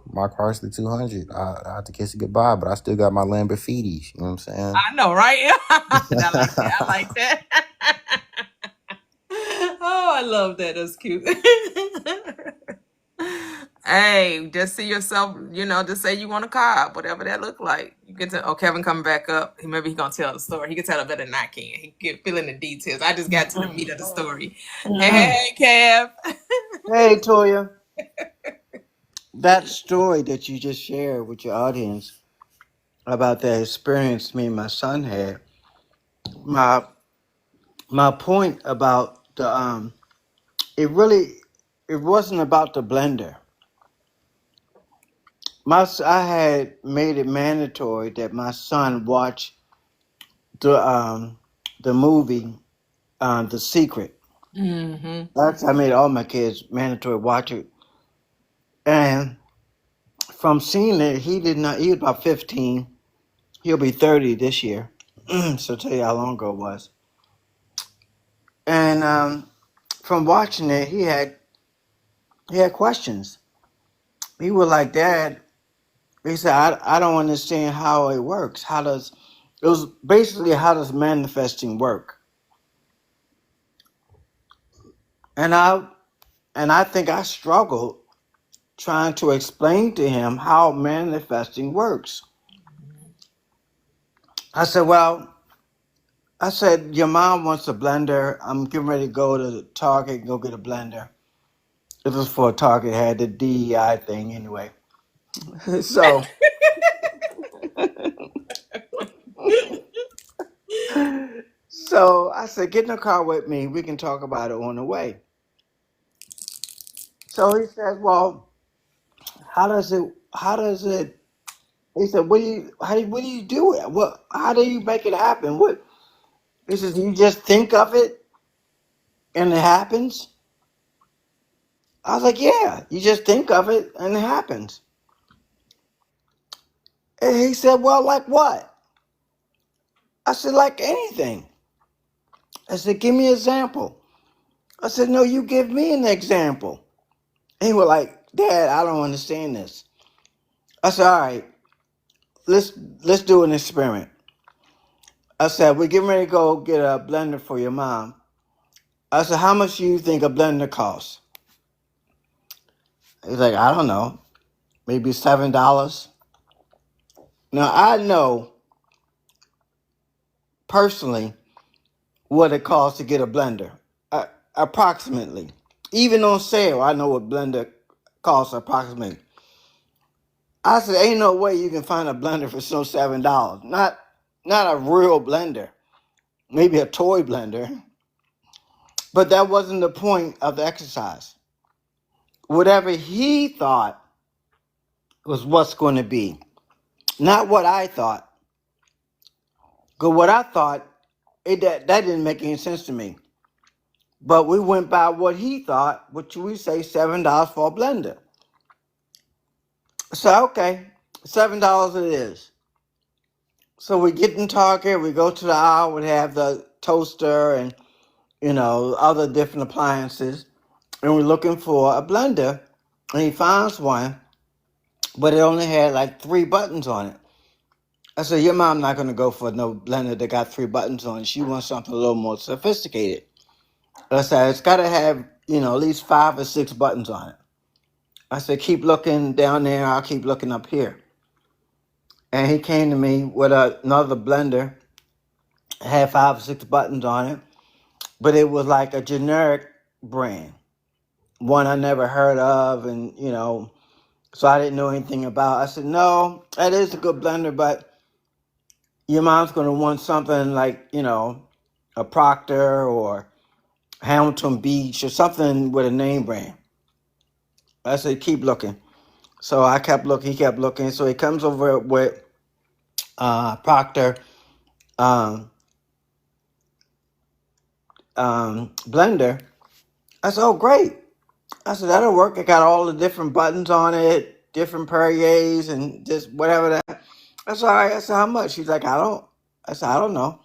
200. I have to kiss it goodbye, but I still got my Lamborghinis. You know what I'm saying?
I know, right? I like that. Oh, I love that. That's cute. Hey, just see yourself, just say you want a car, whatever that look like. You get to, Kevin coming back up. Maybe he's going to tell the story. He can tell it better than I can. He can fill in the details. I just got to the meat of the story. Hey, Kev.
Hey, Toyia. That story that you just shared with your audience about that experience me and my son had, my point about the it wasn't about the blender. I had made it mandatory that my son watch the movie The Secret. I made all my kids mandatory watch it, and from seeing it, he did not. He was about 15. He'll be 30 this year. So I'll tell you how long ago it was. And from watching it, he had questions. He was like, Dad, he said, I don't understand how it works. It was basically, how does manifesting work? And I think I struggled trying to explain to him how manifesting works. I said, well, I said, your mom wants a blender. I'm getting ready to go to Target and go get a blender. This was for Target, had the DEI thing anyway. So, so I said, get in the car with me. We can talk about it on the way. So he says, well, how does it, he said, what do you do it? How do you make it happen? He says, you just think of it and it happens? I was like, yeah, you just think of it and it happens. And he said, well, like what? I said, like anything. I said, give me an example. I said, no, you give me an example. And he was like, Dad, I don't understand this. I said, all right, let's do an experiment. I said, we're getting ready to go get a blender for your mom. I said, how much do you think a blender costs? He's like, I don't know, maybe $7. Now, I know personally what it costs to get a blender, approximately. Even on sale, I know what blender costs approximately. I said, ain't no way you can find a blender for so $7. Not a real blender, maybe a toy blender. But that wasn't the point of the exercise. Whatever he thought was what's going to be, not what I thought. Because what I thought, that didn't make any sense to me. But we went by what he thought, which we say $7 for a blender. So, okay, $7 it is. So we get in Target, we go to the aisle, we have the toaster and, other different appliances. And we're looking for a blender. And he finds one, but it only had like 3 buttons on it. I said, your mom not going to go for no blender that got 3 buttons on it. She wants something a little more sophisticated. I said, it's got to have, at least 5 or 6 buttons on it. I said, keep looking down there. I'll keep looking up here. And he came to me with another blender. It had 5 or 6 buttons on it. But it was like a generic brand. One I never heard of. And, so I didn't know anything about. I said, no, that is a good blender, but your mom's going to want something like, a Procter or Hamilton Beach or something with a name brand. I said, keep looking. So I kept looking, he kept looking. So he comes over with Procter blender. I said, oh, great. I said, that'll work. It got all the different buttons on it, different Perriers and just whatever that. I said, all right. I said, how much? He's like, I said, I don't know.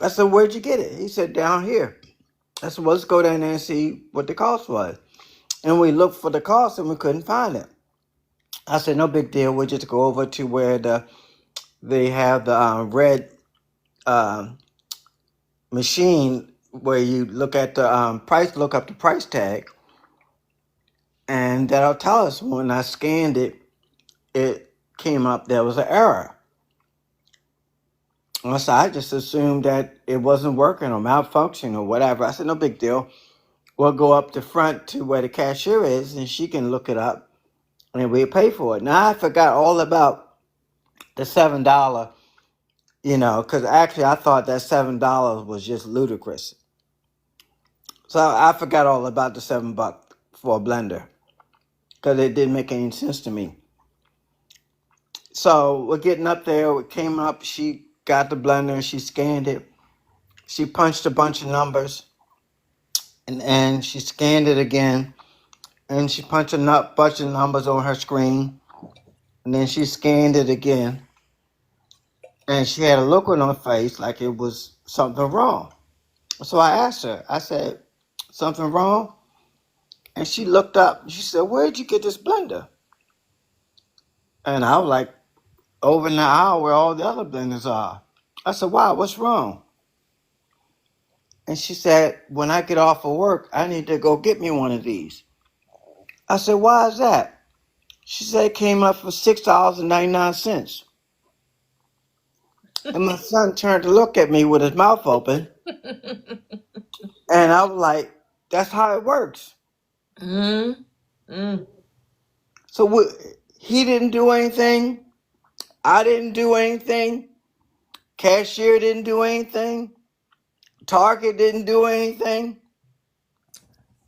I said, where'd you get it? He said, down here. I said, well, let's go down there and see what the cost was. And we looked for the cost and we couldn't find it. I said, no big deal. We'll just go over to where they have the red machine where you look at the price, look up the price tag, and that'll tell us. When I scanned it, it came up there was an error. So I just assumed that it wasn't working or malfunctioning or whatever. I said, no big deal. We'll go up the front to where the cashier is and she can look it up and we'll pay for it. Now I forgot all about the $7, because actually I thought that $7 was just ludicrous. So I forgot all about the $7 for a blender because it didn't make any sense to me. So we're getting up there. We came up. She got the blender and she scanned it. She punched a bunch of numbers and she scanned it again. And she punched a bunch of numbers on her screen. And then she scanned it again. And she had a look on her face like it was something wrong. So I asked her, I said, something wrong? And she looked up. She said, where'd you get this blender? And I was like, over in the aisle where all the other blenders are. I said, wow, what's wrong? And she said, when I get off of work, I need to go get me one of these. I said, why is that? She said it came up for $6.99. And my son turned to look at me with his mouth open, and I was like, "That's how it works."
Mm, mm,
So he didn't do anything. I didn't do anything. Cashier didn't do anything. Target didn't do anything.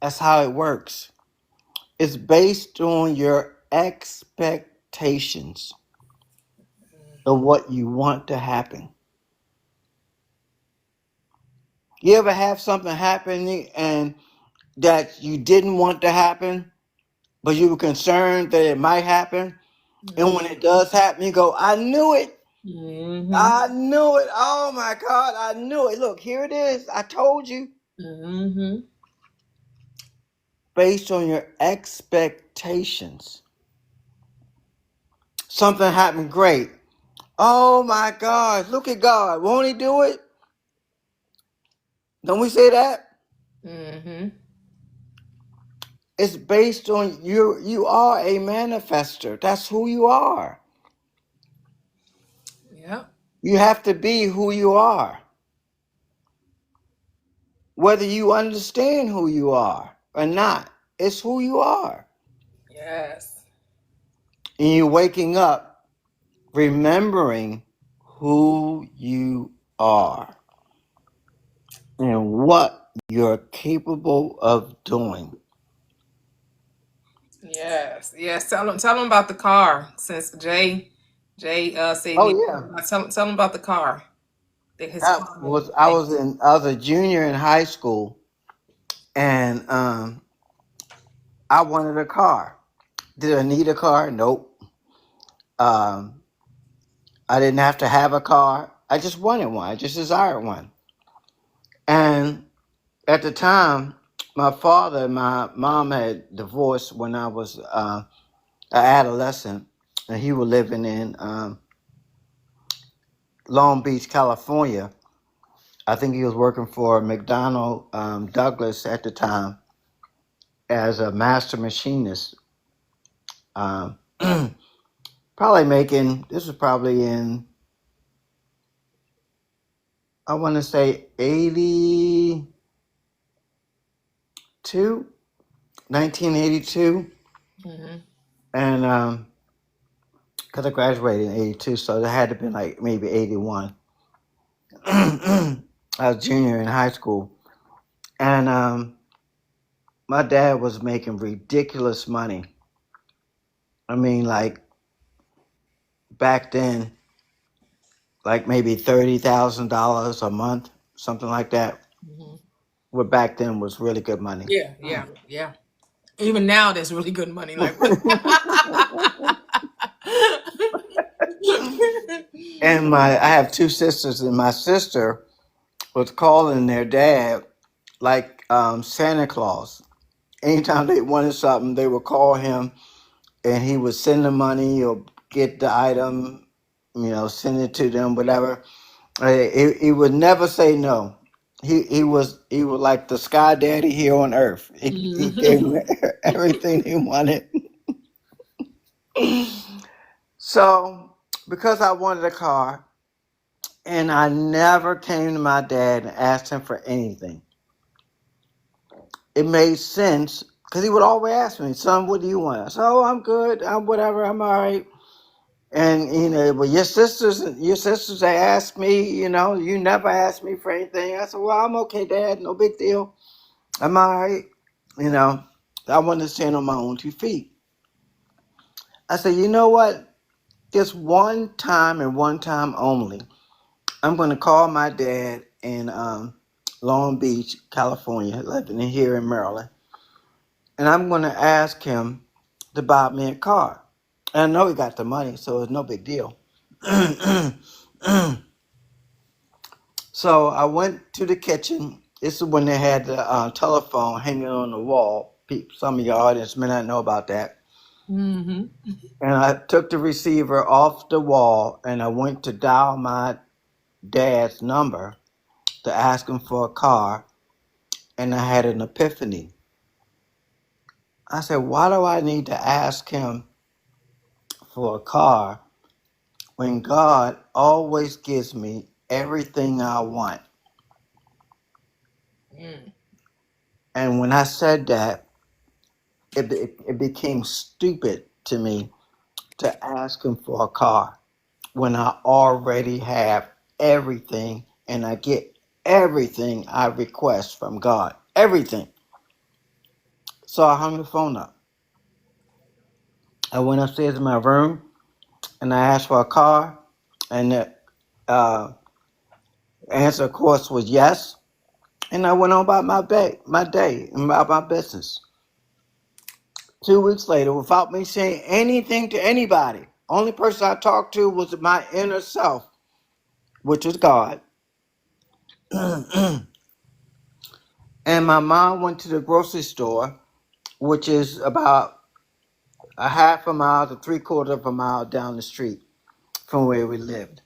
That's how it works. It's based on your expectations of what you want to happen. You ever have something happen and that you didn't want to happen, but you were concerned that it might happen? And when it does happen, you go, I knew it.
mm-hmm,
I knew it. Oh my God, I knew it. Look, here it is. I told you.
mm-hmm.
Based on your expectations. Something happened great. Oh my God, look at God. Won't He do it? Don't we say that?
Mm-hmm.
It's based on you are a manifester. That's who you are.
Yeah.
You have to be who you are. Whether you understand who you are or not, it's who you are.
Yes.
And you're waking up remembering who you are and what you're capable of doing.
Yes. Yes. Tell him about the car. Since Jay said
Oh
he
yeah.
tell him about the car. That his
I
car
was
had
I was in I was a junior in high school, and I wanted a car. Did I need a car? Nope. Um, I didn't have to have a car. I just wanted one. I just desired one. And at the time, my father and my mom had divorced when I was an adolescent, and he was living in Long Beach, California. I think he was working for McDonnell Douglas at the time as a master machinist. Um, probably making, this was probably in, I want to say 82, 1982.
Mm-hmm.
And because I graduated in 82, so it had to be like maybe 81. I was junior in high school. And my dad was making ridiculous money. I mean, like back then, like maybe $30,000 a month, something like that.
Mm-hmm.
What back then was really good money.
Yeah. Yeah. Yeah. Even now, there's really good money. Like.
And I have two sisters, and my sister was calling their dad like Santa Claus. Anytime they wanted something, they would call him, and he would send the money or get the item, send it to them, whatever. He would never say no. He was like the sky daddy here on earth. He gave
Mhm.
them everything they wanted. So because I wanted a car, and I never came to my dad and asked him for anything, it made sense because he would always ask me, "Son, what do you want?" I said, "Oh, I'm good. I'm whatever. I'm all right." And well, your sisters, they ask me, you never asked me for anything. I said, "Well, I'm okay, Dad. No big deal. I'm all right." You know, I wanted to stand on my own 2 feet. I said, "You know what? Just one time and one time only, I'm going to call my dad in Long Beach, California, living in here in Maryland, and I'm going to ask him to buy me a car." And I know he got the money, so it's no big deal. So I went to the kitchen. This is when they had the telephone hanging on the wall. Some of your audience may not know about that.
Mhm.
And I took the receiver off the wall, and I went to dial my dad's number to ask him for a car. And I had an epiphany. I said, why do I need to ask him for a car when God always gives me everything I want.
Mm.
And when I said that, it became stupid to me to ask him for a car when I already have everything and I get everything I request from God. Everything. So I hung the phone up. I went upstairs in my room and I asked for a car, and the uh, answer, of course, was yes. And I went on about my day, and about my business. 2 weeks later, without me saying anything to anybody, only person I talked to was my inner self, which is God. And my mom went to the grocery store, which is about a half a mile to 3/4 of a mile down the street from where we lived.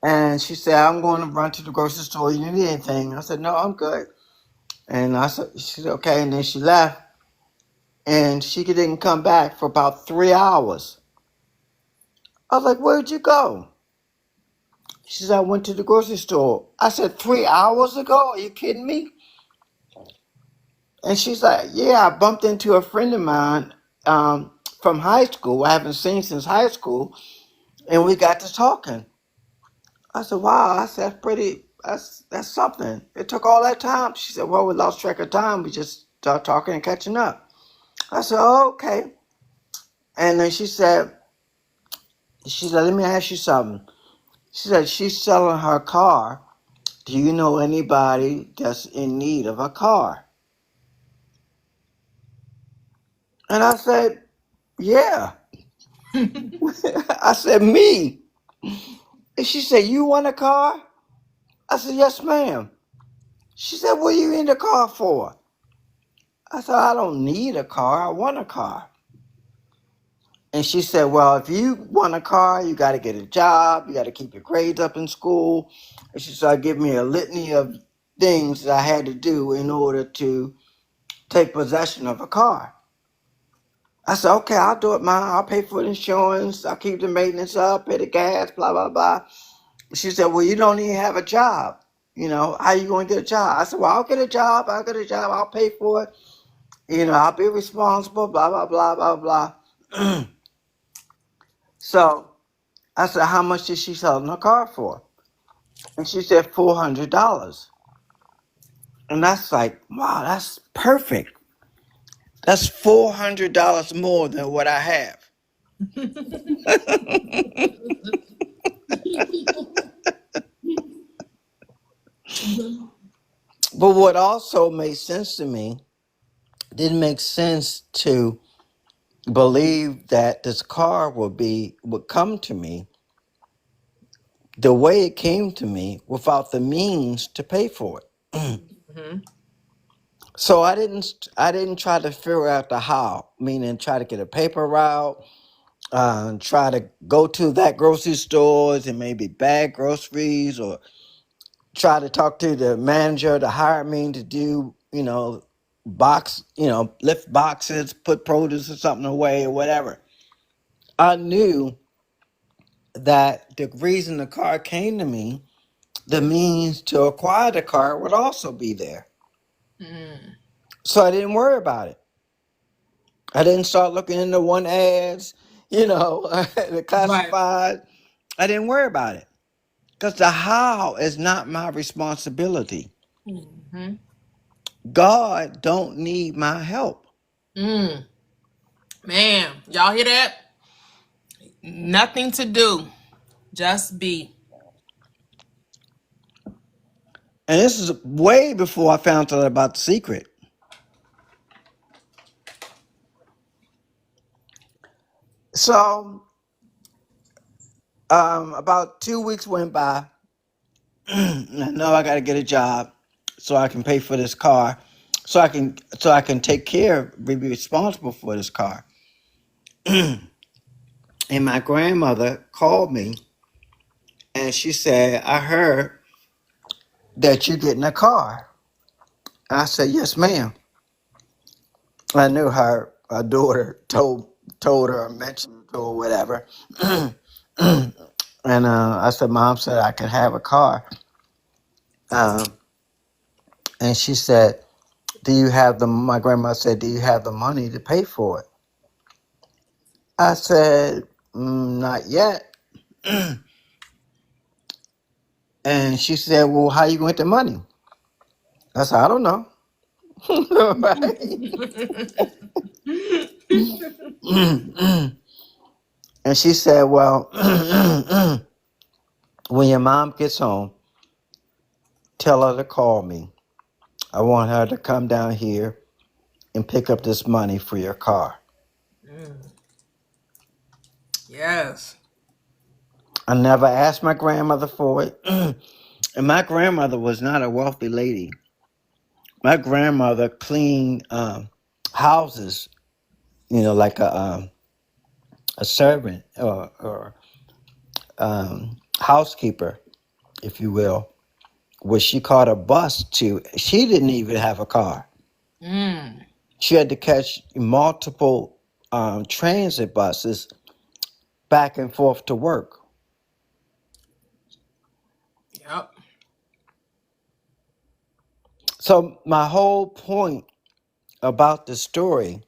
And she said, I'm going to run to the grocery store. You need anything? I said, no, I'm good. And I said, she said, okay. And then she left, and she didn't come back for about 3 hours. I was like, where'd you go? She said, I went to the grocery store. I said, 3 hours ago? Are you kidding me? And she's like, yeah, I bumped into a friend of mine from high school. I haven't seen since high school. And we got to talking. I said, wow, that's something. It took all that time. She said, well, we lost track of time. We just started talking and catching up. I said, oh, okay. And then she said, let me ask you something. She said, she's selling her car. Do you know anybody that's in need of a car? And I said, yeah. I said, me. And she said, you want a car? I said, yes, ma'am. She said, what are you in the car for? I said, I don't need a car. I want a car. And she said, well, if you want a car, you got to get a job. You got to keep your grades up in school. And she started giving me a litany of things that I had to do in order to take possession of a car. I said, okay, I'll do it, Ma. I'll pay for the insurance. I'll keep the maintenance up, pay the gas, blah, blah, blah. She said, well, you don't even have a job. You know, how you going to get a job? I said, well, I'll get a job. I'll get a job. I'll pay for it. You know, I'll be responsible, blah, blah, blah, blah, blah. So I said, how much did she sell her car for? And she said, $400. And that's like, wow, that's perfect. That's $400 more than what I have. But what also made sense to me, didn't make sense to believe that this car would come to me the way it came to me without the means to pay for it.
Mhm.
So I didn't try to figure out the how, meaning try to get a paper route, try to go to that grocery stores and maybe bag groceries, or try to talk to the manager to hire me to do, lift boxes, put produce or something away or whatever. I knew that the reason the car came to me, the means to acquire the car would also be there.
Mm.
So I didn't worry about it. I didn't start looking into one ads, the
Right.
classified. I didn't worry about it because the how is not my responsibility.
Mm-hmm.
God don't need my help.
Mm. Man, y'all hear that? Nothing to do. Just be.
And this is way before I found out about the secret. So about 2 weeks went by. I know I got to get a job so I can pay for this car, so I can take care, be responsible for this car. And my grandmother called me and she said, I heard that you're getting a car. I said, yes, ma'am. I knew her daughter told her or mentioned it or whatever. And I said, Mom said I could have a car. And she said, my grandma said, do you have the money to pay for it? I said, not yet. And she said, well, how you going to get the money? I said, I don't know. And she said, well, when your mom gets home, tell her to call me. I want her to come down here and pick up this money for your car.
Yes.
I never asked my grandmother for it. And my grandmother was not a wealthy lady. My grandmother cleaned houses, like a servant or housekeeper, if you will, where she caught a bus to. She didn't even have a car. She had to catch multiple transit buses back and forth to work.
Yep.
So my whole point about the story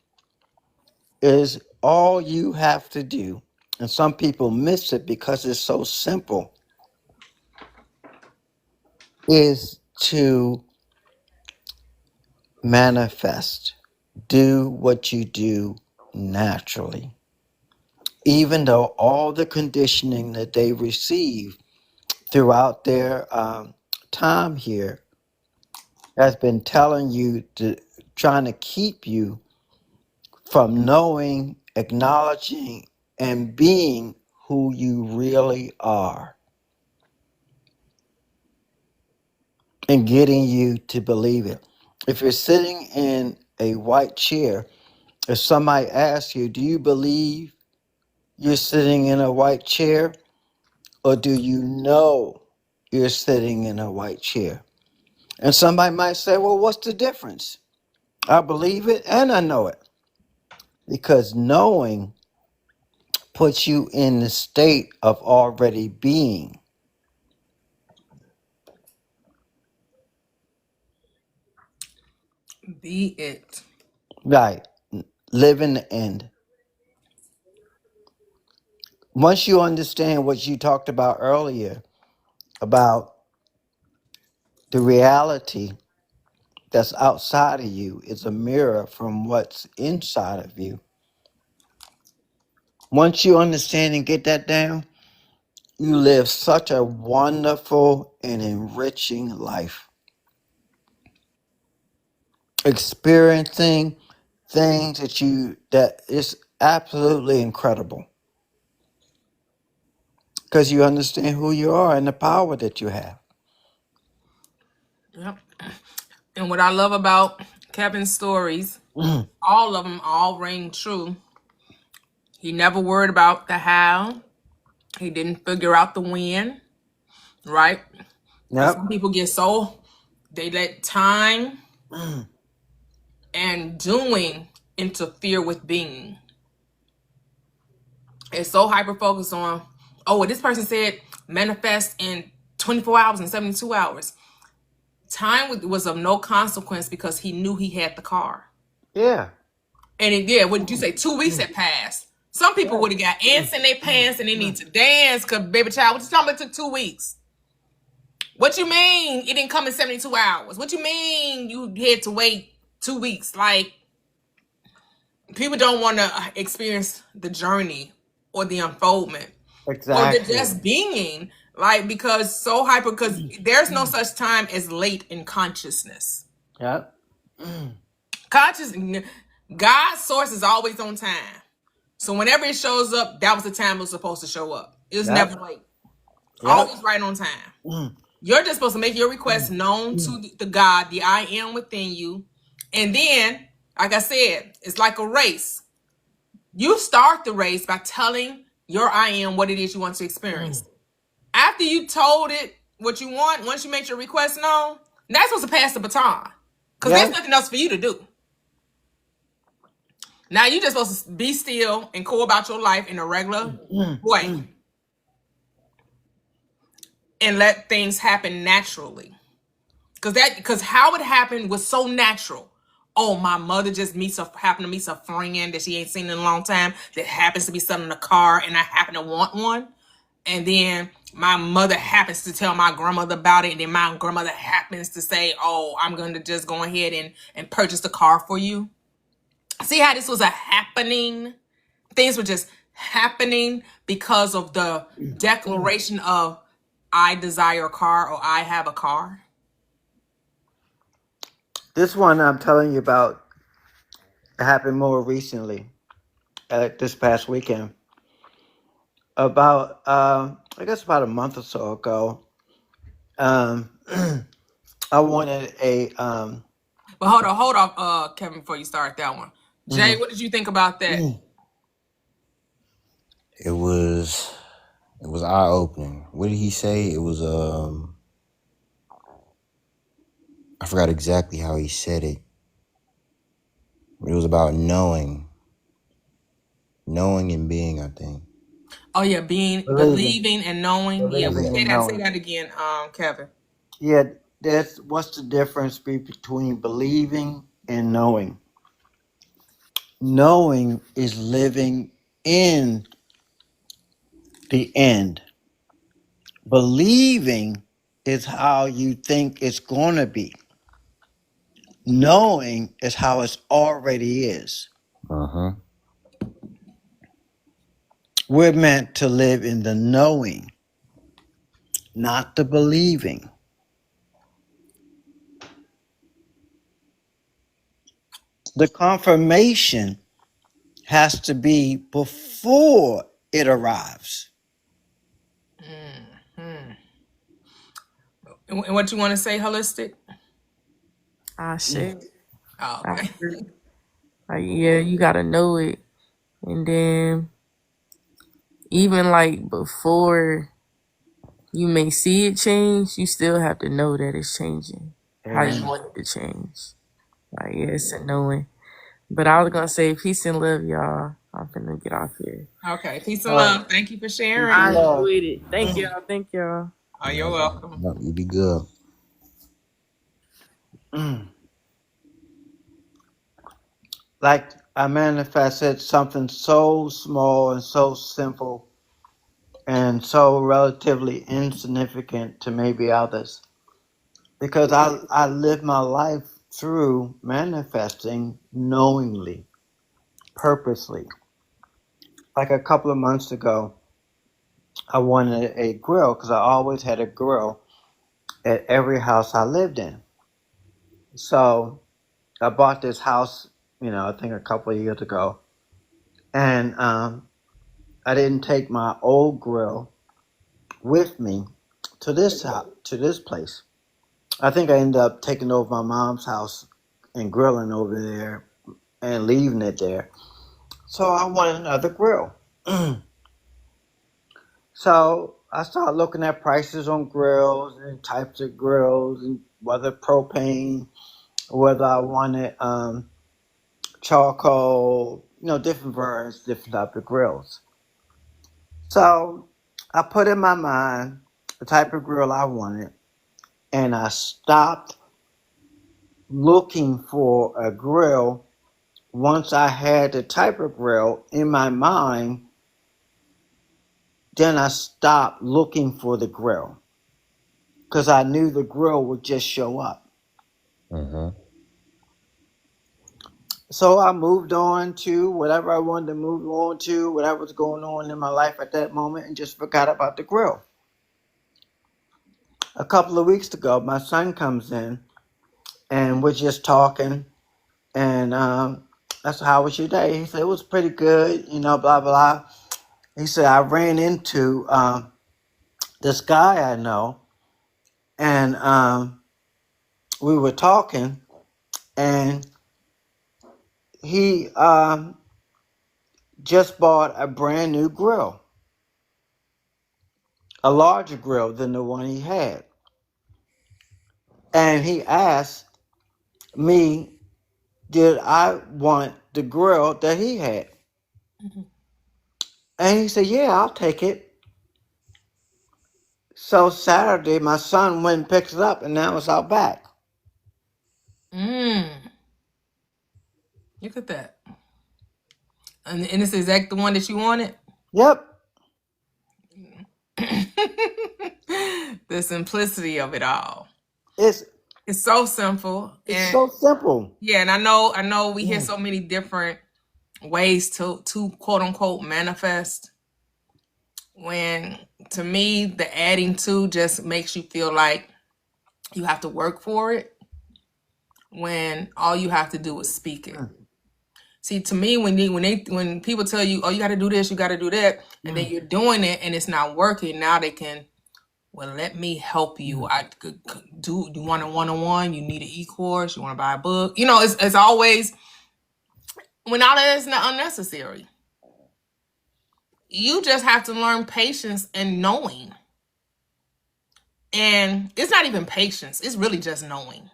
is all you have to do, and some people miss it because it's so simple, is to manifest. Do what you do naturally. Even though all the conditioning that they receive throughout their time here has been telling you trying to keep you from knowing, acknowledging, and being who you really are, and getting you to believe it. If you're sitting in a white chair, if somebody asks you, do you believe you're sitting in a white chair, or do you know you're sitting in a white chair? And somebody might say, well, what's the difference? I believe it and I know it. Because knowing puts you in the state of already being.
Be it.
Right. Live in the end. Once you understand what you talked about earlier, about the reality that's outside of you is a mirror from what's inside of you. Once you understand and get that down, you live such a wonderful and enriching life. Experiencing things that is absolutely incredible. Because you understand who you are and the power that you have.
Yep. And what I love about Kevin's stories, all of them all ring true. He never worried about the how. He didn't figure out the when, right? Because some
Yep.
people they let time and doing interfere with being. It's so hyper focused on, oh, well, this person said manifest in 24 hours and 72 hours. Time was of no consequence because he knew he had the car.
Yeah.
And what did you say? 2 weeks had passed. Some people would have got ants in their pants and they need to dance because, baby child, what you talking about? It took 2 weeks. What you mean it didn't come in 72 hours? What you mean you had to wait 2 weeks? Like, people don't want to experience the journey or the unfoldment or the
Exactly.
just being, like, because there's no such time as late in consciousness.
Yep.
God's source is always on time. So whenever it shows up, that was the time it was supposed to show up. It was
Yep.
never late.
Yep.
Always right on time. You're just supposed to make your request known to the God, the I am within you. And then, like I said, it's like a race. You start the race by telling your I am what it is you want to experience. After you told it what you want, once you make your request known, that's supposed to pass the baton. Because there's nothing else for you to do. Now you're just supposed to be still and go about your life in a regular way. and let things happen naturally. Because how it happened was so natural. Oh, my mother just happened to meet a friend that she ain't seen in a long time that happens to be selling a car, and I happen to want one. And then my mother happens to tell my grandmother about it, and then my grandmother happens to say, "Oh, I'm going to just go ahead and purchase the car for you." See how this was a happening? Things were just happening because of the declaration of I desire a car or I have a car.
This one I'm telling you about happened more recently, this past weekend. About I guess about a month or so ago. Um, I wanted a
But hold on, Kevin, before you start that one. Jay, what did you think about that?
It was eye opening. What did he say? It was I forgot exactly how he said it. It was about knowing and being, I think.
Oh yeah,
believing,
believing and knowing. Yeah,
believing and
say
knowing.
that again, Kevin.
Yeah, what's the difference between believing and knowing? Knowing is living in the end. Believing is how you think it's going to be. Knowing is how it already is.
Uh-huh.
We're meant to live in the knowing, not the believing. The confirmation has to be before it arrives.
And what you want to say, holistic?
I share.
Oh,
I
okay.
agree. Like, yeah, you gotta know it. And then even like before you may see it change, you still have to know that it's changing. How you
Amen.
want it to change. Like, yeah, it's a knowing. But I was gonna say peace and love, y'all. I'm finna get off here.
Okay. Peace and
All right.
love. Thank you for
Peace and
sharing.
I
love.
enjoyed it. Thank y'all. Thank y'all.
Oh, you're welcome.
No, you be good.
Like I manifested something so small and so simple and so relatively insignificant to maybe others. Because I live my life through manifesting knowingly, purposely. Like a couple of months ago, I wanted a grill because I always had a grill at every house I lived in. So I bought this house, I think a couple of years ago, and I didn't take my old grill with me to this place. I think I ended up taking over my mom's house and grilling over there and leaving it there. So I wanted another grill. So I started looking at prices on grills and types of grills and whether propane, whether I wanted charcoal, different variants, different type of grills. So I put in my mind the type of grill I wanted, and I stopped looking for a grill once I had the type of grill in my mind. Then I stopped looking for the grill because I knew the grill would just show up.
Uh-huh.
So I moved on to whatever I wanted to move on to, whatever was going on in my life at that moment, and just forgot about the grill. A couple of weeks ago, my son comes in and we're just talking. And I said, "How was your day?" He said, "It was pretty good, blah, blah." He said, "I ran into this guy I know, and we were talking, and he just bought a brand new grill, a larger grill than the one he had. And he asked me, did I want the grill that he had? And he said, "Yeah, I'll take it." So Saturday, my son went and picked it up, and now it's out back.
Look at that. And it's exactly the one that you wanted?
Yep.
The simplicity of it all.
It's
so simple.
It's so simple.
Yeah, and I know we hear so many different ways to quote unquote manifest. When to me the adding to just makes you feel like you have to work for it, when all you have to do is speak it. See, to me, when people tell you, oh, you got to do this, you got to do that, and then you're doing it and it's not working, now they can, well, let me help you. I could do. You want a one-on-one? You need an e-course? You want to buy a book? You know, it's always, when all that is not unnecessary. You just have to learn patience and knowing. And it's not even patience. It's really just knowing.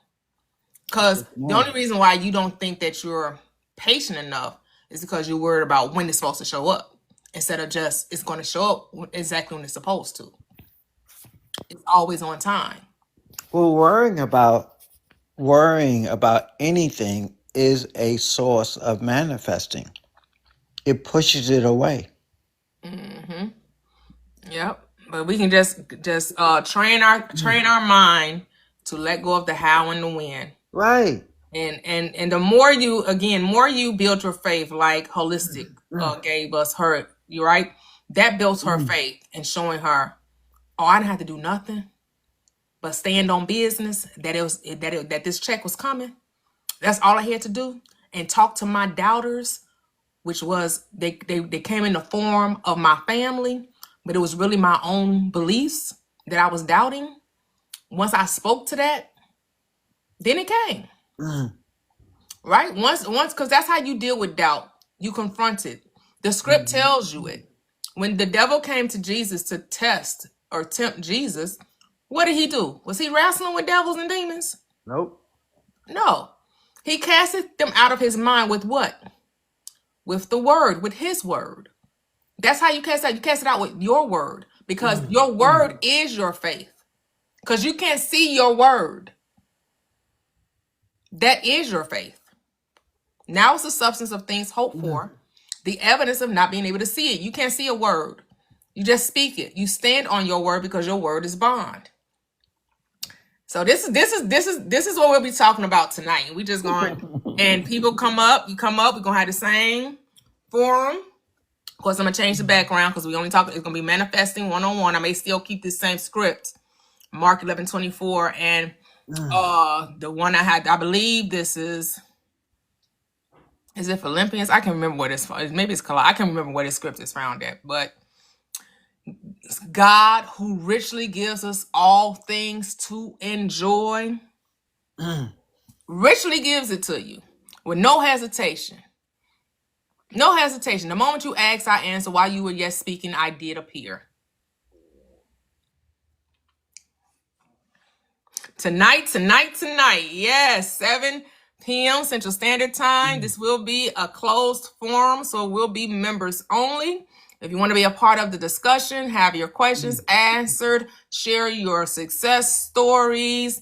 Because the only reason why you don't think that you're patient enough is because you're worried about when it's supposed to show up, instead of just it's going to show up exactly when it's supposed to. It's always on time.
Well, worrying about anything is a source of manifesting. It pushes it away.
Mm-hmm. Yep. But we can just train our mind to let go of the how and the when.
Right.
And the more you build your faith, like Holistic gave us her, you right? That builds her faith and showing her, oh, I didn't have to do nothing but stand on business, that this check was coming. That's all I had to do. And talk to my doubters, which was they came in the form of my family, but it was really my own beliefs that I was doubting. Once I spoke to that, then it came. Right? Once, because that's how you deal with doubt. You confront it. The script tells you it. When the devil came to Jesus to test or tempt Jesus, what did he do? Was he wrestling with devils and demons?
Nope.
No. He casted them out of his mind with what? With the word, with his word. That's how you cast it out. You cast it out with your word, because your word is your faith. Because you can't see your word. That is your faith. Now it's the substance of things hoped for, the evidence of not being able to see it. You can't see a word. You just speak it. You stand on your word because your word is bond. So this is what we'll be talking about tonight. We just going, and people come up, we're gonna have the same forum. Of course, I'm gonna change the background because we only talk. It's gonna be manifesting one-on-one. I may still keep the same script, Mark 11:24, and the one I had. I believe this is it Philippians? I can remember what it's. Maybe it's Colossians. I can remember where the script is found at. But it's God who richly gives us all things to enjoy, richly gives it to you with no hesitation. No hesitation. The moment you ask, I answer. While you were yet speaking, I did appear. Tonight. Yes, 7 p.m. Central Standard Time. This will be a closed forum, so it will be members only. If you want to be a part of the discussion, have your questions answered, share your success stories,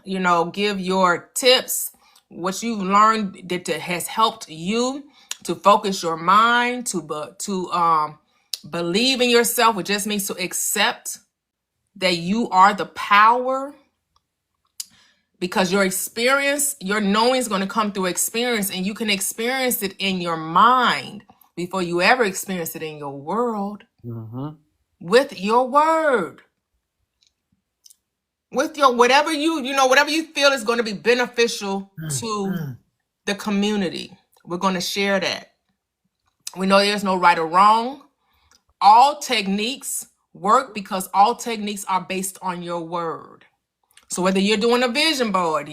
give your tips, what you've learned that has helped you to focus your mind, to believe in yourself, which just means to accept that you are the power. Because your experience, your knowing is going to come through experience, and you can experience it in your mind before you ever experience it in your world. With your word. With your whatever you feel is going to be beneficial to the community. We're going to share that. We know there's no right or wrong. All techniques work because all techniques are based on your word. So whether you're doing a vision board,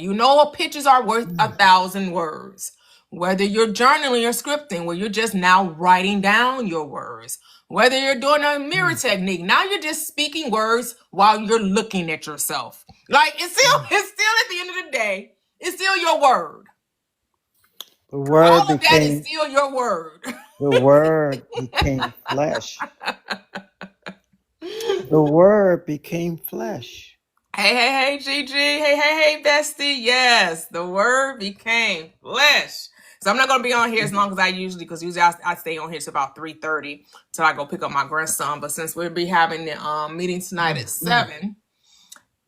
pictures are worth 1,000 words. Whether you're journaling or scripting, where you're just now writing down your words. Whether you're doing a mirror technique, now you're just speaking words while you're looking at yourself. Like it's still at the end of the day, it's still your word.
The word
All of that is still your word.
The word became flesh. The word became flesh.
Hey, Gigi. Hey, bestie. Yes, the word became flesh. So I'm not going to be on here as long as I usually, because usually I stay on here to about 3:30 till I go pick up my grandson. But since we'll be having the meeting tonight at 7,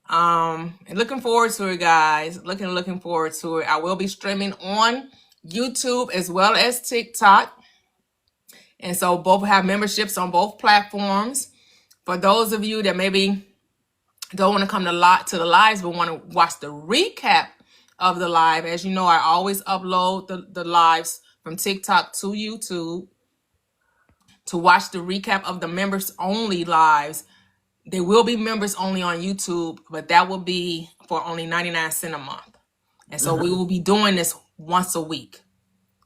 and looking forward to it, guys. Looking forward to it. I will be streaming on YouTube as well as TikTok. And so both have memberships on both platforms. For those of you that maybe don't want to come to the lives but want to watch the recap of the live, as you know, I always upload the lives from TikTok to YouTube to watch the recap of the members only lives. They will be members only on YouTube, but that will be for only 99 cents a month. And so we will be doing this once a week.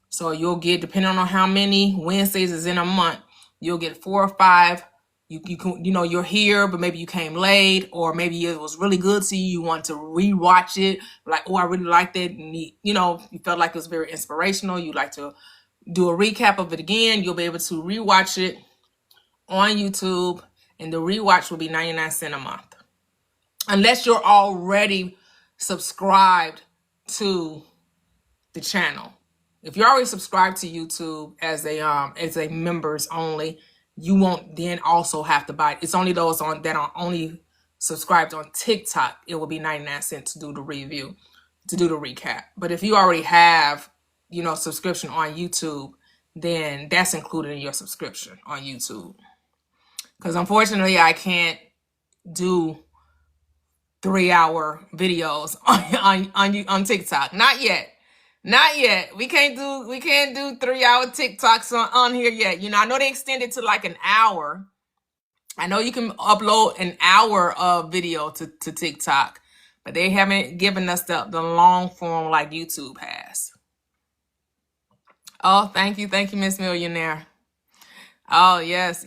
So you'll get, depending on how many Wednesdays is in a month, you'll get 4 or 5. You can, you're here, but maybe you came late, or maybe it was really good to you. You want to rewatch it, like, oh, I really liked it. And you felt like it was very inspirational. You'd like to do a recap of it again. You'll be able to rewatch it on YouTube, and the rewatch will be 99 cents a month, unless you're already subscribed to the channel. If you're already subscribed to YouTube as a members only, you won't then also have to buy it. It's only those that are only subscribed on TikTok. It will be 99 cents to do the review, to do the recap. But if you already have, subscription on YouTube, then that's included in your subscription on YouTube. Because unfortunately, I can't do 3-hour videos on TikTok. Not yet. We can't do 3-hour TikToks on here yet. I know they extended to like an hour. I know you can upload an hour of video to TikTok, but they haven't given us the long form like YouTube has. Oh, thank you, Miss Millionaire. Oh, yes.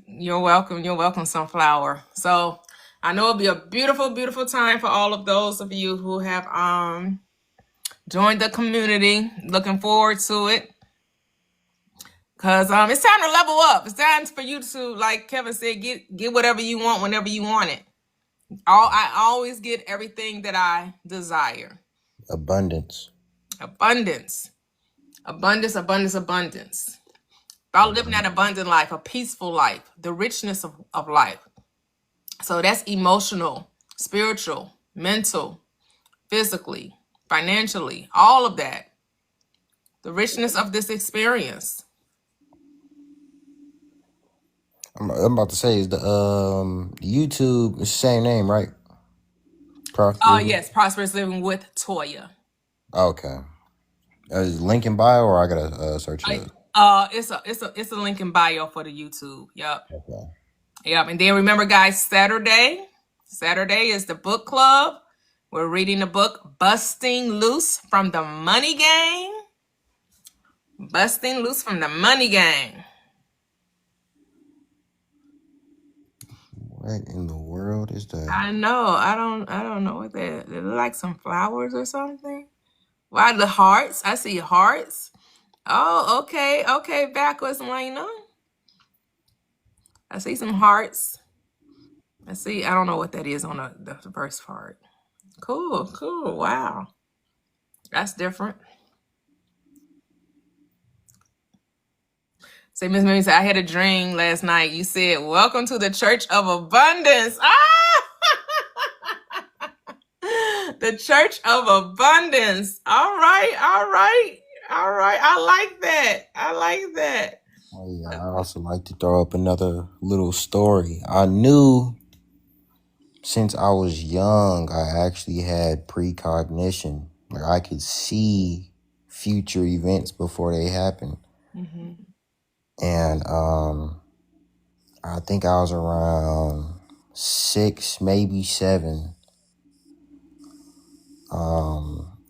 You're welcome, Sunflower. So I know it'll be a beautiful, beautiful time for all of those of you who have joined the community. Looking forward to it. Because it's time to level up. It's time for you to, like Kevin said, get whatever you want whenever you want it. I always get everything that I desire.
Abundance.
About living that abundant life, a peaceful life, the richness of life. So that's emotional, spiritual, mental, physically, financially, all of that. The richness of this experience.
I'm about to say, is the YouTube the same name, right?
Yes, Prosperous Living with Toyia.
Okay. Is it link in bio, or I gotta search it?
It's a link in bio for the YouTube. Yep.
Okay.
Yep. And then remember, guys, Saturday is the book club. We're reading the book Busting Loose from the Money Gang.
What in the world is that?
I know. I don't know what that. They look like some flowers or something. Why the hearts? I see hearts. Oh, okay. Backwards, Lena. I see some hearts. I don't know what that is on the first part. Cool. Wow. That's different. Say, Miss Mimi said, I had a dream last night. You said, welcome to the Church of Abundance. The Church of Abundance. All right. I like that.
Oh, yeah. I also like to throw up another little story. I knew since I was young, I actually had precognition. Like, I could see future events before they happen.
Mm-hmm.
And I think I was around 6, maybe 7.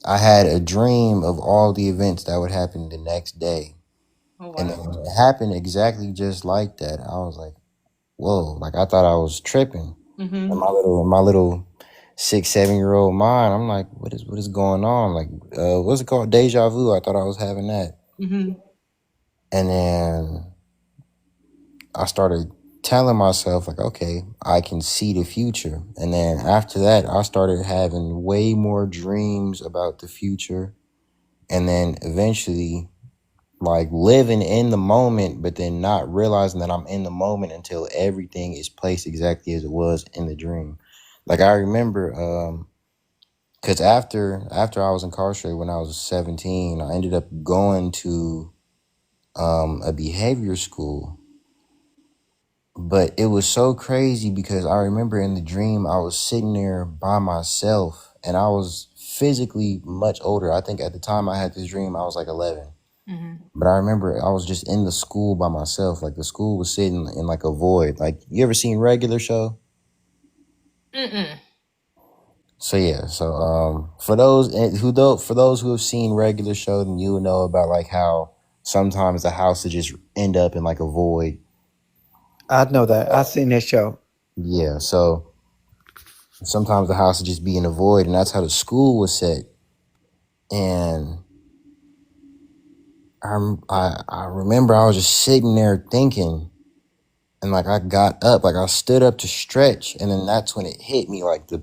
I had a dream of all the events that would happen the next day.
Oh, wow.
And it happened exactly just like that. I was like, whoa, like I thought I was tripping.
Mm-hmm.
In my little 6, 7-year-old mind, I'm like, what is going on? Like, what's it called? Deja vu. I thought I was having that.
Mm-hmm.
And then I started telling myself like, okay, I can see the future. And then after that, I started having way more dreams about the future. And then eventually like living in the moment, but then not realizing that I'm in the moment until everything is placed exactly as it was in the dream. Like I remember, because after I was incarcerated when I was 17, I ended up going to a behavior school. But it was so crazy because I remember in the dream I was sitting there by myself and I was physically much older. I think at the time I had this dream, I was like 11.
Mm-hmm.
But I remember I was just in the school by myself. Like the school was sitting in like a void. Like you ever seen Regular Show?
Mm-mm.
So yeah. So for those who have seen Regular Show, then you would know about like how sometimes the house would just end up in like a void.
I know that. I seen that show.
Yeah. So sometimes the house would just be in a void, and that's how the school was set. And I remember I was just sitting there thinking. And like I got up, like I stood up to stretch, and then that's when it hit me, like the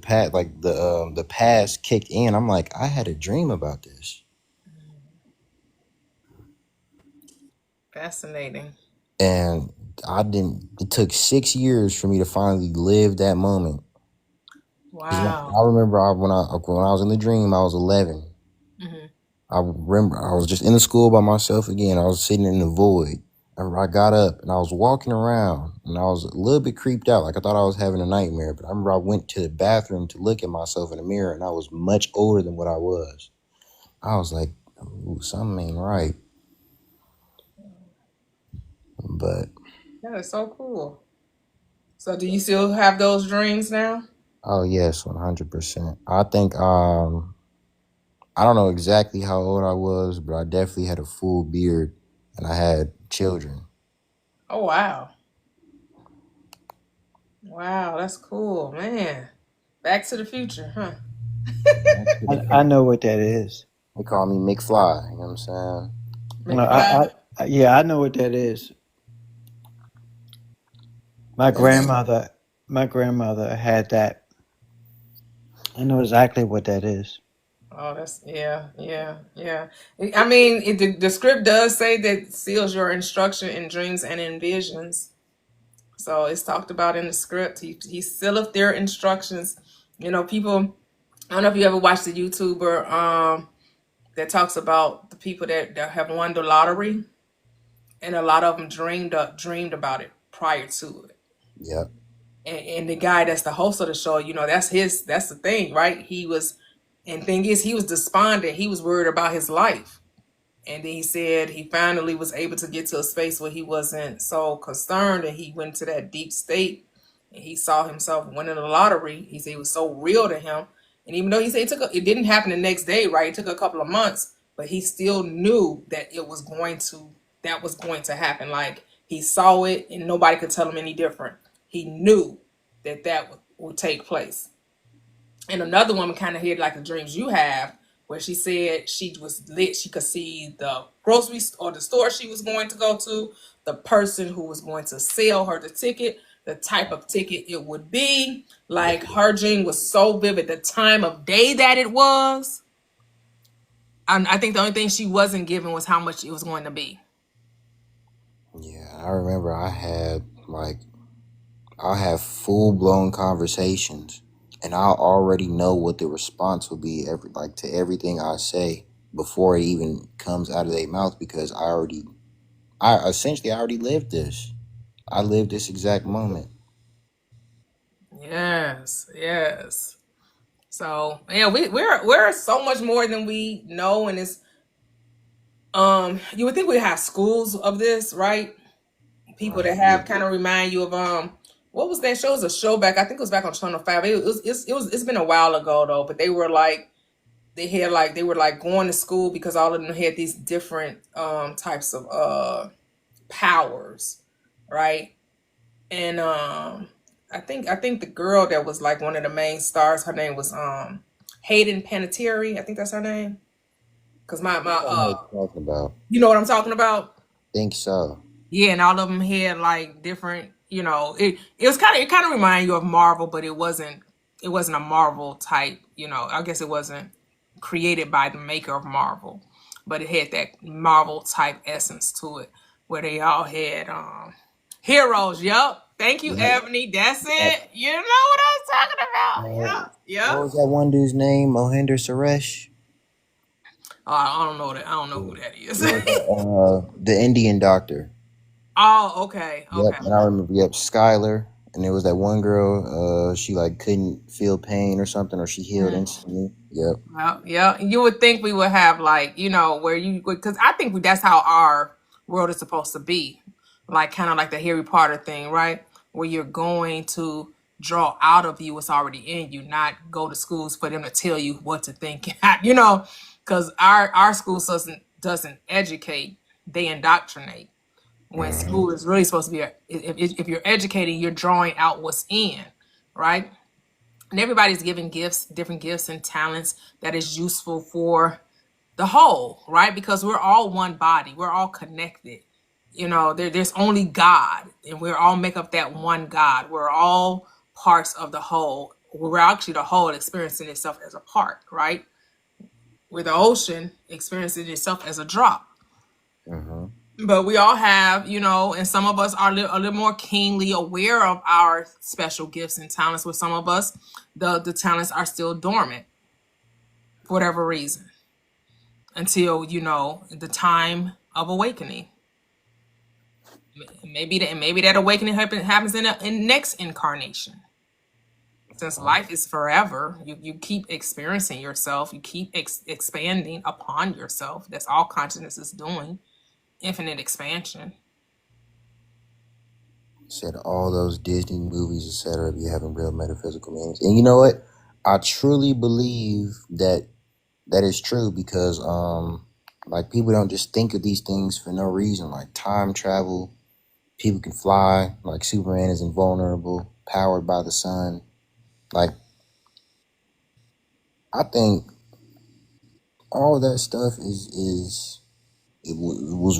past kicked in. I'm like, I had a dream about this,
Fascinating.
and I didn't. It took 6 years for me to finally live that moment. Because
Wow.
I remember when I was in the dream, I was 11.
Mm-hmm.
I remember I was just in the school by myself again. I was sitting in the void. I got up and I was walking around and I was a little bit creeped out. Like I thought I was having a nightmare. But I remember I went to the bathroom to look at myself in the mirror and I was much older than what I was. I was like, ooh, something ain't right. But
That is so cool. So do you still have those dreams now?
oh yes, 100%. I think I don't know exactly how old I was, but I definitely had a full beard and I had children.
Oh wow. Wow, that's cool, man. Back to the Future, huh?
I know what that is.
They call me McFly, you know what I'm saying?
No,
McFly.
yeah, I know what that is. My grandmother, my grandmother had that. I know exactly what that is.
Oh, that's yeah. I mean, the script does say that seals your instruction in dreams and in visions. So it's talked about in the script. He sealeth their instructions. You know, people. I don't know if you ever watched the YouTuber that talks about the people that have won the lottery, and a lot of them dreamed about it prior to it.
Yep.
And the guy that's the host of the show, you know, that's the thing, right? And thing is, he was despondent. He was worried about his life. And then he said he finally was able to get to a space where he wasn't so concerned, and he went to that deep state and he saw himself winning the lottery. He said it was so real to him. And even though he said it didn't happen the next day, right? It took a couple of months, but he still knew that that was going to happen. Like he saw it and nobody could tell him any different. He knew that would take place. And another woman kind of had like the dreams you have, where she said she was lit. She could see the grocery or the store she was going to go to, the person who was going to sell her the ticket, the type of ticket it would be. Like her dream was so vivid, the time of day that it was. I think the only thing she wasn't given was how much it was going to be.
Yeah, I remember I have full blown conversations, and I already know what the response will be to everything I say before it even comes out of their mouth because I essentially already lived this. I lived this exact moment.
Yes. So yeah, we're so much more than we know, and it's you would think we have schools of this, right? People
Right.
that have kind of remind you of what was that show? It was a show back, I think it was back on Channel 5. It's been a while ago though, but they were like they were like going to school because all of them had these different types of powers, right? And I think the girl that was like one of the main stars, her name was Hayden Panettiere. I think that's her name. Cause my
I don't know what you're talking about.
you know what I'm talking about?
Think so.
Yeah, and all of them had like different you know, it kind of reminded you of Marvel, but it wasn't a Marvel type, you know. I guess it wasn't created by the maker of Marvel, but it had that Marvel type essence to it, where they all had heroes. Yup. Thank you,
Yep.
Ebony. That's
Yep.
it. You know what I was talking about.
What
Yep. Yep.
was that one dude's name? Mohinder Suresh.
I don't know that. I don't know who that is.
It was the Indian doctor.
Oh, okay.
Yep,
Okay.
and I remember. Yep, Skylar, and there was that one girl. She like couldn't feel pain or something, or she healed instantly. Yep.
Well, yeah, you would think we would have like, you know, where you would, because I think that's how our world is supposed to be, like kind of like the Harry Potter thing, right? Where you're going to draw out of you what's already in you, not go to schools for them to tell you what to think, you know, because our school doesn't educate, they indoctrinate. When school is really supposed to be, if you're educating, you're drawing out what's in, right? And everybody's given gifts, different gifts and talents that is useful for the whole, right? Because we're all one body, we're all connected. You know, there's only God, and we're all make up that one God. We're all parts of the whole. We're actually the whole experiencing itself as a part, right? We're the ocean experiencing itself as a drop. But we all have, you know, and some of us are a little more keenly aware of our special gifts and talents, with some of us, the talents are still dormant for whatever reason, until, you know, the time of awakening. Maybe that awakening happens in next incarnation. Since life is forever, you keep experiencing yourself, you keep expanding upon yourself. That's all consciousness is doing. Infinite expansion.
Said all those Disney movies, etc., be having real metaphysical meanings. And you know what? I truly believe that is true, because like, people don't just think of these things for no reason. Like time travel, people can fly, like Superman is invulnerable, powered by the sun. Like, I think all that stuff was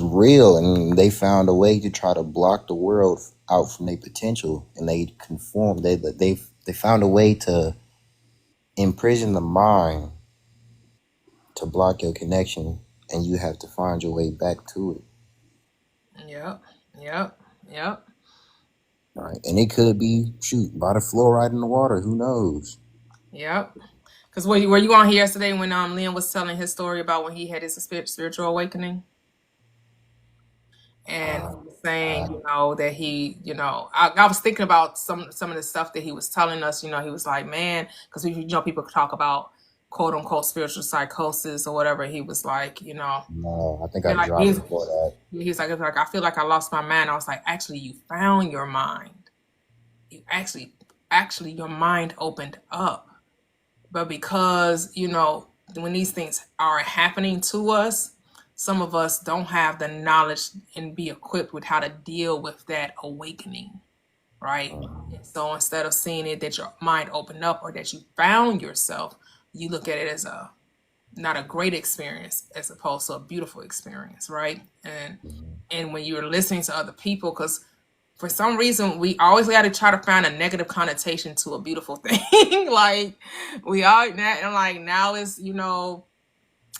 real, and they found a way to try to block the world out from their potential, and they conformed. They found a way to imprison the mind to block your connection, and you have to find your way back to it.
Yep.
Right, and it could be by the fluoride in the water. Who knows?
Yep. Because were you on here yesterday when Liam was telling his story about when he had his spiritual awakening? And he was saying, you know, that he, you know, I was thinking about some of the stuff that he was telling us. You know, he was like, man, because you know, people talk about quote unquote spiritual psychosis or whatever. He was like, you know,
no, I think I dropped before that.
He's like, I feel like I lost my mind. I was like, actually, you found your mind. You actually, your mind opened up. But because, you know, when these things are happening to us, some of us don't have the knowledge and be equipped with how to deal with that awakening, right? And so instead of seeing it that your mind opened up or that you found yourself, you look at it as not a great experience as opposed to a beautiful experience, right? And when you're listening to other people, because for some reason, we always got to try to find a negative connotation to a beautiful thing. Like we are, and like now is, you know,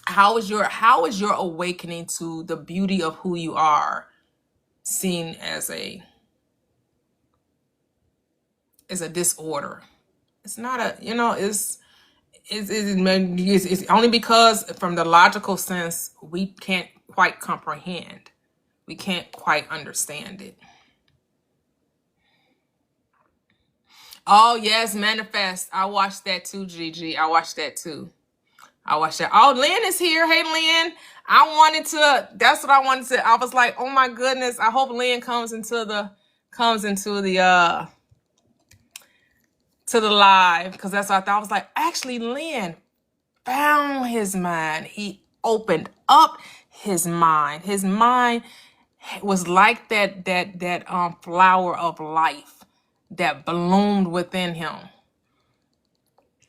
how is your awakening to the beauty of who you are seen as a disorder? It's not a, you know, it's only because from the logical sense we can't quite comprehend, we can't quite understand it. Oh, yes, Manifest. I watched that too, Gigi. I watched that too. Oh, Lynn is here. Hey, Lynn. That's what I wanted to. I was like, oh my goodness. I hope Lynn comes into the live, because that's what I thought. I was like, actually, Lynn found his mind. He opened up his mind. His mind was like that flower of life that bloomed within him.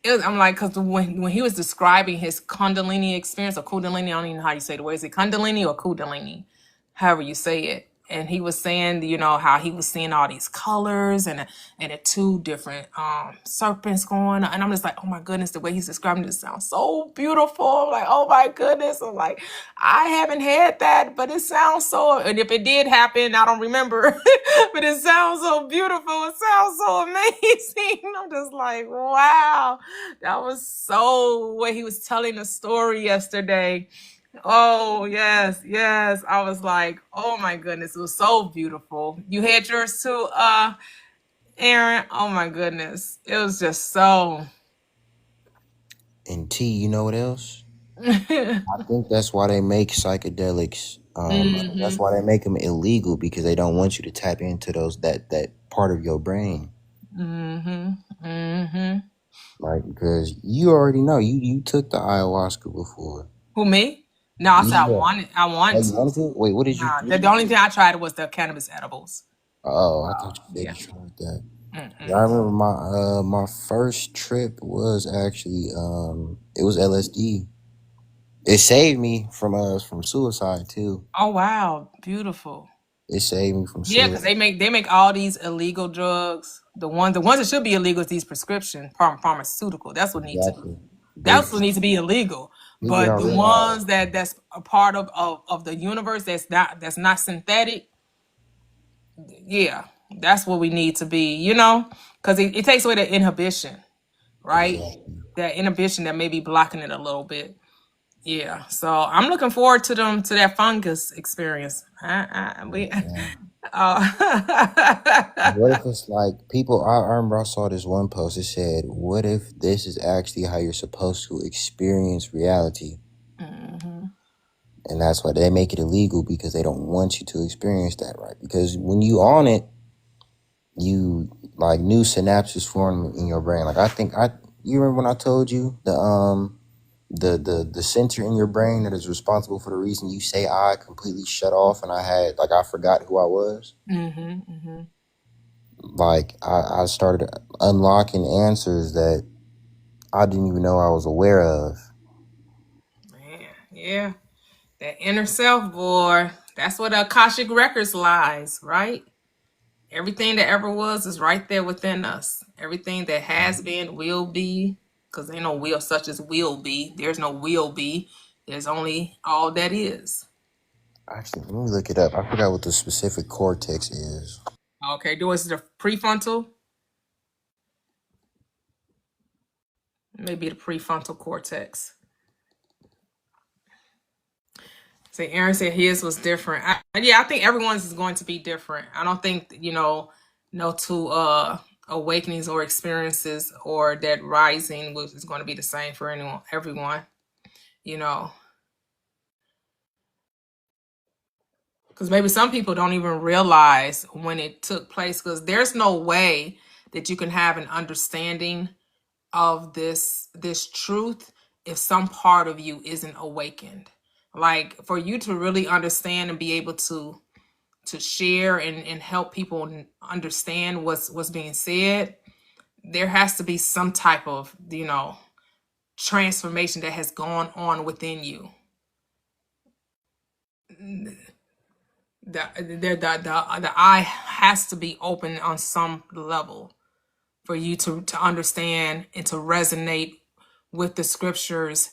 I'm like, because when he was describing his Kundalini experience, or Kundalini, I don't even know how you say the word. Is it Kundalini or Kundalini? However you say it. and he was saying, how he was seeing all these colors and the two different serpents going, and I'm just like, oh my goodness, the way he's describing this sounds so beautiful. I'm like, oh my goodness. I'm like, I haven't had that, but it sounds so, and if it did happen, I don't remember, but it sounds so beautiful. It sounds so amazing. I'm just like, wow. That was so what he was telling the story yesterday. Oh, yes, yes. I was like, oh my goodness, it was so beautiful. You had yours too, Aaron. Oh my goodness. It was just so
And T, you know what else? I think that's why they make psychedelics. That's
Mhm.
why they make them illegal, because they don't want you to tap into that part of your brain.
Mhm. Mhm.
Right, because you already know you took the ayahuasca before.
Who, me? No, I said I
Yeah.
wanted I
Oh,
wanted
you
to.
wanted to? Wait, what did you?
Nah, the only thing I tried was the cannabis edibles.
Oh, I thought you said
Yeah.
you tried that. Yeah, I
Mm-mm.
remember my first trip was actually it was LSD. It saved me from suicide too.
Oh wow, beautiful.
It saved me from
Yeah, because
suicide.
they make all these illegal drugs. The ones that should be illegal is these prescription pharmaceutical.
Exactly. They
That's what needs to be illegal.
figured
But
out
the ones that's a part of the universe that's not synthetic, yeah, that's what we need to be. Because it takes away the inhibition, right?
exactly.
That inhibition that may be blocking it a little bit. Yeah, so I'm looking forward to that fungus experience.
What if it's like people? I remember I saw this one post. It said, "What if this is actually how you're supposed to experience reality?"
Mhm.
And that's why they make it illegal, because they don't want you to experience that, right? Because when you on it, you like new synapses form in your brain. Like you remember when I told you the center in your brain that is responsible for the reason you say I completely shut off, and I forgot who I was.
Mhm. Mhm.
Like I started unlocking answers that I didn't even know I was aware of.
Man, yeah. That inner self, boy. That's where the Akashic Records lies, right? Everything that ever was is right there within us. Everything that has been, will be, because ain't no will such as will be. There's no will be. There's only all that is.
Actually, let me look it up. I forgot what the specific cortex is.
Okay, do is the prefrontal? Maybe the prefrontal cortex. So Aaron said his was different. I think everyone's is going to be different. I don't think no two awakenings or experiences or that rising is going to be the same for everyone. You know, because maybe some people don't even realize when it took place. Because there's no way that you can have an understanding of this truth if some part of you isn't awakened. Like for you to really understand and be able to share and help people understand what's being said, there has to be some type of transformation that has gone on within you. The eye has to be open on some level for you to understand and to resonate with the scriptures,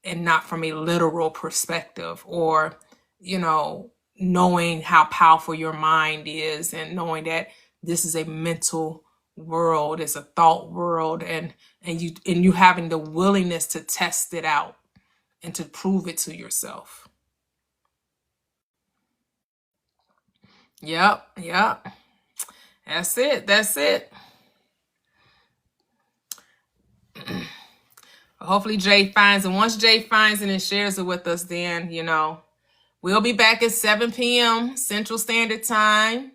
and not from a literal perspective, or knowing how powerful your mind is, and knowing that this is a mental world, it's a thought world, and you having the willingness to test it out and to prove it to yourself. Yep. That's it. Hopefully Jay finds it. Once Jay finds it and shares it with us, then we'll be back at 7 p.m. Central Standard Time,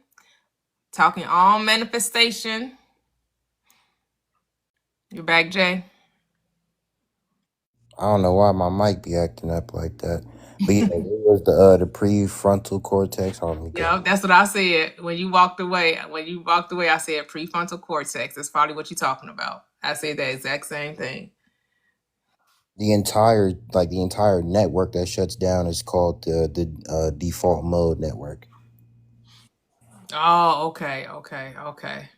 talking all manifestation. You're back, Jay?
I don't know why my mic be acting up like that. But yeah, it was the prefrontal cortex. Hold on, let me
Yeah,
go.
that's what I said when you walked away. I said prefrontal cortex. That's probably what you're talking about. I said the exact same thing.
The entire network that shuts down is called the default mode network.
Oh, okay, okay, okay.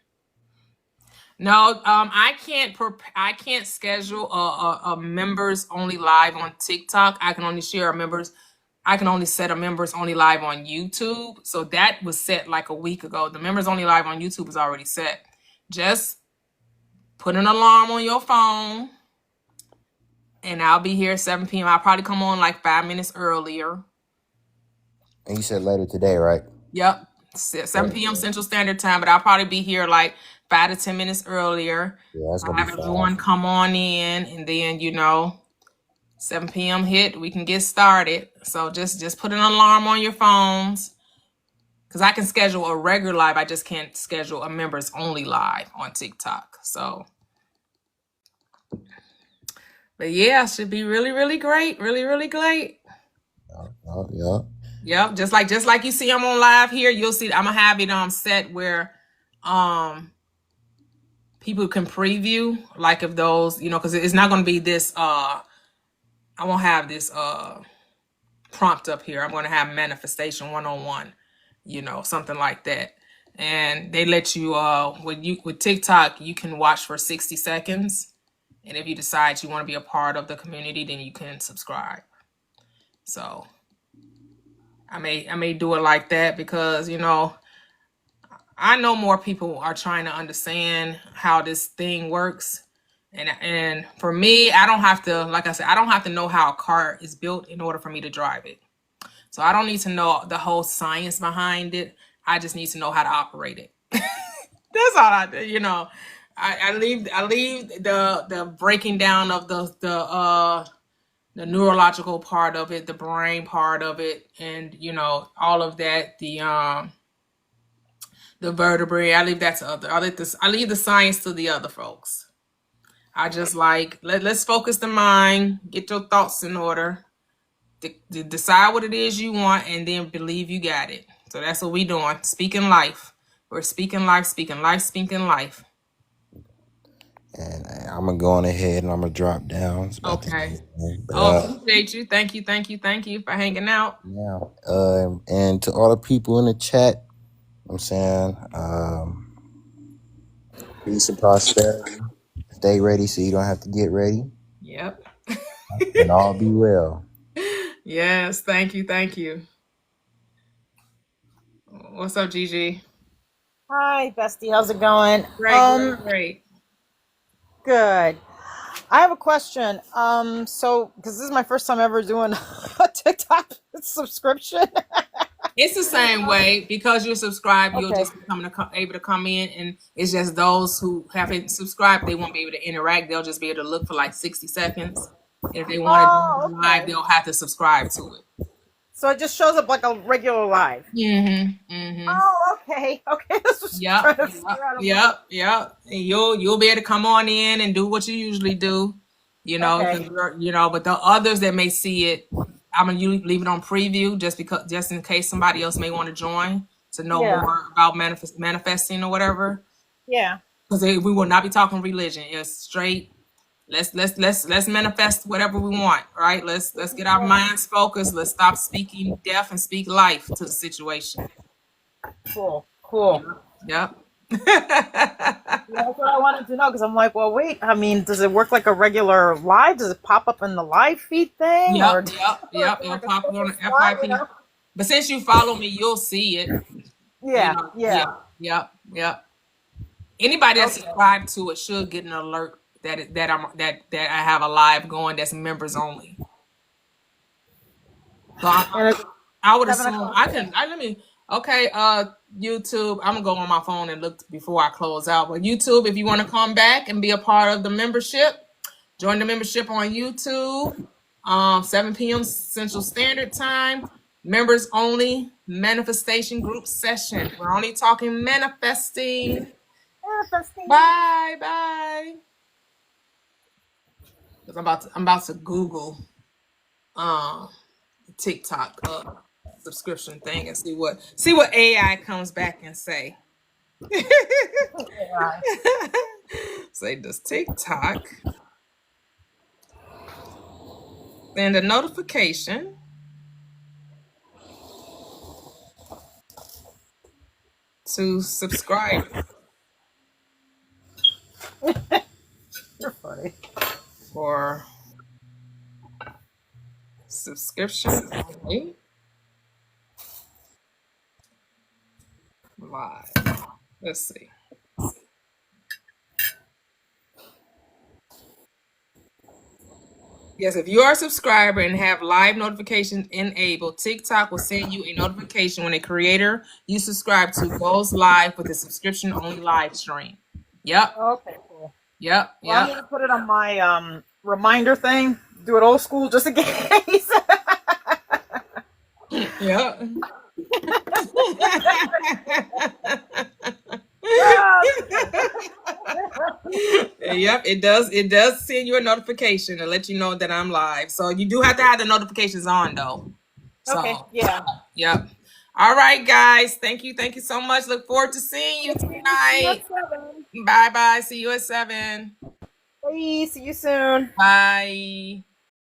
No, I can't schedule a members only live on TikTok. I can only share a members. I can only set a members only live on YouTube. So that was set like a week ago. The members only live on YouTube is already set. Just put an alarm on your phone, and I'll be here at 7 p.m. I'll probably come on like 5 minutes earlier.
And you said later today, right?
Yep. 7 p.m. Central Standard Time, but I'll probably be here like 5 to 10 minutes earlier.
Yeah, that's
I'll
gonna be
have everyone
fine.
come on in, and then 7 p.m. hit, we can get started. So just put an alarm on your phones, because I can schedule a regular live. I just can't schedule a members only live on TikTok. So, but yeah, should be really, really great. Really, really great.
Yeah.
Yep, just like you see I'm on live here, you'll see I'm gonna have it set where people can preview, like if those, because it's not gonna be this I won't have this prompt up here. I'm gonna have manifestation 101, something like that. And they let you with TikTok, you can watch for 60 seconds. And if you decide you want to be a part of the community, then you can subscribe. So I may do it like that, because I know more people are trying to understand how this thing works. And for me, I don't have to, like I said, I don't have to know how a car is built in order for me to drive it. So I don't need to know the whole science behind it. I just need to know how to operate it. That's all I do. I leave the breaking down of the neurological part of it, the brain part of it, and all of that, the vertebrae. I leave that to other. I leave the science to the other folks. I just let's focus the mind, get your thoughts in order, decide what it is you want, and then believe you got it. So that's what we doing. Speaking life. We're speaking life, speaking life, speaking life.
And I'm gonna go on ahead and I'm gonna drop down. It's about
Okay.
but,
Appreciate you. Thank you for hanging out.
yeah. And to all the people in the chat, I'm saying, peace and prosperity. Stay ready so you don't have to get ready.
Yep.
And all be well.
Yes. Thank you. What's up, Gigi?
Hi, bestie. How's it going?
Great.
Good. I have a question. So because this is my first time ever doing a TikTok subscription.
It's the same way, because you're subscribed. You'll
Okay.
just be able to come in, and it's just those who haven't subscribed, they won't be able to interact. They'll just be able to look for like 60 seconds. If they want to do live, they'll have to subscribe to it.
So it just shows up like a regular live. Oh, okay. This was trying to figure out.
Yep. And you'll be able to come on in and do what you usually do,
Okay.
but the others that may see it, I'm gonna leave it on preview, just in case somebody else may want to join to know more about manifesting or whatever.
Yeah.
Because we will not be talking religion. It's straight. Let's manifest whatever we want, right? Let's get our minds focused. Let's stop speaking death and speak life to the situation.
Cool.
Yep.
That's what I wanted to know, because I'm like, well, wait. I mean, does it work like a regular live? Does it pop up in the live feed thing?
Yep. It'll pop up on the FIP. But since you follow me, you'll see it.
Yeah.
Yep. Anybody that's subscribed to it should get an alert that I have a live going that's members only. So I would assume YouTube, I'm gonna go on my phone and look before I close out. But YouTube, if you want to come back and be a part of the membership, join the membership on YouTube. 7 p.m. Central Standard Time. Members only manifestation group session. We're only talking manifesting. Bye. Because I'm about to Google TikTok subscription thing and see what AI comes back and say. Say, does TikTok send a notification to subscribe
You're funny.
for subscription only live. Let's see. Yes, if you are a subscriber and have live notifications enabled, TikTok will send you a notification when a creator you subscribe to goes live with a subscription only live stream. Yep.
Okay, cool.
Yep.
Well, I'm
Yep.
gonna put it on my reminder thing. Do it old school just in case.
Yep. Yep, it does. It does send you a notification to let you know that I'm live. So you do have to have the notifications on, though. So,
Okay, yeah.
yep. All right, guys. Thank you. Thank you so much. Look forward to seeing you tonight. Bye bye. See you at 7.
Bye. See you soon.
Bye.